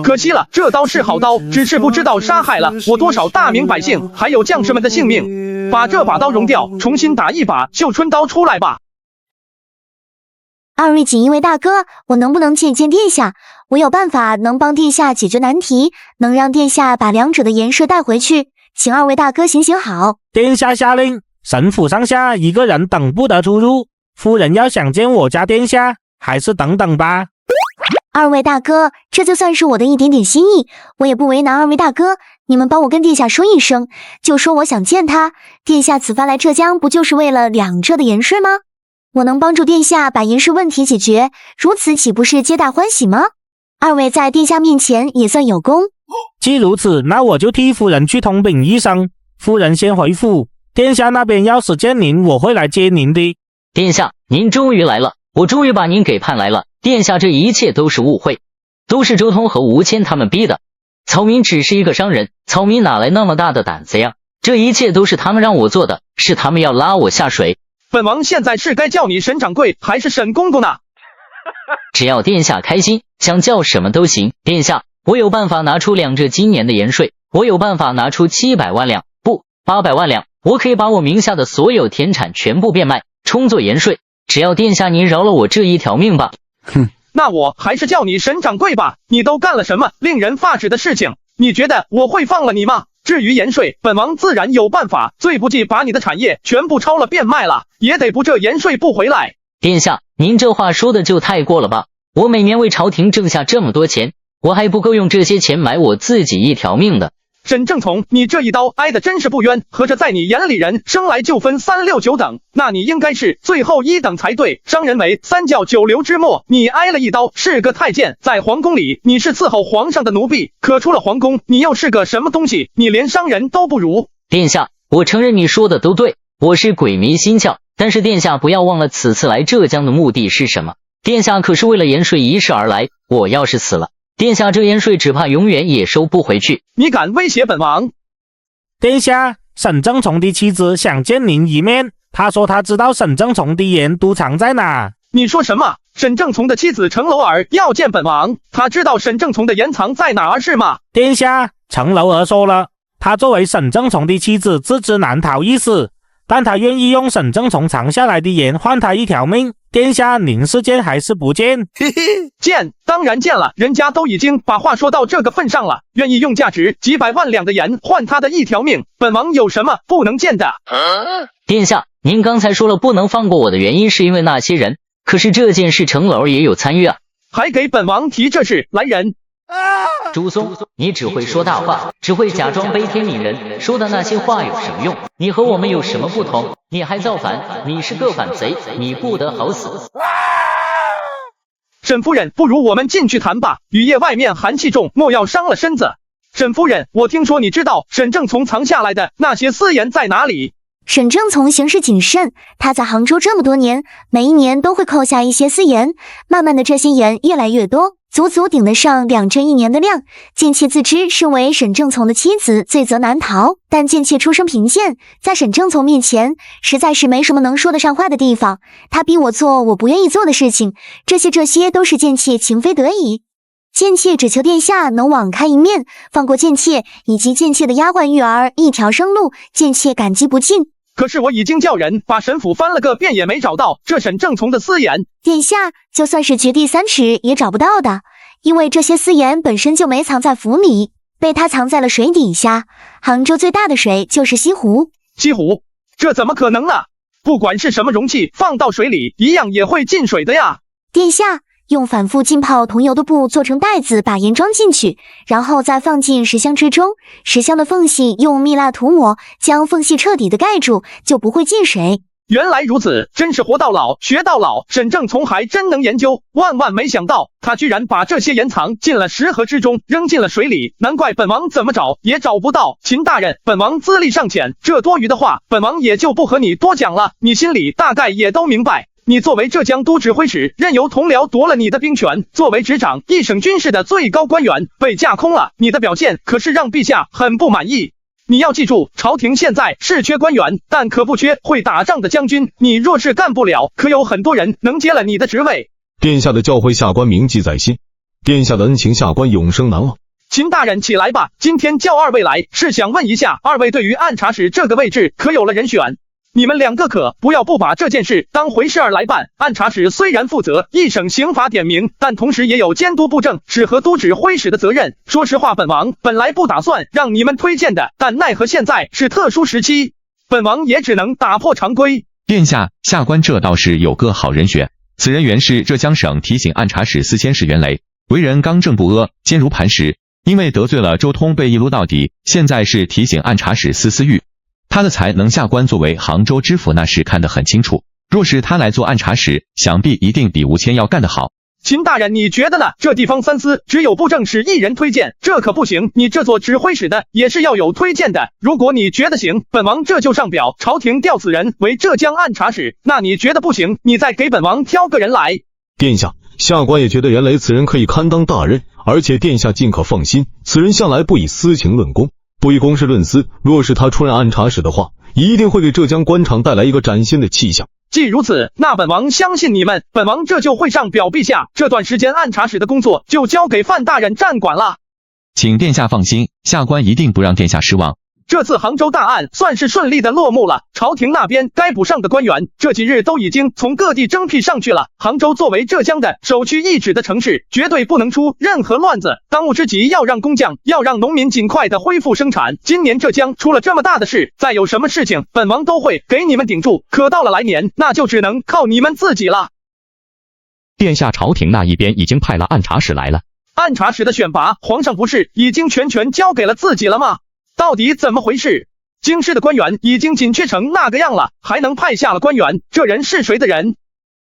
可惜了，这刀是好刀，只是不知道杀害了我多少大明百姓，还有将士们的性命。把这把刀熔掉，重新打一把绣春刀出来吧。2位锦衣卫大哥，我能不能见见殿下？我有办法能帮殿下解决难题，能让殿下把2者的颜色带回去，请2位大哥行行好。殿下下令，神府上下1个人等不得出入。夫人要想见我家殿下，还是等等吧。2位大哥，这就算是我的一点点心意，我也不为难2位大哥。你们帮我跟殿下说一声，就说我想见他。殿下此番来浙江，不就是为了2浙的盐税吗？我能帮助殿下把盐税问题解决，如此岂不是皆大欢喜吗？二位在殿下面前也算有功。既如此，那我就替夫人去通禀一声。夫人先回府，殿下那边要是见您，我会来接您的。殿下，您终于来了，我终于把您给盼来了。殿下，这一切都是误会，都是周通和吴谦他们逼的。曹明只是一个商人，曹明哪来那么大的胆子呀？这一切都是他们让我做的，是他们要拉我下水。本王现在是该叫你沈掌柜还是沈公公呢？只要殿下开心，想叫什么都行。殿下，我有办法拿出2浙今年的盐税，我有办法拿出700万两，不，800万两。我可以把我名下的所有田产全部变卖，充作盐税。只要殿下您饶了我这一条命吧。哼，那我还是叫你沈掌柜吧。你都干了什么令人发指的事情？你觉得我会放了你吗？至于盐税，本王自然有办法，最不济把你的产业全部抄了变卖了，也得不这盐税不回来。殿下，您这话说的就太过了吧？我每年为朝廷挣下这么多钱，我还不够用这些钱买我自己一条命的。沈正从，你这一刀挨的真是不冤，合着在你眼里人生来就分3、6、9等，那你应该是最后1等才对。商人为3教9流之末，你挨了一刀，是个太监，在皇宫里你是伺候皇上的奴婢，可出了皇宫，你又是个什么东西？你连商人都不如。殿下，我承认你说的都对，我是鬼迷心窍，但是殿下不要忘了此次来浙江的目的是什么？殿下可是为了盐税一事而来，我要是死了，殿下这盐税只怕永远也收不回去。你敢威胁本王？殿下，沈正从的妻子想见您一面，他说他知道沈正从的盐都藏在哪。你说什么？沈正从的妻子程楼儿要见本王，他知道沈正从的盐藏在哪儿是吗？殿下，程楼儿说了，他作为沈正从的妻子自知难逃一死，但他愿意用沈正从藏下来的盐换他一条命。殿下，您是见还是不见？见，当然见了，人家都已经把话说到这个份上了，愿意用价值几百万两的盐换他的一条命，本王有什么不能见的？殿下，您刚才说了不能放过我的原因是因为那些人，可是这件事程楼也有参与啊，还给本王提这事来人。朱松，你只会说大话，只会假装悲天悯人，说的那些话有什么用？你和我们有什么不同？你还造反，你是个反贼，你不得好死。沈夫人，不如我们进去谈吧，雨夜外面寒气重，莫要伤了身子。沈夫人，我听说你知道沈正从藏下来的那些私盐在哪里？沈正从行事谨慎，他在杭州这么多年，每一年都会扣下一些私盐，慢慢的这些盐越来越多，足足顶得上2浙1年的量。贱妾自知身为沈正从的妻子，罪责难逃，但贱妾出身贫贱，在沈正从面前，实在是没什么能说得上话的地方。他逼我做我不愿意做的事情，这些都是贱妾情非得已。贱妾只求殿下能网开一面，放过贱妾以及贱妾的丫鬟玉儿一条生路，贱妾感激不尽。可是我已经叫人把沈府翻了个遍，也没找到这沈正从的私盐。殿下，就算是掘地3尺也找不到的，因为这些私盐本身就没藏在府里，被他藏在了水底下。杭州最大的水就是西湖。西湖？这怎么可能呢？不管是什么容器，放到水里一样也会进水的呀。殿下，用反复浸泡桐油的布做成袋子，把盐装进去，然后再放进石箱之中，石箱的缝隙用蜜蜡涂抹，将缝隙彻底的盖住，就不会进水。原来如此，真是活到老学到老，沈正从还真能研究，万万没想到他居然把这些盐藏进了石河之中，扔进了水里，难怪本王怎么找也找不到。秦大人，本王资历尚浅，这多余的话本王也就不和你多讲了，你心里大概也都明白。你作为浙江都指挥使，任由同僚夺了你的兵权，作为执掌一省军事的最高官员，被架空了，你的表现可是让陛下很不满意。你要记住，朝廷现在是缺官员，但可不缺会打仗的将军。你若是干不了，可有很多人能接了你的职位。殿下的教诲，下官铭记在心。殿下的恩情，下官永生难忘。秦大人起来吧，今天叫二位来，是想问一下，二位对于按察使这个位置可有了人选？你们两个可不要不把这件事当回事儿来办。按察使虽然负责一省刑法点名，但同时也有监督布政、使和都指挥使的责任。说实话，本王本来不打算让你们推荐的，但奈何现在是特殊时期，本王也只能打破常规。殿下，下官这倒是有个好人选，此人原是浙江省提醒按察使司佥使袁雷，为人刚正不阿，坚如磐石，因为得罪了周通被一撸到底，现在是提醒按察使思思玉，他的才能下官作为杭州知府那事看得很清楚，若是他来做按察使，想必一定比吴谦要干得好。秦大人，你觉得呢？这地方三司只有布政使一人推荐，这可不行。你这做指挥使的也是要有推荐的。如果你觉得行，本王这就上表朝廷调此人为浙江按察使。那你觉得不行，你再给本王挑个人来。殿下，下官也觉得袁雷此人可以堪当大任，而且殿下尽可放心，此人向来不以私情论功，不以公事论私。若是他出任按察使的话，一定会给浙江官场带来一个崭新的气象。既如此，那本王相信你们，本王这就会上表陛下，这段时间按察使的工作就交给范大人暂管了。请殿下放心，下官一定不让殿下失望。这次杭州大案算是顺利的落幕了，朝廷那边该补上的官员，这几日都已经从各地征辟上去了。杭州作为浙江的首屈一指的城市，绝对不能出任何乱子。当务之急要让工匠，要让农民尽快的恢复生产。今年浙江出了这么大的事，再有什么事情，本王都会给你们顶住。可到了来年，那就只能靠你们自己了。殿下，朝廷那一边已经派了按察使来了。按察使的选拔，皇上不是已经全权交给了自己了吗？到底怎么回事？京师的官员已经紧缺成那个样了，还能派下了官员？这人是谁的人？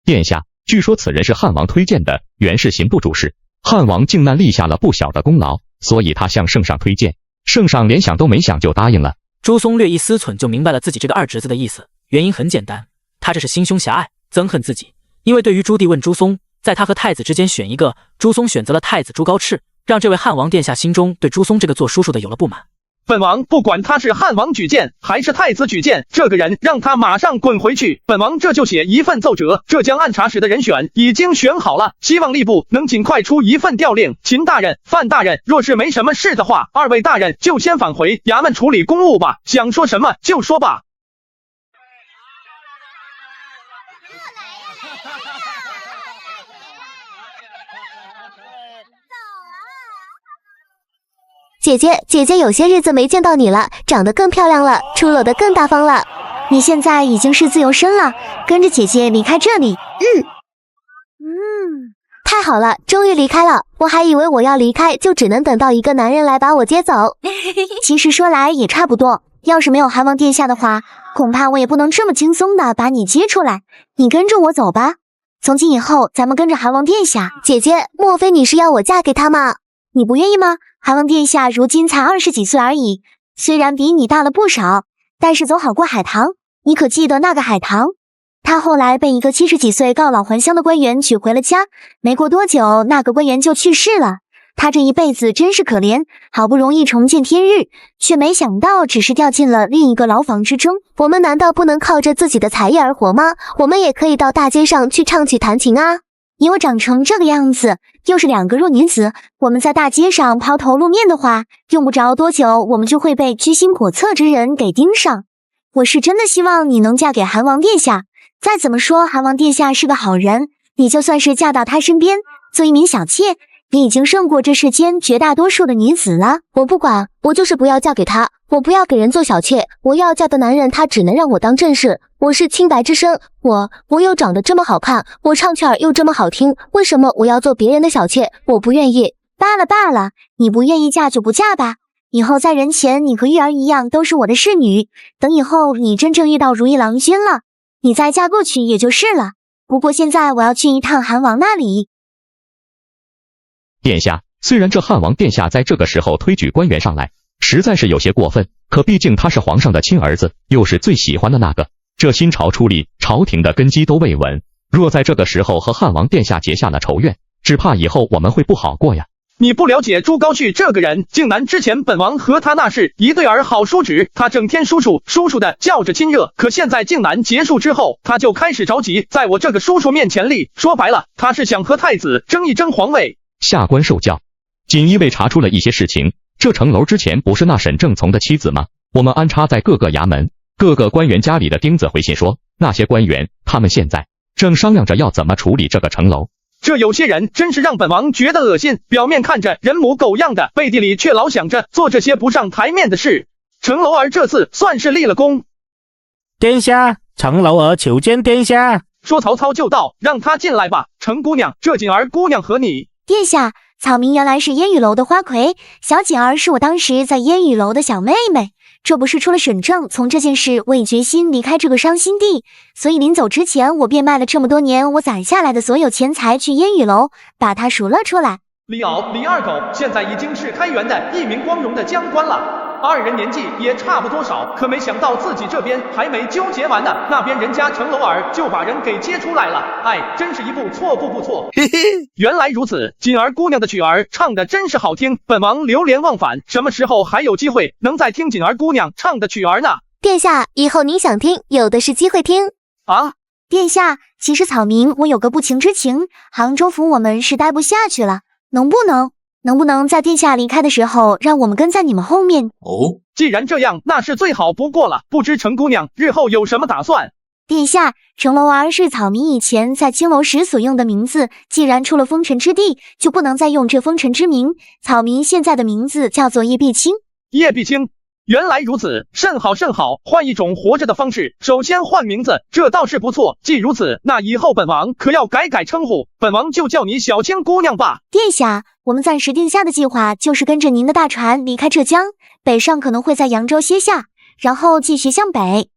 殿下，据说此人是汉王推荐的，原是刑部主事，汉王靖难立下了不小的功劳，所以他向圣上推荐，圣上连想都没想就答应了。朱松略一思忖就明白了自己这个二侄子的意思，原因很简单，他这是心胸狭隘，憎恨自己。因为对于朱棣问朱松，在他和太子之间选一个，朱松选择了太子朱高炽，让这位汉王殿下心中对朱松这个做叔叔的有了不满。本王不管他是汉王举荐还是太子举荐，这个人让他马上滚回去。本王这就写一份奏折，浙江按察使的人选已经选好了，希望吏部能尽快出一份调令。秦大人、范大人，若是没什么事的话，二位大人就先返回衙门处理公务吧，想说什么就说吧。姐姐有些日子没见到你了，长得更漂亮了，出落得更大方了。你现在已经是自由身了，跟着姐姐离开这里。太好了，终于离开了。我还以为我要离开就只能等到一个男人来把我接走。其实说来也差不多，要是没有韩王殿下的话，恐怕我也不能这么轻松的把你接出来。你跟着我走吧，从今以后咱们跟着韩王殿下。姐姐，莫非你是要我嫁给他吗？你不愿意吗？韩王殿下如今才20几岁而已，虽然比你大了不少，但是总好过海棠。你可记得那个海棠？他后来被一个70几岁告老还乡的官员娶回了家，没过多久，那个官员就去世了。他这一辈子真是可怜，好不容易重见天日，却没想到只是掉进了另一个牢房之中。我们难道不能靠着自己的才艺而活吗？我们也可以到大街上去唱曲弹琴啊。以我长成这个样子，又是2个弱女子，我们在大街上抛头露面的话，用不着多久，我们就会被居心叵测之人给盯上。我是真的希望你能嫁给韩王殿下。再怎么说，韩王殿下是个好人，你就算是嫁到他身边，做一名小妾，你已经胜过这世间绝大多数的女子了。我不管，我就是不要嫁给他，我不要给人做小妾，我要嫁的男人他只能让我当正室。我是清白之身，我又长得这么好看，我唱曲儿又这么好听，为什么我要做别人的小妾？我不愿意。罢了，你不愿意嫁就不嫁吧。以后在人前，你和玉儿一样都是我的侍女。等以后你真正遇到如意郎君了，你再嫁过去也就是了。不过现在我要去一趟韩王那里。殿下，虽然这汉王殿下在这个时候推举官员上来，实在是有些过分，可毕竟他是皇上的亲儿子，又是最喜欢的那个。这新朝初立，朝廷的根基都未稳，若在这个时候和汉王殿下结下了仇怨，只怕以后我们会不好过呀。你不了解朱高煦这个人，靖难之前本王和他那是一对儿好叔侄，他整天叔叔的叫着亲热，可现在靖难结束之后，他就开始着急在我这个叔叔面前立，说白了，他是想和太子争一争皇位。下官受教。锦衣卫查出了一些事情，这城楼之前不是那沈正从的妻子吗？我们安插在各个衙门各个官员家里的钉子回信说，那些官员他们现在正商量着要怎么处理这个城楼。这有些人真是让本王觉得恶心，表面看着人模狗样的，背地里却老想着做这些不上台面的事。程楼儿这次算是立了功。殿下，程楼儿求见殿下。说曹操就到，让他进来吧。程姑娘，这锦儿姑娘和你。殿下，草民原来是烟雨楼的花魁，小锦儿是我当时在烟雨楼的小妹妹。这不是出了沈正从这件事，我已决心离开这个伤心地，所以临走之前，我便卖了这么多年我攒下来的所有钱财去烟雨楼，把它赎了出来。李敖、李二狗现在已经是开元的一名光荣的将官了，二人年纪也差不多少，可没想到自己这边还没纠结完呢，那边人家程楼儿就把人给接出来了，哎，真是一步错步步错。嘿嘿，原来如此，锦儿姑娘的曲儿唱的真是好听，本王流连忘返，什么时候还有机会能再听锦儿姑娘唱的曲儿呢？殿下，以后您想听，有的是机会听啊。殿下，其实草民我有个不情之请，杭州府我们是待不下去了，能不能在殿下离开的时候，让我们跟在你们后面？哦，既然这样，那是最好不过了。不知程姑娘日后有什么打算？殿下，程楼儿是草民以前在青楼时所用的名字，既然出了风尘之地，就不能再用这风尘之名。草民现在的名字叫做叶碧清。叶碧清，原来如此，甚好甚好，换一种活着的方式，首先换名字，这倒是不错。既如此，那以后本王可要改称呼，本王就叫你小青姑娘吧。殿下，我们暂时定下的计划就是跟着您的大船离开浙江，北上可能会在扬州歇下，然后继续向北。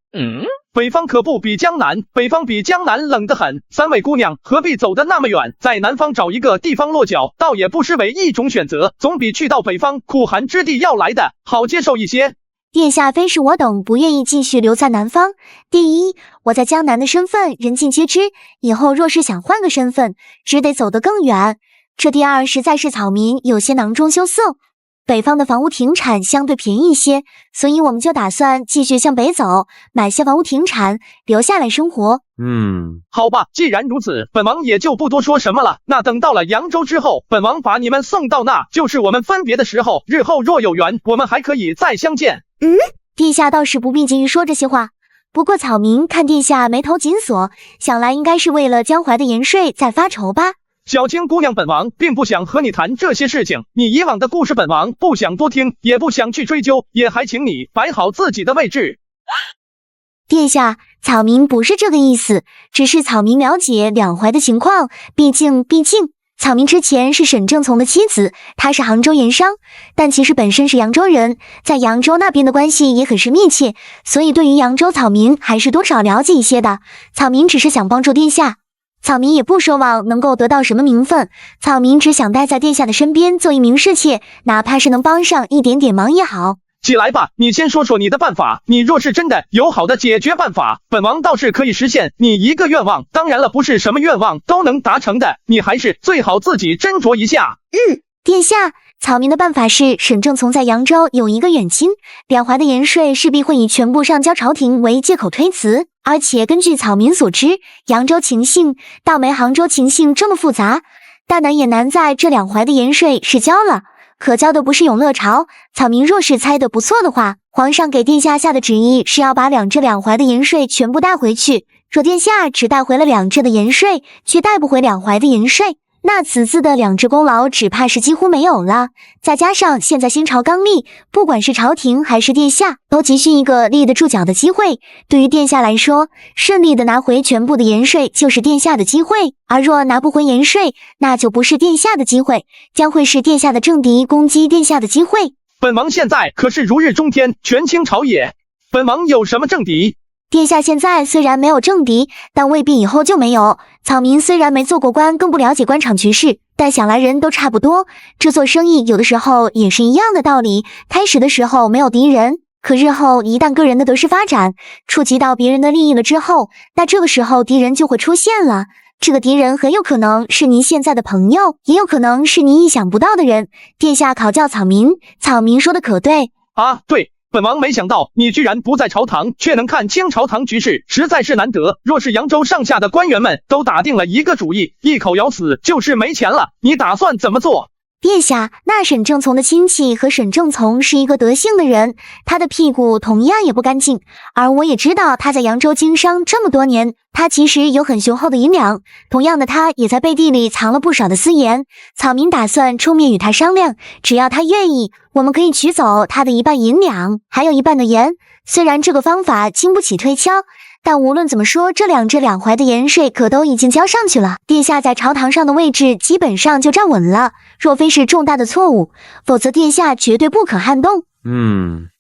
北方可不比江南，北方比江南冷得很，三位姑娘何必走得那么远，在南方找一个地方落脚，倒也不失为一种选择，总比去到北方苦寒之地要来的好接受一些。殿下非是我等不愿意继续留在南方，第一，我在江南的身份人尽皆知，以后若是想换个身份，只得走得更远。这第二，实在是草民有些囊中羞涩，北方的房屋停产相对便宜一些，所以我们就打算继续向北走，买些房屋停产，留下来生活。好吧，既然如此，本王也就不多说什么了。那等到了扬州之后，本王把你们送到那，就是我们分别的时候，日后若有缘，我们还可以再相见。殿下倒是不必急于说这些话。不过草民看殿下眉头紧锁，想来应该是为了江淮的盐税在发愁吧。小青姑娘，本王并不想和你谈这些事情，你以往的故事本王不想多听，也不想去追究，也还请你摆好自己的位置。殿下，草民不是这个意思，只是草民了解两淮的情况，毕竟草民之前是沈正从的妻子，他是杭州盐商，但其实本身是扬州人，在扬州那边的关系也很是密切，所以对于扬州草民还是多少了解一些的。草民只是想帮助殿下，草民也不奢望能够得到什么名分，草民只想待在殿下的身边做一名侍妾，哪怕是能帮上一点点忙也好。起来吧，你先说说你的办法，你若是真的有好的解决办法，本王倒是可以实现你一个愿望，当然了，不是什么愿望都能达成的，你还是最好自己斟酌一下。殿下，草民的办法是沈正从在扬州有一个远亲，两淮的盐税势必会以全部上交朝廷为借口推辞，而且根据草民所知，扬州情形倒没杭州情形这么复杂，大难也难在这两淮的盐税是交了，可交的不是永乐朝。草民若是猜得不错的话，皇上给殿下下的旨意是要把这两淮的盐税全部带回去，若殿下只带回了两浙的盐税，却带不回两淮的盐税，那此次的两浙功劳只怕是几乎没有了。再加上现在新朝刚立，不管是朝廷还是殿下，都急需一个立得住脚的机会。对于殿下来说，顺利的拿回全部的盐税就是殿下的机会，而若拿不回盐税，那就不是殿下的机会，将会是殿下的政敌攻击殿下的机会。本王现在可是如日中天，权倾朝野，本王有什么政敌？殿下现在虽然没有政敌，但未必以后就没有。草民虽然没做过官，更不了解官场局势，但想来人都差不多。这做生意有的时候也是一样的道理，开始的时候没有敌人，可日后一旦个人的得失发展，触及到别人的利益了之后，那这个时候敌人就会出现了。这个敌人很有可能是您现在的朋友，也有可能是您意想不到的人。殿下考教草民，草民说的可对啊？对。本王没想到你居然不在朝堂，却能看清朝堂局势，实在是难得。若是扬州上下的官员们都打定了一个主意，一口咬死就是没钱了，你打算怎么做？殿下，那沈正从的亲戚和沈正从是一个德性的人，他的屁股同样也不干净，而我也知道他在扬州经商这么多年，他其实有很雄厚的银两，同样的他也在背地里藏了不少的私盐。草民打算出面与他商量，只要他愿意，我们可以取走他的一半银两，还有一半的盐。虽然这个方法经不起推敲，但无论怎么说，这两淮的盐税可都已经交上去了，殿下在朝堂上的位置基本上就站稳了。若非是重大的错误，否则殿下绝对不可撼动。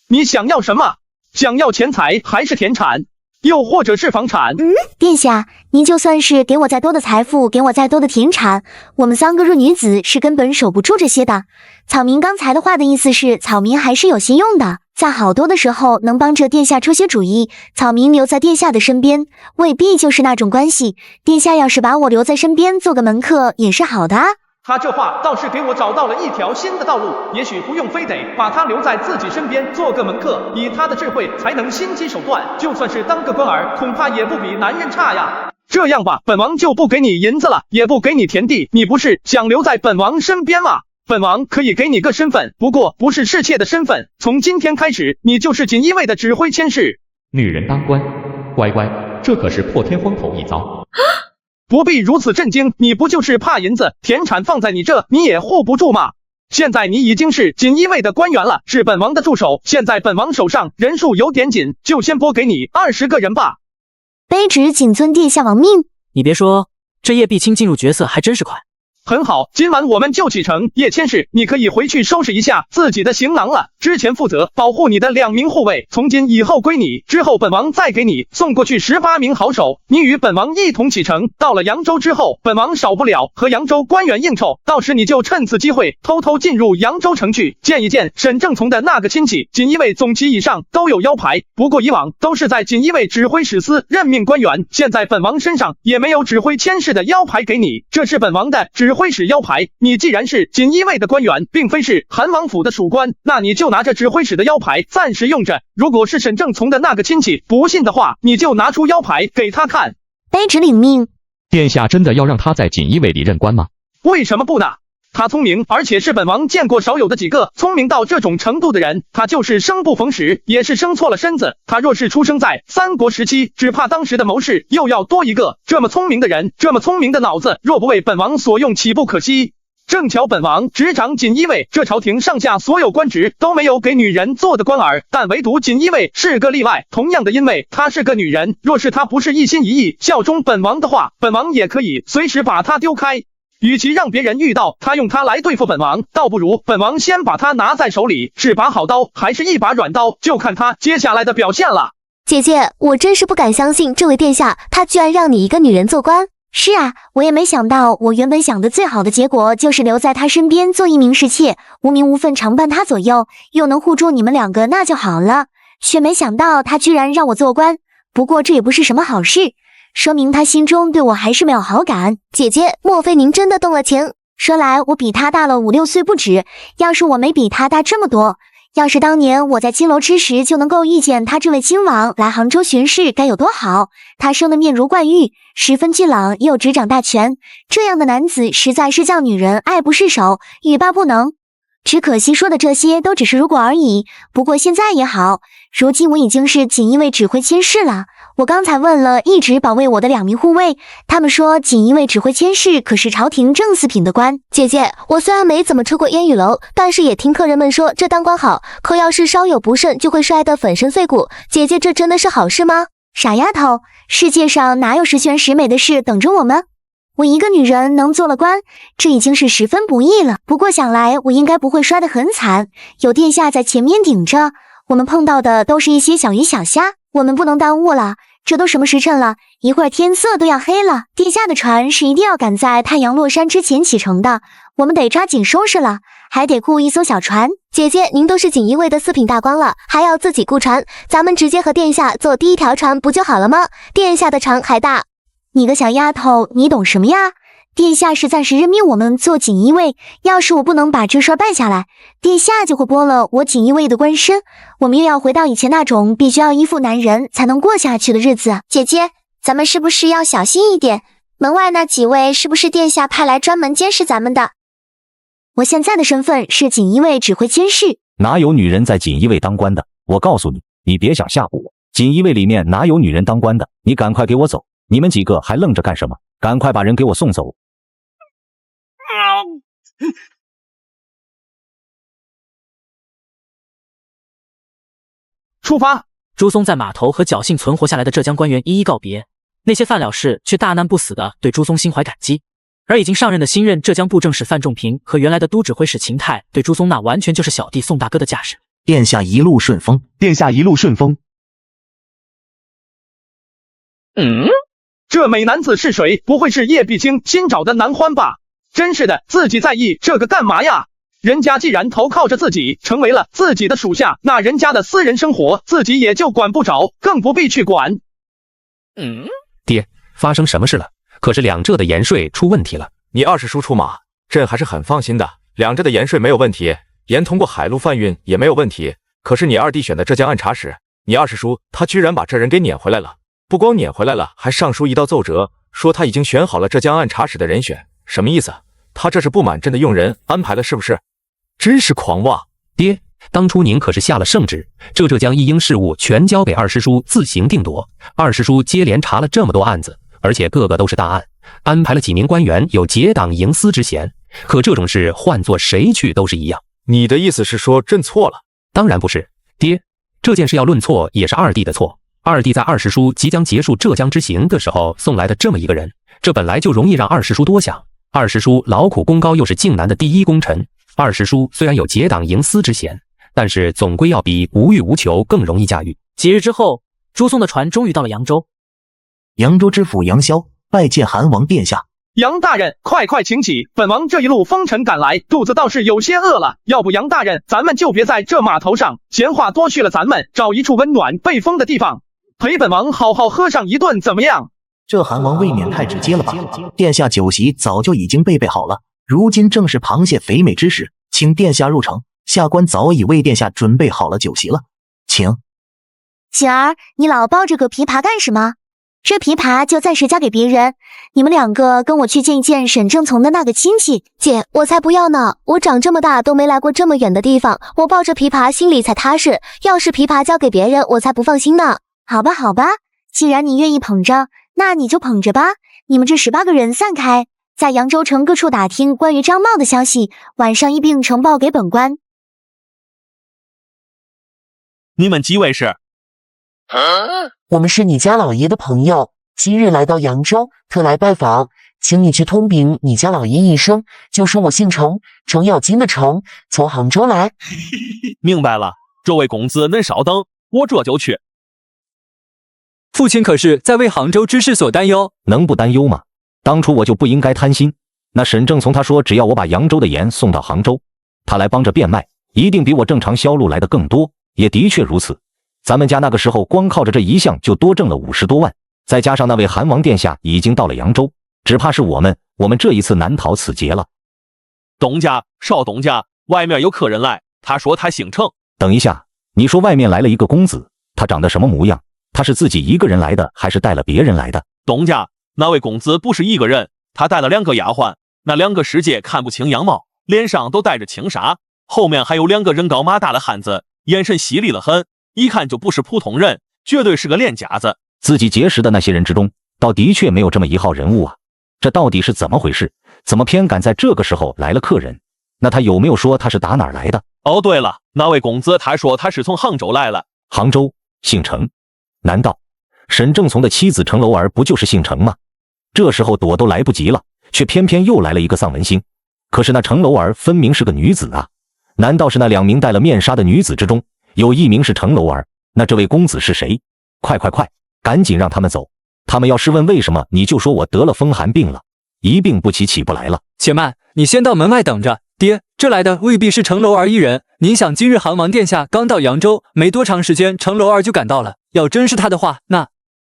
你想要什么？想要钱财还是田产？又或者是房产？殿下，您就算是给我再多的财富，给我再多的田产，我们3个弱女子是根本守不住这些的。草民刚才的话的意思是，草民还是有信用的，在好多的时候能帮着殿下出些主意。草民留在殿下的身边，未必就是那种关系。殿下要是把我留在身边做个门客，也是好的啊。他这话倒是给我找到了一条新的道路，也许不用非得把他留在自己身边做个门客，以他的智慧才能心机手段，就算是当个官儿，恐怕也不比男人差呀。这样吧，本王就不给你银子了，也不给你田地，你不是想留在本王身边吗？本王可以给你个身份，不过不是侍妾的身份，从今天开始，你就是锦衣卫的指挥佥事。女人当官，乖乖，这可是破天荒头一遭。不必如此震惊，你不就是怕银子田产放在你这，你也护不住吗？现在你已经是锦衣卫的官员了，是本王的助手，现在本王手上人数有点紧，就先拨给你20个人吧。卑职谨遵殿下王命。你别说，这叶碧清进入角色还真是快。很好，今晚我们就启程。叶佥事，你可以回去收拾一下自己的行囊了。之前负责保护你的2名护卫，从今以后归你。之后本王再给你送过去18名好手，你与本王一同启程。到了扬州之后，本王少不了和扬州官员应酬，到时你就趁此机会偷偷进入扬州城去，见一见沈正从的那个亲戚。锦衣卫总旗以上都有腰牌，不过以往都是在锦衣卫指挥使司任命官员，现在本王身上也没有指挥佥事的腰牌给你，这是本王的指挥使腰牌。你既然是锦衣卫的官员，并非是韩王府的属官，那你就拿着指挥使的腰牌暂时用着。如果是沈正从的那个亲戚不信的话，你就拿出腰牌给他看。卑职领命。殿下真的要让他在锦衣卫里任官吗？为什么不呢？他聪明，而且是本王见过少有的几个聪明到这种程度的人。他就是生不逢时，也是生错了身子。他若是出生在三国时期，只怕当时的谋士又要多一个。这么聪明的人，这么聪明的脑子，若不为本王所用，岂不可惜？正巧本王执掌锦衣卫，这朝廷上下所有官职都没有给女人做的官儿，但唯独锦衣卫是个例外。同样的，因为她是个女人，若是她不是一心一意效忠本王的话，本王也可以随时把她丢开。与其让别人遇到他用他来对付本王，倒不如本王先把他拿在手里，是把好刀还是一把软刀，就看他接下来的表现了。姐姐，我真是不敢相信这位殿下，他居然让你一个女人做官。是啊，我也没想到，我原本想的最好的结果就是留在他身边做一名侍妾，无名无分常伴他左右，又能护住你们2个，那就好了。却没想到他居然让我做官，不过这也不是什么好事。说明他心中对我还是没有好感。姐姐，莫非您真的动了情？说来我比他大了5、6岁不止，要是我没比他大这么多，要是当年我在青楼之时就能够遇见他这位亲王来杭州巡视，该有多好。他生得面如冠玉，十分俊朗，又执掌大权，这样的男子实在是叫女人爱不释手，欲罢不能。只可惜说的这些都只是如果而已，不过现在也好，如今我已经是锦衣卫指挥佥事了。我刚才问了一直保卫我的2名护卫，他们说锦衣卫指挥佥事可是朝廷正4品的官。姐姐，我虽然没怎么出过烟雨楼，但是也听客人们说这当官好，可要是稍有不慎就会摔得粉身碎骨。姐姐，这真的是好事吗？傻丫头，世界上哪有十全十美的事等着我们？我一个女人能做了官，这已经是十分不易了。不过想来我应该不会摔得很惨，有殿下在前面顶着，我们碰到的都是一些小鱼小虾，我们不能耽误了。这都什么时辰了？一会儿天色都要黑了，殿下的船是一定要赶在太阳落山之前启程的，我们得抓紧收拾了，还得雇一艘小船。姐姐，您都是锦衣卫的4品大官了，还要自己雇船，咱们直接和殿下坐第一条船不就好了吗？殿下的船还大。你个小丫头，你懂什么呀？殿下是暂时任命我们做锦衣卫，要是我不能把这事儿办下来，殿下就会剥了我锦衣卫的官身，我们又要回到以前那种必须要依附男人才能过下去的日子。姐姐，咱们是不是要小心一点？门外那几位是不是殿下派来专门监视咱们的？我现在的身份是锦衣卫指挥佥事。哪有女人在锦衣卫当官的？我告诉你，你别想吓唬我，锦衣卫里面哪有女人当官的？你赶快给我走！你们几个还愣着干什么？赶快把人给我送走！出发！朱松在码头和侥幸存活下来的浙江官员一一告别，那些犯了事却大难不死的对朱松心怀感激。而已经上任的新任浙江布政使范仲平和原来的都指挥使秦泰对朱松那完全就是小弟宋大哥的架势。殿下一路顺风，殿下一路顺风。这美男子是谁？不会是叶必经新找的男欢吧？真是的，自己在意这个干嘛呀？人家既然投靠着自己，成为了自己的属下，那人家的私人生活自己也就管不着，更不必去管。爹，发生什么事了？可是两浙的盐税出问题了。你二师叔出马，朕还是很放心的。两浙的盐税没有问题，盐通过海路贩运也没有问题。可是你二弟选的浙江按察使，你二师叔他居然把这人给撵回来了。不光撵回来了，还上书一道奏折，说他已经选好了浙江按察使的人选。什么意思？他这是不满朕的用人安排了是不是？真是狂妄！爹，当初您可是下了圣旨，浙江一应事务全交给二师叔自行定夺。二师叔接连查了这么多案子，而且个个都是大案，安排了几名官员有结党营私之嫌。可这种事换做谁去都是一样。你的意思是说朕错了？当然不是，爹，这件事要论错也是二弟的错。二弟在二师叔即将结束浙江之行的时候送来的这么一个人，这本来就容易让二师叔多想。二师叔劳苦功高，又是靖南的第一功臣。二师叔虽然有结党营私之嫌，但是总归要比无欲无求更容易驾驭。几日之后，朱松的船终于到了扬州。扬州知府杨逍拜见韩王殿下。杨大人，快快请起，本王这一路风尘赶来，肚子倒是有些饿了。要不杨大人，咱们就别在这码头上闲话多去了，咱们找一处温暖背风的地方，陪本王好好喝上一顿，怎么样？这韩王未免太直接了吧？殿下酒席早就已经备好了，如今正是螃蟹肥美之时，请殿下入城，下官早已为殿下准备好了酒席了，请。喜儿，你老抱着个琵琶干什么？这琵琶就暂时交给别人，你们两个跟我去见一见沈正从的那个亲戚。姐，我才不要呢！我长这么大都没来过这么远的地方，我抱着琵琶心里才踏实。要是琵琶交给别人，我才不放心呢。好吧，好吧，既然你愿意捧着，那你就捧着吧。你们这18个人散开，在扬州城各处打听关于张茂的消息，晚上一并呈报给本官。你们几位是？我们是你家老爷的朋友，今日来到扬州，特来拜访，请你去通禀你家老爷一声，就说我姓程，程咬金的程，从杭州来。明白了，这位公子恁稍等，我这就去。父亲可是在为杭州之事所担忧，能不担忧吗？当初我就不应该贪心。那沈正从他说，只要我把扬州的盐送到杭州，他来帮着变卖，一定比我正常销路来的更多。也的确如此。咱们家那个时候光靠着这一项就多挣了50多万，再加上那位韩王殿下已经到了扬州，只怕是我们这一次难逃此劫了。东家，少东家，外面有客人来，他说他姓程。等一下，你说外面来了一个公子，他长得什么模样？他是自己一个人来的，还是带了别人来的？东家，那位公子不是一个人，他带了2个丫鬟，那2个师姐看不清样貌，脸上都带着轻纱，后面还有2个人高马大的汉子，眼神犀利了很，一看就不是普通人，绝对是个练家子。自己结识的那些人之中，倒的确没有这么一号人物啊。这到底是怎么回事？怎么偏赶在这个时候来了客人？那他有没有说他是打哪儿来的？哦，对了，那位公子他说他是从杭州来了。杭州，姓程？难道沈正从的妻子程楼儿不就是姓程吗？这时候躲都来不及了，却偏偏又来了一个丧门星。可是那程楼儿分明是个女子啊！难道是那2名戴了面纱的女子之中有1名是程楼儿？那这位公子是谁？快，赶紧让他们走！他们要是问为什么，你就说我得了风寒病了，一病不起起不来了。且慢，你先到门外等着。爹，这来的未必是程楼儿一人。您想，今日韩王殿下刚到扬州，没多长时间，程楼儿就赶到了。要真是他的话，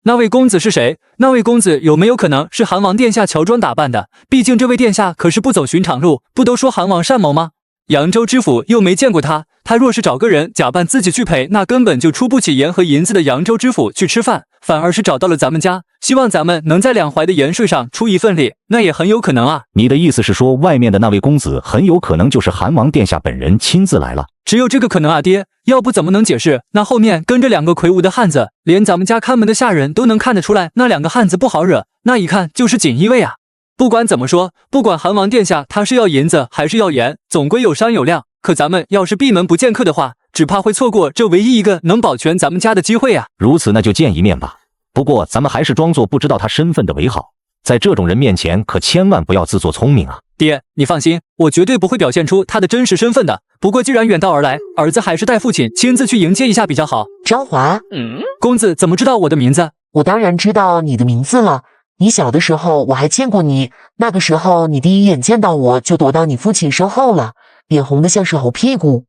那位公子是谁？那位公子有没有可能是韩王殿下乔装打扮的？毕竟这位殿下可是不走寻常路，不都说韩王善谋吗？扬州知府又没见过他，他若是找个人假扮自己去陪，那根本就出不起盐和银子的扬州知府去吃饭，反而是找到了咱们家，希望咱们能在2怀的盐税上出一份力，那也很有可能啊。你的意思是说，外面的那位公子很有可能就是韩王殿下本人亲自来了？只有这个可能啊，爹，要不怎么能解释那后面跟着2个魁梧的汉子，连咱们家看门的下人都能看得出来，那2个汉子不好惹，那一看就是锦衣卫啊。不管怎么说，不管韩王殿下他是要银子还是要盐，总归有商有量。可咱们要是闭门不见客的话，只怕会错过这唯一一个能保全咱们家的机会啊。如此，那就见一面吧。不过咱们还是装作不知道他身份的为好。在这种人面前可千万不要自作聪明啊！爹，你放心，我绝对不会表现出他的真实身份的。不过既然远道而来，儿子还是带父亲亲自去迎接一下比较好。张华，公子怎么知道我的名字？我当然知道你的名字了。你小的时候我还见过你，那个时候你第一眼见到我就躲到你父亲身后了，脸红的像是猴屁股。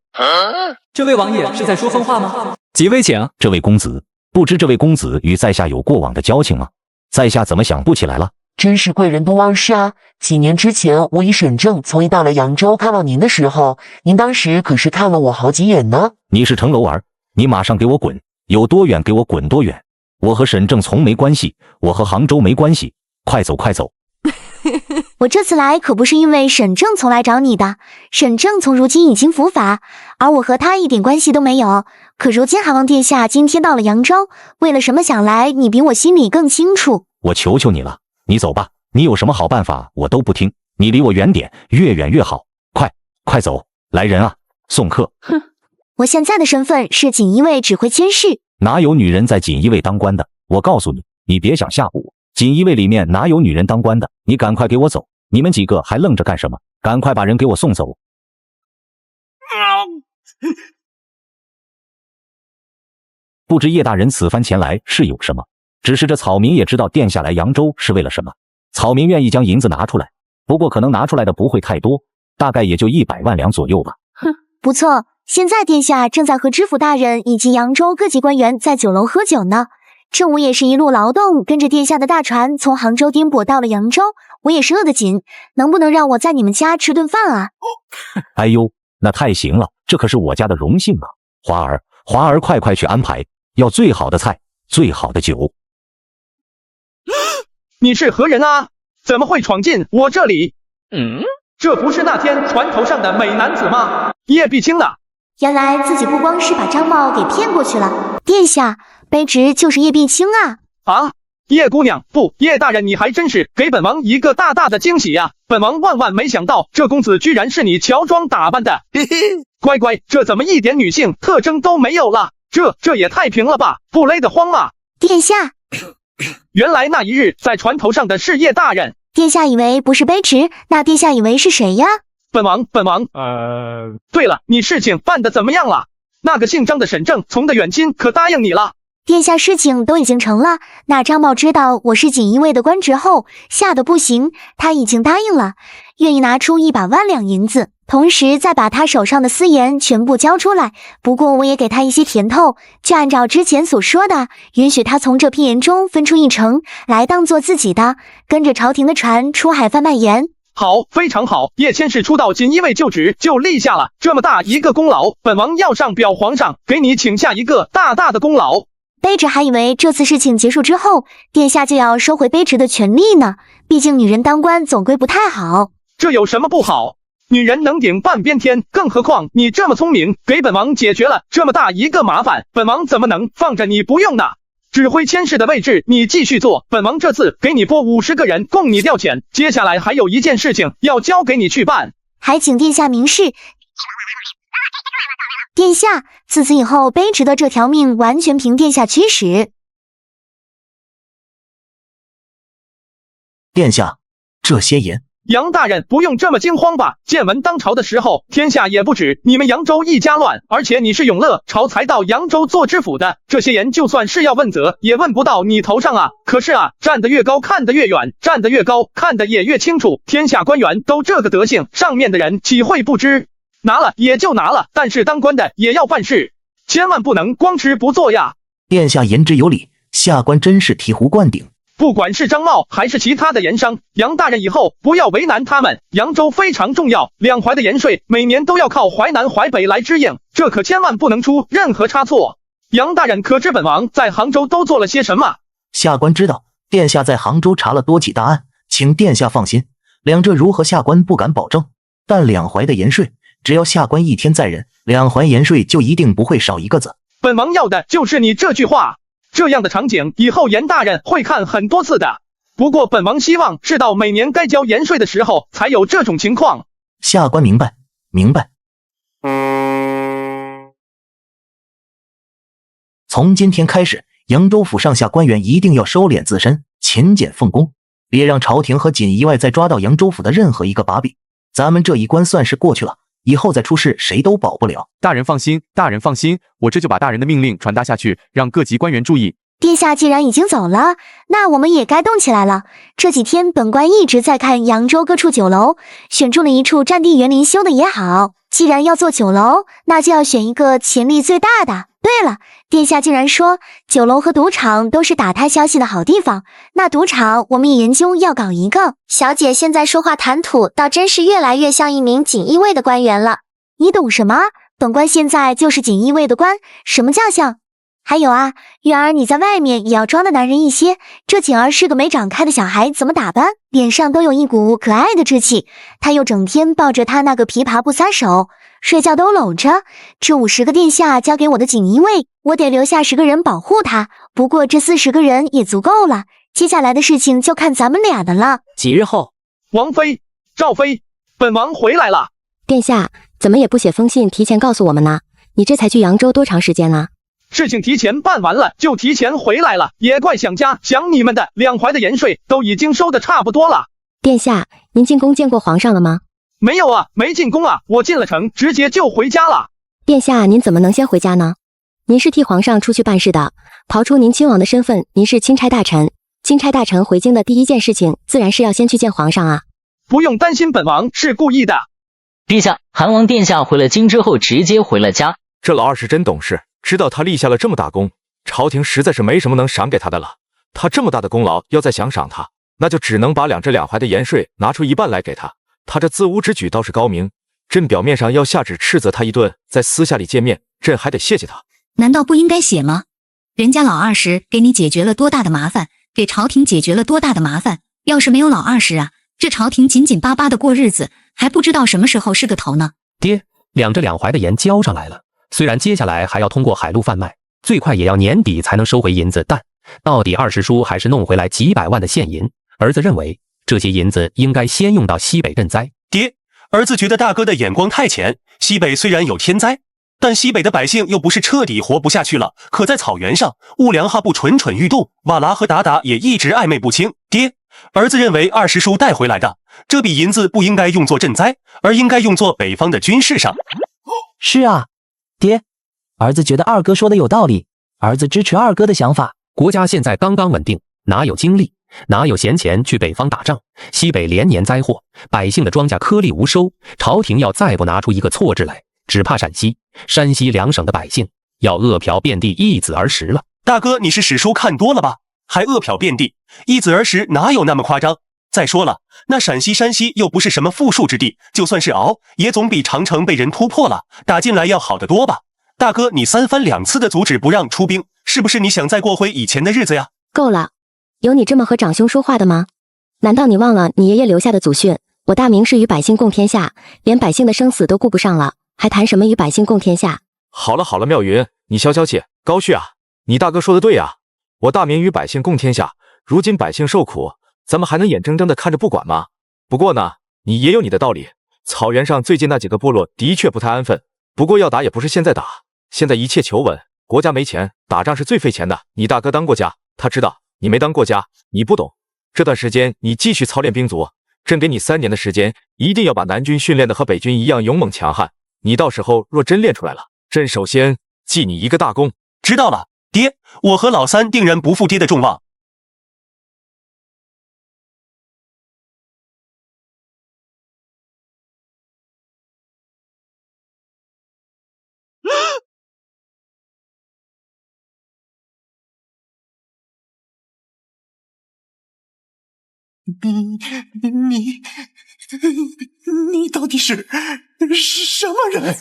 这位王爷是在说疯话吗？极微请。这位公子，不知这位公子与在下有过往的交情吗？在下怎么想不起来了？真是贵人多忘事啊！几年之前，我与沈正从一到了扬州看到您的时候，您当时可是看了我好几眼呢。你是程楼儿，你马上给我滚，有多远给我滚多远。我和沈正从没关系，我和杭州没关系，快走快走。我这次来可不是因为沈正从来找你的，沈正从如今已经伏法，而我和他一点关系都没有。可如今韩王殿下今天到了扬州，为了什么想来，你比我心里更清楚。我求求你了，你走吧，你有什么好办法我都不听，你离我远点，越远越好。快走，来人啊，送客。哼，我现在的身份是锦衣卫指挥佥事。哪有女人在锦衣卫当官的？我告诉你，你别想吓唬我。锦衣卫里面哪有女人当官的？你赶快给我走！你们几个还愣着干什么？赶快把人给我送走！不知叶大人此番前来是有什么？只是这草民也知道殿下来扬州是为了什么。草民愿意将银子拿出来，不过可能拿出来的不会太多，大概也就100万两左右吧。哼，不错。现在殿下正在和知府大人以及扬州各级官员在酒楼喝酒呢。这我也是一路劳动，跟着殿下的大船从杭州颠簸到了扬州，我也是饿得紧，能不能让我在你们家吃顿饭啊？哎呦，那太行了，这可是我家的荣幸啊！华儿，快去安排，要最好的菜，最好的酒。你是何人啊？怎么会闯进我这里？这不是那天船头上的美男子吗？叶必清呢？原来自己不光是把张茂给骗过去了。殿下，卑职就是叶必清啊！啊，叶姑娘，不，叶大人，你还真是给本王一个大大的惊喜呀！本王万万没想到，这公子居然是你乔装打扮的，嘿嘿，乖，这怎么一点女性特征都没有了？这也太平了吧，不勒得慌啊！殿下，原来那一日在船头上的是叶大人。殿下以为不是卑职，那殿下以为是谁呀？本王，对了，你事情办得怎么样了？那个姓张的沈正从的远亲可答应你了？殿下，事情都已经成了。那张茂知道我是锦衣卫的官职后，吓得不行，他已经答应了，愿意拿出100万两银子，同时再把他手上的私盐全部交出来。不过我也给他一些甜头，就按照之前所说的，允许他从这批盐中分出1成来当做自己的，跟着朝廷的船出海贩卖盐。好，非常好，叶千世出道锦衣卫就职就立下了这么大一个功劳，本王要上表皇上，给你请下一个大大的功劳。卑职还以为这次事情结束之后，殿下就要收回卑职的权利呢，毕竟女人当官总归不太好。这有什么不好？女人能顶半边天，更何况你这么聪明，给本王解决了这么大一个麻烦，本王怎么能放着你不用呢？指挥佥事的位置你继续做，本王这次给你拨50个人供你调遣，接下来还有一件事情要交给你去办，还请殿下明示。殿下，自此以后卑职的这条命完全凭殿下驱使。殿下，这些盐。杨大人不用这么惊慌吧，建文当朝的时候，天下也不止你们扬州一家乱，而且你是永乐朝才到扬州做知府的，这些盐就算是要问责，也问不到你头上啊。可是啊，站得越高看得越远，站得越高看得也越清楚，天下官员都这个德行，上面的人岂会不知？拿了也就拿了，但是当官的也要办事，千万不能光吃不做呀。殿下言之有理，下官真是醍醐灌顶。不管是张茂还是其他的盐商，杨大人以后不要为难他们。扬州非常重要，2淮的盐税每年都要靠淮南淮北来支应，这可千万不能出任何差错。杨大人可知本王在杭州都做了些什么？下官知道，殿下在杭州查了多起大案，请殿下放心。两这如何下官不敢保证，但2淮的盐税，只要下官一天在任，2淮盐税就一定不会少一个子。本王要的就是你这句话。这样的场景以后严大人会看很多次的，不过本王希望是到每年该交盐税的时候才有这种情况。下官明白。从今天开始，扬州府上下官员一定要收敛自身，勤俭奉公，别让朝廷和锦衣卫再抓到扬州府的任何一个把柄。咱们这一关算是过去了，以后再出事谁都保不了。大人放心，大人放心，我这就把大人的命令传达下去，让各级官员注意。殿下既然已经走了，那我们也该动起来了。这几天本官一直在看扬州各处酒楼，选中了一处占地园林，修的也好。既然要做酒楼，那就要选一个潜力最大的。对了，殿下竟然说酒楼和赌场都是打探消息的好地方，那赌场我们也研究要搞一个。小姐现在说话谈吐倒真是越来越像一名锦衣卫的官员了。你懂什么？本官现在就是锦衣卫的官，什么叫像？还有啊，月儿你在外面也要装的男人一些，这景儿是个没长开的小孩，怎么打扮？脸上都有一股可爱的稚气，他又整天抱着他那个琵琶不撒手，睡觉都搂着。这50个殿下交给我的锦衣卫，我得留下10个人保护他，不过这40个人也足够了，接下来的事情就看咱们俩的了。几日后，王妃、赵妃，本王回来了。殿下，怎么也不写封信提前告诉我们呢？你这才去扬州多长时间啊？事情提前办完了，就提前回来了，也怪想家，想你们的。2怀的盐税都已经收的差不多了。殿下，您进宫见过皇上了吗？没有啊，没进宫啊，我进了城，直接就回家了。殿下，您怎么能先回家呢？您是替皇上出去办事的，刨出您亲王的身份，您是钦差大臣。钦差大臣回京的第一件事情，自然是要先去见皇上啊。不用担心，本王是故意的。陛下，韩王殿下回了京之后，直接回了家。这老二是真懂事，知道他立下了这么大功，朝廷实在是没什么能赏给他的了。他这么大的功劳，要再想赏他，那就只能把这2怀的盐税拿出一半来给他。他这自污之举倒是高明，朕表面上要下旨斥责他一顿，在私下里见面，朕还得谢谢他。难道不应该写吗？人家老20给你解决了多大的麻烦，给朝廷解决了多大的麻烦。要是没有老20啊，这朝廷紧紧巴巴的过日子，还不知道什么时候是个头呢。爹，这2怀的盐交上来了，虽然接下来还要通过海路贩卖，最快也要年底才能收回银子，但到底二师叔还是弄回来几百万的现银。儿子认为这些银子应该先用到西北赈灾。爹，儿子觉得大哥的眼光太浅，西北虽然有天灾，但西北的百姓又不是彻底活不下去了。可在草原上，兀良哈布蠢蠢欲动，瓦剌和鞑靼也一直暧昧不清。爹，儿子认为二师叔带回来的这笔银子不应该用作赈灾，而应该用作北方的军事上。是啊，爹，儿子觉得二哥说的有道理，儿子支持二哥的想法。国家现在刚刚稳定，哪有精力，哪有闲钱去北方打仗？西北连年灾祸，百姓的庄稼颗粒无收，朝廷要再不拿出一个错字来，只怕陕西、山西2省的百姓要饿殍遍地，一子而食了。大哥，你是史书看多了吧？还饿殍遍地，一子而食，哪有那么夸张？再说了，那陕西、山西又不是什么富庶之地，就算是熬，也总比长城被人突破了打进来要好得多吧？大哥，你3番2次的阻止不让出兵，是不是你想再过回以前的日子呀？够了，有你这么和长兄说话的吗？难道你忘了你爷爷留下的祖训？我大明是与百姓共天下，连百姓的生死都顾不上了，还谈什么与百姓共天下？好了，妙云，你消消气。高旭啊，你大哥说的对啊，我大明与百姓共天下，如今百姓受苦，咱们还能眼睁睁的看着不管吗？不过呢，你也有你的道理，草原上最近那几个部落的确不太安分，不过要打也不是现在打，现在一切求稳，国家没钱，打仗是最费钱的。你大哥当过家，他知道，你没当过家，你不懂。这段时间你继续操练兵卒，朕给你3年的时间，一定要把南军训练的和北军一样勇猛强悍。你到时候若真练出来了，朕首先记你一个大功。知道了，爹，我和老3定然不负爹的重望。你到底是什么人？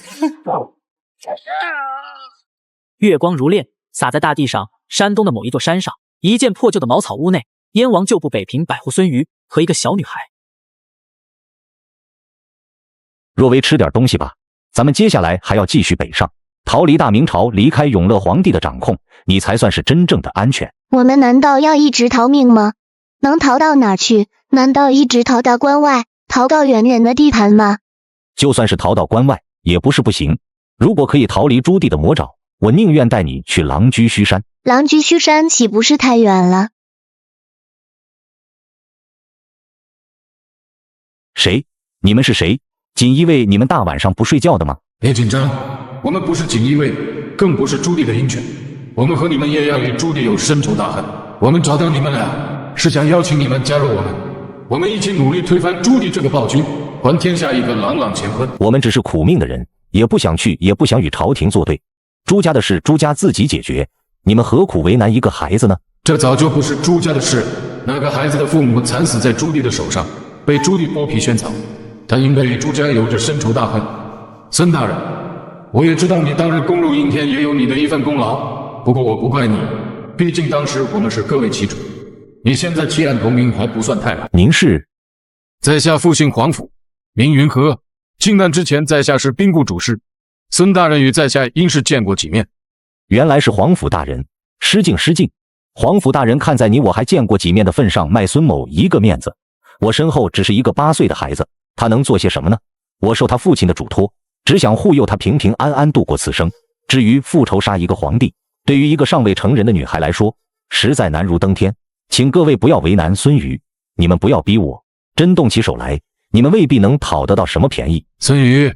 月光如练，洒在大地上。山东的某一座山上，一间破旧的茅草屋内，燕王旧部北平百户孙瑜和一个小女孩。若微吃点东西吧，咱们接下来还要继续北上，逃离大明朝，离开永乐皇帝的掌控，你才算是真正的安全。我们难道要一直逃命吗？能逃到哪儿去？难道一直逃到关外，逃到远人的地盘吗？就算是逃到关外，也不是不行。如果可以逃离朱棣的魔爪，我宁愿带你去狼居胥山。狼居胥山岂不是太远了？谁？你们是谁？锦衣卫，你们大晚上不睡觉的吗？别紧张，我们不是锦衣卫，更不是朱棣的鹰犬，我们和你们叶家与朱棣有深仇大恨。我们找到你们俩，是想邀请你们加入我们，我们一起努力推翻朱棣这个暴君，还天下一个朗朗乾坤。我们只是苦命的人，也不想去，也不想与朝廷作对。朱家的事，朱家自己解决，你们何苦为难一个孩子呢？这早就不是朱家的事，那个孩子的父母惨死在朱棣的手上，被朱棣剥皮宣草，他应该与朱家有着深仇大恨。孙大人，我也知道你当日攻入应天也有你的一份功劳，不过我不怪你，毕竟当时我们是各为其主，你现在弃暗投明还不算太晚。您是？在下父姓黄甫，名云和，靖难之前在下是兵部主事，孙大人与在下应是见过几面。原来是黄甫大人，失敬失敬。黄甫大人看在你我还见过几面的份上，卖孙某一个面子。我身后只是一个8岁的孩子，他能做些什么呢？我受他父亲的嘱托，只想护佑他平平安安度过此生。至于复仇杀一个皇帝，对于一个尚未成人的女孩来说，实在难如登天。请各位不要为难孙瑜，你们不要逼我，真动起手来，你们未必能讨得到什么便宜。孙瑜，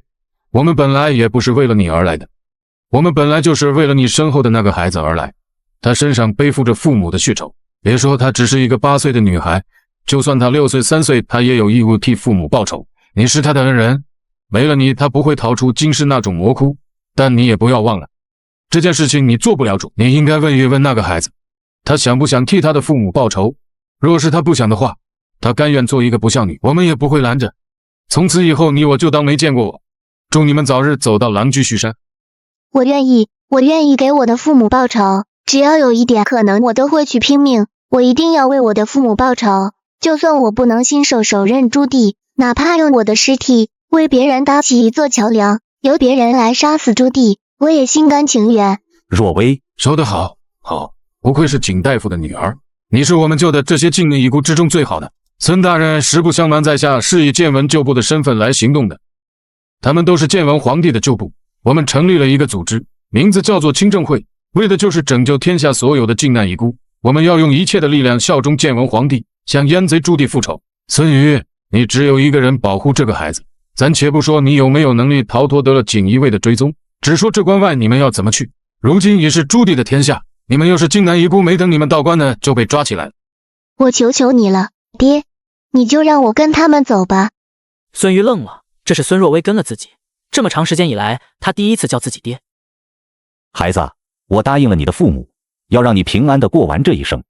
我们本来也不是为了你而来的，我们本来就是为了你身后的那个孩子而来。他身上背负着父母的血仇，别说她只是一个8岁的女孩，就算她6岁3岁，她也有义务替父母报仇。你是他的恩人，没了你他不会逃出京师那种魔窟，但你也不要忘了，这件事情你做不了主，你应该问一问那个孩子，他想不想替他的父母报仇。若是他不想的话，他甘愿做一个不孝女，我们也不会拦着。从此以后你我就当没见过我，祝你们早日走到狼居胥山。我愿意给我的父母报仇，只要有一点可能我都会去拼命，我一定要为我的父母报仇，就算我不能亲手手刃朱棣，哪怕用我的尸体为别人搭起一座桥梁，由别人来杀死朱棣，我也心甘情愿。若薇说得好，好，不愧是景大夫的女儿，你是我们救的这些靖内遗孤之中最好的。孙大人实不相瞒，在下是以建文旧部的身份来行动的，他们都是建文皇帝的旧部，我们成立了一个组织，名字叫做清正会，为的就是拯救天下所有的靖难遗孤。我们要用一切的力量效忠建文皇帝，向阉贼朱棣复仇。孙瑜，你只有一个人保护这个孩子，咱且不说你有没有能力逃脱得了锦衣卫的追踪，只说这关外你们要怎么去。如今已是朱棣的天下，你们又是靖难遗孤，没等你们到关呢，就被抓起来了。我求求你了，爹，你就让我跟他们走吧。孙瑜愣了，这是孙若薇跟了自己这么长时间以来，他第一次叫自己爹。孩子，我答应了你的父母，要让你平安地过完这一生。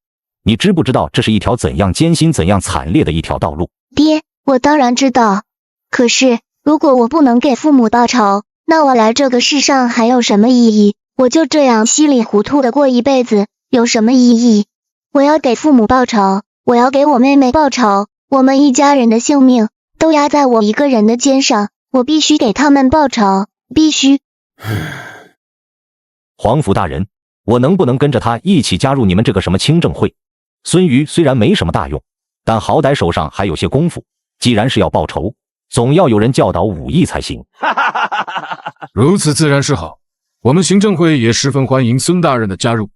你知不知道这是一条怎样艰辛、怎样惨烈的一条道路？爹，我当然知道。可是，如果我不能给父母报仇，那我来这个世上还有什么意义？我就这样稀里糊涂的过一辈子，有什么意义？我要给父母报仇，我要给我妹妹报仇，我们一家人的性命都压在我一个人的肩上，我必须给他们报仇，必须。皇甫大人，我能不能跟着他一起加入你们这个什么清正会？孙瑜虽然没什么大用，但好歹手上还有些功夫，既然是要报仇，总要有人教导武艺才行。如此自然是好，我们行政会也十分欢迎孙大人的加入，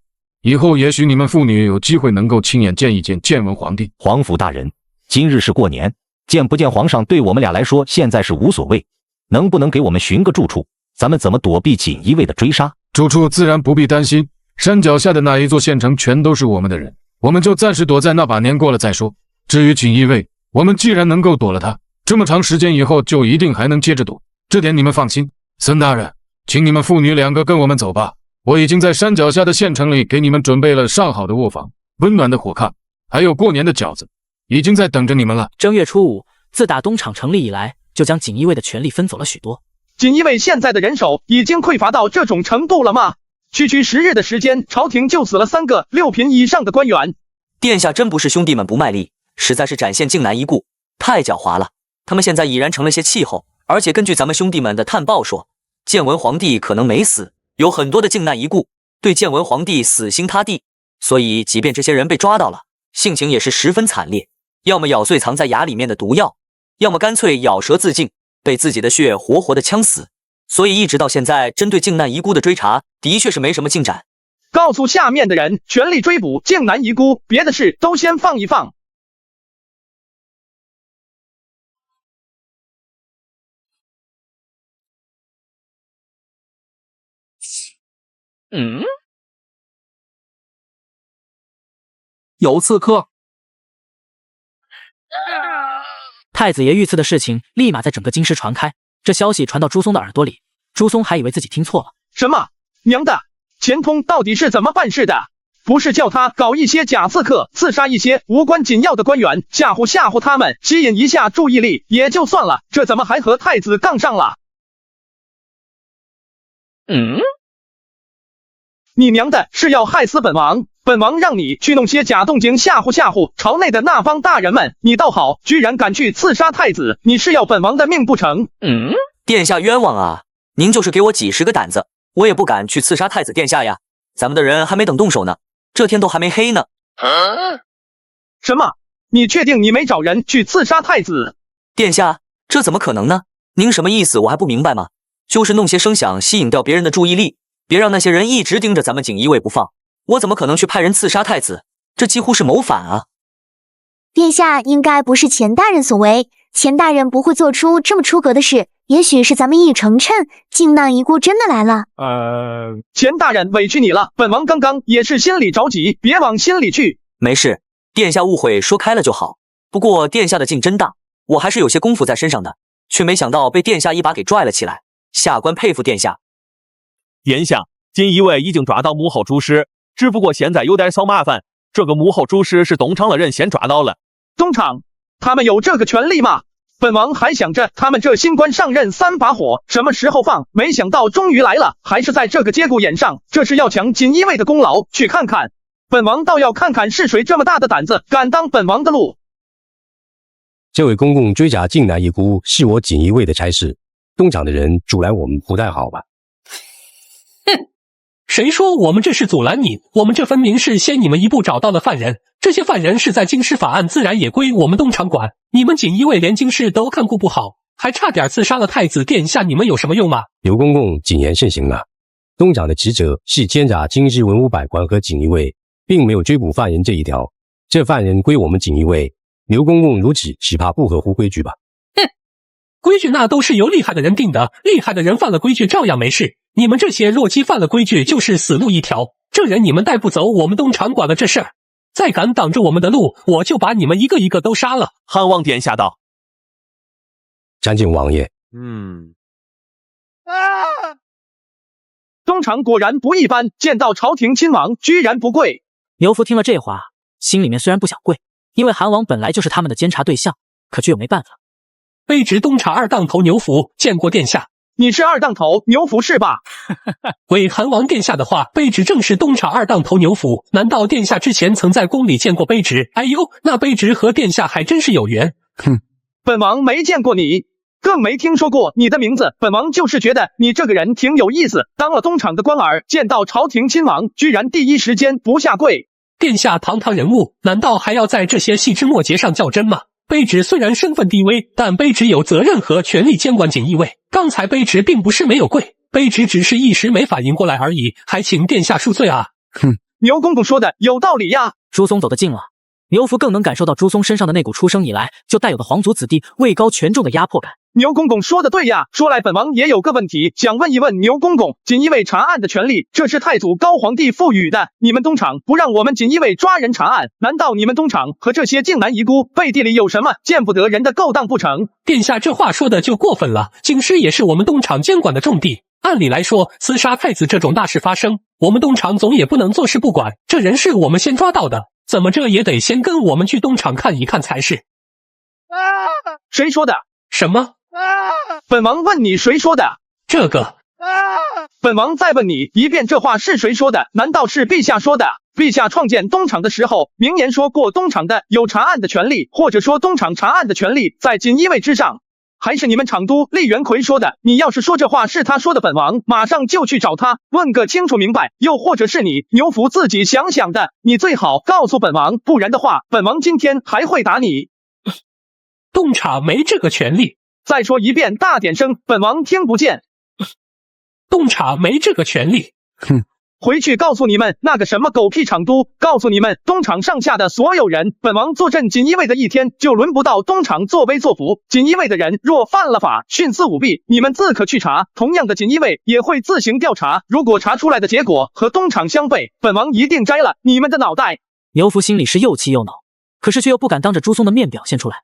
以后也许你们父女有机会能够亲眼见一见建文皇帝。皇甫大人，今日是过年，见不见皇上对我们俩来说现在是无所谓，能不能给我们寻个住处？咱们怎么躲避锦衣卫的追杀？住处自然不必担心，山脚下的那一座县城全都是我们的人，我们就暂时躲在那把年过了再说。至于锦衣卫，我们既然能够躲了他，这么长时间以后就一定还能接着躲，这点你们放心。孙大人，请你们父女2个跟我们走吧，我已经在山脚下的县城里给你们准备了上好的卧房、温暖的火炕，还有过年的饺子，已经在等着你们了。正月初5，自打东厂成立以来，就将锦衣卫的权力分走了许多。锦衣卫现在的人手已经匮乏到这种程度了吗？区10日的时间，朝廷就死了3个6品以上的官员。殿下真不是兄弟们不卖力，实在是展现靖难一顾，太狡猾了。他们现在已然成了些气候，而且根据咱们兄弟们的探报说，建文皇帝可能没死，有很多的靖难一顾对建文皇帝死心塌地，所以即便这些人被抓到了，性情也是十分惨烈，要么咬碎藏在牙里面的毒药，要么干脆咬舌自尽，被自己的血活活的呛死。所以一直到现在，针对靖难遗孤的追查的确是没什么进展。告诉下面的人，全力追捕靖难遗孤，别的事都先放一放。有刺客！太子爷遇刺的事情立马在整个京师传开，这消息传到朱松的耳朵里，朱松还以为自己听错了。什么？娘的！钱通到底是怎么办事的？不是叫他搞一些假刺客，刺杀一些无关紧要的官员，吓唬吓唬他们，吸引一下注意力也就算了，这怎么还和太子杠上了？你娘的是要害死本王！本王让你去弄些假动静吓唬吓唬朝内的那帮大人们，你倒好，居然敢去刺杀太子，你是要本王的命不成？殿下冤枉啊！您就是给我几十个胆子，我也不敢去刺杀太子殿下呀。咱们的人还没等动手呢，这天都还没黑呢。什么？你确定你没找人去刺杀太子？殿下，这怎么可能呢？您什么意思我还不明白吗？就是弄些声响吸引掉别人的注意力，别让那些人一直盯着咱们锦衣卫不放。我怎么可能去派人刺杀太子？这几乎是谋反啊！殿下应该不是钱大人所为，钱大人不会做出这么出格的事。也许是咱们一语成谶，靖难遗孤真的来了。钱大人委屈你了，本王刚刚也是心里着急，别往心里去。没事，殿下误会说开了就好。不过殿下的劲真大，我还是有些功夫在身上的，却没想到被殿下一把给拽了起来。下官佩服殿下。眼下锦衣卫已经抓到幕后主使，只不过现在有点小麻烦，这个幕后主使是东厂的人先抓到了。东厂？他们有这个权利吗？本王还想着他们这新官上任3把火，什么时候放？没想到终于来了，还是在这个节骨眼上，这是要抢锦衣卫的功劳。去看看，本王倒要看看是谁这么大的胆子，敢当本王的路。这位公公追查靖难遗孤是我锦衣卫的差事，东厂的人阻拦我们不太好吧？谁说我们这是阻拦你？我们这分明是先你们一步找到了犯人，这些犯人是在京师法案，自然也归我们东厂管。你们锦衣卫连京师都看顾不好，还差点刺杀了太子殿下，你们有什么用吗？刘公公谨言慎行啊！东厂的职责是监察京师文武百官和锦衣卫，并没有追捕犯人这一条。这犯人归我们锦衣卫，刘公公如此只怕不合乎规矩吧？规矩那都是由厉害的人定的，厉害的人犯了规矩照样没事。你们这些弱鸡犯了规矩就是死路一条，这人你们带不走，我们东厂管了这事儿。再敢挡着我们的路，我就把你们一个一个都杀了。汉王殿下道。参见王爷。东厂果然不一般，见到朝廷亲王居然不跪。牛福听了这话，心里面虽然不想跪，因为韩王本来就是他们的监察对象，可却又没办法。卑职东厂二当头牛福见过殿下。你是二当头牛福是吧？为韩王殿下的话，卑职正是东厂二当头牛福。难道殿下之前曾在宫里见过卑职？哎呦，那卑职和殿下还真是有缘。本王没见过你，更没听说过你的名字。本王就是觉得你这个人挺有意思，当了东厂的官儿，见到朝廷亲王，居然第一时间不下跪。殿下堂堂人物，难道还要在这些细枝末节上较真吗？卑职虽然身份低微，但卑职有责任和权力监管锦衣卫。刚才卑职并不是没有跪，卑职只是一时没反应过来而已，还请殿下恕罪啊。牛公公说的有道理呀。朱松走得近了，牛福更能感受到朱松身上的那股出生以来就带有的皇族子弟位高权重的压迫感。牛公公说的对呀，说来本王也有个问题想问一问牛公公，锦衣卫查案的权利，这是太祖高皇帝赋予的，你们东厂不让我们锦衣卫抓人查案，难道你们东厂和这些靖难遗孤背地里有什么见不得人的勾当不成？殿下这话说的就过分了，京师也是我们东厂监管的重地，按理来说刺杀太子这种大事发生，我们东厂总也不能坐视不管，这人是我们先抓到的，怎么着也得先跟我们去东厂看一看才是。谁说的？什么？本王问你谁说的？这个。本王再问你一遍，这话是谁说的？难道是陛下说的？陛下创建东厂的时候，明言说过东厂的有查案的权利，或者说东厂查案的权利在锦衣卫之上，还是你们厂督厉元奎说的？你要是说这话是他说的，本王马上就去找他问个清楚明白，又或者是你牛福自己想想的，你最好告诉本王，不然的话，本王今天还会打你。东厂没这个权利。再说一遍，大点声，本王听不见。东厂没这个权利。回去告诉你们那个什么狗屁厂督，告诉你们东厂上下的所有人，本王坐镇锦衣卫的一天，就轮不到东厂作威作福。锦衣卫的人若犯了法，徇私舞弊，你们自可去查。同样的，锦衣卫也会自行调查，如果查出来的结果和东厂相悖，本王一定摘了你们的脑袋。牛福心里是又气又恼，可是却又不敢当着朱松的面表现出来。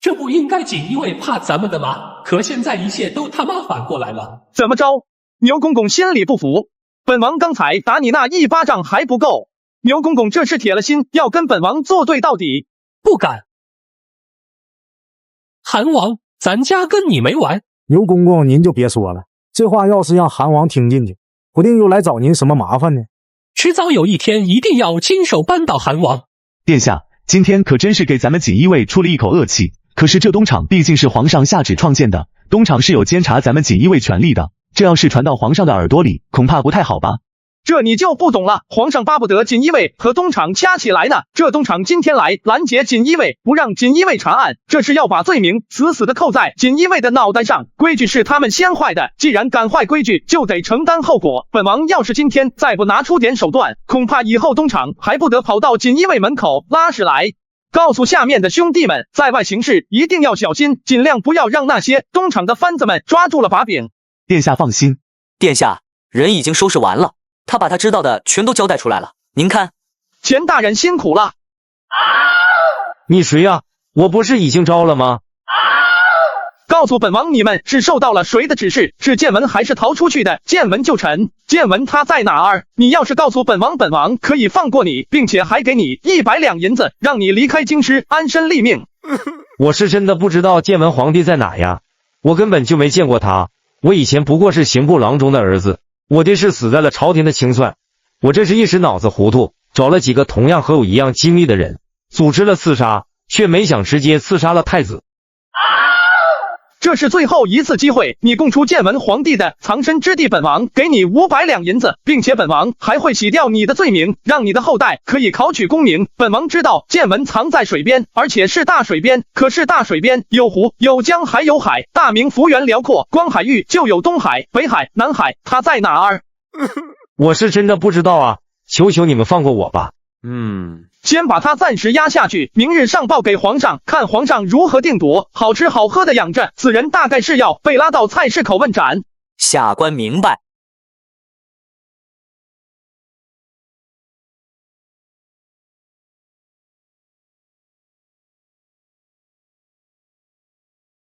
这不应该锦衣卫怕咱们的吗？可现在一切都他妈反过来了。怎么着？牛公公心里不服？本王刚才打你那一巴掌还不够，牛公公这是铁了心要跟本王作对到底。不敢。韩王，咱家跟你没完。牛公公您就别说了，这话要是让韩王听进去，不定又来找您什么麻烦呢。迟早有一天一定要亲手扳倒韩王。殿下，今天可真是给咱们锦衣卫出了一口恶气。可是这东厂毕竟是皇上下旨创建的，东厂是有监察咱们锦衣卫权力的，这要是传到皇上的耳朵里，恐怕不太好吧？这你就不懂了，皇上巴不得锦衣卫和东厂掐起来呢。这东厂今天来拦截锦衣卫，不让锦衣卫查案，这是要把罪名死死的扣在锦衣卫的脑袋上。规矩是他们先坏的，既然敢坏规矩，就得承担后果。本王要是今天再不拿出点手段，恐怕以后东厂还不得跑到锦衣卫门口拉屎来。告诉下面的兄弟们，在外行事一定要小心，尽量不要让那些东厂的番子们抓住了把柄。殿下放心，殿下，人已经收拾完了，他把他知道的全都交代出来了，您看。钱大人辛苦了。你谁呀？我不是已经招了吗？告诉本王，你们是受到了谁的指示？是建文还是逃出去的？建文就臣，建文他在哪儿？你要是告诉本王，本王可以放过你，并且还给你100两银子，让你离开京师，安身立命。我是真的不知道建文皇帝在哪呀，我根本就没见过他。我以前不过是刑部郎中的儿子，我爹是死在了朝廷的清算，我这是一时脑子糊涂，找了几个同样和我一样精密的人，组织了刺杀，却没想直接刺杀了太子。这是最后一次机会，你供出建文皇帝的藏身之地，本王给你500两银子，并且本王还会洗掉你的罪名，让你的后代可以考取功名。本王知道建文藏在水边，而且是大水边，可是大水边有湖、有江还有海，大明幅员辽阔，光海域就有东海、北海、南海，他在哪儿？我是真的不知道啊，求求你们放过我吧。先把他暂时压下去，明日上报给皇上，看皇上如何定夺。好吃好喝的养着，此人大概是要被拉到菜市口问斩。下官明白。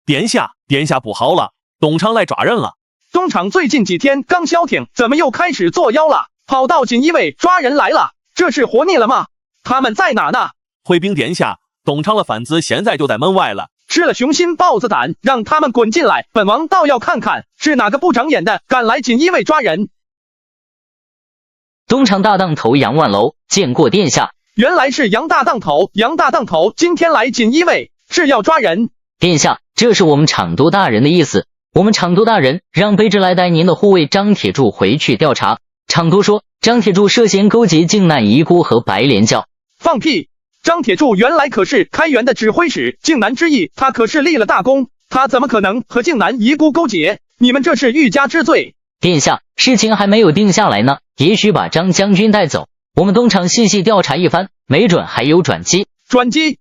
殿下，殿下不好了，东厂来抓人了。东厂最近几天刚消停，怎么又开始作妖了？跑到锦衣卫抓人来了，这是活腻了吗？他们在哪呢？回禀殿下，东厂的贩子现在就在门外了。吃了雄心豹子胆，让他们滚进来，本王倒要看看是哪个不长眼的敢来锦衣卫抓人。东厂大当头杨万楼见过殿下。原来是杨大当头，杨大当头今天来锦衣卫是要抓人。殿下，这是我们厂督大人的意思。我们厂督大人让卑职来带您的护卫张铁柱回去调查。厂督说，张铁柱涉嫌勾结靖难遗孤和白莲教。放屁！张铁柱原来可是开元的指挥使，靖难之役他可是立了大功，他怎么可能和靖难遗孤勾结？你们这是欲加之罪。殿下，事情还没有定下来呢，也许把张将军带走，我们东厂细细调查一番，没准还有转机。转机？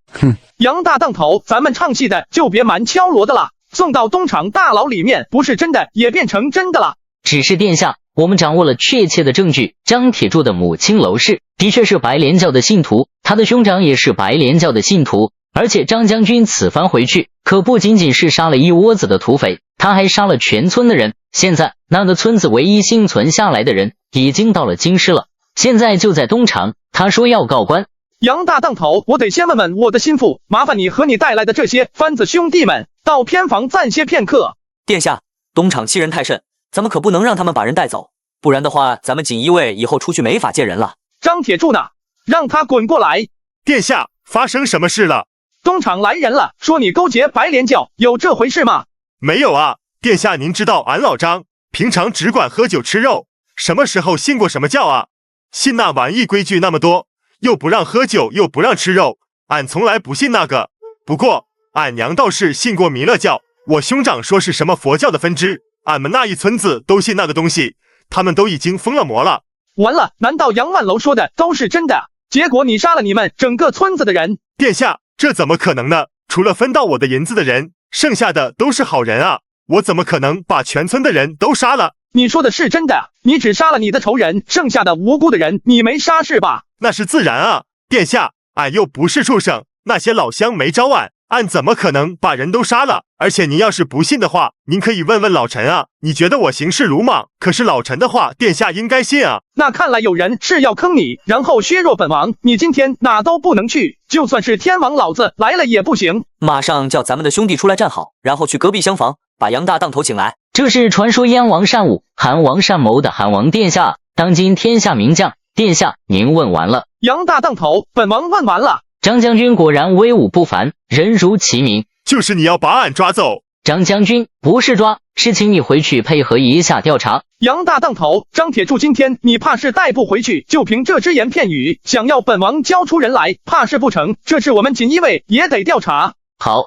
杨大当头，咱们唱戏的就别蛮敲锣的了，送到东厂大牢里面，不是真的也变成真的了。只是殿下，我们掌握了确切的证据，张铁柱的母亲娄氏的确是白莲教的信徒，他的兄长也是白莲教的信徒，而且张将军此番回去，可不仅仅是杀了一窝子的土匪，他还杀了全村的人。现在那个村子唯一幸存下来的人已经到了京师了，现在就在东厂，他说要告官。杨大当头，我得先问问我的心腹，麻烦你和你带来的这些番子兄弟们到偏房暂歇片刻。殿下，东厂欺人太甚，咱们可不能让他们把人带走，不然的话，咱们锦衣卫以后出去没法见人了。张铁柱呢？让他滚过来！殿下，发生什么事了？东厂来人了，说你勾结白莲教，有这回事吗？没有啊，殿下，您知道俺老张平常只管喝酒吃肉，什么时候信过什么教啊？信那玩意规矩那么多，又不让喝酒，又不让吃肉，俺从来不信那个。不过俺娘倒是信过弥勒教，我兄长说是什么佛教的分支，俺们那一村子都信那个东西，他们都已经封了魔了。完了，难道杨万楼说的都是真的？结果你杀了你们整个村子的人？殿下，这怎么可能呢？除了分到我的银子的人，剩下的都是好人啊！我怎么可能把全村的人都杀了？你说的是真的？你只杀了你的仇人，剩下的无辜的人你没杀是吧？那是自然啊，殿下，俺又不是畜生，那些老乡没招俺怎么可能把人都杀了？而且您要是不信的话，您可以问问老臣啊。你觉得我行事鲁莽，可是老臣的话，殿下应该信啊。那看来有人是要坑你，然后削弱本王。你今天哪都不能去，就算是天王老子来了也不行。马上叫咱们的兄弟出来站好，然后去隔壁厢房把杨大当头请来。这是传说燕王善武，韩王善谋的韩王殿下，当今天下名将。殿下，您问完了。杨大当头，本王问完了。张将军果然威武不凡，人如其名。就是你要把俺抓走。张将军，不是抓，是请你回去配合一下调查。杨大当头，张铁柱，今天你怕是带不回去，就凭这只言片语，想要本王交出人来，怕是不成。这是我们锦衣卫也得调查。好，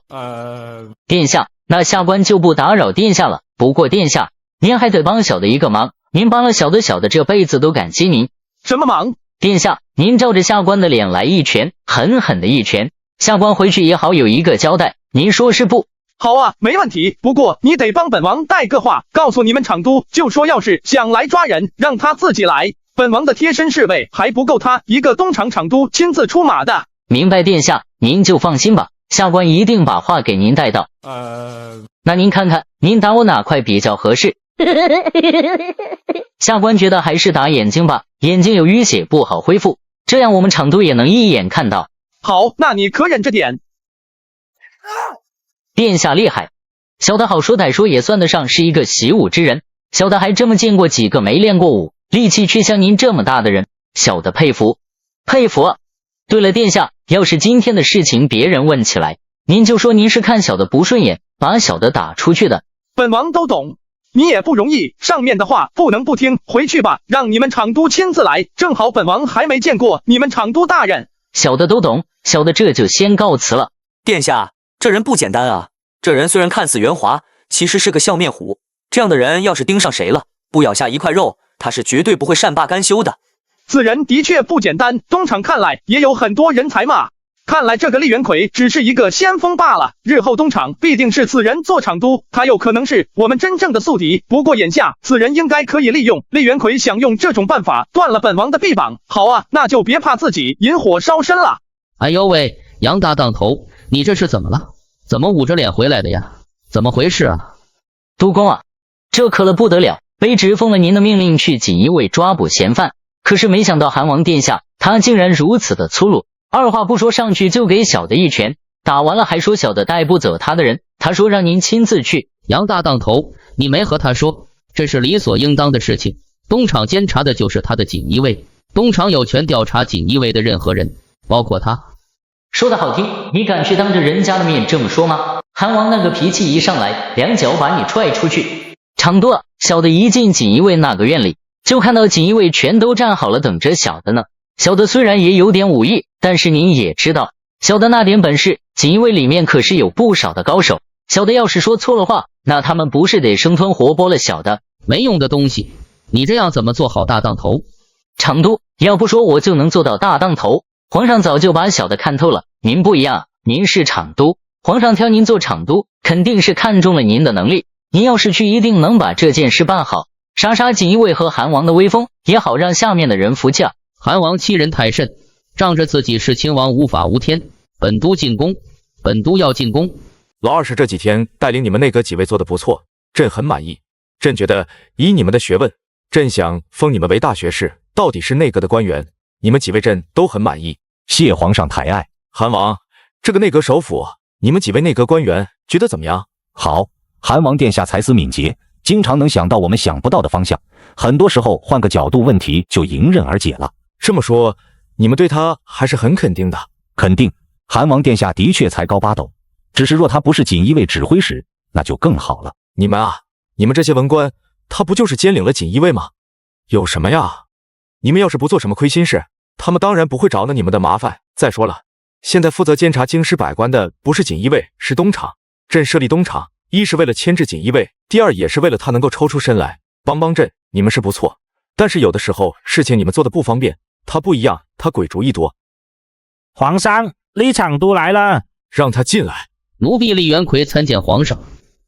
殿下，那下官就不打扰殿下了。不过殿下，您还得帮小的一个忙，您帮了小的，小的这辈子都感激您。什么忙？殿下，您照着下官的脸来一拳，狠狠的一拳，下官回去也好有一个交代。您说是不？好啊，没问题。不过你得帮本王带个话，告诉你们厂督，就说要是想来抓人，让他自己来。本王的贴身侍卫还不够他一个东厂厂督亲自出马的。明白，殿下，您就放心吧，下官一定把话给您带到。那您看看，您打我哪块比较合适？下官觉得还是打眼睛吧，眼睛有淤血不好恢复，这样我们厂督也能一眼看到。好，那你可忍着点。殿下厉害，小的好说歹说也算得上是一个习武之人，小的还这么见过几个没练过武，力气却像您这么大的人，小的佩服佩服啊。对了，殿下，要是今天的事情别人问起来，您就说您是看小的不顺眼，把小的打出去的。本王都懂。你也不容易，上面的话不能不听，回去吧，让你们厂督亲自来，正好本王还没见过你们厂督大人。小的都懂，小的这就先告辞了。殿下，这人不简单啊，这人虽然看似圆滑，其实是个笑面虎，这样的人要是盯上谁了，不咬下一块肉，他是绝对不会善罢甘休的。此人的确不简单，东厂看来也有很多人才嘛。看来这个厉元奎只是一个先锋罢了，日后东厂必定是此人做厂督，他有可能是我们真正的宿敌。不过眼下此人应该可以利用，厉元奎想用这种办法断了本王的臂膀。好啊，那就别怕自己引火烧身了。哎呦喂，杨大当头，你这是怎么了？怎么捂着脸回来的呀？怎么回事啊？督公啊，这可了不得了，卑职奉了您的命令去锦衣卫抓捕嫌犯，可是没想到韩王殿下他竟然如此的粗鲁，二话不说上去就给小的一拳，打完了还说小的带不走他的人，他说让您亲自去。杨大当头，你没和他说，这是理所应当的事情。东厂监察的就是他的锦衣卫，东厂有权调查锦衣卫的任何人，包括他。说的好听，你敢去当着人家的面这么说吗？韩王那个脾气一上来，两脚把你踹出去。厂督啊，小的一进锦衣卫那个院里，就看到锦衣卫全都站好了等着小的呢。小的虽然也有点武艺，但是您也知道，小的那点本事，锦衣卫里面可是有不少的高手。小的要是说错了话，那他们不是得生吞活剥了小的？没用的东西，你这样怎么做好大当头？厂督，要不说我就能做到大当头，皇上早就把小的看透了。您不一样，您是厂督，皇上挑您做厂督，肯定是看中了您的能力。您要是去，一定能把这件事办好，杀杀锦衣卫和韩王的威风，也好让下面的人服气啊。韩王欺人太甚，仗着自己是亲王无法无天，本都进宫，本都要进宫。老二是这几天带领你们内阁几位做得不错，朕很满意。朕觉得以你们的学问，朕想封你们为大学士，到底是内阁的官员，你们几位朕都很满意。谢皇上抬爱。韩王，这个内阁首辅，你们几位内阁官员觉得怎么样？好，韩王殿下才思敏捷，经常能想到我们想不到的方向，很多时候换个角度，问题就迎刃而解了。这么说，你们对他还是很肯定的？肯定，韩王殿下的确才高八斗，只是若他不是锦衣卫指挥使，那就更好了。你们啊，你们这些文官，他不就是兼领了锦衣卫吗？有什么呀？你们要是不做什么亏心事，他们当然不会找那你们的麻烦。再说了，现在负责监察京师百官的不是锦衣卫，是东厂。朕设立东厂，一是为了牵制锦衣卫，第二也是为了他能够抽出身来帮帮朕。你们是不错，但是有的时候事情你们做的不方便，他不一样，他鬼主意多。皇上，李厂督来了，让他进来。奴婢李元奎参见皇上。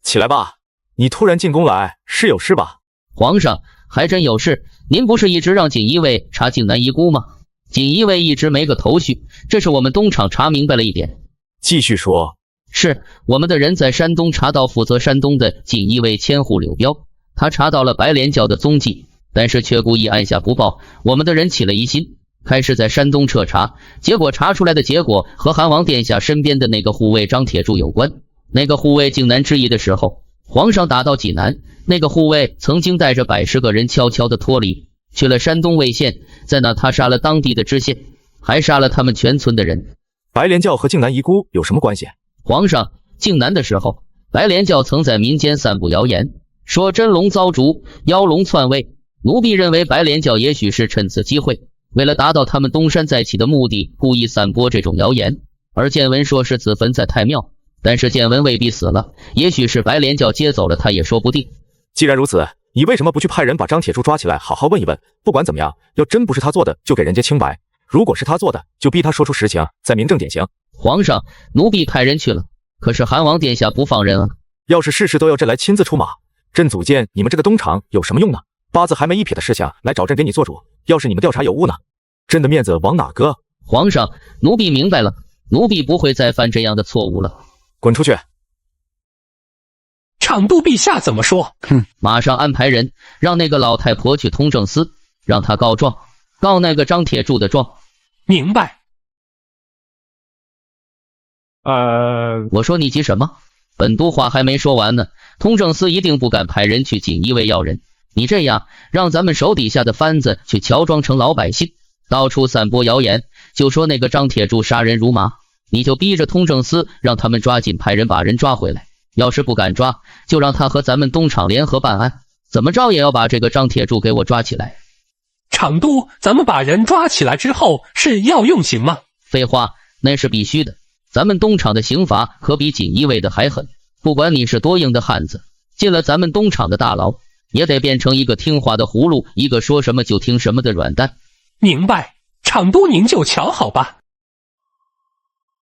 起来吧，你突然进宫来，是有事吧？皇上，还真有事。您不是一直让锦衣卫查靖南遗孤吗？锦衣卫一直没个头绪，这是我们东厂查明白了一点。继续说。是我们的人在山东查到负责山东的锦衣卫千户柳彪，他查到了白莲教的踪迹，但是却故意按下不报。我们的人起了疑心，开始在山东彻查，结果查出来的结果和韩王殿下身边的那个护卫张铁柱有关。那个护卫靖南之役的时候，皇上打到济南，那个护卫曾经带着110个人悄悄地脱离，去了山东魏县，在那他杀了当地的知县，还杀了他们全村的人。白莲教和靖南遗孤有什么关系？皇上，靖南的时候，白莲教曾在民间散布谣言，说真龙遭逐，妖龙篡位。奴婢认为白莲教也许是趁此机会，为了达到他们东山再起的目的，故意散播这种谣言。而建文说是自焚在太庙，但是建文未必死了，也许是白莲教接走了他也说不定。既然如此，你为什么不去派人把张铁柱抓起来，好好问一问？不管怎么样，要真不是他做的，就给人家清白；如果是他做的，就逼他说出实情，再明正典刑。皇上，奴婢派人去了，可是韩王殿下不放人啊。要是事事都要朕来亲自出马，朕组建你们这个东厂有什么用呢？八字还没一撇的事情来找朕给你做主，要是你们调查有误呢，朕的面子往哪搁？皇上，奴婢明白了，奴婢不会再犯这样的错误了。滚出去！厂督陛下怎么说？马上安排人让那个老太婆去通政司，让她告状，告那个张铁柱的状。明白。我说你急什么？本督话还没说完呢。通政司一定不敢派人去锦衣卫要人，你这样让咱们手底下的番子去乔装成老百姓，到处散播谣言，就说那个张铁柱杀人如麻，你就逼着通政司让他们抓紧派人把人抓回来。要是不敢抓，就让他和咱们东厂联合办案，怎么着也要把这个张铁柱给我抓起来。厂督，咱们把人抓起来之后是要用刑吗？废话，那是必须的。咱们东厂的刑罚可比锦衣卫的还狠，不管你是多硬的汉子，进了咱们东厂的大牢，也得变成一个听话的葫芦，一个说什么就听什么的软蛋。明白，厂督您就瞧好吧。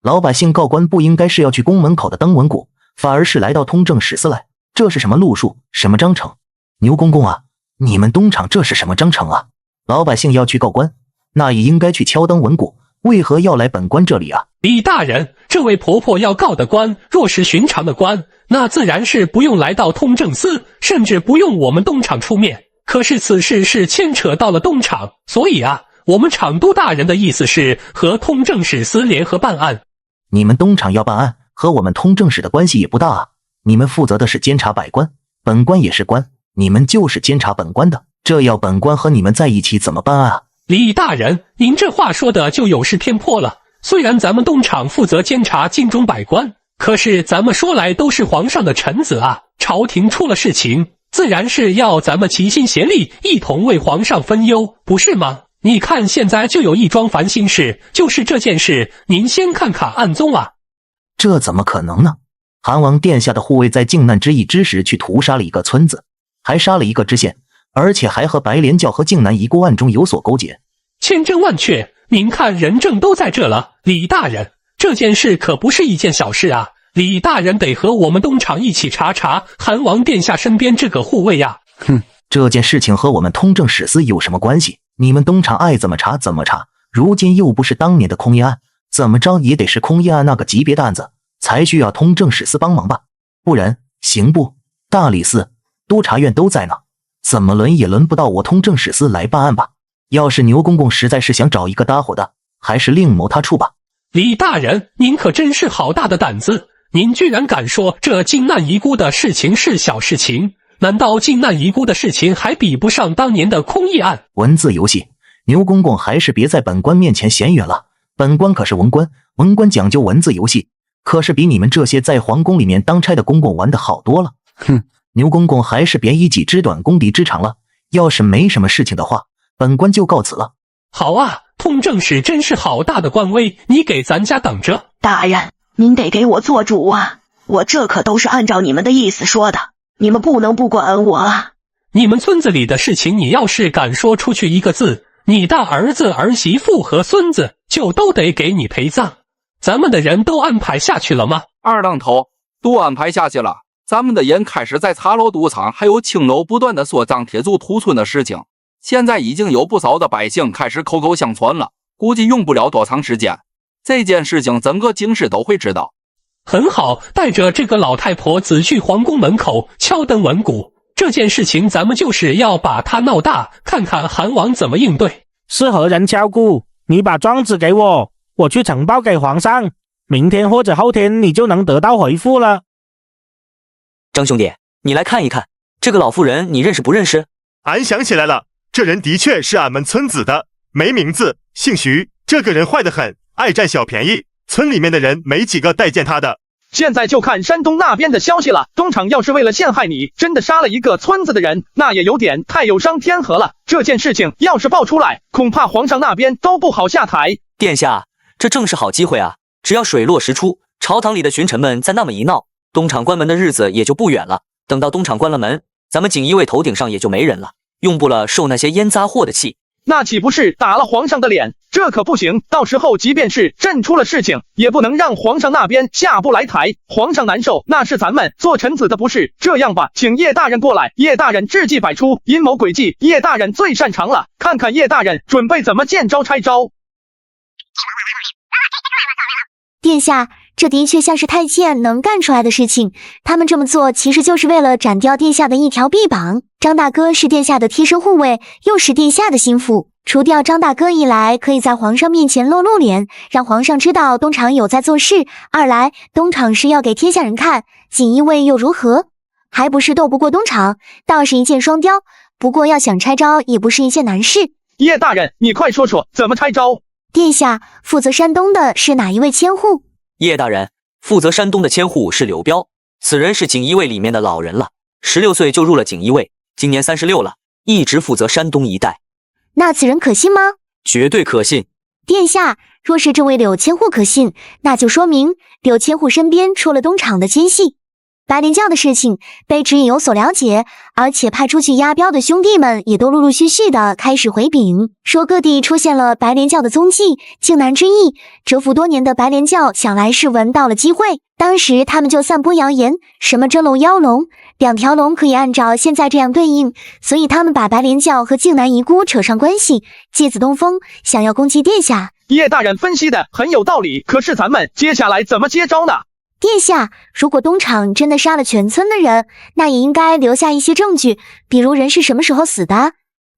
老百姓告官不应该是要去宫门口的登文谷，反而是来到通政使司来，这是什么路数，什么章程？牛公公啊，你们东厂这是什么章程啊？老百姓要去告官，那也应该去敲登文谷，为何要来本官这里啊？李大人，这位婆婆要告的官，若是寻常的官，那自然是不用来到通政司，甚至不用我们东厂出面。可是此事是牵扯到了东厂，所以啊，我们厂督大人的意思是和通政使司联合办案。你们东厂要办案，和我们通政使的关系也不大啊。你们负责的是监察百官，本官也是官，你们就是监察本官的，这要本官和你们在一起怎么办啊？李大人，您这话说的就有失偏颇了。虽然咱们东厂负责监察禁中百官，可是咱们说来都是皇上的臣子啊，朝廷出了事情，自然是要咱们齐心协力，一同为皇上分忧，不是吗？你看现在就有一桩烦心事，就是这件事，您先看看案宗啊。这怎么可能呢？韩王殿下的护卫在靖难之役之时去屠杀了一个村子，还杀了一个知县，而且还和白莲教和靖南遗孤案中有所勾结。千真万确，您看人证都在这了。李大人，这件事可不是一件小事啊，李大人得和我们东厂一起查查韩王殿下身边这个护卫呀。这件事情和我们通政使司有什么关系？你们东厂爱怎么查怎么查，如今又不是当年的空业案，怎么着也得是空业案那个级别的案子，才需要通政使司帮忙吧？不然刑部、大理寺、督察院都在呢，怎么轮也轮不到我通政使司来办案吧？要是牛公公实在是想找一个搭伙的，还是另谋他处吧。李大人，您可真是好大的胆子，您居然敢说这靖难遗孤的事情是小事情，难道靖难遗孤的事情还比不上当年的空业案？文字游戏，牛公公还是别在本官面前显远了，本官可是文官，文官讲究文字游戏，可是比你们这些在皇宫里面当差的公公玩的好多了。牛公公还是别以己之短攻敌之长了，要是没什么事情的话，本官就告辞了。好啊，通政使真是好大的官威，你给咱家等着。大人，您得给我做主啊，我这可都是按照你们的意思说的，你们不能不管我啊。你们村子里的事情，你要是敢说出去一个字，你大儿子、儿媳妇和孙子就都得给你陪葬。咱们的人都安排下去了吗？二当头，都安排下去了。咱们的人开始在茶楼、赌场还有青楼不断的说张铁柱屠村的事情，现在已经有不少的百姓开始口口相传了，估计用不了多长时间，这件事情整个京师都会知道。很好，带着这个老太婆子去皇宫门口敲灯闻鼓。这件事情咱们就是要把它闹大，看看韩王怎么应对。是何人敲鼓？你把状子给我，我去呈报给皇上，明天或者后天你就能得到回复了。张兄弟，你来看一看，这个老妇人你认识不认识？俺想起来了，这人的确是俺们村子的，没名字，姓徐。这个人坏得很，爱占小便宜，村里面的人没几个待见他的。现在就看山东那边的消息了。东厂要是为了陷害你，真的杀了一个村子的人，那也有点太有伤天和了。这件事情要是爆出来，恐怕皇上那边都不好下台。殿下，这正是好机会啊！只要水落石出，朝堂里的群臣们再那么一闹，东厂关门的日子也就不远了。等到东厂关了门，咱们锦衣卫头顶上也就没人了，用不了受那些烟杂货的气。那岂不是打了皇上的脸？这可不行，到时候即便是朕出了事情，也不能让皇上那边下不来台。皇上难受，那是咱们做臣子的不是。这样吧，请叶大人过来。叶大人智计百出，阴谋诡计，叶大人最擅长了。看看叶大人准备怎么见招拆招。殿下，这的确像是太监能干出来的事情。他们这么做其实就是为了斩掉殿下的一条臂膀。张大哥是殿下的贴身护卫，又是殿下的心腹。除掉张大哥，一来可以在皇上面前露脸，让皇上知道东厂有在做事；二来东厂是要给天下人看，锦衣卫又如何？还不是斗不过东厂，倒是一箭双雕。不过要想拆招，也不是一件难事。叶大人，你快说说怎么拆招？殿下，负责山东的是哪一位千户？叶大人，负责山东的千户是柳彪，此人是锦衣卫里面的老人了，16岁就入了锦衣卫，今年36了，一直负责山东一带。那此人可信吗？绝对可信。殿下，若是这位柳千户可信，那就说明柳千户身边出了东厂的奸细。白莲教的事情，卑职也有所了解，而且派出去押镖的兄弟们也都陆陆续续的开始回禀，说各地出现了白莲教的踪迹。靖难之役，蛰伏多年的白莲教想来是闻到了机会，当时他们就散播谣言，什么真龙、妖龙，2条龙可以按照现在这样对应，所以他们把白莲教和靖难遗孤扯上关系，借此东风，想要攻击殿下。叶大人分析的很有道理，可是咱们接下来怎么接招呢？殿下，如果东厂真的杀了全村的人，那也应该留下一些证据，比如人是什么时候死的，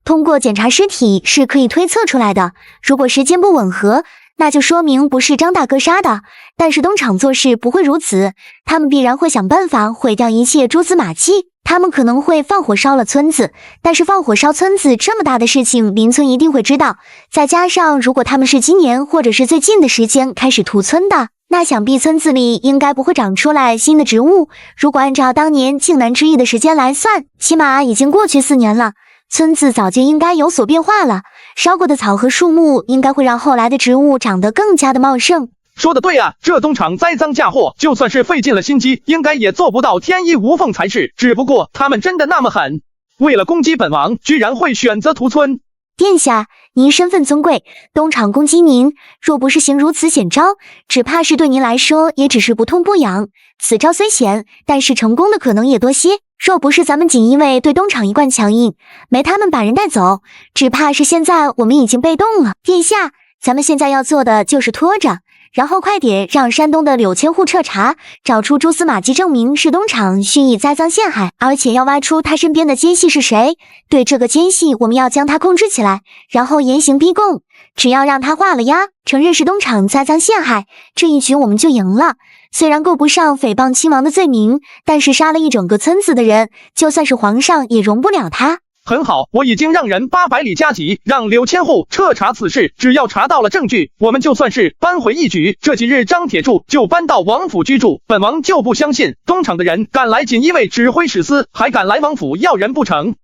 通过检查尸体是可以推测出来的。如果时间不吻合，那就说明不是张大哥杀的。但是东厂做事不会如此，他们必然会想办法毁掉一切蛛丝马迹。他们可能会放火烧了村子，但是放火烧村子这么大的事情，邻村一定会知道。再加上如果他们是今年或者是最近的时间开始屠村的，那想必村子里应该不会长出来新的植物。如果按照当年靖难之役的时间来算，起码已经过去4年了，村子早就应该有所变化了。烧过的草和树木应该会让后来的植物长得更加的茂盛。说的对啊，这东厂栽赃嫁祸，就算是费尽了心机，应该也做不到天衣无缝才是。只不过他们真的那么狠，为了攻击本王，居然会选择屠村。殿下，您身份尊贵，东厂攻击您，若不是行如此险招，只怕是对您来说也只是不痛不痒。此招虽险，但是成功的可能也多些。若不是咱们锦衣卫对东厂一贯强硬，没他们把人带走，只怕是现在我们已经被动了。殿下，咱们现在要做的就是拖着，然后快点让山东的柳千户彻查，找出蛛丝马迹，证明是东厂蓄意栽赃陷害，而且要挖出他身边的奸细是谁。对这个奸细，我们要将他控制起来，然后严刑逼供。只要让他画了押，承认是东厂栽赃陷害，这一局我们就赢了。虽然够不上诽谤亲王的罪名，但是杀了一整个村子的人，就算是皇上也容不了他。很好，我已经让人800里加急，让柳千户彻查此事。只要查到了证据，我们就算是扳回一局。这几日张铁柱就搬到王府居住，本王就不相信东厂的人敢来锦衣卫指挥使司，还敢来王府要人不成？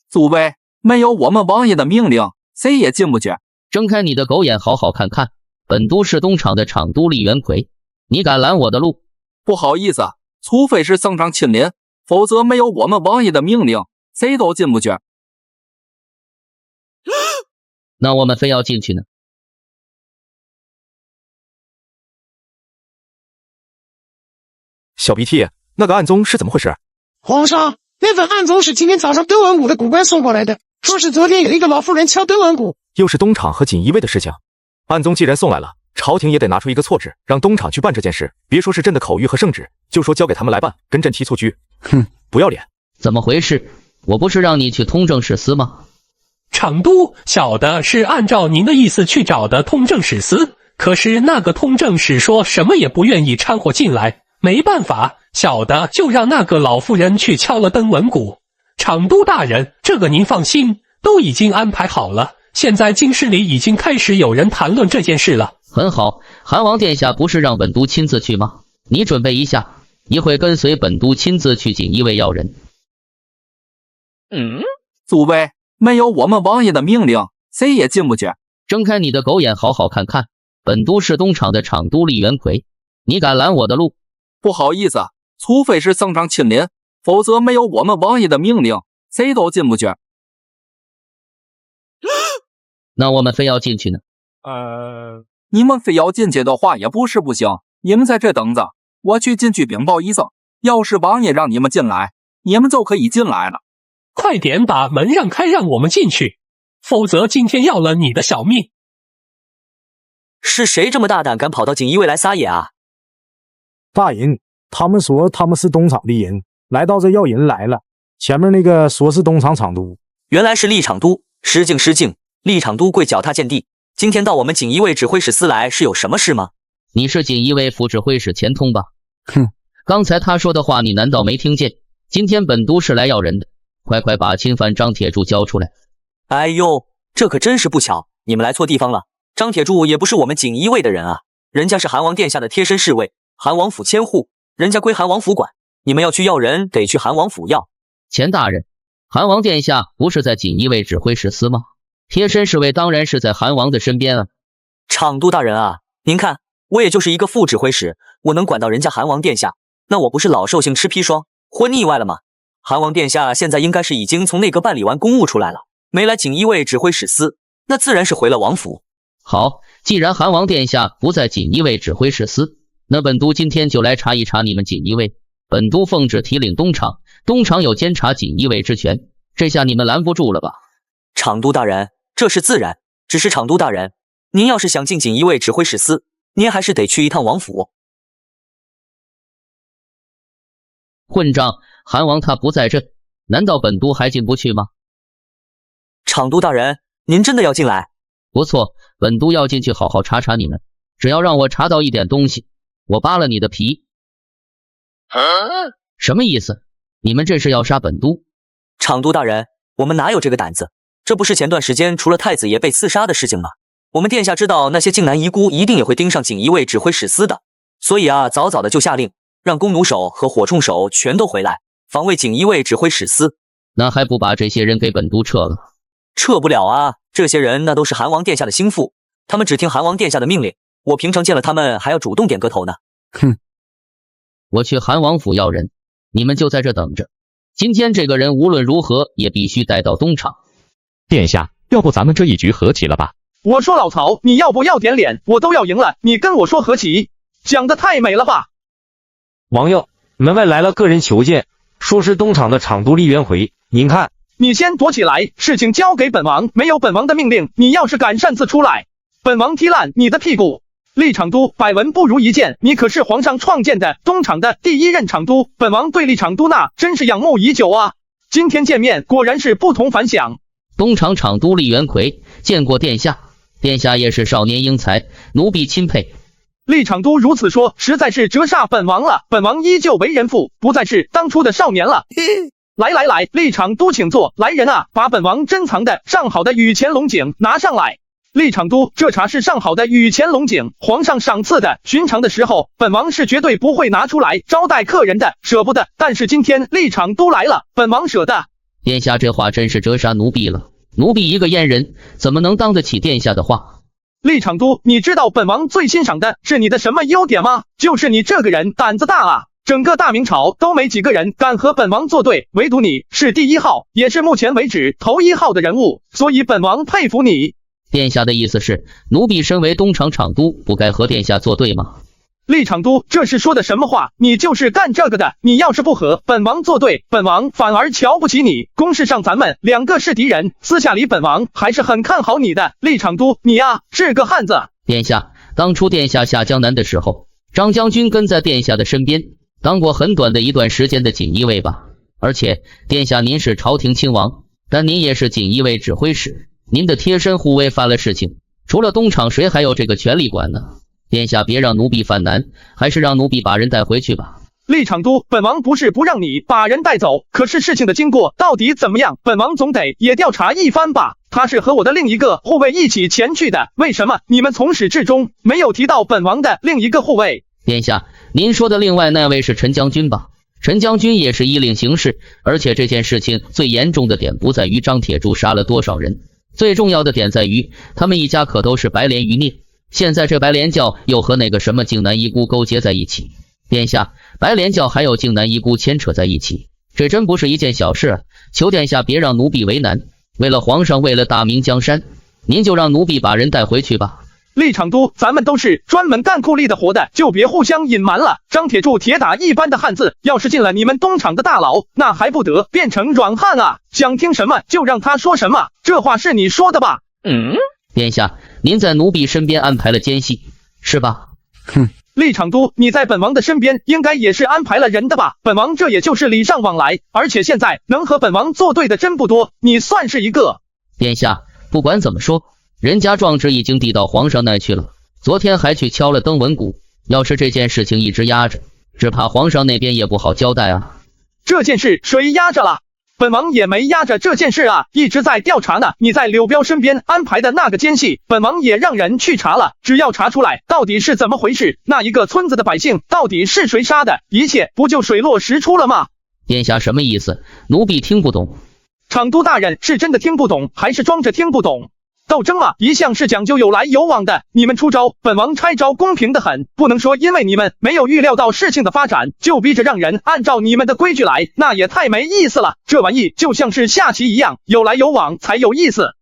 祖辈，没有我们王爷的命令，谁也进不去。睁开你的狗眼，好好看看，本都是东厂的厂督李元奎，你敢拦我的路？不好意思，除非是圣上亲临，否则没有我们王爷的命令，谁都进不去。那我们非要进去呢？小鼻涕，那个暗宗是怎么回事？皇上，那份暗宗是今天早上邓文谷的古官送过来的，说是昨天有一个老妇人敲邓文谷。又是东厂和锦衣卫的事情。暗宗既然送来了，朝廷也得拿出一个错纸，让东厂去办这件事。别说是朕的口谕和圣旨，就说交给他们来办，跟朕踢蹴鞠。哼，不要脸！怎么回事？我不是让你去通政使司吗？厂督，小的是按照您的意思去找的通政使司，可是那个通政使说什么也不愿意掺和进来，没办法，小的就让那个老妇人去敲了登文鼓。厂督大人，这个您放心，都已经安排好了。现在京师里已经开始有人谈论这件事了。很好，韩王殿下不是让本都亲自去吗？你准备一下，一会跟随本都亲自去锦衣卫要人。祖位，没有我们王爷的命令，谁也进不去。睁开你的狗眼，好好看看，本都是东厂的厂督李元奎，你敢拦我的路？不好意思，除非是圣上亲临，否则没有我们王爷的命令，谁都进不去。那我们非要进去呢？你们非要进去的话也不是不行，你们在这等着，我去禁区禀报一声，要是王爷让你们进来，你们就可以进来了。快点把门让开，让我们进去，否则今天要了你的小命。是谁这么大胆，敢跑到锦衣卫来撒野啊？大人，他们说他们是东厂的人，来到这要人来了。前面那个说是东厂厂督，原来是厉厂督。失敬失敬，厉厂督跪脚踏见地。今天到我们锦衣卫指挥使司来，是有什么事吗？你是锦衣卫副指挥使钱通吧？哼，刚才他说的话你难道没听见？今天本都是来要人的，快快把侵犯张铁柱交出来。哎呦，这可真是不巧，你们来错地方了。张铁柱也不是我们锦衣卫的人啊，人家是韩王殿下的贴身侍卫，韩王府千户，人家归韩王府管。你们要去要人，得去韩王府要。钱大人，韩王殿下不是在锦衣卫指挥使司吗？贴身侍卫当然是在韩王的身边啊。厂督大人啊，您看，我也就是一个副指挥使，我能管到人家韩王殿下，那我不是老寿星吃砒霜，活腻歪了吗？韩王殿下现在应该是已经从内阁办理完公务出来了，没来锦衣卫指挥使司，那自然是回了王府。好，既然韩王殿下不在锦衣卫指挥使司，那本都今天就来查一查你们锦衣卫。本都奉旨提领东厂，东厂有监察锦衣卫之权，这下你们拦不住了吧？厂督大人，这是自然，只是厂督大人，您要是想进锦衣卫指挥使司，您还是得去一趟王府。混账，韩王他不在这，难道本都还进不去吗？厂督大人，您真的要进来？不错，本都要进去好好查查你们，只要让我查到一点东西，我扒了你的皮。什么意思？你们这是要杀本都？厂督大人，我们哪有这个胆子？这不是前段时间除了太子爷被刺杀的事情吗？我们殿下知道那些靖难遗孤一定也会盯上锦衣卫指挥使司的，所以啊，早早的就下令让弓弩手和火铳手全都回来防卫锦衣卫指挥使司。那还不把这些人给本都撤了？撤不了啊，这些人那都是韩王殿下的心腹，他们只听韩王殿下的命令，我平常见了他们还要主动点个头呢。哼，我去韩王府要人，你们就在这等着。今天这个人无论如何也必须带到东厂。殿下，要不咱们这一局和棋了吧？我说老曹，你要不要点脸？我都要赢了，你跟我说和棋，讲得太美了吧？王爷，门外来了个人求见，说是东厂的厂督厉元奎，您看。你先躲起来，事情交给本王，没有本王的命令，你要是敢擅自出来，本王踢烂你的屁股。厉厂督，百闻不如一见，你可是皇上创建的东厂的第一任厂督，本王对厉厂督那真是仰慕已久啊！今天见面果然是不同凡响。东厂厂督厉元奎，见过殿下，殿下也是少年英才，奴婢钦佩。厉厂督如此说，实在是折煞本王了。本王依旧为人父，不再是当初的少年了。来来来，厉厂督请坐。来人啊，把本王珍藏的上好的雨前龙井拿上来。厉厂督，这茶是上好的雨前龙井，皇上赏赐的，寻常的时候本王是绝对不会拿出来招待客人的，舍不得。但是今天厉厂督来了，本王舍得。殿下这话真是折杀奴婢了，奴婢一个阉人怎么能当得起殿下的话？厉厂督，你知道本王最欣赏的是你的什么优点吗？就是你这个人胆子大啊！整个大明朝都没几个人敢和本王作对，唯独你是第一号，也是目前为止头1号的人物，所以本王佩服你。殿下的意思是，奴婢身为东厂厂督，不该和殿下作对吗？厉厂督，这是说的什么话？你就是干这个的，你要是不和本王作对，本王反而瞧不起你。公事上咱们2个是敌人，私下里本王还是很看好你的。厉厂督，你啊是个汉子。殿下，当初殿下下江南的时候，张将军跟在殿下的身边，当过很短的一段时间的锦衣卫吧。而且殿下您是朝廷亲王，但您也是锦衣卫指挥使，您的贴身护卫犯了事情，除了东厂谁还有这个权利管呢？殿下别让奴婢犯难，还是让奴婢把人带回去吧。厉厂督，本王不是不让你把人带走，可是事情的经过到底怎么样，本王总得也调查一番吧。他是和我的另一个护卫一起前去的，为什么你们从始至终没有提到本王的另一个护卫？殿下，您说的另外那位是陈将军吧？陈将军也是依令行事，而且这件事情最严重的点不在于张铁柱杀了多少人，最重要的点在于他们一家可都是白莲余孽。现在这白莲教又和那个什么靖南遗孤勾结在一起，殿下，白莲教还有靖南遗孤牵扯在一起，这真不是一件小事啊！求殿下别让奴婢为难，为了皇上，为了大明江山，您就让奴婢把人带回去吧。厉厂督，咱们都是专门干酷吏的活的，就别互相隐瞒了。张铁柱铁打一般的汉子，要是进了你们东厂的大牢，那还不得变成软汉啊？想听什么就让他说什么，这话是你说的吧？殿下，您在奴婢身边安排了奸细，是吧？厉厂督，你在本王的身边应该也是安排了人的吧？本王这也就是礼尚往来，而且现在能和本王作对的真不多，你算是一个。殿下，不管怎么说，人家状纸已经递到皇上那去了，昨天还去敲了登文鼓，要是这件事情一直压着，只怕皇上那边也不好交代啊。这件事谁压着了？本王也没压着这件事啊，一直在调查呢。你在柳彪身边安排的那个奸细，本王也让人去查了，只要查出来到底是怎么回事，那一个村子的百姓到底是谁杀的，一切不就水落石出了吗？殿下什么意思？奴婢听不懂。厂督大人是真的听不懂，还是装着听不懂？斗争嘛，一向是讲究有来有往的。你们出招，本王拆招公平的很，不能说因为你们没有预料到事情的发展，就逼着让人按照你们的规矩来，那也太没意思了。这玩意就像是下棋一样，有来有往才有意思。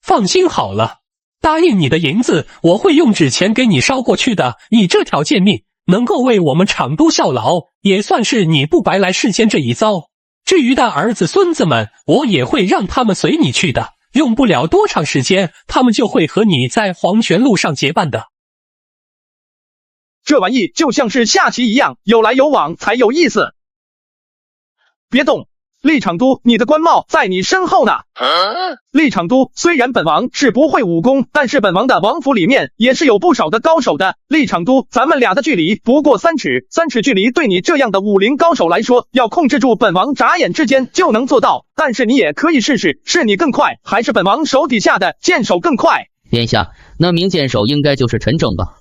放心好了，答应你的银子，我会用纸钱给你捎过去的。你这条贱命，能够为我们厂督效劳，也算是你不白来事先这一遭。至于的儿子孙子们，我也会让他们随你去的，用不了多长时间，他们就会和你在黄泉路上结伴的。这玩意就像是下棋一样，有来有往才有意思。别动，厉厂督，你的官帽在你身后呢。厉厂督，虽然本王是不会武功，但是本王的王府里面也是有不少的高手的。厉厂督，咱们俩的距离不过3尺，3尺距离对你这样的武林高手来说，要控制住本王眨眼之间就能做到。但是你也可以试试，是你更快，还是本王手底下的剑手更快？殿下，那名剑手应该就是陈正吧？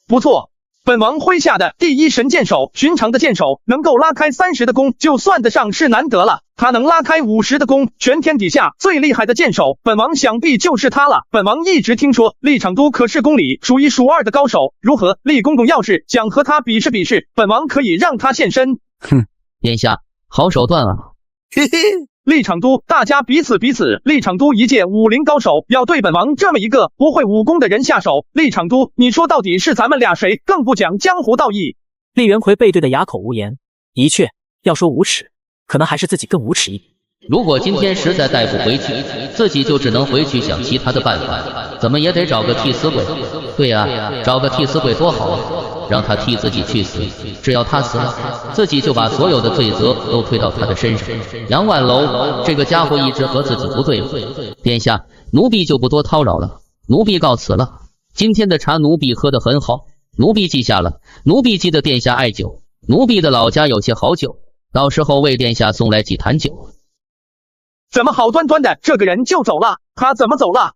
不错。本王麾下的第一神剑手，寻常的剑手能够拉开30的弓，就算得上是难得了。他能拉开50的弓，全天底下最厉害的剑手，本王想必就是他了。本王一直听说厉厂督可是宫里数1数2的高手，如何？厉公公要是想和他比试比试，本王可以让他现身。殿下，好手段啊！嘿嘿。厉厂督，大家彼此。厉厂督一介武林高手，要对本王这么一个不会武功的人下手。厉厂督，你说到底是咱们俩谁更不讲江湖道义？厉元奎背对的哑口无言。的确，要说无耻，可能还是自己更无耻一点。如果今天实在带不回去，自己就只能回去想其他的办法，怎么也得找个替死鬼。对呀，找个替死鬼多好啊，让他替自己去死，只要他死了，自己就把所有的罪责都推到他的身上。杨万楼这个家伙一直和自己不对付。殿下，奴婢就不多叨扰了，奴婢告辞了。今天的茶奴婢喝得很好，奴婢记下了。奴婢记得殿下爱酒，奴婢的老家有些好酒，到时候为殿下送来几坛酒。怎么好端端的这个人就走了？他怎么走了？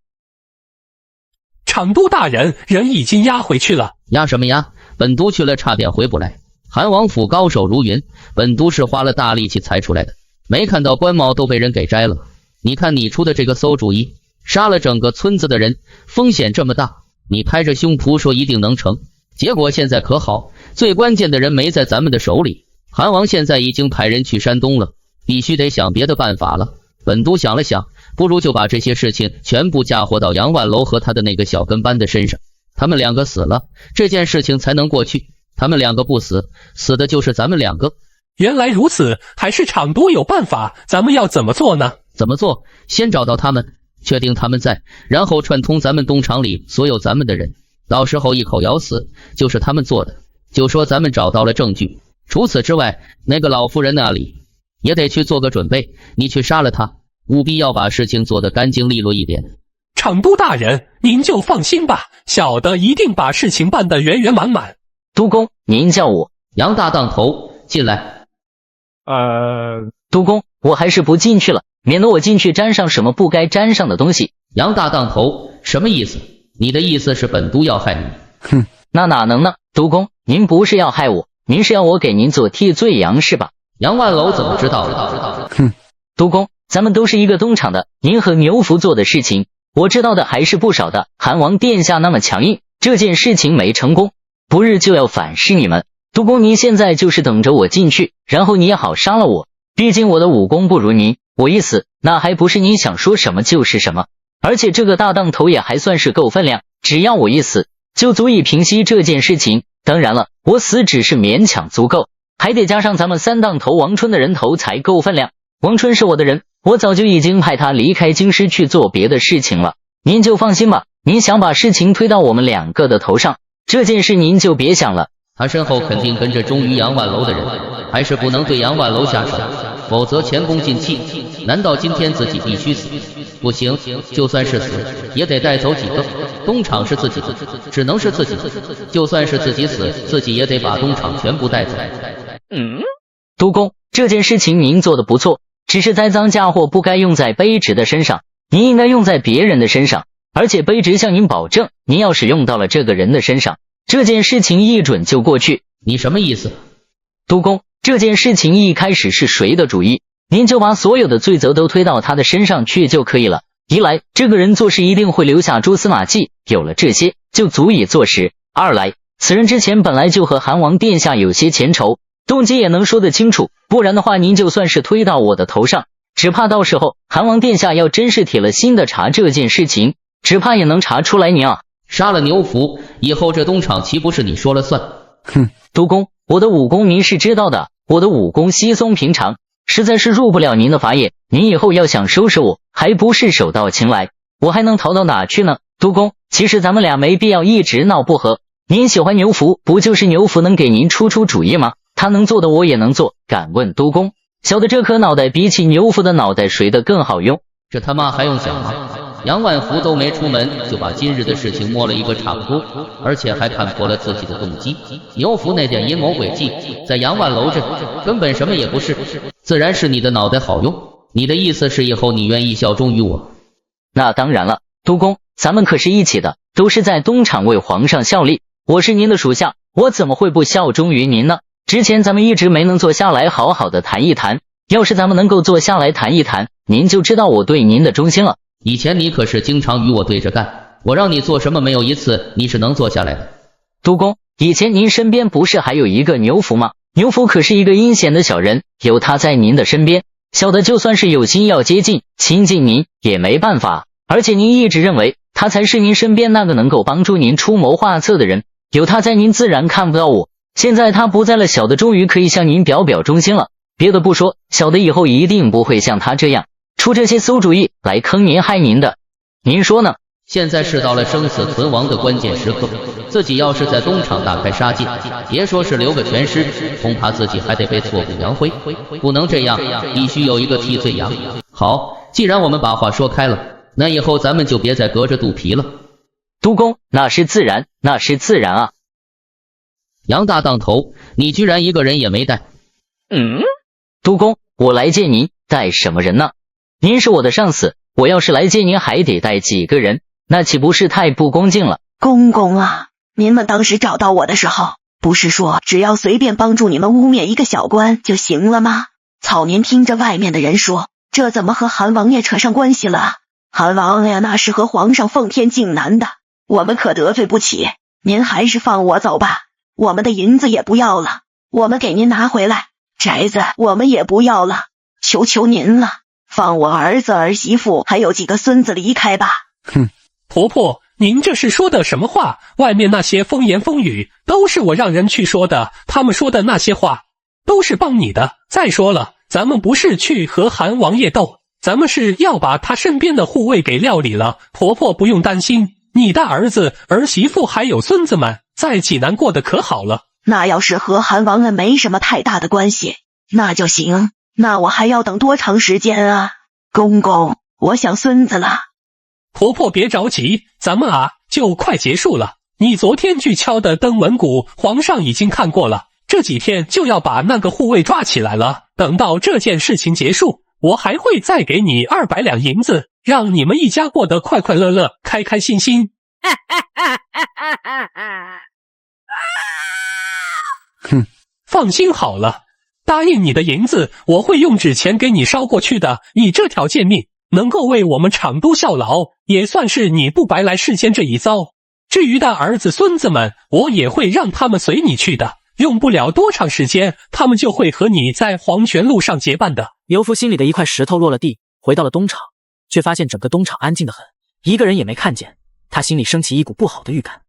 厂督大人，人已经押回去了。押什么押？本督去了差点回不来。韩王府高手如云，本督是花了大力气裁出来的，没看到官帽都被人给摘了。你看你出的这个馊主意，杀了整个村子的人，风险这么大，你拍着胸脯说一定能成，结果现在可好，最关键的人没在咱们的手里。韩王现在已经派人去山东了，必须得想别的办法了。本都想了想，不如就把这些事情全部嫁祸到杨万楼和他的那个小跟班的身上，他们两个死了，这件事情才能过去。他们两个不死，死的就是咱们两个。原来如此，还是厂督有办法，咱们要怎么做呢？怎么做？先找到他们，确定他们在，然后串通咱们东厂里所有咱们的人，到时候一口咬死，就是他们做的，就说咱们找到了证据。除此之外，那个老妇人那里也得去做个准备，你去杀了他，务必要把事情做得干净利落一点。厂督大人，您就放心吧，小的一定把事情办得圆圆满满。督公，您叫我杨大当头，进来。督公，我还是不进去了，免得我进去沾上什么不该沾上的东西。杨大当头，什么意思？你的意思是本都要害你？哼，那哪能呢？督公，您不是要害我，您是要我给您做替罪羊是吧？杨万楼怎么知道的？哼，督公，咱们都是一个东厂的，您和牛福做的事情，我知道的还是不少的。韩王殿下那么强硬，这件事情没成功，不日就要反噬你们。督公，您现在就是等着我进去，然后你也好杀了我。毕竟我的武功不如您，我一死，那还不是你想说什么就是什么。而且这个大当头也还算是够分量，只要我一死，就足以平息这件事情。当然了，我死只是勉强足够，还得加上咱们三当头王春的人头才够分量。王春是我的人，我早就已经派他离开京师去做别的事情了。您就放心吧，您想把事情推到我们两个的头上，这件事您就别想了。他身后肯定跟着忠于杨万楼的人，还是不能对杨万楼下手，否则前功尽弃。难道今天自己必须死？不行，就算是死，也得带走几个。东厂是自己的，只能是自己的，就算是自己死，自己也得把东厂全部带走。督公，这件事情您做的不错，只是栽赃嫁祸不该用在卑职的身上，您应该用在别人的身上。而且卑职向您保证，您要是用到了这个人的身上，这件事情一准就过去。你什么意思？督公，这件事情一开始是谁的主意，您就把所有的罪责都推到他的身上去就可以了。一来，这个人做事一定会留下蛛丝马迹，有了这些就足以坐实。二来，此人之前本来就和韩王殿下有些前仇，动机也能说得清楚，不然的话您就算是推到我的头上，只怕到时候韩王殿下要真是铁了心的查这件事情，只怕也能查出来您啊。杀了牛福以后，这东厂岂不是你说了算？哼，督公，我的武功您是知道的，我的武功稀松平常，实在是入不了您的法眼。您以后要想收拾我，还不是手到擒来，我还能逃到哪去呢？督公，其实咱们俩没必要一直闹不和。您喜欢牛福，不就是牛福能给您出主意吗？他能做的我也能做。敢问督公，小的这颗脑袋比起牛福的脑袋谁的更好用？这他妈还用想吗？杨万福都没出门，就把今日的事情摸了一个差不多，而且还看破了自己的动机。牛福那点阴谋诡计，在杨万楼这根本什么也不是，自然是你的脑袋好用。你的意思是以后你愿意效忠于我？那当然了，督公，咱们可是一起的，都是在东厂为皇上效力。我是您的属下，我怎么会不效忠于您呢？之前咱们一直没能坐下来好好的谈一谈，要是咱们能够坐下来谈一谈，您就知道我对您的忠心了。以前你可是经常与我对着干，我让你做什么没有一次你是能做下来的。督公，以前您身边不是还有一个牛福吗？牛福可是一个阴险的小人，有他在您的身边，小的就算是有心要接近亲近您也没办法。而且您一直认为他才是您身边那个能够帮助您出谋划策的人，有他在您自然看不到我。现在他不在了，小的终于可以向您表忠心了。别的不说，小的以后一定不会像他这样出这些馊主意来坑您害您的。您说呢？现在是到了生死存亡的关键时刻，自己要是在东厂大开杀戒，别说是留个全尸，恐怕自己还得被挫骨扬灰。不能这样，必须有一个替罪羊。好，既然我们把话说开了，那以后咱们就别再隔着肚皮了。督公，那是自然，那是自然啊。杨大当头，你居然一个人也没带？督公，我来见您，带什么人呢？您是我的上司，我要是来见您还得带几个人，那岂不是太不恭敬了？公公啊，您们当时找到我的时候，不是说只要随便帮助你们污蔑一个小官就行了吗？草年听着外面的人说，这怎么和韩王爷扯上关系了？韩王呀，那是和皇上奉天靖南的，我们可得罪不起。您还是放我走吧，我们的银子也不要了，我们给您拿回来。宅子我们也不要了，求求您了，放我儿子儿媳妇还有几个孙子离开吧。哼，婆婆，您这是说的什么话？外面那些风言风语都是我让人去说的，他们说的那些话都是帮你的。再说了，咱们不是去和韩王爷斗，咱们是要把他身边的护卫给料理了。婆婆不用担心，你的儿子儿媳妇还有孙子们在济南过得可好了。那要是和韩王爷没什么太大的关系，那就行。那我还要等多长时间啊？公公，我想孙子了。婆婆别着急，咱们就快结束了。你昨天去敲的登门鼓，皇上已经看过了，这几天就要把那个护卫抓起来了。等到这件事情结束，我还会再给你200两银子，让你们一家过得快快乐乐，开开心心。哼，放心好了，答应你的银子，我会用纸钱给你捎过去的。你这条贱命能够为我们厂都效劳，也算是你不白来世间这一遭。至于的儿子孙子们，我也会让他们随你去的，用不了多长时间，他们就会和你在黄泉路上结伴的。牛夫心里的一块石头落了地，回到了东厂，却发现整个东厂安静得很，一个人也没看见。他心里升起一股不好的预感。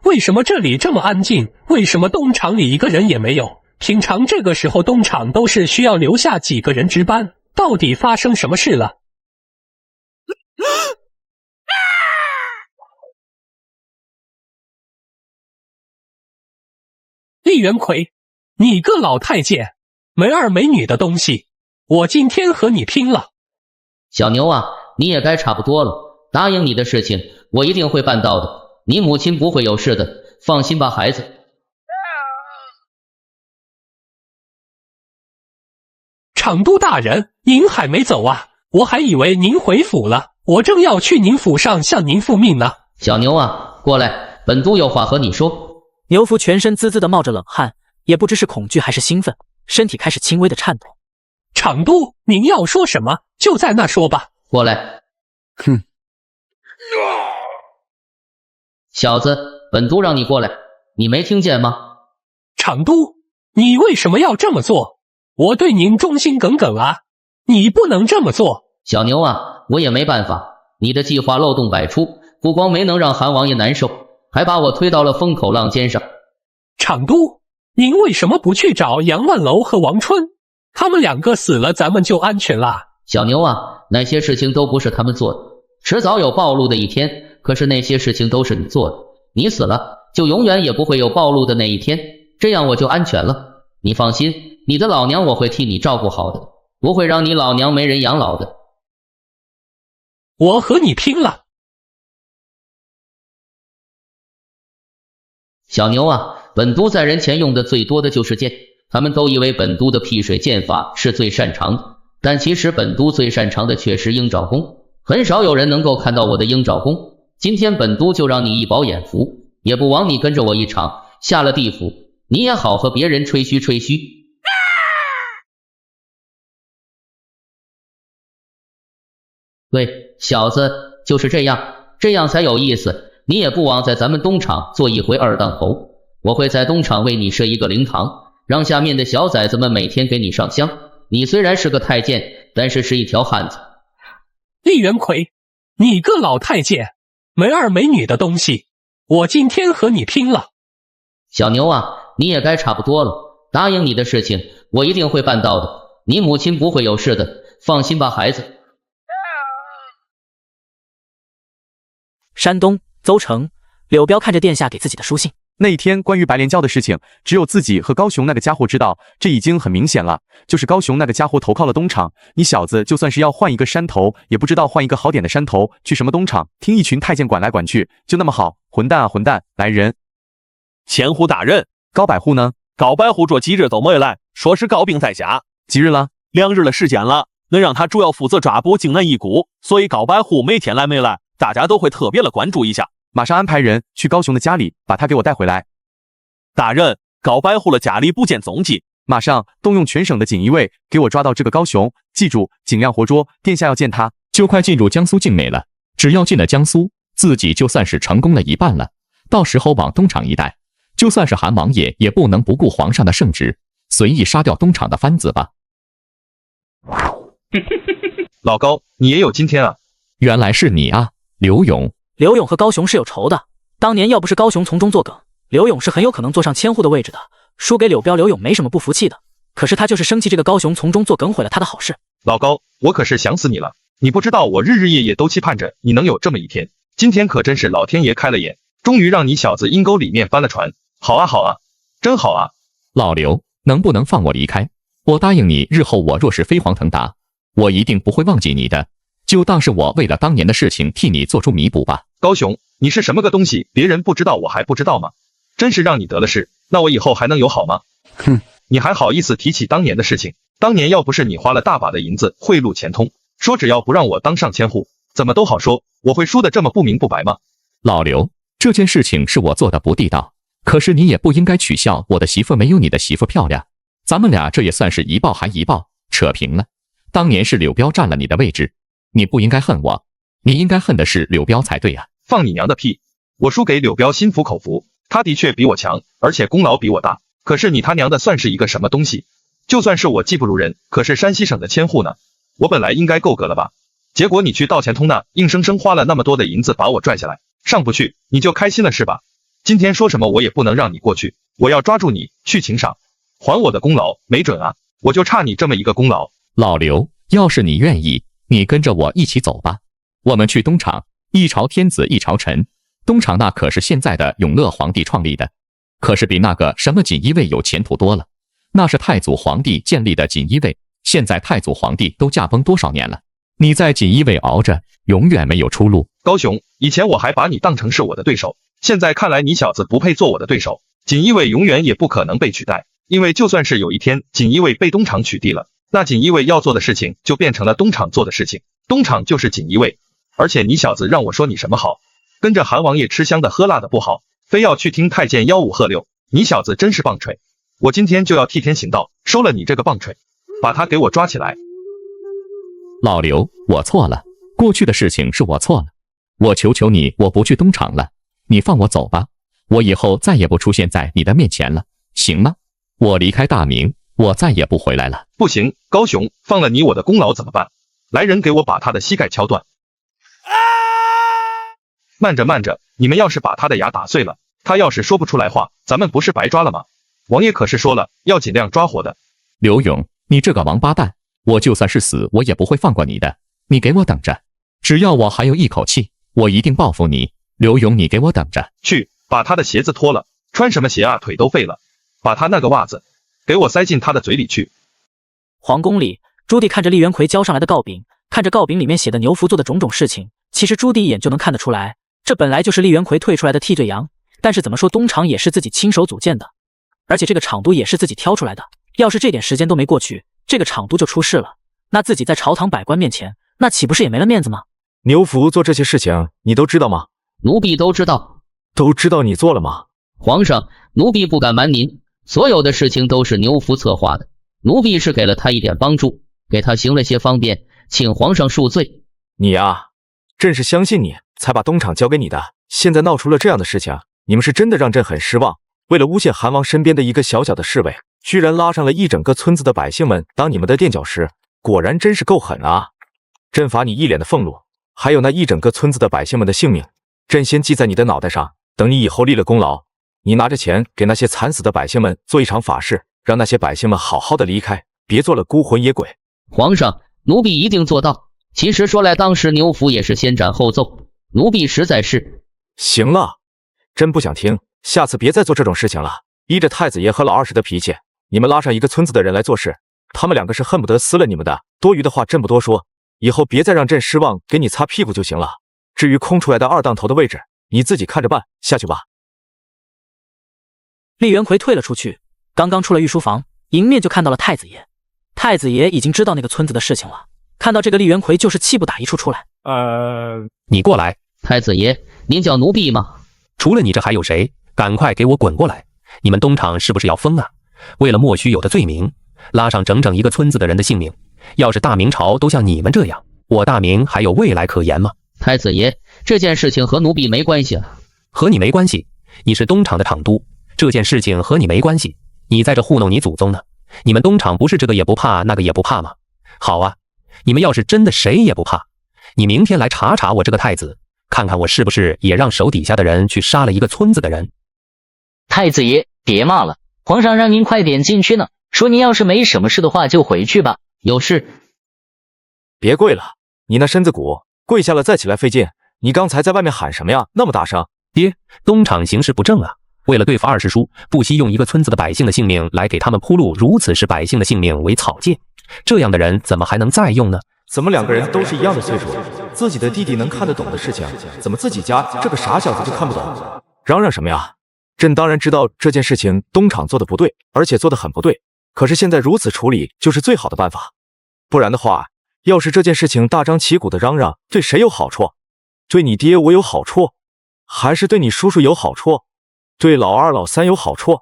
为什么这里这么安静？为什么东厂里一个人也没有？平常这个时候东厂都是需要留下几个人值班，到底发生什么事了？厉元奎，你个老太监，没儿没女的东西，我今天和你拼了！小牛啊，你也该差不多了，答应你的事情我一定会办到的，你母亲不会有事的，放心吧孩子。厂都大人，您还没走啊？我还以为您回府了，我正要去您府上向您复命呢。小牛啊，过来，本都有话和你说。牛夫全身滋滋的冒着冷汗，也不知是恐惧还是兴奋，身体开始轻微的颤抖。厂都，您要说什么就在那说吧。过来。哼，小子，本都让你过来，你没听见吗？厂都，你为什么要这么做？我对您忠心耿耿啊，你不能这么做。小牛啊，我也没办法，你的计划漏洞百出，不光没能让韩王爷难受，还把我推到了风口浪尖上。厂都，您为什么不去找杨万楼和王春？他们2个死了，咱们就安全啦。小牛啊，那些事情都不是他们做的，迟早有暴露的一天，可是那些事情都是你做的，你死了，就永远也不会有暴露的那一天，这样我就安全了。你放心，你的老娘我会替你照顾好的，不会让你老娘没人养老的。我和你拼了！小牛啊，本都在人前用的最多的就是剑，他们都以为本都的辟水剑法是最擅长的，但其实本都最擅长的却是鹰爪功，很少有人能够看到我的鹰爪功。今天本都就让你一饱眼福，也不枉你跟着我一场，下了地府你也好和别人吹嘘吹嘘。对，小子，就是这样，这样才有意思。你也不枉在咱们东厂做一回2当头。我会在东厂为你设一个灵堂，让下面的小崽子们每天给你上香。你虽然是个太监，但是是一条汉子。厉元奎，你个老太监，没儿没女的东西，我今天和你拼了！小牛啊，你也该差不多了，答应你的事情我一定会办到的，你母亲不会有事的，放心吧孩子。山东邹城，柳彪看着殿下给自己的书信。那一天关于白莲教的事情，只有自己和高雄那个家伙知道，这已经很明显了，就是高雄那个家伙投靠了东厂。你小子就算是要换一个山头，也不知道换一个好点的山头，去什么东厂，听一群太监管来管去，就那么好？混蛋啊混蛋！来人！前户大人，高百户呢？高百户这几日都没来，说是高病在家。几日了？2日的时间了。能让他主要负责抓捕靖南一股，所以高百户每天来没来，大家都会特别的关注一下。马上安排人去高雄的家里，把他给我带回来。大人，高百户的家里不见踪迹。马上动用全省的锦衣卫，给我抓到这个高雄。记住，尽量活捉，殿下要见他。就快进入江苏境内了，只要进了江苏，自己就算是成功了一半了。到时候往东厂一带，就算是韩王爷也不能不顾皇上的圣旨，随意杀掉东厂的番子吧。老高，你也有今天啊！原来是你啊，刘勇。刘勇和高雄是有仇的，当年要不是高雄从中作梗，刘勇是很有可能坐上千户的位置的。输给柳彪，刘勇没什么不服气的，可是他就是生气这个高雄从中作梗毁了他的好事。老高，我可是想死你了！你不知道我日日夜夜都期盼着你能有这么一天，今天可真是老天爷开了眼，终于让你小子阴沟里面翻了船。好啊好啊，真好啊！老刘，能不能放我离开？我答应你，日后我若是飞黄腾达，我一定不会忘记你的，就当是我为了当年的事情替你做出弥补吧。高雄，你是什么个东西？别人不知道我还不知道吗？真是让你得了势，那我以后还能有好吗？哼，你还好意思提起当年的事情？当年要不是你花了大把的银子贿赂钱通，说只要不让我当上千户，怎么都好说，我会输得这么不明不白吗？老刘，这件事情是我做的不地道，可是你也不应该取笑我的媳妇没有你的媳妇漂亮。咱们俩这也算是一报还一报，扯平了。当年是柳彪占了你的位置，你不应该恨我，你应该恨的是柳彪才对啊！放你娘的屁！我输给柳彪心服口服，他的确比我强，而且功劳比我大。可是你他娘的算是一个什么东西？就算是我技不如人，可是山西省的千户呢，我本来应该够格了吧？结果你去到钱通那，硬生生花了那么多的银子把我拽下来，上不去你就开心了是吧？今天说什么我也不能让你过去，我要抓住你去请赏，还我的功劳，没准啊，我就差你这么一个功劳。老刘，要是你愿意，你跟着我一起走吧，我们去东厂。一朝天子一朝臣，东厂那可是现在的永乐皇帝创立的，可是比那个什么锦衣卫有前途多了。那是太祖皇帝建立的锦衣卫，现在太祖皇帝都驾崩多少年了，你在锦衣卫熬着，永远没有出路。高雄，以前我还把你当成是我的对手，现在看来你小子不配做我的对手。锦衣卫永远也不可能被取代，因为就算是有一天锦衣卫被东厂取缔了，那锦衣卫要做的事情就变成了东厂做的事情，东厂就是锦衣卫。而且你小子让我说你什么好？跟着韩王爷吃香的喝辣的不好，非要去听太监吆五喝六，你小子真是棒槌！我今天就要替天行道，收了你这个棒槌，把他给我抓起来！老刘，我错了，过去的事情是我错了，我求求你，我不去东厂了，你放我走吧，我以后再也不出现在你的面前了，行吗？我离开大明，我再也不回来了。不行，高雄，放了你我的功劳怎么办？来人，给我把他的膝盖敲断！慢着慢着，你们要是把他的牙打碎了，他要是说不出来话，咱们不是白抓了吗？王爷可是说了，要尽量抓活的。刘勇，你这个王八蛋，我就算是死，我也不会放过你的，你给我等着，只要我还有一口气，我一定报复你。刘勇，你给我等着。去，把他的鞋子脱了，穿什么鞋啊，腿都废了，把他那个袜子给我塞进他的嘴里去。皇宫里，朱棣看着厉元奎交上来的告禀，看着告禀里面写的牛福做的种种事情，其实朱棣一眼就能看得出来，这本来就是厉元奎退出来的替罪羊，但是怎么说东厂也是自己亲手组建的，而且这个厂督也是自己挑出来的，要是这点时间都没过去，这个厂督就出事了，那自己在朝堂百官面前，那岂不是也没了面子吗？牛福做这些事情你都知道吗？奴婢都知道。都知道你做了吗？皇上，奴婢不敢瞒您，所有的事情都是牛福策划的，奴婢是给了他一点帮助，给他行了些方便，请皇上恕罪。你啊，朕是相信你才把东厂交给你的，现在闹出了这样的事情，你们是真的让朕很失望。为了诬陷韩王身边的一个小小的侍卫，居然拉上了一整个村子的百姓们当你们的垫脚石，果然真是够狠啊！朕罚你一脸的俸禄，还有那一整个村子的百姓们的性命，朕先记在你的脑袋上，等你以后立了功劳，你拿着钱给那些惨死的百姓们做一场法事，让那些百姓们好好的离开，别做了孤魂野鬼。皇上，奴婢一定做到。其实说来，当时牛福也是先斩后奏，奴婢实在是……行了，朕不想听，下次别再做这种事情了。依着太子爷和老二十的脾气，你们拉上一个村子的人来做事，他们两个是恨不得撕了你们的。多余的话朕不多说，以后别再让朕失望，给你擦屁股就行了。至于空出来的二当头的位置，你自己看着办，下去吧。厉元奎退了出去，刚刚出了御书房，迎面就看到了太子爷。太子爷已经知道那个村子的事情了，看到这个厉元奎就是气不打一处出来。你过来。太子爷，您叫奴婢吗？除了你这还有谁？赶快给我滚过来！你们东厂是不是要疯啊？为了莫须有的罪名，拉上整整一个村子的人的性命，要是大明朝都像你们这样，我大明还有未来可言吗？太子爷，这件事情和奴婢没关系啊。和你没关系，你是东厂的厂督，这件事情和你没关系。你在这糊弄你祖宗呢？你们东厂不是这个也不怕那个也不怕吗？好啊，你们要是真的谁也不怕，你明天来查查我这个太子，看看我是不是也让手底下的人去杀了一个村子的人。太子爷，别骂了，皇上让您快点进去呢，说您要是没什么事的话就回去吧，有事。别跪了，你那身子骨，跪下了再起来费劲。你刚才在外面喊什么呀？那么大声！爹，东厂行事不正啊，为了对付二师叔，不惜用一个村子的百姓的性命来给他们铺路，如此视百姓的性命为草芥，这样的人怎么还能再用呢？怎么两个人都是一样的岁数，自己的弟弟能看得懂的事情，怎么自己家这个傻小子就看不懂？嚷嚷什么呀？朕当然知道这件事情东厂做的不对，而且做得很不对，可是现在如此处理就是最好的办法。不然的话，要是这件事情大张旗鼓的嚷嚷，对谁有好处？对你爹我有好处，还是对你叔叔有好处？对老二老三有好处，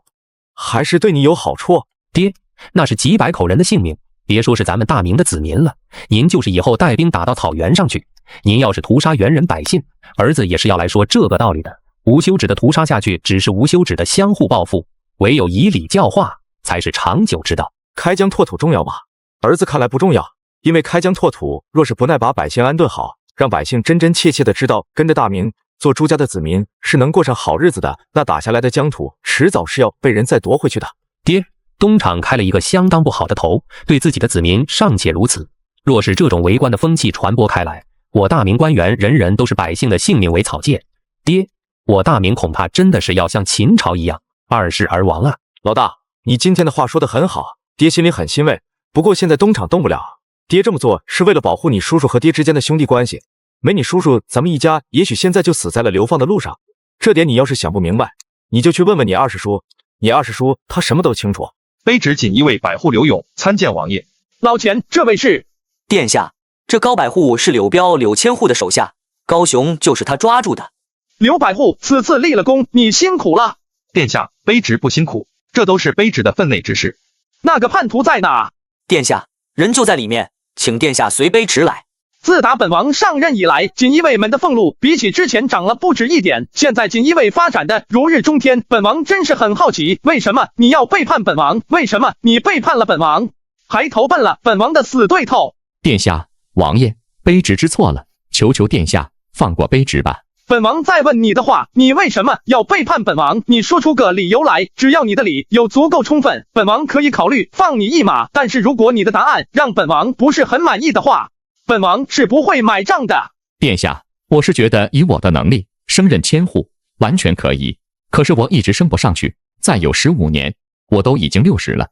还是对你有好处？爹，那是几百口人的性命，别说是咱们大明的子民了，您就是以后带兵打到草原上去，您要是屠杀原人百姓，儿子也是要来说这个道理的。无休止的屠杀下去，只是无休止的相互报复，唯有以礼教化，才是长久之道。开疆拓土重要吗？儿子看来不重要，因为开疆拓土若是不耐把百姓安顿好，让百姓真真切切的知道跟着大明做朱家的子民是能过上好日子的，那打下来的疆土迟早是要被人再夺回去的。爹，东厂开了一个相当不好的头，对自己的子民尚且如此，若是这种为官的风气传播开来，我大明官员人人都是百姓的性命为草芥，爹，我大明恐怕真的是要像秦朝一样二世而亡啊！老大，你今天的话说得很好，爹心里很欣慰。不过现在东厂动不了，爹这么做是为了保护你叔叔和爹之间的兄弟关系。没你叔叔，咱们一家也许现在就死在了流放的路上。这点你要是想不明白，你就去问问你二师叔。你二师叔他什么都清楚。卑职锦衣卫百户刘勇参见王爷。老钱，这位是殿下。这高百户是柳彪、柳千户的手下，高雄就是他抓住的。刘百户此次立了功，你辛苦了。殿下，卑职不辛苦，这都是卑职的分内之事。那个叛徒在哪？殿下，人就在里面，请殿下随卑职来。自打本王上任以来，锦衣卫们的俸禄比起之前涨了不止一点，现在锦衣卫发展的如日中天，本王真是很好奇，为什么你要背叛本王？为什么你背叛了本王，还投奔了本王的死对头？殿下，王爷，卑职知错了，求求殿下放过卑职吧。本王再问你的话，你为什么要背叛本王？你说出个理由来，只要你的理由足够充分，本王可以考虑放你一马。但是如果你的答案让本王不是很满意的话，本王是不会买账的。殿下，我是觉得以我的能力升任千户完全可以，可是我一直升不上去，再有15年，我都已经60了。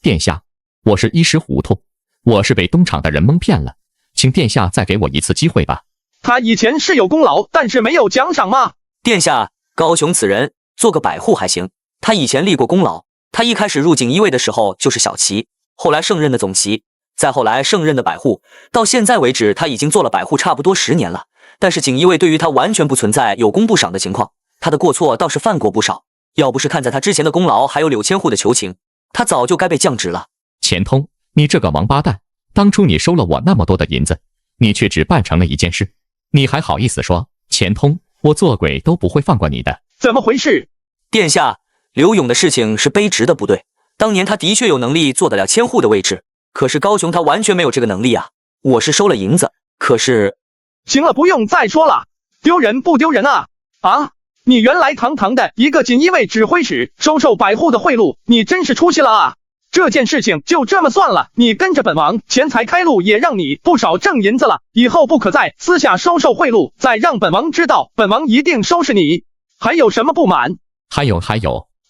殿下，我是一时糊涂，我是被东厂的人蒙骗了，请殿下再给我一次机会吧。他以前是有功劳，但是没有奖赏吗？殿下，高雄此人做个百户还行，他以前立过功劳。他一开始入锦衣卫的时候就是小旗，后来胜任的总旗，再后来胜任的百户，到现在为止他已经做了百户差不多10年了。但是锦衣卫对于他完全不存在有功不赏的情况，他的过错倒是犯过不少。要不是看在他之前的功劳还有柳千户的求情，他早就该被降职了。钱通，你这个王八蛋，当初你收了我那么多的银子，你却只办成了一件事，你还好意思说钱通？我做鬼都不会放过你的。怎么回事？殿下，刘勇的事情是卑职的不对，当年他的确有能力做得了千户的位置，可是高雄他完全没有这个能力啊。我是收了银子，可是……行了，不用再说了，丢人不丢人啊？啊，你原来堂堂的一个锦衣卫指挥使，收受百户的贿赂，你真是出息了啊！这件事情就这么算了，你跟着本王，钱财开路也让你不少挣银子了，以后不可再私下收受贿赂，再让本王知道，本王一定收拾你。还有什么不满？还有，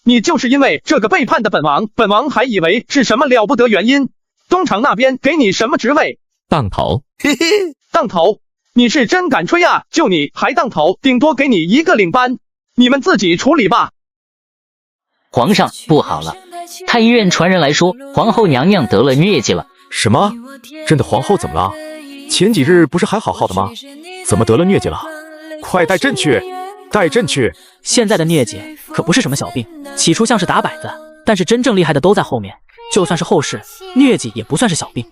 你就是因为这个背叛的本王，本王还以为是什么了不得原因。东厂那边给你什么职位？当头。嘿嘿，当头？你是真敢吹啊！就你还当头，顶多给你一个领班，你们自己处理吧。皇上，不好了！太医院传人来说，皇后娘娘得了疟疾了。什么？朕的皇后怎么了？前几日不是还好好的吗？怎么得了疟疾了？快带朕去！带朕去！现在的疟疾可不是什么小病，起初像是打摆子，但是真正厉害的都在后面。就算是后世，疟疾也不算是小病。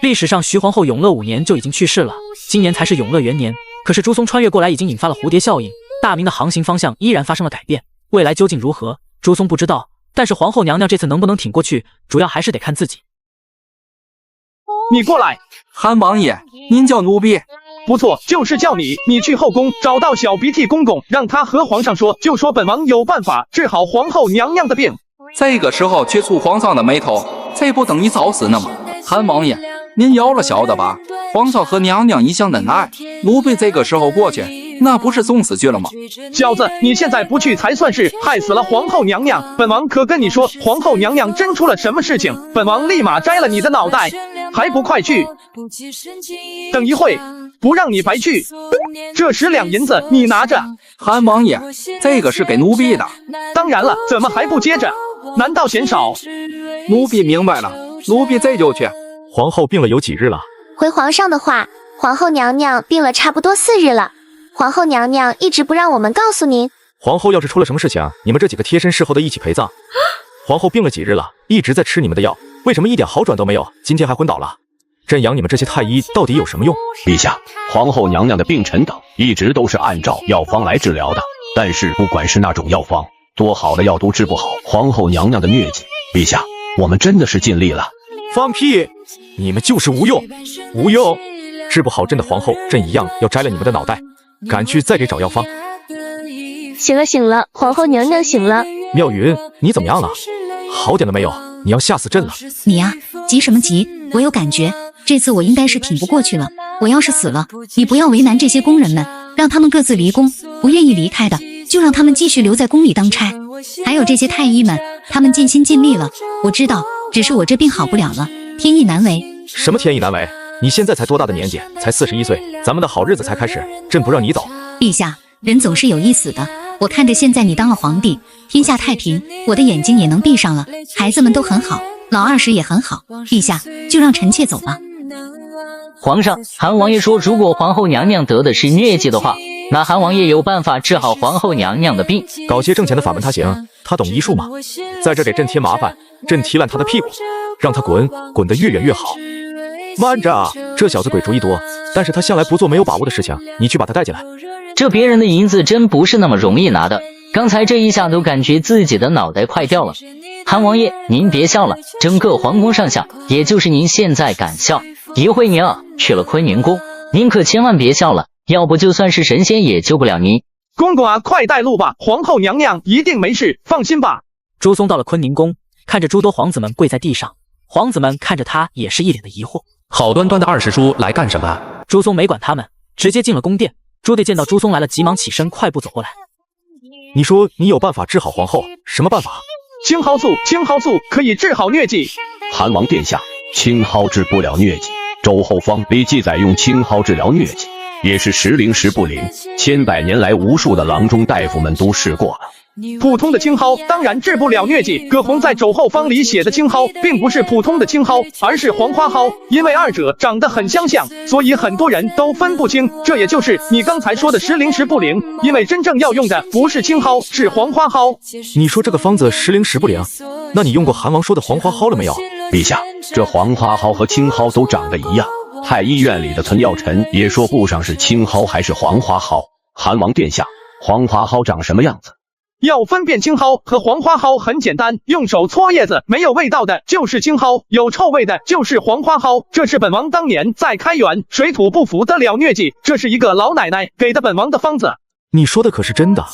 历史上徐皇后永乐5年就已经去世了，今年才是永乐元年，可是朱松穿越过来已经引发了蝴蝶效应，大明的航行方向依然发生了改变，未来究竟如何，朱松不知道。但是皇后娘娘这次能不能挺过去，主要还是得看自己。你过来。韩王爷，您叫奴婢。不错，就是叫你。你去后宫找到小鼻涕公公，让他和皇上说，就说本王有办法治好皇后娘娘的病。这个时候去触皇上的眉头，这不等于找死呢吗？韩王爷，您要了小的吧？皇上和娘娘一向恩爱，奴婢这个时候过去，那不是送死去了吗？小子，你现在不去才算是害死了皇后娘娘。本王可跟你说，皇后娘娘真出了什么事情，本王立马摘了你的脑袋，还不快去！等一会，不让你白去。这10两银子你拿着。韩王爷，这个是给奴婢的。当然了，怎么还不接着？难道嫌少？奴婢明白了，奴婢这就去。皇后病了有几日了？回皇上的话，皇后娘娘病了差不多4日了。皇后娘娘一直不让我们告诉您。皇后要是出了什么事情，你们这几个贴身侍候的一起陪葬。皇后病了几日了，一直在吃你们的药，为什么一点好转都没有？今天还昏倒了。朕养你们这些太医到底有什么用？陛下，皇后娘娘的病陈等一直都是按照药方来治疗的，但是不管是那种药方，多好的药都治不好皇后娘娘的疟疾。陛下，我们真的是尽力了。放屁！你们就是无用，无用！治不好朕的皇后，朕一样要摘了你们的脑袋。赶去再给找药方。醒了醒了，皇后娘娘醒了。妙云，你怎么样了？好点了没有？你要吓死朕了。你呀，急什么急？我有感觉，这次我应该是挺不过去了。我要是死了，你不要为难这些工人们，让他们各自离宫，不愿意离开的，就让他们继续留在宫里当差。还有这些太医们，他们尽心尽力了。我知道，只是我这病好不了了，天意难违。什么天意难违？你现在才多大的年纪？才41岁，咱们的好日子才开始，朕不让你走。陛下，人总是有一死的。我看着现在你当了皇帝，天下太平，我的眼睛也能闭上了，孩子们都很好，老二婶也很好。陛下，就让臣妾走吧。皇上，韩王爷说，如果皇后娘娘得的是疟疾的话，那韩王爷有办法治好皇后娘娘的病。搞些挣钱的法门他行，他懂医术吗？在这给朕添麻烦，朕踢烂他的屁股，让他滚，滚得越远越好。慢着，这小子鬼主意多，但是他向来不做没有把握的事情，你去把他带进来。这别人的银子真不是那么容易拿的，刚才这一下都感觉自己的脑袋快掉了。韩王爷，您别笑了，整个皇宫上下，也就是您现在敢笑，一会您去了坤宁宫，您可千万别笑了，要不就算是神仙也救不了您。公公啊，快带路吧，皇后娘娘一定没事，放心吧。朱松到了坤宁宫，看着诸多皇子们跪在地上，皇子们看着他也是一脸的疑惑。好端端的二师叔来干什么？朱松没管他们，直接进了宫殿。朱棣见到朱松来了，急忙起身，快步走过来。你说你有办法治好皇后，什么办法？青蒿素，青蒿素可以治好疟疾。韩王殿下，青蒿治不了疟疾，周后方里记载用青蒿治疗疟疾，也是时灵时不灵，千百年来无数的郎中大夫们都试过了。普通的青蒿当然治不了疟疾，葛洪在《肘后方》里写的青蒿并不是普通的青蒿，而是黄花蒿，因为二者长得很相像，所以很多人都分不清。这也就是你刚才说的时灵时不灵，因为真正要用的不是青蒿，是黄花蒿。你说这个方子时灵时不灵，那你用过韩王说的黄花蒿了没有？陛下，这黄花蒿和青蒿都长得一样，太医院里的存药臣也说不上是青蒿还是黄花蒿。韩王殿下，黄花蒿长什么样子？要分辨青蒿和黄花蒿很简单，用手搓叶子，没有味道的就是青蒿，有臭味的就是黄花蒿。这是本王当年在开元水土不服得了疟疾，这是一个老奶奶给的本王的方子。你说的可是真的？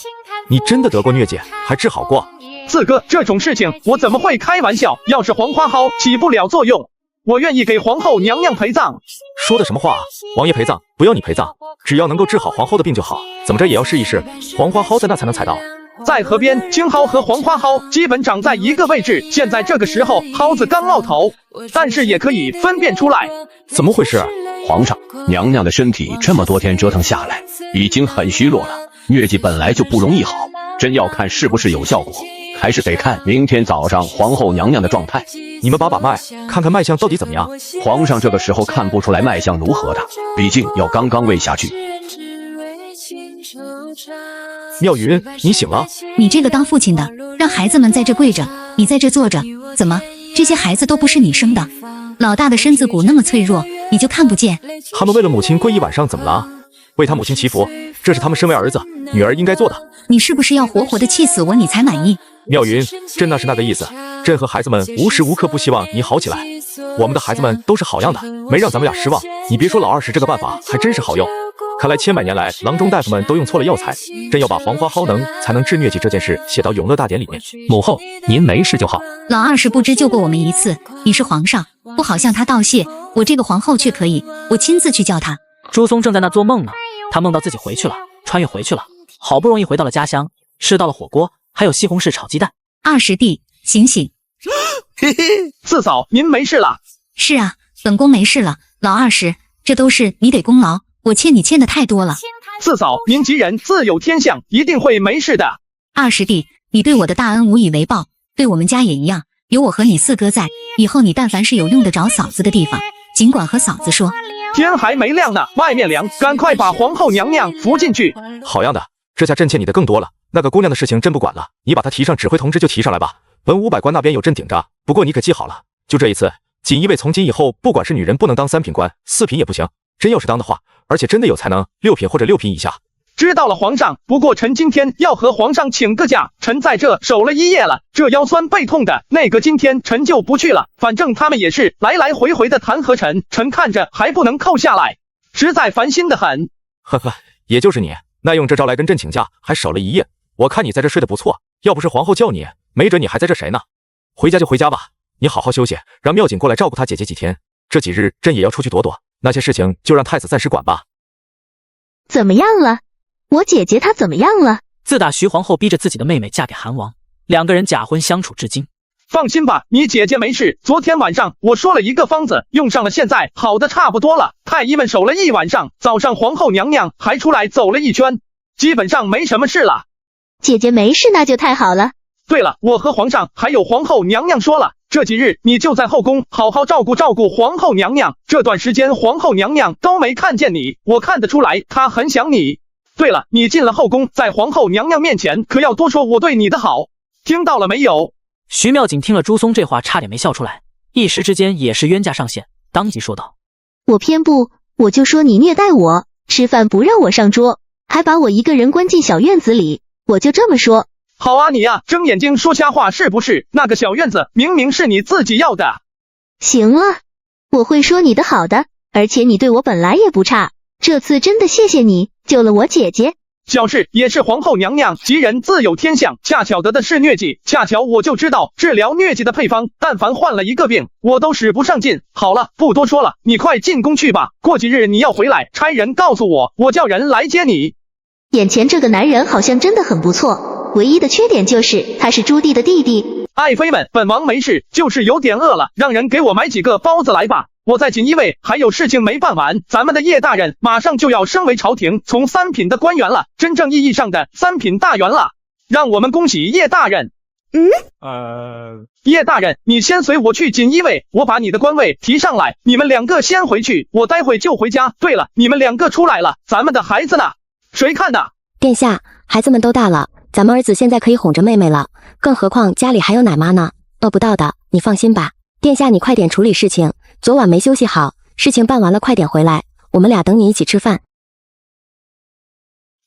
你真的得过疟疾，还治好过？四哥，这种事情我怎么会开玩笑？要是黄花蒿起不了作用，我愿意给皇后娘娘陪葬。说的什么话？王爷陪葬，不要你陪葬，只要能够治好皇后的病就好。怎么着也要试一试，黄花蒿在那才能采到。在河边，青蒿和黄花蒿基本长在一个位置。现在这个时候，蒿子刚冒头，但是也可以分辨出来。怎么回事？皇上，娘娘的身体这么多天折腾下来，已经很虚弱了。疟疾本来就不容易好，真要看是不是有效果，还是得看明天早上皇后娘娘的状态。你们把脉，看看脉象到底怎么样？皇上这个时候看不出来脉象如何的，毕竟要刚刚喂下去。妙云，你醒了？你这个当父亲的，让孩子们在这跪着，你在这坐着，怎么？这些孩子都不是你生的？老大的身子骨那么脆弱，你就看不见？他们为了母亲跪一晚上，怎么了？为他母亲祈福，这是他们身为儿子、女儿应该做的。你是不是要活活的气死我，你才满意？妙云，朕那是那个意思。朕和孩子们无时无刻不希望你好起来。我们的孩子们都是好样的，没让咱们俩失望。你别说老二使这个办法还真是好用。看来千百年来郎中大夫们都用错了药材。朕要把黄花蒿能才能治疟疾这件事写到永乐大典里面。母后，您没事就好。老二是不知救过我们一次，你是皇上，不好向他道谢。我这个皇后却可以，我亲自去叫他。朱松正在那做梦呢，他梦到自己回去了，穿越回去了，好不容易回到了家乡，吃到了火锅，还有西红柿炒鸡蛋。二师弟，醒醒！嘿嘿，四嫂，您没事了？是啊，本宫没事了。老二师，这都是你得功劳，我欠你欠的太多了。四嫂，您吉人自有天相，一定会没事的。二师弟，你对我的大恩无以为报，对我们家也一样，有我和你四哥在，以后你但凡是有用得着嫂子的地方，尽管和嫂子说。天还没亮呢，外面凉，赶快把皇后娘娘扶进去。好样的，这下朕欠你的更多了。那个姑娘的事情朕不管了，你把她提上指挥同志就提上来吧。文武百官那边有朕顶着，不过你可记好了，就这一次，锦衣卫从今以后，不管是女人不能当3品官，4品也不行。真要是当的话，而且真的有才能，6品或者6品以下。知道了，皇上。不过臣今天要和皇上请个假，臣在这守了1夜了，这腰酸背痛的，那个今天臣就不去了。反正他们也是来来回回的弹劾臣，臣看着还不能扣下来，实在烦心的很。呵呵，也就是你，那用这招来跟朕请假，还守了1夜。我看你在这睡得不错，要不是皇后叫你，没准你还在这谁呢。回家就回家吧，你好好休息，让妙锦过来照顾她姐姐几天。这几日朕也要出去躲躲，那些事情就让太子暂时管吧。怎么样了？我姐姐她怎么样了？自打徐皇后逼着自己的妹妹嫁给韩王，2个人假婚相处至今。放心吧，你姐姐没事。昨天晚上我说了一个方子，用上了，现在好的差不多了。太医们守了1晚上，早上皇后娘娘还出来走了1圈，基本上没什么事了。姐姐没事，那就太好了。对了，我和皇上还有皇后娘娘说了，这几日你就在后宫好好照顾照顾皇后娘娘。这段时间皇后娘娘都没看见你，我看得出来她很想你。对了，你进了后宫，在皇后娘娘面前可要多说我对你的好，听到了没有？徐妙锦听了朱松这话，差点没笑出来，一时之间也是冤家上线，当即说道：我偏不，我就说你虐待我，吃饭不让我上桌，还把我一个人关进小院子里，我就这么说。好啊，你啊，睁眼睛说瞎话是不是？那个小院子明明是你自己要的。行了，我会说你的好的，而且你对我本来也不差，这次真的谢谢你，救了我姐姐。小事也是皇后娘娘吉人自有天相，恰巧得的是疟疾，恰巧我就知道治疗疟疾的配方，但凡换了一个病，我都使不上劲。好了，不多说了，你快进宫去吧，过几日你要回来，差人告诉我，我叫人来接你。眼前这个男人好像真的很不错，唯一的缺点就是他是朱棣的弟弟。爱妃们，本王没事，就是有点饿了，让人给我买几个包子来吧。我在锦衣卫还有事情没办完，咱们的叶大人马上就要升为朝廷从3品的官员了，真正意义上的3品大员了，让我们恭喜叶大人。叶大人，你先随我去锦衣卫，我把你的官位提上来，你们2个先回去，我待会就回家。对了，你们2个出来了，咱们的孩子呢？谁看呢？殿下，孩子们都大了，咱们儿子现在可以哄着妹妹了，更何况家里还有奶妈呢，饿不到的，你放心吧。殿下，你快点处理事情，昨晚没休息好，事情办完了快点回来，我们俩等你一起吃饭。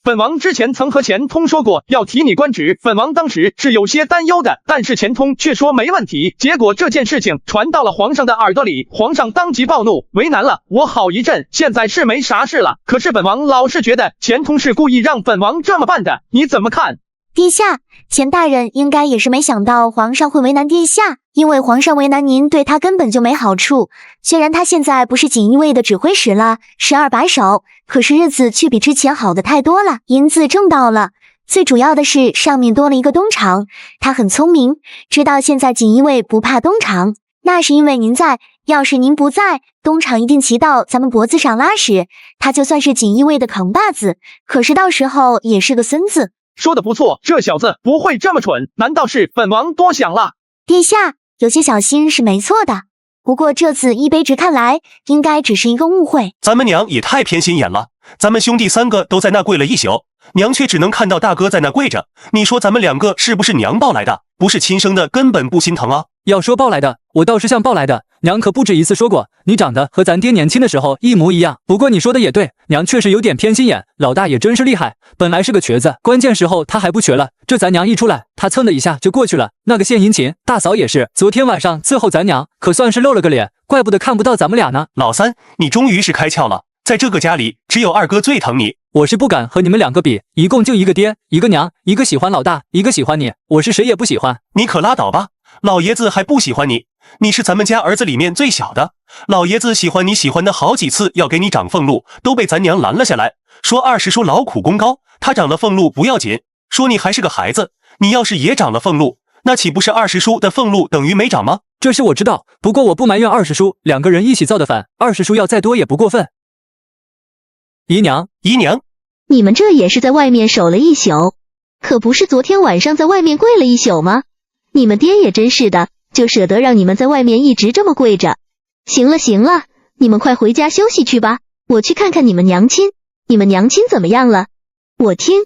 本王之前曾和钱通说过要提你官职，本王当时是有些担忧的，但是钱通却说没问题，结果这件事情传到了皇上的耳朵里，皇上当即暴怒，为难了我好一阵，现在是没啥事了，可是本王老是觉得钱通是故意让本王这么办的，你怎么看？陛下，钱大人应该也是没想到皇上会为难殿下，因为皇上为难您对他根本就没好处。虽然他现在不是锦衣卫的指挥使了，是2把手，可是日子却比之前好的太多了，银子挣到了。最主要的是上面多了一个东厂，他很聪明，知道现在锦衣卫不怕东厂，那是因为您在，要是您不在，东厂一定骑到咱们脖子上拉屎，他就算是锦衣卫的扛把子，可是到时候也是个孙子。说的不错，这小子不会这么蠢，难道是本王多想了？殿下，有些小心是没错的，不过这次一卑职看来应该只是一个误会。咱们娘也太偏心眼了，咱们兄弟3个都在那跪了1宿，娘却只能看到大哥在那跪着，你说咱们2个是不是娘抱来的？不是亲生的根本不心疼啊。要说抱来的，我倒是像抱来的，娘可不止一次说过，你长得和咱爹年轻的时候一模一样。不过你说的也对，娘确实有点偏心眼，老大也真是厉害，本来是个瘸子，关键时候他还不瘸了，这咱娘一出来，他蹭的一下就过去了。那个献殷勤，大嫂也是，昨天晚上伺候咱娘，可算是露了个脸，怪不得看不到咱们俩呢。老三，你终于是开窍了，在这个家里，只有二哥最疼你。我是不敢和你们两个比，一共就一个爹，一个娘，一个喜欢老大，一个喜欢你，我是谁也不喜欢。你可拉倒吧，老爷子还不喜欢你。你是咱们家儿子里面最小的，老爷子喜欢你喜欢的好几次，要给你长俸禄，都被咱娘拦了下来，说二师叔劳苦功高，他长了俸禄不要紧，说你还是个孩子，你要是也长了俸禄，那岂不是二师叔的俸禄等于没长吗？这事我知道，不过我不埋怨二师叔，两个人一起造的反，二师叔要再多也不过分。姨娘，你们这也是在外面守了一宿，可不是昨天晚上在外面跪了一宿吗？你们爹也真是的，就舍得让你们在外面一直这么跪着。行了，你们快回家休息去吧，我去看看你们娘亲。你们娘亲怎么样了？我听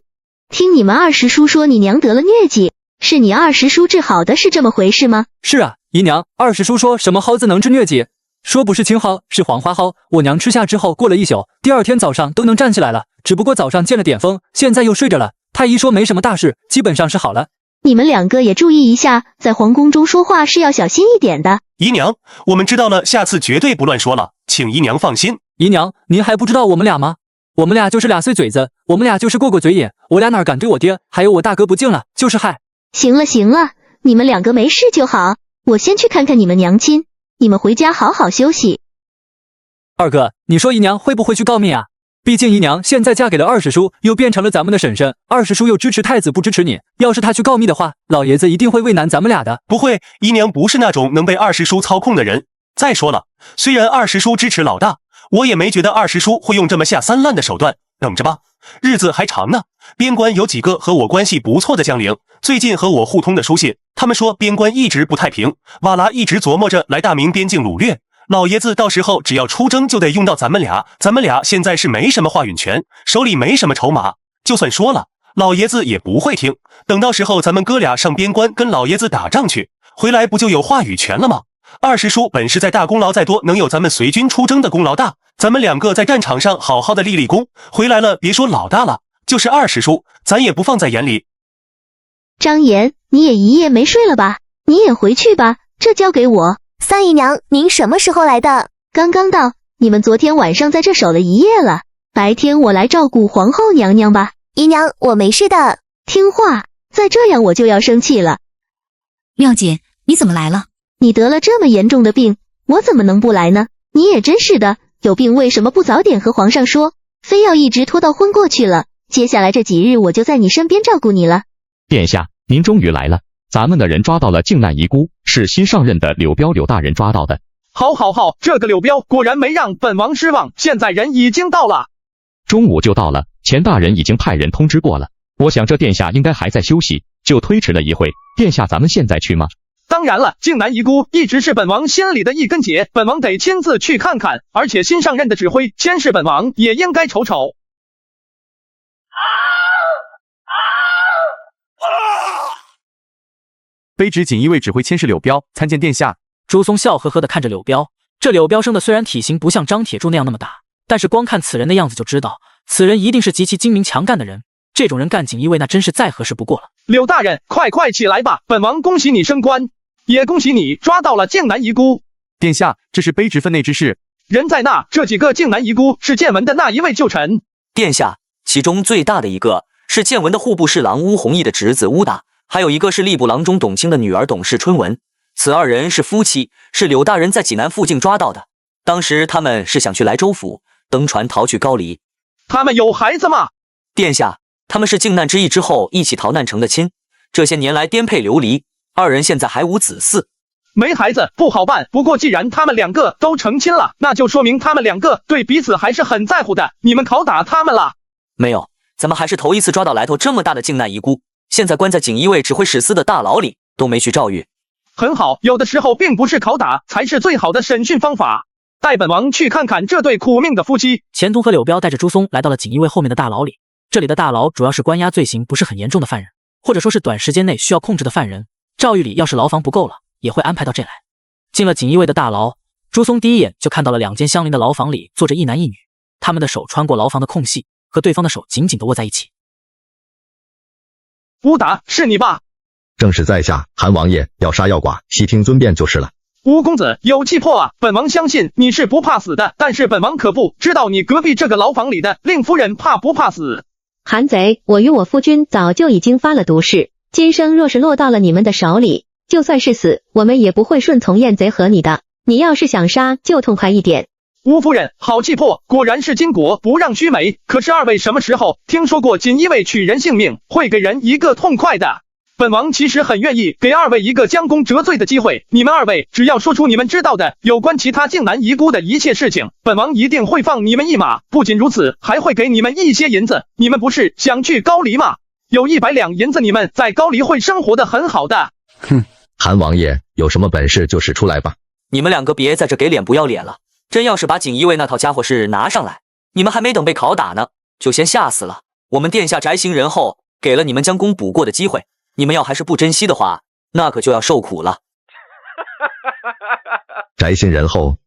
你们二师叔说你娘得了疟疾，是你二师叔治好的，是这么回事吗？是啊，姨娘，二师叔说什么蒿子能治疟疾，说不是青蒿，是黄花蒿。我娘吃下之后过了一宿，第二天早上都能站起来了，只不过早上见了点风，现在又睡着了。太医说没什么大事，基本上是好了。你们两个也注意一下，在皇宫中说话是要小心一点的。姨娘，我们知道了，下次绝对不乱说了，请姨娘放心。姨娘，您还不知道我们俩吗？我们俩就是俩碎嘴子，我们俩就是过嘴瘾，我俩哪敢对我爹还有我大哥不敬了，就是害。行了，你们两个没事就好，我先去看看你们娘亲，你们回家好好休息。二哥，你说姨娘会不会去告密啊？毕竟姨娘现在嫁给了二师叔，又变成了咱们的婶婶，二师叔又支持太子不支持你，要是他去告密的话，老爷子一定会为难咱们俩的。不会，姨娘不是那种能被二师叔操控的人。再说了，虽然二师叔支持老大，我也没觉得二师叔会用这么下三滥的手段。等着吧，日子还长呢。边关有几个和我关系不错的将领，最近和我互通的书信，他们说边关一直不太平，瓦剌一直琢磨着来大明边境掳掠。老爷子到时候只要出征就得用到咱们俩现在是没什么话语权，手里没什么筹码，就算说了，老爷子也不会听。等到时候咱们哥俩上边关跟老爷子打仗去，回来不就有话语权了吗？二师叔本事再大，功劳再多，能有咱们随军出征的功劳大。咱们两个在战场上好好的立功，回来了别说老大了，就是二师叔，咱也不放在眼里。张岩，你也一夜没睡了吧？你也回去吧，这交给我。三姨娘，您什么时候来的？刚刚到，你们昨天晚上在这守了一夜了，白天我来照顾皇后娘娘吧。姨娘，我没事的。听话，再这样我就要生气了。廖姐，你怎么来了？你得了这么严重的病，我怎么能不来呢？你也真是的，有病为什么不早点和皇上说，非要一直拖到昏过去了？接下来这几日我就在你身边照顾你了。殿下，您终于来了，咱们的人抓到了靖难遗孤，是新上任的柳彪柳大人抓到的。好，这个柳彪果然没让本王失望，现在人已经到了。中午就到了，钱大人已经派人通知过了。我想这殿下应该还在休息，就推迟了一会。殿下，咱们现在去吗？当然了，靖难遗孤一直是本王心里的一根结，本王得亲自去看看，而且新上任的指挥监视本王也应该瞅瞅。卑职锦衣卫指挥佥事柳彪参见殿下。朱松笑呵呵地看着柳彪，这柳彪生的虽然体型不像张铁柱那样那么大，但是光看此人的样子就知道，此人一定是极其精明强干的人。这种人干锦衣卫那真是再合适不过了。柳大人，快起来吧，本王恭喜你升官，也恭喜你抓到了靖难遗孤。殿下，这是卑职分内之事。人在那，这几个靖难遗孤是建文的那一位旧臣。殿下，其中最大的一个是建文的户部侍郎乌弘毅的侄子乌达，还有一个是吏部郎中董卿的女儿董氏春文。此二人是夫妻，是柳大人在济南附近抓到的。当时他们是想去莱州府登船逃去高黎。他们有孩子吗？殿下，他们是靖难之役之后一起逃难成的亲，这些年来颠沛流离，二人现在还无子嗣。没孩子不好办，不过既然他们两个都成亲了，那就说明他们两个对彼此还是很在乎的。你们拷打他们了？没有，咱们还是头一次抓到来头这么大的靖难遗孤，现在关在锦衣卫指挥使司的大牢里，都没去诏狱。很好，有的时候并不是拷打才是最好的审讯方法。带本王去看看这对苦命的夫妻。钱通和柳彪带着朱松来到了锦衣卫后面的大牢里，这里的大牢主要是关押罪行不是很严重的犯人，或者说是短时间内需要控制的犯人。诏狱里要是牢房不够了，也会安排到这来。进了锦衣卫的大牢，朱松第一眼就看到了2间相邻的牢房里坐着一男一女，他们的手穿过牢房的空隙，和对方的手紧紧地握在一起。乌达，是你吧？正是在下，韩王爷要杀要剐，悉听尊便就是了。吴公子有气魄啊！本王相信你是不怕死的，但是本王可不知道你隔壁这个牢房里的令夫人怕不怕死。韩贼，我与我夫君早就已经发了毒誓，今生若是落到了你们的手里，就算是死，我们也不会顺从燕贼和你的。你要是想杀，就痛快一点。吴夫人好气魄，果然是巾帼不让须眉。可是二位什么时候听说过锦衣卫取人性命会给人一个痛快的？本王其实很愿意给二位一个将功折罪的机会，你们二位只要说出你们知道的有关其他靖南遗孤的一切事情，本王一定会放你们一马。不仅如此，还会给你们一些银子。你们不是想去高黎吗？有100两银子，你们在高黎会生活的很好的。哼，韩王爷有什么本事就使出来吧。你们2个别在这给脸不要脸了，真要是把锦衣卫那套家伙事拿上来，你们还没等被拷打呢，就先吓死了。我们殿下宅心仁厚，给了你们将功补过的机会，你们要还是不珍惜的话，那可就要受苦了。宅心仁厚，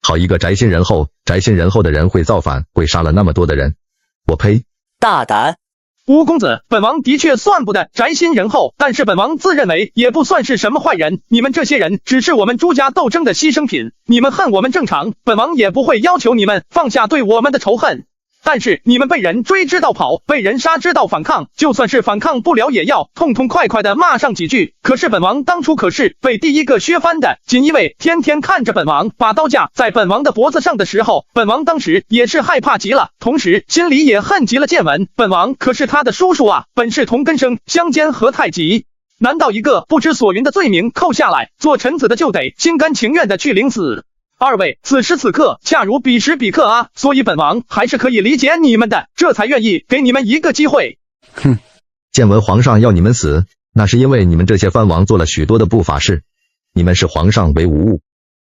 好一个宅心仁厚！宅心仁厚的人会造反，会杀了那么多的人。我呸！大胆！吴公子，本王的确算不得宅心仁厚，但是本王自认为也不算是什么坏人。你们这些人只是我们朱家斗争的牺牲品，你们恨我们正常，本王也不会要求你们放下对我们的仇恨。但是你们被人追知道跑，被人杀知道反抗，就算是反抗不了也要痛痛快快的骂上几句。可是本王当初可是被第一个削藩的，锦衣卫天天看着本王把刀架在本王的脖子上的时候，本王当时也是害怕极了，同时心里也恨极了建文。本王可是他的叔叔啊，本是同根生，相煎何太急。难道一个不知所云的罪名扣下来，做臣子的就得心甘情愿的去领死？二位此时此刻恰如彼时彼刻啊，所以本王还是可以理解你们的，这才愿意给你们一个机会。哼，见闻皇上要你们死，那是因为你们这些藩王做了许多的不法事，你们视皇上为无物，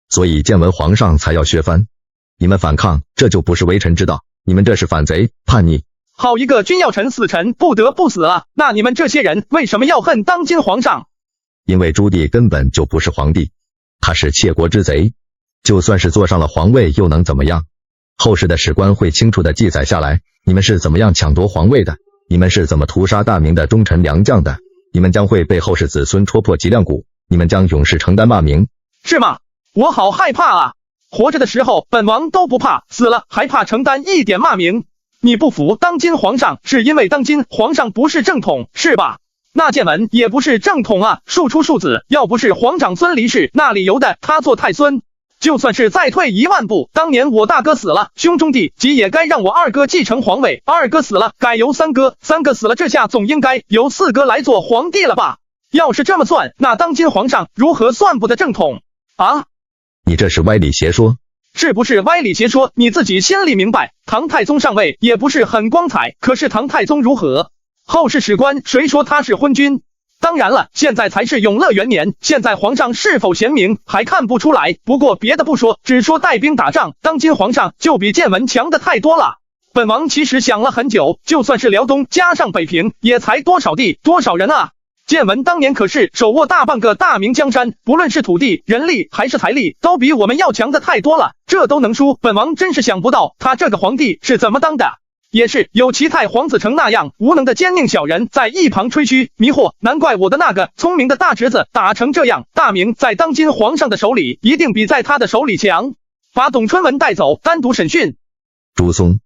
所以见闻皇上才要削藩。你们反抗，这就不是为臣之道，你们这是反贼叛逆。好一个君要臣死臣不得不死啊！那你们这些人为什么要恨当今皇上？因为朱棣根本就不是皇帝，他是窃国之贼。就算是坐上了皇位又能怎么样？后世的史官会清楚地记载下来，你们是怎么样抢夺皇位的，你们是怎么屠杀大明的忠臣良将的，你们将会被后世子孙戳破脊梁骨，你们将永世承担骂名。是吗？我好害怕啊！活着的时候本王都不怕，死了还怕承担一点骂名。你不服当今皇上，是因为当今皇上不是正统，是吧？那建文也不是正统啊，庶出庶子，要不是皇长孙离世，那里由得他做太孙？就算是再退1万步，当年我大哥死了，兄中弟即也该让我二哥继承皇位，二哥死了改由三哥，三哥死了这下总应该由4哥来做皇帝了吧？要是这么算，那当今皇上如何算不得正统啊？你这是歪理邪说。是不是歪理邪说你自己心里明白，唐太宗上位也不是很光彩，可是唐太宗如何？后世史官谁说他是昏君？当然了，现在才是永乐元年，现在皇上是否贤明还看不出来。不过别的不说，只说带兵打仗，当今皇上就比建文强的太多了。本王其实想了很久，就算是辽东加上北平，也才多少地多少人啊！建文当年可是手握大半个大明江山，不论是土地、人力还是财力，都比我们要强的太多了。这都能输，本王真是想不到他这个皇帝是怎么当的。也是有其太皇子成那样无能的奸佞小人在一旁吹嘘迷惑，难怪我的那个聪明的大侄子打成这样。大明在当今皇上的手里一定比在他的手里强。把董春文带走，单独审讯。朱松，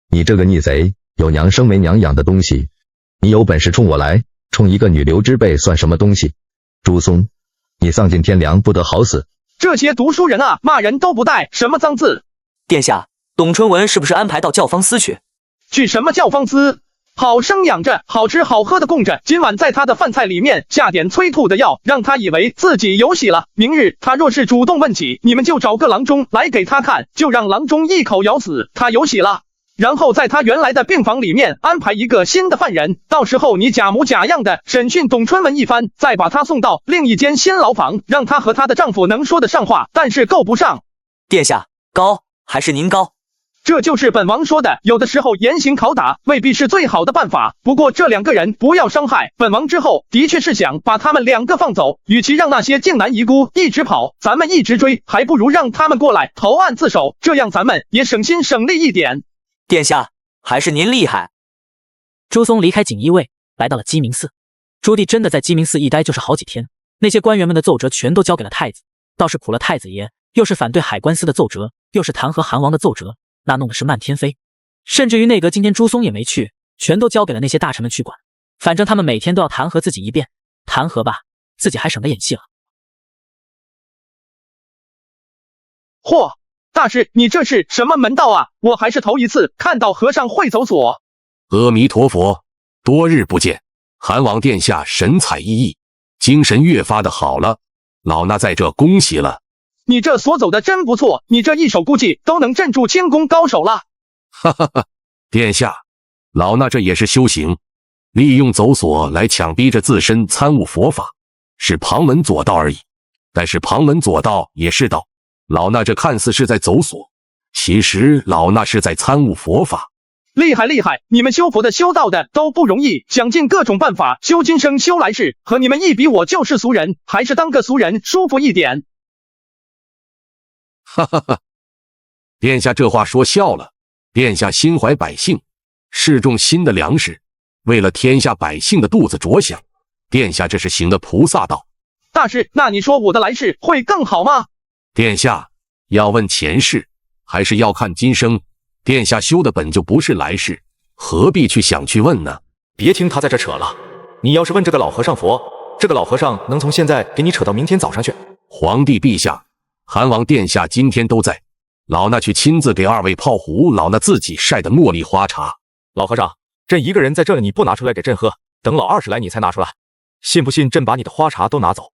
你这个逆贼，有娘生没娘养的东西，你有本事冲我来，冲一个女流之辈算什么东西？朱松，你丧尽天良，不得好死！这些读书人啊，骂人都不带什么脏字。殿下，董春文是不是安排到教坊司去？去什么教坊司？好生养着，好吃好喝的供着，今晚在他的饭菜里面下点催吐的药，让他以为自己有喜了。明日他若是主动问起，你们就找个郎中来给他看，就让郎中一口咬死，他有喜了。然后在他原来的病房里面安排一个新的犯人，到时候你假模假样的审讯董春文一番，再把他送到另一间新牢房，让他和他的丈夫能说得上话，但是够不上。殿下，高还是您高？这就是本王说的，有的时候严刑拷打未必是最好的办法。不过这两个人不要伤害本王，之后的确是想把他们两个放走。与其让那些靖南遗孤一直跑，咱们一直追，还不如让他们过来投案自首，这样咱们也省心省力一点。殿下，还是您厉害。朱松离开锦衣卫，来到了鸡鸣寺。朱棣真的在鸡鸣寺一待就是好几天，那些官员们的奏折全都交给了太子，倒是苦了太子爷，又是反对海关司的奏折，又是弹劾韩王的奏折，那弄的是漫天飞。甚至于内阁今天朱松也没去，全都交给了那些大臣们去管，反正他们每天都要弹劾自己一遍，弹劾吧，自己还省得演戏了。嚯，大师，你这是什么门道啊？我还是头一次看到和尚会走锁。阿弥陀佛，多日不见，韩王殿下神采奕奕，精神越发的好了，老衲在这恭喜了。你这锁走的真不错，你这一手估计都能镇住轻功高手了。哈哈哈，殿下，老衲这也是修行，利用走锁来强逼着自身参悟佛法，是旁门左道而已。但是旁门左道也是道，老衲这看似是在走锁，其实老衲是在参悟佛法。厉害厉害，你们修佛的修道的都不容易，想尽各种办法修今生修来世，和你们一比，我就是俗人，还是当个俗人舒服一点。哈哈哈，殿下这话说笑了，殿下心怀百姓，视众心的粮食，为了天下百姓的肚子着想，殿下这是行的菩萨道。大师，那你说我的来世会更好吗？殿下要问前世，还是要看今生？殿下修的本就不是来世，何必去想去问呢？别听他在这扯了，你要是问这个老和尚佛，这个老和尚能从现在给你扯到明天早上去。皇帝陛下，韩王殿下今天都在，老衲去亲自给二位泡壶老衲自己晒的茉莉花茶。老和尚，朕一个人在这，你不拿出来给朕喝，等老20来你才拿出来，信不信朕把你的花茶都拿走？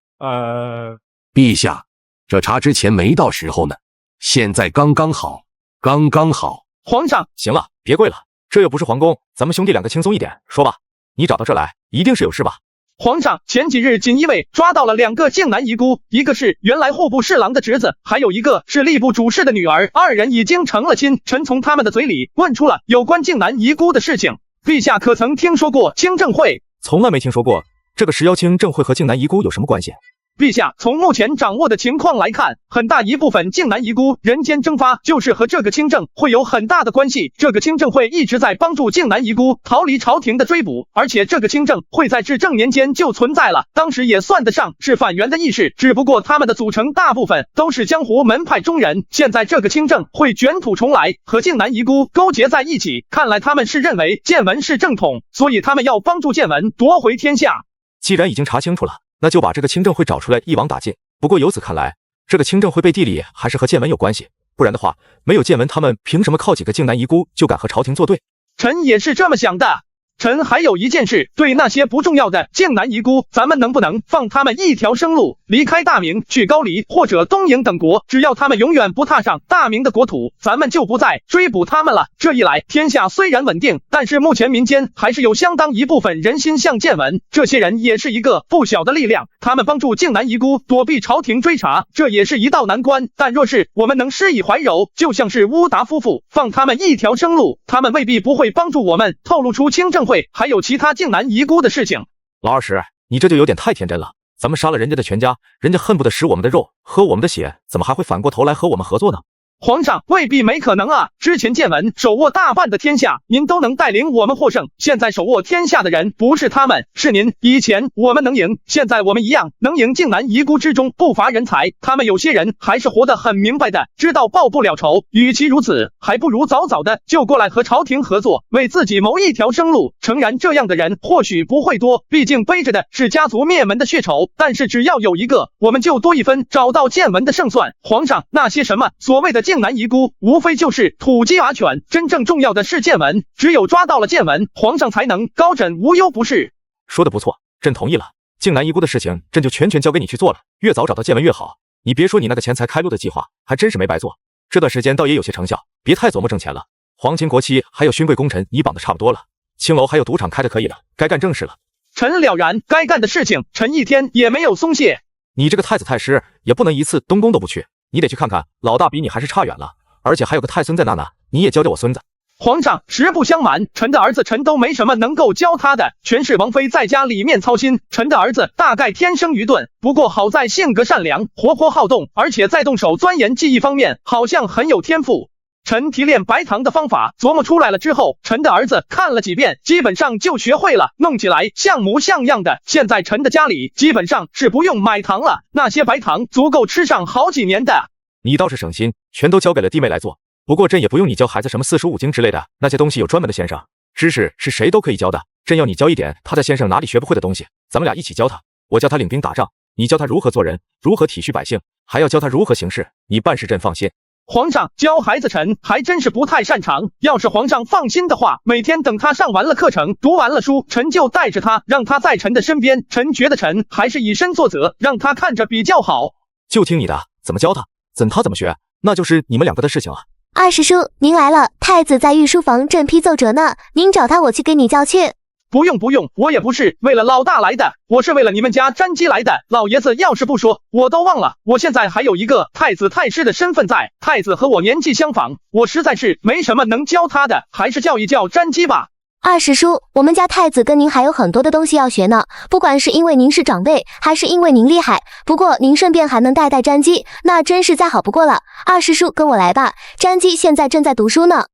陛下，这茶之前没到时候呢，现在刚刚好，刚刚好。皇上，行了，别跪了，这又不是皇宫，咱们兄弟两个轻松一点，说吧，你找到这来，一定是有事吧？皇上，前几日锦衣卫抓到了2个靖南遗孤，一个是原来户部侍郎的侄子，还有一个是吏部主事的女儿，2人已经成了亲。臣从他们的嘴里问出了有关靖南遗孤的事情。陛下可曾听说过清正会？从来没听说过，这个石妖清正会和靖南遗孤有什么关系？陛下，从目前掌握的情况来看，很大一部分靖南遗孤人间蒸发，就是和这个清正会有很大的关系。这个清正会一直在帮助靖南遗孤逃离朝廷的追捕，而且这个清正会在至正年间就存在了，当时也算得上是反元的义士，只不过他们的组成大部分都是江湖门派中人。现在这个清正会卷土重来，和靖南遗孤勾结在一起，看来他们是认为建文是正统，所以他们要帮助建文夺回天下。既然已经查清楚了，那就把这个清正会找出来一网打尽。不过由此看来，这个清正会背地里还是和建文有关系，不然的话，没有建文他们凭什么靠几个靖南遗孤就敢和朝廷作对？臣也是这么想的。臣还有一件事，对那些不重要的靖南遗孤，咱们能不能放他们一条生路，离开大明，去高丽或者东瀛等国？只要他们永远不踏上大明的国土，咱们就不再追捕他们了。这一来，天下虽然稳定，但是目前民间还是有相当一部分人心向建文，这些人也是一个不小的力量，他们帮助靖南遗孤躲避朝廷追查，这也是一道难关。但若是我们能施以怀柔，就像是乌达夫妇，放他们一条生路，他们未必不会帮助我们透露出清正会还有其他靖南遗孤的事情。老二十，你这就有点太天真了。咱们杀了人家的全家，人家恨不得食我们的肉，喝我们的血，怎么还会反过头来和我们合作呢？皇上，未必没可能啊！之前建文手握大半的天下，您都能带领我们获胜。现在手握天下的人不是他们，是您。以前我们能赢，现在我们一样能赢。靖南遗孤之中不乏人才，他们有些人还是活得很明白的，知道报不了仇。与其如此，还不如早早的就过来和朝廷合作，为自己谋一条生路。诚然，这样的人或许不会多，毕竟背着的是家族灭门的血仇。但是只要有一个，我们就多一分找到建文的胜算。皇上，那些什么所谓的靖南遗孤，无非就是土鸡瓦犬，真正重要的是建文，只有抓到了建文，皇上才能高枕无忧，不是？说的不错，朕同意了。靖南遗孤的事情，朕就全权交给你去做了，越早找到建文越好。你别说你那个钱财开路的计划，还真是没白做。这段时间倒也有些成效，别太琢磨挣钱了。皇亲国戚还有勋贵功臣，你绑的差不多了，青楼还有赌场开的可以了，该干正事了。臣了然，该干的事情，臣一天也没有松懈。你这个太子太师也不能一次东宫都不去，你得去看看，老大比你还是差远了。而且还有个太孙在那呢，你也教教我孙子。皇上，实不相瞒，臣的儿子臣都没什么能够教他的，全是王妃在家里面操心。臣的儿子大概天生愚钝，不过好在性格善良，活泼好动，而且在动手钻研技艺方面好像很有天赋。臣提炼白糖的方法琢磨出来了之后，臣的儿子看了几遍，基本上就学会了，弄起来像模像样的。现在臣的家里基本上是不用买糖了，那些白糖足够吃上好几年的。你倒是省心，全都交给了弟妹来做。不过朕也不用你教孩子什么45经之类的，那些东西有专门的先生，知识是谁都可以教的。朕要你教一点他在先生哪里学不会的东西，咱们俩一起教他。我教他领兵打仗，你教他如何做人，如何体恤百姓，还要教他如何行事。你办事朕放心。皇上，教孩子臣还真是不太擅长，要是皇上放心的话，每天等他上完了课程，读完了书，臣就带着他，让他在臣的身边。臣觉得臣还是以身作则，让他看着比较好。就听你的，怎么教他，他怎么学，那就是你们两个的事情啊。二师叔，您来了，太子在御书房正批奏折呢，您找他，我去给你叫去。不用，我也不是为了老大来的，我是为了你们家詹姬来的。老爷子要是不说，我都忘了，我现在还有一个太子太师的身份在，太子和我年纪相仿，我实在是没什么能教他的，还是叫一叫詹姬吧。二师叔，我们家太子跟您还有很多的东西要学呢，不管是因为您是长辈，还是因为您厉害，不过您顺便还能带带詹姬，那真是再好不过了。二师叔跟我来吧，詹姬现在正在读书呢。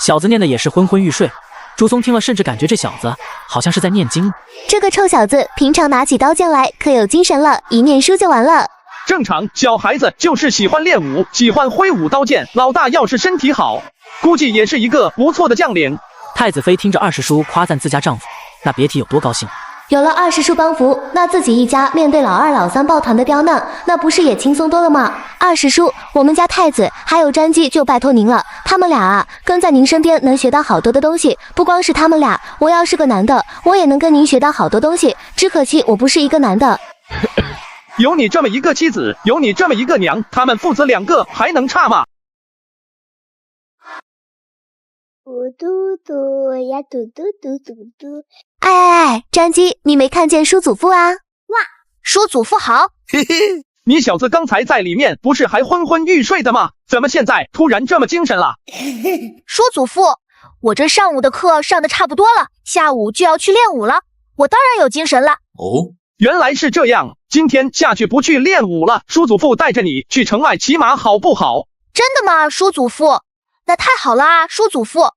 小子念的也是昏昏欲睡，朱松听了甚至感觉这小子好像是在念经。这个臭小子平常拿起刀剑来可有精神了，一念书就完了。正常，小孩子就是喜欢练武，喜欢挥舞刀剑，老大要是身体好，估计也是一个不错的将领。太子妃听着二师叔夸赞自家丈夫，那别提有多高兴。有了二师叔帮扶，那自己一家面对老二老三抱团的刁难，那不是也轻松多了吗？二师叔，我们家太子还有詹姬就拜托您了，他们俩啊跟在您身边能学到好多的东西，不光是他们俩，我要是个男的，我也能跟您学到好多东西，只可惜我不是一个男的。有你这么一个妻子，有你这么一个娘，他们父子两个还能差吗？嘟嘟呀嘟嘟嘟嘟嘟。哎，詹姬，你没看见叔祖父啊？哇，叔祖父好。嘿嘿，你小子刚才在里面不是还昏昏欲睡的吗？怎么现在突然这么精神了？叔祖父，我这上午的课上的差不多了，下午就要去练武了，我当然有精神了。哦，原来是这样，今天下去不去练武了，叔祖父带着你去城外骑马好不好？真的吗，叔祖父？那太好了啊，叔祖父。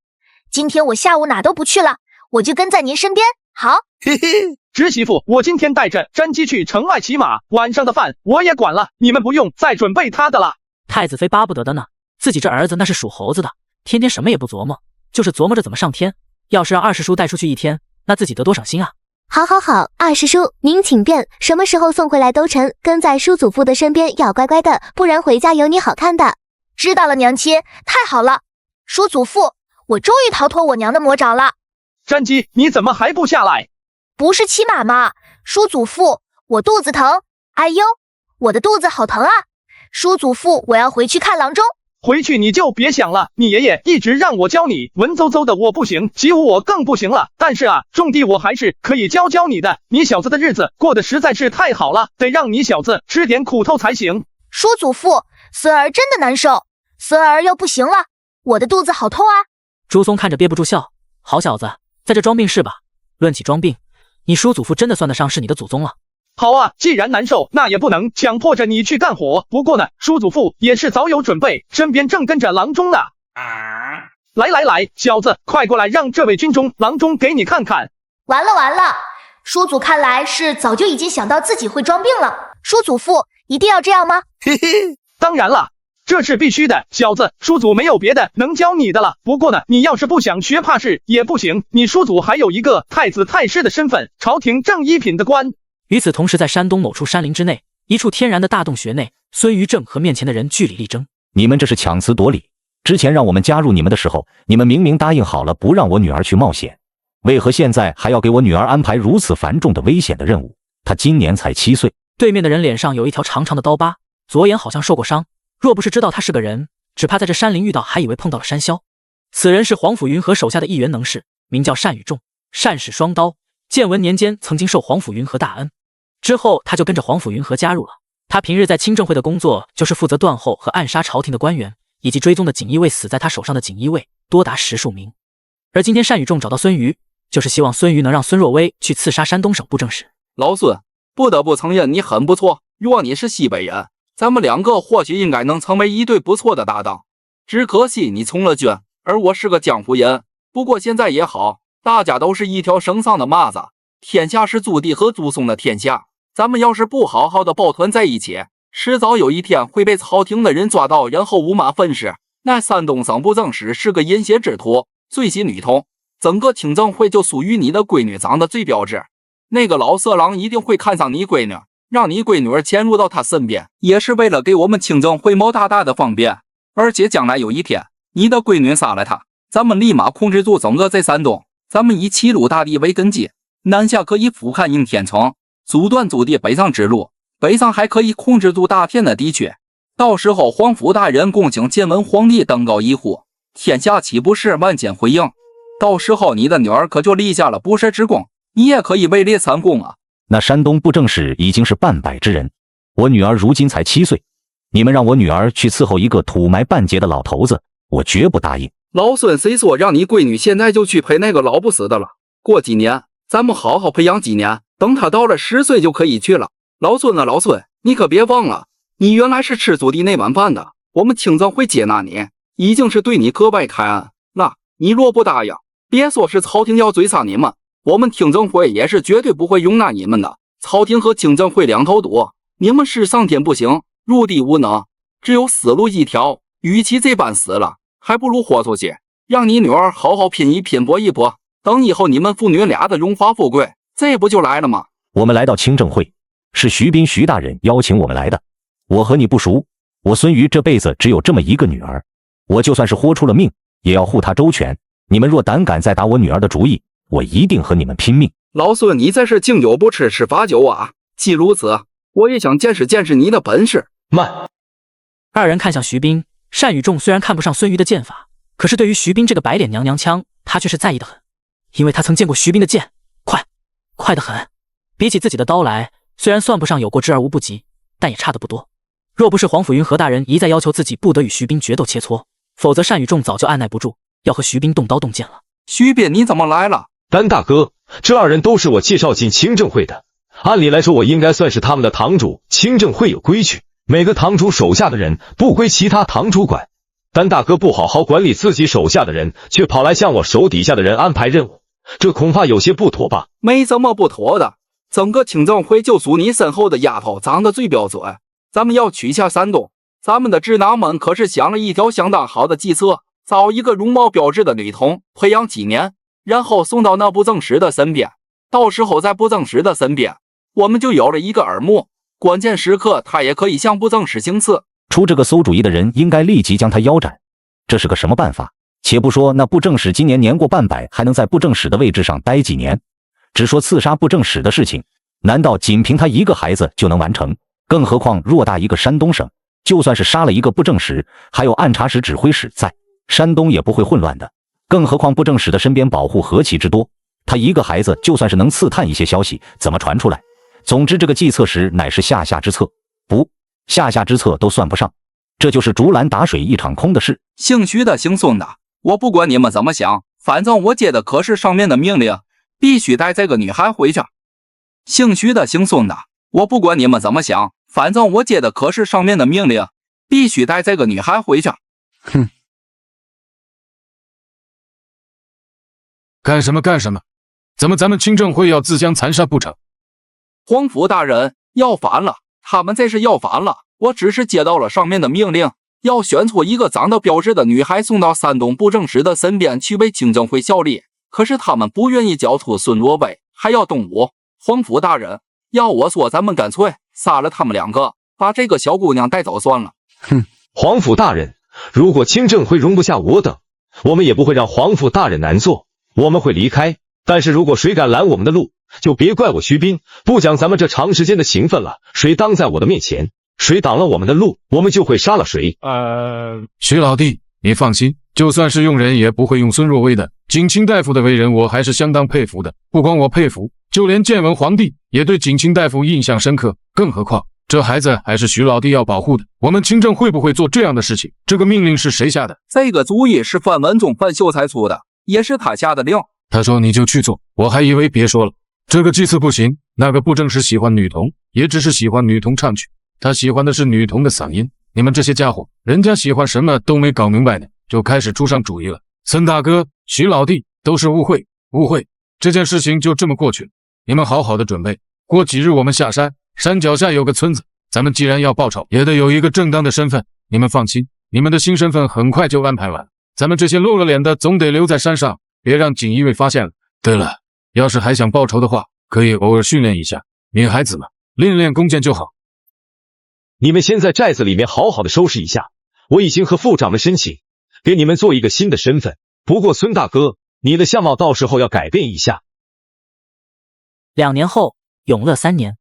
今天我下午哪都不去了，我就跟在您身边。好，嘿嘿，侄媳妇，我今天带着詹姬去城外骑马，晚上的饭我也管了，你们不用再准备他的了。太子妃巴不得的呢，自己这儿子那是属猴子的，天天什么也不琢磨，就是琢磨着怎么上天。要是让二师叔带出去一天，那自己得多省心啊。好，二师叔您请便，什么时候送回来都成，跟在叔祖父的身边要乖乖的，不然回家有你好看的。知道了，娘亲，太好了。叔祖父，我终于逃脱我娘的魔爪了。詹姬，你怎么还不下来？不是骑马吗？叔祖父，我肚子疼。哎呦，我的肚子好疼啊！叔祖父，我要回去看郎中。回去你就别想了，你爷爷一直让我教你，文绉绉的我不行，习武我更不行了。但是啊，种地我还是可以教你的。你小子的日子过得实在是太好了，得让你小子吃点苦头才行。叔祖父，孙儿真的难受，孙儿又不行了，我的肚子好痛啊！朱松看着憋不住笑，好小子，在这装病是吧？论起装病，你叔祖父真的算得上是你的祖宗了。好啊，既然难受，那也不能强迫着你去干活。不过呢，叔祖父也是早有准备，身边正跟着郎中呢。来，小子，快过来，让这位军中郎中给你看看。完了，叔祖看来是早就已经想到自己会装病了。叔祖父一定要这样吗？嘿嘿，当然了，这是必须的。小子，叔祖没有别的能教你的了。不过呢，你要是不想学怕是也不行，你叔祖还有一个太子太师的身份，朝廷正一品的官。与此同时，在山东某处山林之内，一处天然的大洞穴内，孙于正和面前的人据理力争。你们这是强词夺理。之前让我们加入你们的时候，你们明明答应好了不让我女儿去冒险，为何现在还要给我女儿安排如此繁重的危险的任务？她今年才7岁。对面的人脸上有一条长长的刀疤，左眼好像受过伤，若不是知道他是个人，只怕在这山林遇到还以为碰到了山魈。此人是黄甫云和手下的一员能士，名叫单与仲，单使双刀。建文年间曾经受黄甫云和大恩，之后他就跟着黄甫云和加入了。他平日在清政会的工作就是负责断后和暗杀朝廷的官员，以及追踪的锦衣卫死在他手上的锦衣卫多达10数名。而今天单宇仲找到孙瑜，就是希望孙瑜能让孙若薇去刺杀山东省布政使。老孙，不得不承认你很不错，若你是西北人，咱们两个或许应该能成为一对不错的搭档。只可惜你从了军，而我是个江湖人。不过现在也好，大家都是一条绳上的蚂蚱，天下是朱棣和朱松的天下，咱们要是不好好的抱团在一起，迟早有一天会被朝廷的人抓到，然后五马分尸。那山东省布政使是个淫邪之徒，最喜女童，整个听证会就属于你的闺女长得最标致。那个老色狼一定会看上你闺女，让你闺女潜入到他身边，也是为了给我们清政会谋大大的方便。而且将来有一天，你的闺女杀了他，咱们立马控制住整个在山东，咱们以齐鲁大地为根基，南下可以俯瞰应天城，阻断朱棣北上之路，北上还可以控制住大片的地区。到时候皇甫大人恭请建文皇帝登高一呼，天下岂不是万千回应？到时候你的女儿可就立下了不世之功，你也可以位列三公啊。那山东布政使已经是半百之人，我女儿如今才7岁，你们让我女儿去伺候一个土埋半截的老头子，我绝不答应。老孙，谁说让你闺女现在就去陪那个老不死的了？过几年咱们好好培养几年，等她到了10岁就可以去了。老孙啊，老孙，你可别忘了，你原来是吃朱棣那碗饭的，我们清政会接纳你，已经是对你格外开恩了。你若不答应，别说是朝廷要追杀你们，我们听证会也是绝对不会容纳你们的。朝廷和听证会两头堵，你们是上天不行，入地无能，只有死路一条。与其这般死了，还不如豁出去，让你女儿好好拼一拼搏一搏，等以后你们父女俩的荣华富贵，这不就来了吗？我们来到清政会，是徐斌徐大人邀请我们来的。我和你不熟，我孙瑜这辈子只有这么一个女儿，我就算是豁出了命，也要护她周全。你们若胆敢再打我女儿的主意，我一定和你们拼命。老孙，你这是敬酒不吃吃罚酒啊！既如此，我也想见识见识你的本事。慢！二人看向徐斌，单宇仲虽然看不上孙瑜的剑法，可是对于徐斌这个白脸娘娘腔，他却是在意的很，因为他曾见过徐斌的剑，快得很。比起自己的刀来，虽然算不上有过之而无不及，但也差得不多。若不是皇甫云和大人一再要求自己不得与徐斌决斗切磋，否则单宇仲早就按耐不住，要和徐斌动刀动剑了。徐斌，你怎么来了？丹大哥，这2人都是我介绍进清政会的，按理来说我应该算是他们的堂主。清政会有规矩，每个堂主手下的人不归其他堂主管。丹大哥不好好管理自己手下的人，却跑来向我手底下的人安排任务，这恐怕有些不妥吧？没什么不妥的，整个清政会就属你身后的丫头长得最标准。咱们要取下山东，咱们的智囊们可是想了一条相当好的计策，找一个容貌标致的女童，培养几年，然后送到那布政使的身边。到时候在布政使的身边，我们就有了一个耳目，关键时刻他也可以向布政使行刺。出这个馊主意的人应该立即将他腰斩。这是个什么办法？且不说那布政使今年年过半百，还能在布政使的位置上待几年，只说刺杀布政使的事情，难道仅凭他一个孩子就能完成？更何况偌大一个山东省，就算是杀了一个布政使，还有按察使、指挥使在，山东也不会混乱的。更何况布政使的身边保护何其之多，他一个孩子就算是能刺探一些消息，怎么传出来？总之这个计策时乃是下之策，不，下之策都算不上，这就是竹篮打水一场空的事。姓徐的姓孙的，我不管你们怎么想，反正我接的可是上面的命令，必须带这个女孩回去。姓徐的姓孙的，我不管你们怎么想，反正我接的可是上面的命令，必须带这个女孩回去。哼！干什么？怎么咱们清政会要自相残杀不成？皇甫大人，要反了！他们这是要反了！我只是接到了上面的命令，要选出一个长得标致的女孩送到山东布政使的身边去为清政会效力，可是他们不愿意交出孙若薇，还要动武。皇甫大人，要我说，咱们干脆杀了他们2个，把这个小姑娘带走算了。哼！皇甫大人，如果清政会容不下我等，我们也不会让皇甫大人难做，我们会离开。但是如果谁敢拦我们的路，就别怪我徐斌不讲咱们这长时间的情分了。谁挡在我的面前，谁挡了我们的路，我们就会杀了谁。徐老弟，你放心，就算是用人也不会用孙若薇的。景清大夫的为人我还是相当佩服的，不光我佩服，就连建文皇帝也对景清大夫印象深刻，更何况这孩子还是徐老弟要保护的。我们清正会不会做这样的事情？这个命令是谁下的？这个主意是范文宗范秀才出的，也是他下的令。他说你就去做，我还以为别说了。这个祭祀不行，那个不正是喜欢女童，也只是喜欢女童唱曲，他喜欢的是女童的嗓音。你们这些家伙，人家喜欢什么都没搞明白呢，就开始出上主意了。孙大哥、徐老弟都是误会，这件事情就这么过去了。你们好好的准备，过几日我们下山，山脚下有个村子，咱们既然要报仇，也得有一个正当的身份。你们放心，你们的新身份很快就安排完，咱们这些露了脸的总得留在山上，别让锦衣卫发现了。对了，要是还想报仇的话，可以偶尔训练一下，女孩子嘛，练练弓箭就好。你们先在寨子里面好好的收拾一下，我已经和副长们申请，给你们做一个新的身份。不过孙大哥，你的相貌到时候要改变一下。2年后，永乐3年，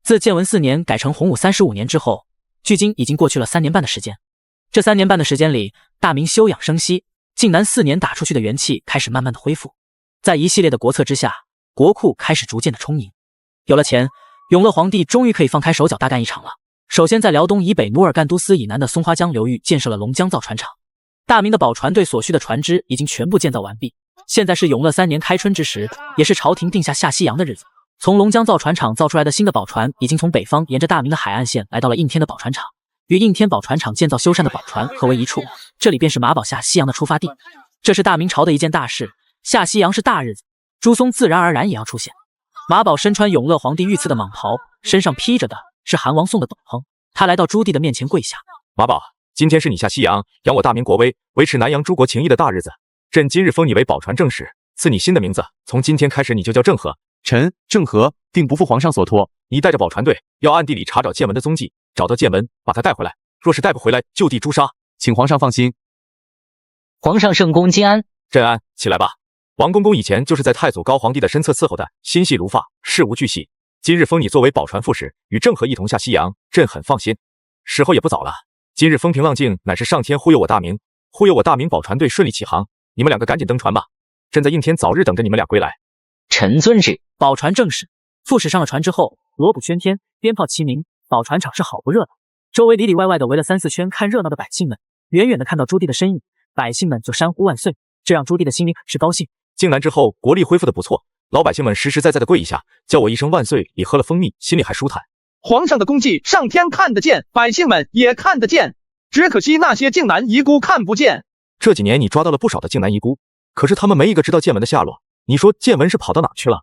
自建文4年改成洪武35年之后，距今已经过去了3年半的时间。这3年半的时间里，大明休养生息，靖难4年打出去的元气开始慢慢的恢复。在一系列的国策之下，国库开始逐渐的充盈。有了钱，永乐皇帝终于可以放开手脚大干一场了。首先在辽东以北努尔干都司以南的松花江流域建设了龙江造船厂，大明的宝船队所需的船只已经全部建造完毕。现在是永乐3年开春之时，也是朝廷定下下西洋的日子。从龙江造船厂造出来的新的宝船已经从北方沿着大明的海岸线来到了应天的宝船厂，与应天宝船厂建造修缮的宝船合为一处，这里便是马宝下西洋的出发地。这是大明朝的一件大事，下西洋是大日子，朱松自然而然也要出现。马宝身穿永乐皇帝御赐的蟒袍，身上披着的是韩王送的斗篷，他来到朱棣的面前跪下。马宝，今天是你下西洋，扬我大明国威，维持南洋诸国情谊的大日子。朕今日封你为宝船正使，赐你新的名字，从今天开始你就叫郑和。臣郑和定不负皇上所托。你带着宝船队，要暗地里查找建文的踪迹，找到建文，把他带回来。若是带不回来，就地诛杀。请皇上放心。皇上圣功金安。朕安，起来吧。王公公以前就是在太祖高皇帝的身侧伺候的，心细如发，事无巨细。今日封你作为宝船副使，与郑和一同下西洋，朕很放心。时候也不早了，今日风平浪静，乃是上天忽悠我大明，忽悠我大明宝船队顺利起航。你们2个赶紧登船吧，朕在应天早日等着你们俩归来。臣遵旨。宝船正使、副使上了船之后，锣鼓喧天，鞭炮齐鸣，宝船场是好不热闹。周围里里外外的围了3、4圈看热闹的百姓们，远远的看到朱棣的身影，百姓们就山呼万岁，这让朱棣的心里很是高兴。靖难之后，国力恢复的不错，老百姓们实实在在的跪一下，叫我一声万岁，也喝了蜂蜜，心里还舒坦。皇上的功绩，上天看得见，百姓们也看得见，只可惜那些靖难遗孤看不见。这几年你抓到了不少的靖难遗孤，可是他们没一个知道建文的下落。你说建文是跑到哪去了？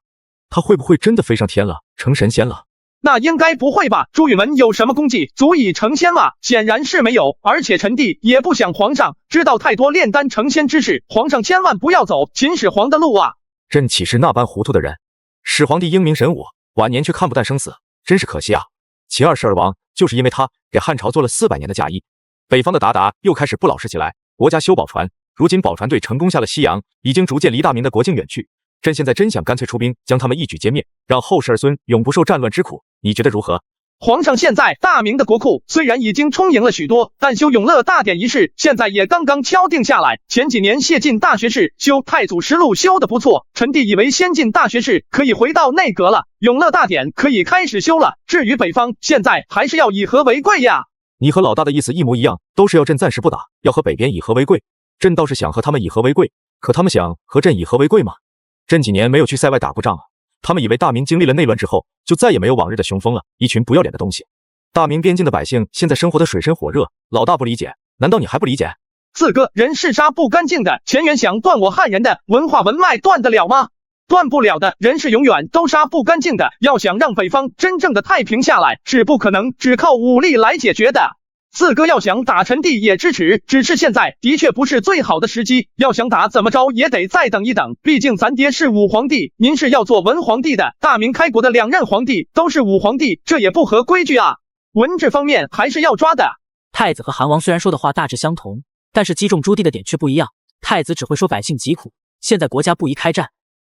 他会不会真的飞上天了，成神仙了？那应该不会吧？朱允文有什么功绩足以成仙吗？显然是没有，而且臣弟也不想皇上知道太多炼丹成仙之事，皇上千万不要走秦始皇的路啊！朕岂是那般糊涂的人？始皇帝英明神武，晚年却看不淡生死，真是可惜啊！秦二世而亡，就是因为他给汉朝做了400年的嫁衣。北方的鞑靼又开始不老实起来，国家修宝船，如今宝船队成功下了西洋，已经逐渐离大明的国境远去。朕现在真想干脆出兵，将他们一举歼灭，让后世儿孙永不受战乱之苦，你觉得如何？皇上现在大明的国库虽然已经充盈了许多，但修永乐大典一事现在也刚刚敲定下来。前几年谢晋大学士修太祖实录修得不错，臣弟以为先进大学士可以回到内阁了，永乐大典可以开始修了。至于北方，现在还是要以和为贵呀。你和老大的意思一模一样，都是要朕暂时不打，要和北边以和为贵。朕倒是想和他们以和为贵，可他们想和朕以和为贵吗？朕几年没有去塞外打过仗啊，他们以为大明经历了内乱之后，就再也没有往日的雄风了，一群不要脸的东西。大明边境的百姓现在生活的水深火热，老大不理解，难道你还不理解？四哥，人是杀不干净的，前元想断我汉人的文化文脉断得了吗？断不了的，人是永远都杀不干净的。要想让北方真正的太平下来，是不可能只靠武力来解决的。四哥要想打臣弟也支持，只是现在的确不是最好的时机，要想打怎么着也得再等一等，毕竟咱爹是武皇帝，您是要做文皇帝的，大明开国的2任皇帝都是武皇帝，这也不合规矩啊。文治方面还是要抓的。太子和韩王虽然说的话大致相同，但是击中朱棣的点却不一样。太子只会说百姓疾苦，现在国家不宜开战，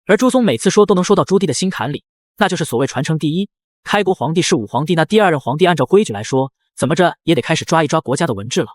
而朱松每次说都能说到朱棣的心坎里，那就是所谓传承第一，开国皇帝是武皇帝，那第2任皇帝按照规矩来说，怎么着也得开始抓一抓国家的文治了。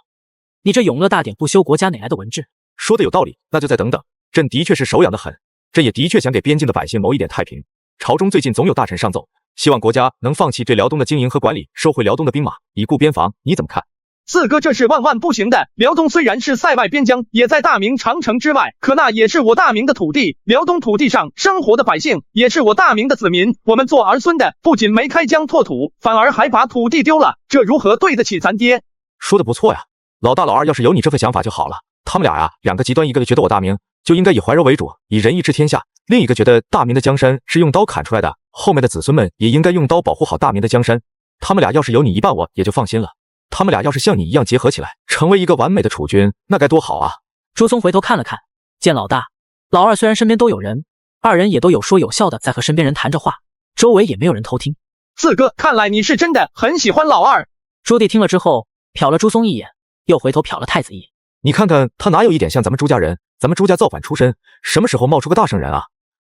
你这永乐大典不修，国家哪来的文治？说的有道理，那就再等等。朕的确是手痒得很，朕也的确想给边境的百姓谋一点太平。朝中最近总有大臣上奏，希望国家能放弃对辽东的经营和管理，收回辽东的兵马，以固边防，你怎么看？四哥，这是万万不行的。辽东虽然是塞外边疆，也在大明长城之外，可那也是我大明的土地。辽东土地上生活的百姓，也是我大明的子民。我们做儿孙的，不仅没开疆拓土，反而还把土地丢了，这如何对得起咱爹？说的不错呀，老大老二要是有你这份想法就好了。他们俩呀，两个极端，一个觉得我大明就应该以怀柔为主，以仁义治天下；另一个觉得大明的江山是用刀砍出来的，后面的子孙们也应该用刀保护好大明的江山。他们俩要是有你一半，我也就放心了。他们俩要是像你一样结合起来，成为一个完美的储君，那该多好啊！朱松回头看了看，见老大、老二虽然身边都有人，二人也都有说有笑的在和身边人谈着话，周围也没有人偷听。四哥，看来你是真的很喜欢老二。朱棣听了之后，瞟了朱松一眼，又回头瞟了太子一眼。你看看他哪有一点像咱们朱家人？咱们朱家造反出身，什么时候冒出个大圣人啊？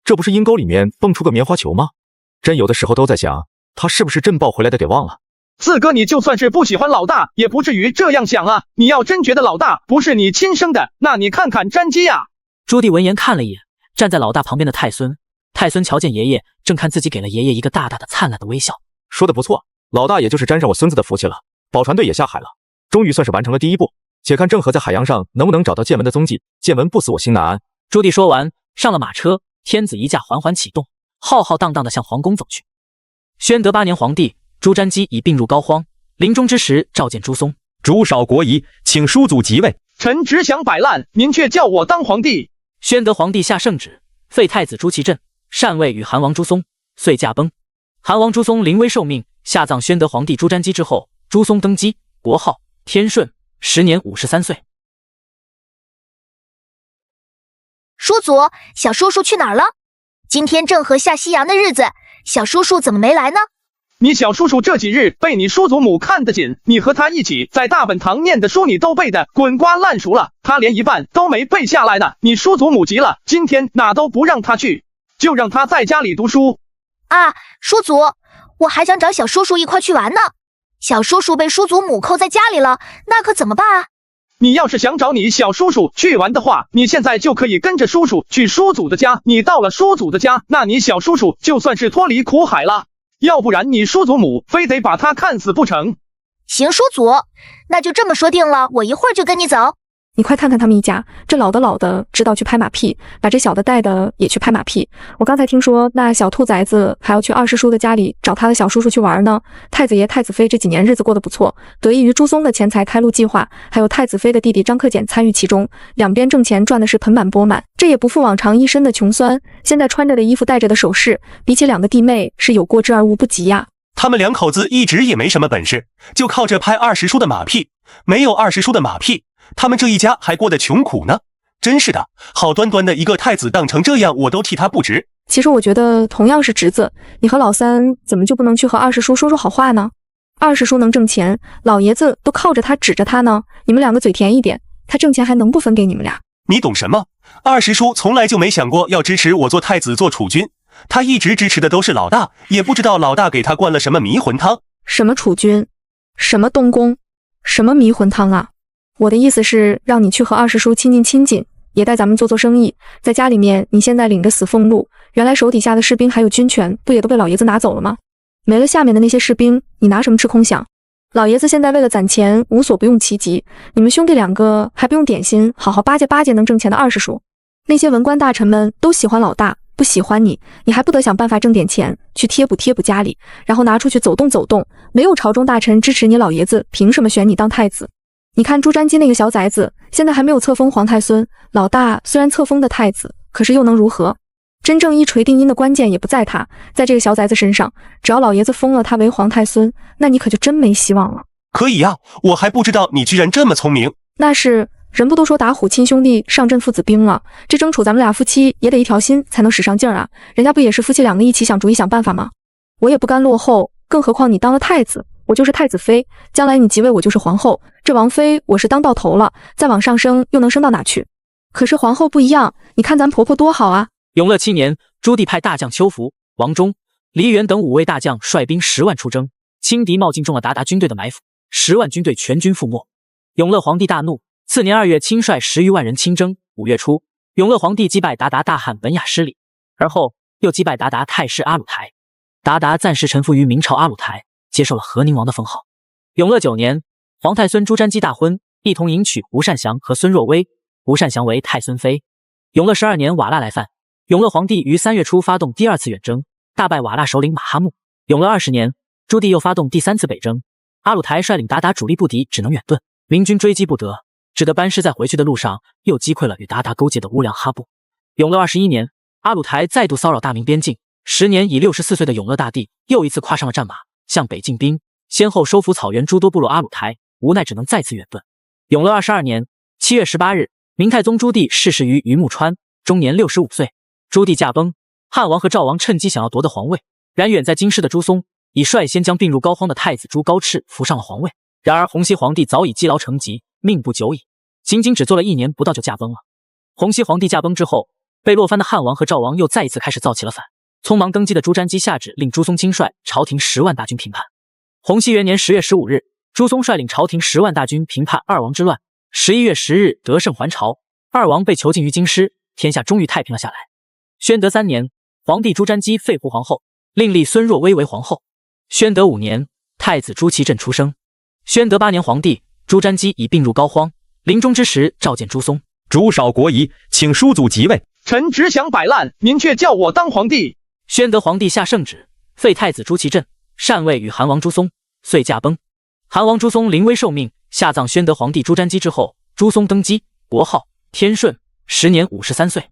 这不是阴沟里面蹦出个棉花球吗？朕有的时候都在想，他是不是朕抱回来的给忘了。四哥，你就算是不喜欢老大，也不至于这样想啊！你要真觉得老大不是你亲生的，那你看看詹基啊！朱棣闻言看了一眼站在老大旁边的太孙，太孙瞧见爷爷，正看自己，给了爷爷一个大大的灿烂的微笑。说的不错，老大也就是沾上我孙子的福气了。宝船队也下海了，终于算是完成了第一步。且看郑和在海洋上能不能找到剑文的踪迹。剑文不死，我心难安。朱棣说完，上了马车，天子一驾缓缓启动，浩浩荡荡地向皇宫走去。宣德8年，皇帝朱瞻基已病入膏肓，临终之时召见朱松：“主少国疑，请叔祖即位。”臣只想摆烂，您却叫我当皇帝。宣德皇帝下圣旨，废太子朱祁镇，禅位与韩王朱松，遂驾崩。韩王朱松临危受命，下葬宣德皇帝朱瞻基之后，朱松登基，国号天顺，时年53岁。叔祖，小叔叔去哪儿了？今天郑和下西洋的日子，小叔叔怎么没来呢？你小叔叔这几日被你叔祖母看得紧，你和他一起在大本堂念的书你都背得滚瓜烂熟了，他连一半都没背下来呢。你叔祖母急了，今天哪都不让他去，就让他在家里读书。啊，叔祖，我还想找小叔叔一块去玩呢。小叔叔被叔祖母扣在家里了，那可怎么办啊？你要是想找你小叔叔去玩的话，你现在就可以跟着叔叔去叔祖的家。你到了叔祖的家，那你小叔叔就算是脱离苦海了。要不然你叔祖母非得把他看死不成。行，叔祖，那就这么说定了，我一会儿就跟你走。你快看看他们一家，这老的知道去拍马屁，把这小的带的也去拍马屁。我刚才听说那小兔崽子还要去二师叔的家里找他的小叔叔去玩呢。太子爷太子妃这几年日子过得不错，得益于朱松的钱财开路计划，还有太子妃的弟弟张克俭参与其中，两边挣钱赚的是盆满钵满。这也不负往常一身的穷酸，现在穿着的衣服戴着的首饰，比起两个弟妹是有过之而无不及呀。他们两口子一直也没什么本事，就靠着拍二师叔的马屁，没有二师叔的马屁，他们这一家还过得穷苦呢。真是的，好端端的一个太子当成这样，我都替他不值。其实我觉得同样是侄子，你和老三怎么就不能去和二师叔说说好话呢？二师叔能挣钱，老爷子都靠着他指着他呢，你们两个嘴甜一点，他挣钱还能不分给你们俩？你懂什么？二师叔从来就没想过要支持我做太子做储君，他一直支持的都是老大，也不知道老大给他灌了什么迷魂汤。什么储君，什么东宫，什么迷魂汤啊？我的意思是让你去和二师叔亲近，也带咱们做生意。在家里面你现在领着死俸禄，原来手底下的士兵还有军权不也都被老爷子拿走了吗？没了下面的那些士兵，你拿什么吃空饷？老爷子现在为了攒钱无所不用其极，你们兄弟两个还不用点心，好好巴结能挣钱的二师叔。那些文官大臣们都喜欢老大，不喜欢你，你还不得想办法挣点钱去贴补家里，然后拿出去走动。没有朝中大臣支持你老爷子，凭什么选你当太子？你看朱瞻基那个小崽子，现在还没有册封皇太孙，老大虽然册封的太子，可是又能如何？真正一锤定音的关键也不在他，在这个小崽子身上。只要老爷子封了他为皇太孙，那你可就真没希望了。可以呀，我还不知道你居然这么聪明。那是，人不都说打虎亲兄弟，上阵父子兵了？这争储咱们俩夫妻也得一条心才能使上劲儿啊！人家不也是夫妻两个一起想主意想办法吗？我也不甘落后，更何况你当了太子，我就是太子妃，将来你即位我就是皇后，这王妃我是当到头了，再往上升又能升到哪去？可是皇后不一样，你看咱婆婆多好啊！永乐7年，朱棣派大将邱福、王忠、黎元等5位大将率兵10万出征，轻敌冒进中了鞑靼军队的埋伏，10万军队全军覆没。永乐皇帝大怒，次年2月亲率10余万人亲征。5月初，永乐皇帝击败鞑靼大汗本雅失礼，而后又击败鞑靼太师阿鲁台。鞑靼暂时臣服于明朝阿鲁台，接受了和宁王的封号。永乐9年，皇太孙朱瞻基大婚，一同迎娶吴善祥和孙若薇，吴善祥为太孙妃。永乐12年，瓦剌来犯，永乐皇帝于3月初发动第2次远征，大败瓦剌首领马哈木。永乐20年，朱棣又发动第3次北征，阿鲁台率领鞑靼主力不敌，只能远遁，明军追击不得，只得班师在回去的路上又击溃了与鞑靼勾结的乌梁哈部。永乐21年，阿鲁台再度骚扰大明边境，时年已64岁的永乐大帝又一次跨上了战马，向北进兵，先后收服草原诸多部落阿鲁台，无奈只能再次远遁。永乐22年7月18日，明太宗朱棣逝世于榆木川，终年65岁。朱棣驾崩，汉王和赵王趁机想要夺得皇位，然远在京师的朱松已率先将病入膏肓的太子朱高炽扶上了皇位。然而洪熙皇帝早已积劳成疾，命不久矣，仅仅只做了1年不到就驾崩了。洪熙皇帝驾崩之后，被落藩的汉王和赵王又再一次开始造起了反。匆忙登基的朱瞻基下旨令朱松亲率朝廷10万大军平叛。洪熙元年10月15日，朱松率领朝廷10万大军平叛二王之乱。11月10日得胜还朝，二王被囚禁于京师，天下终于太平了下来。宣德3年，皇帝朱瞻基废胡皇后，另立孙若薇为皇后。宣德5年，太子朱祁镇出生。宣德8年，皇帝朱瞻基已病入膏肓，临终之时召见朱松，主少国仪，请叔祖即位。臣只想摆烂，您却叫我当皇帝。宣德皇帝下圣旨，废太子朱祁镇，禅位与韩王朱松，遂驾崩。韩王朱松临危受命，下葬宣德皇帝朱瞻基之后，朱松登基，国号天顺，时年53岁。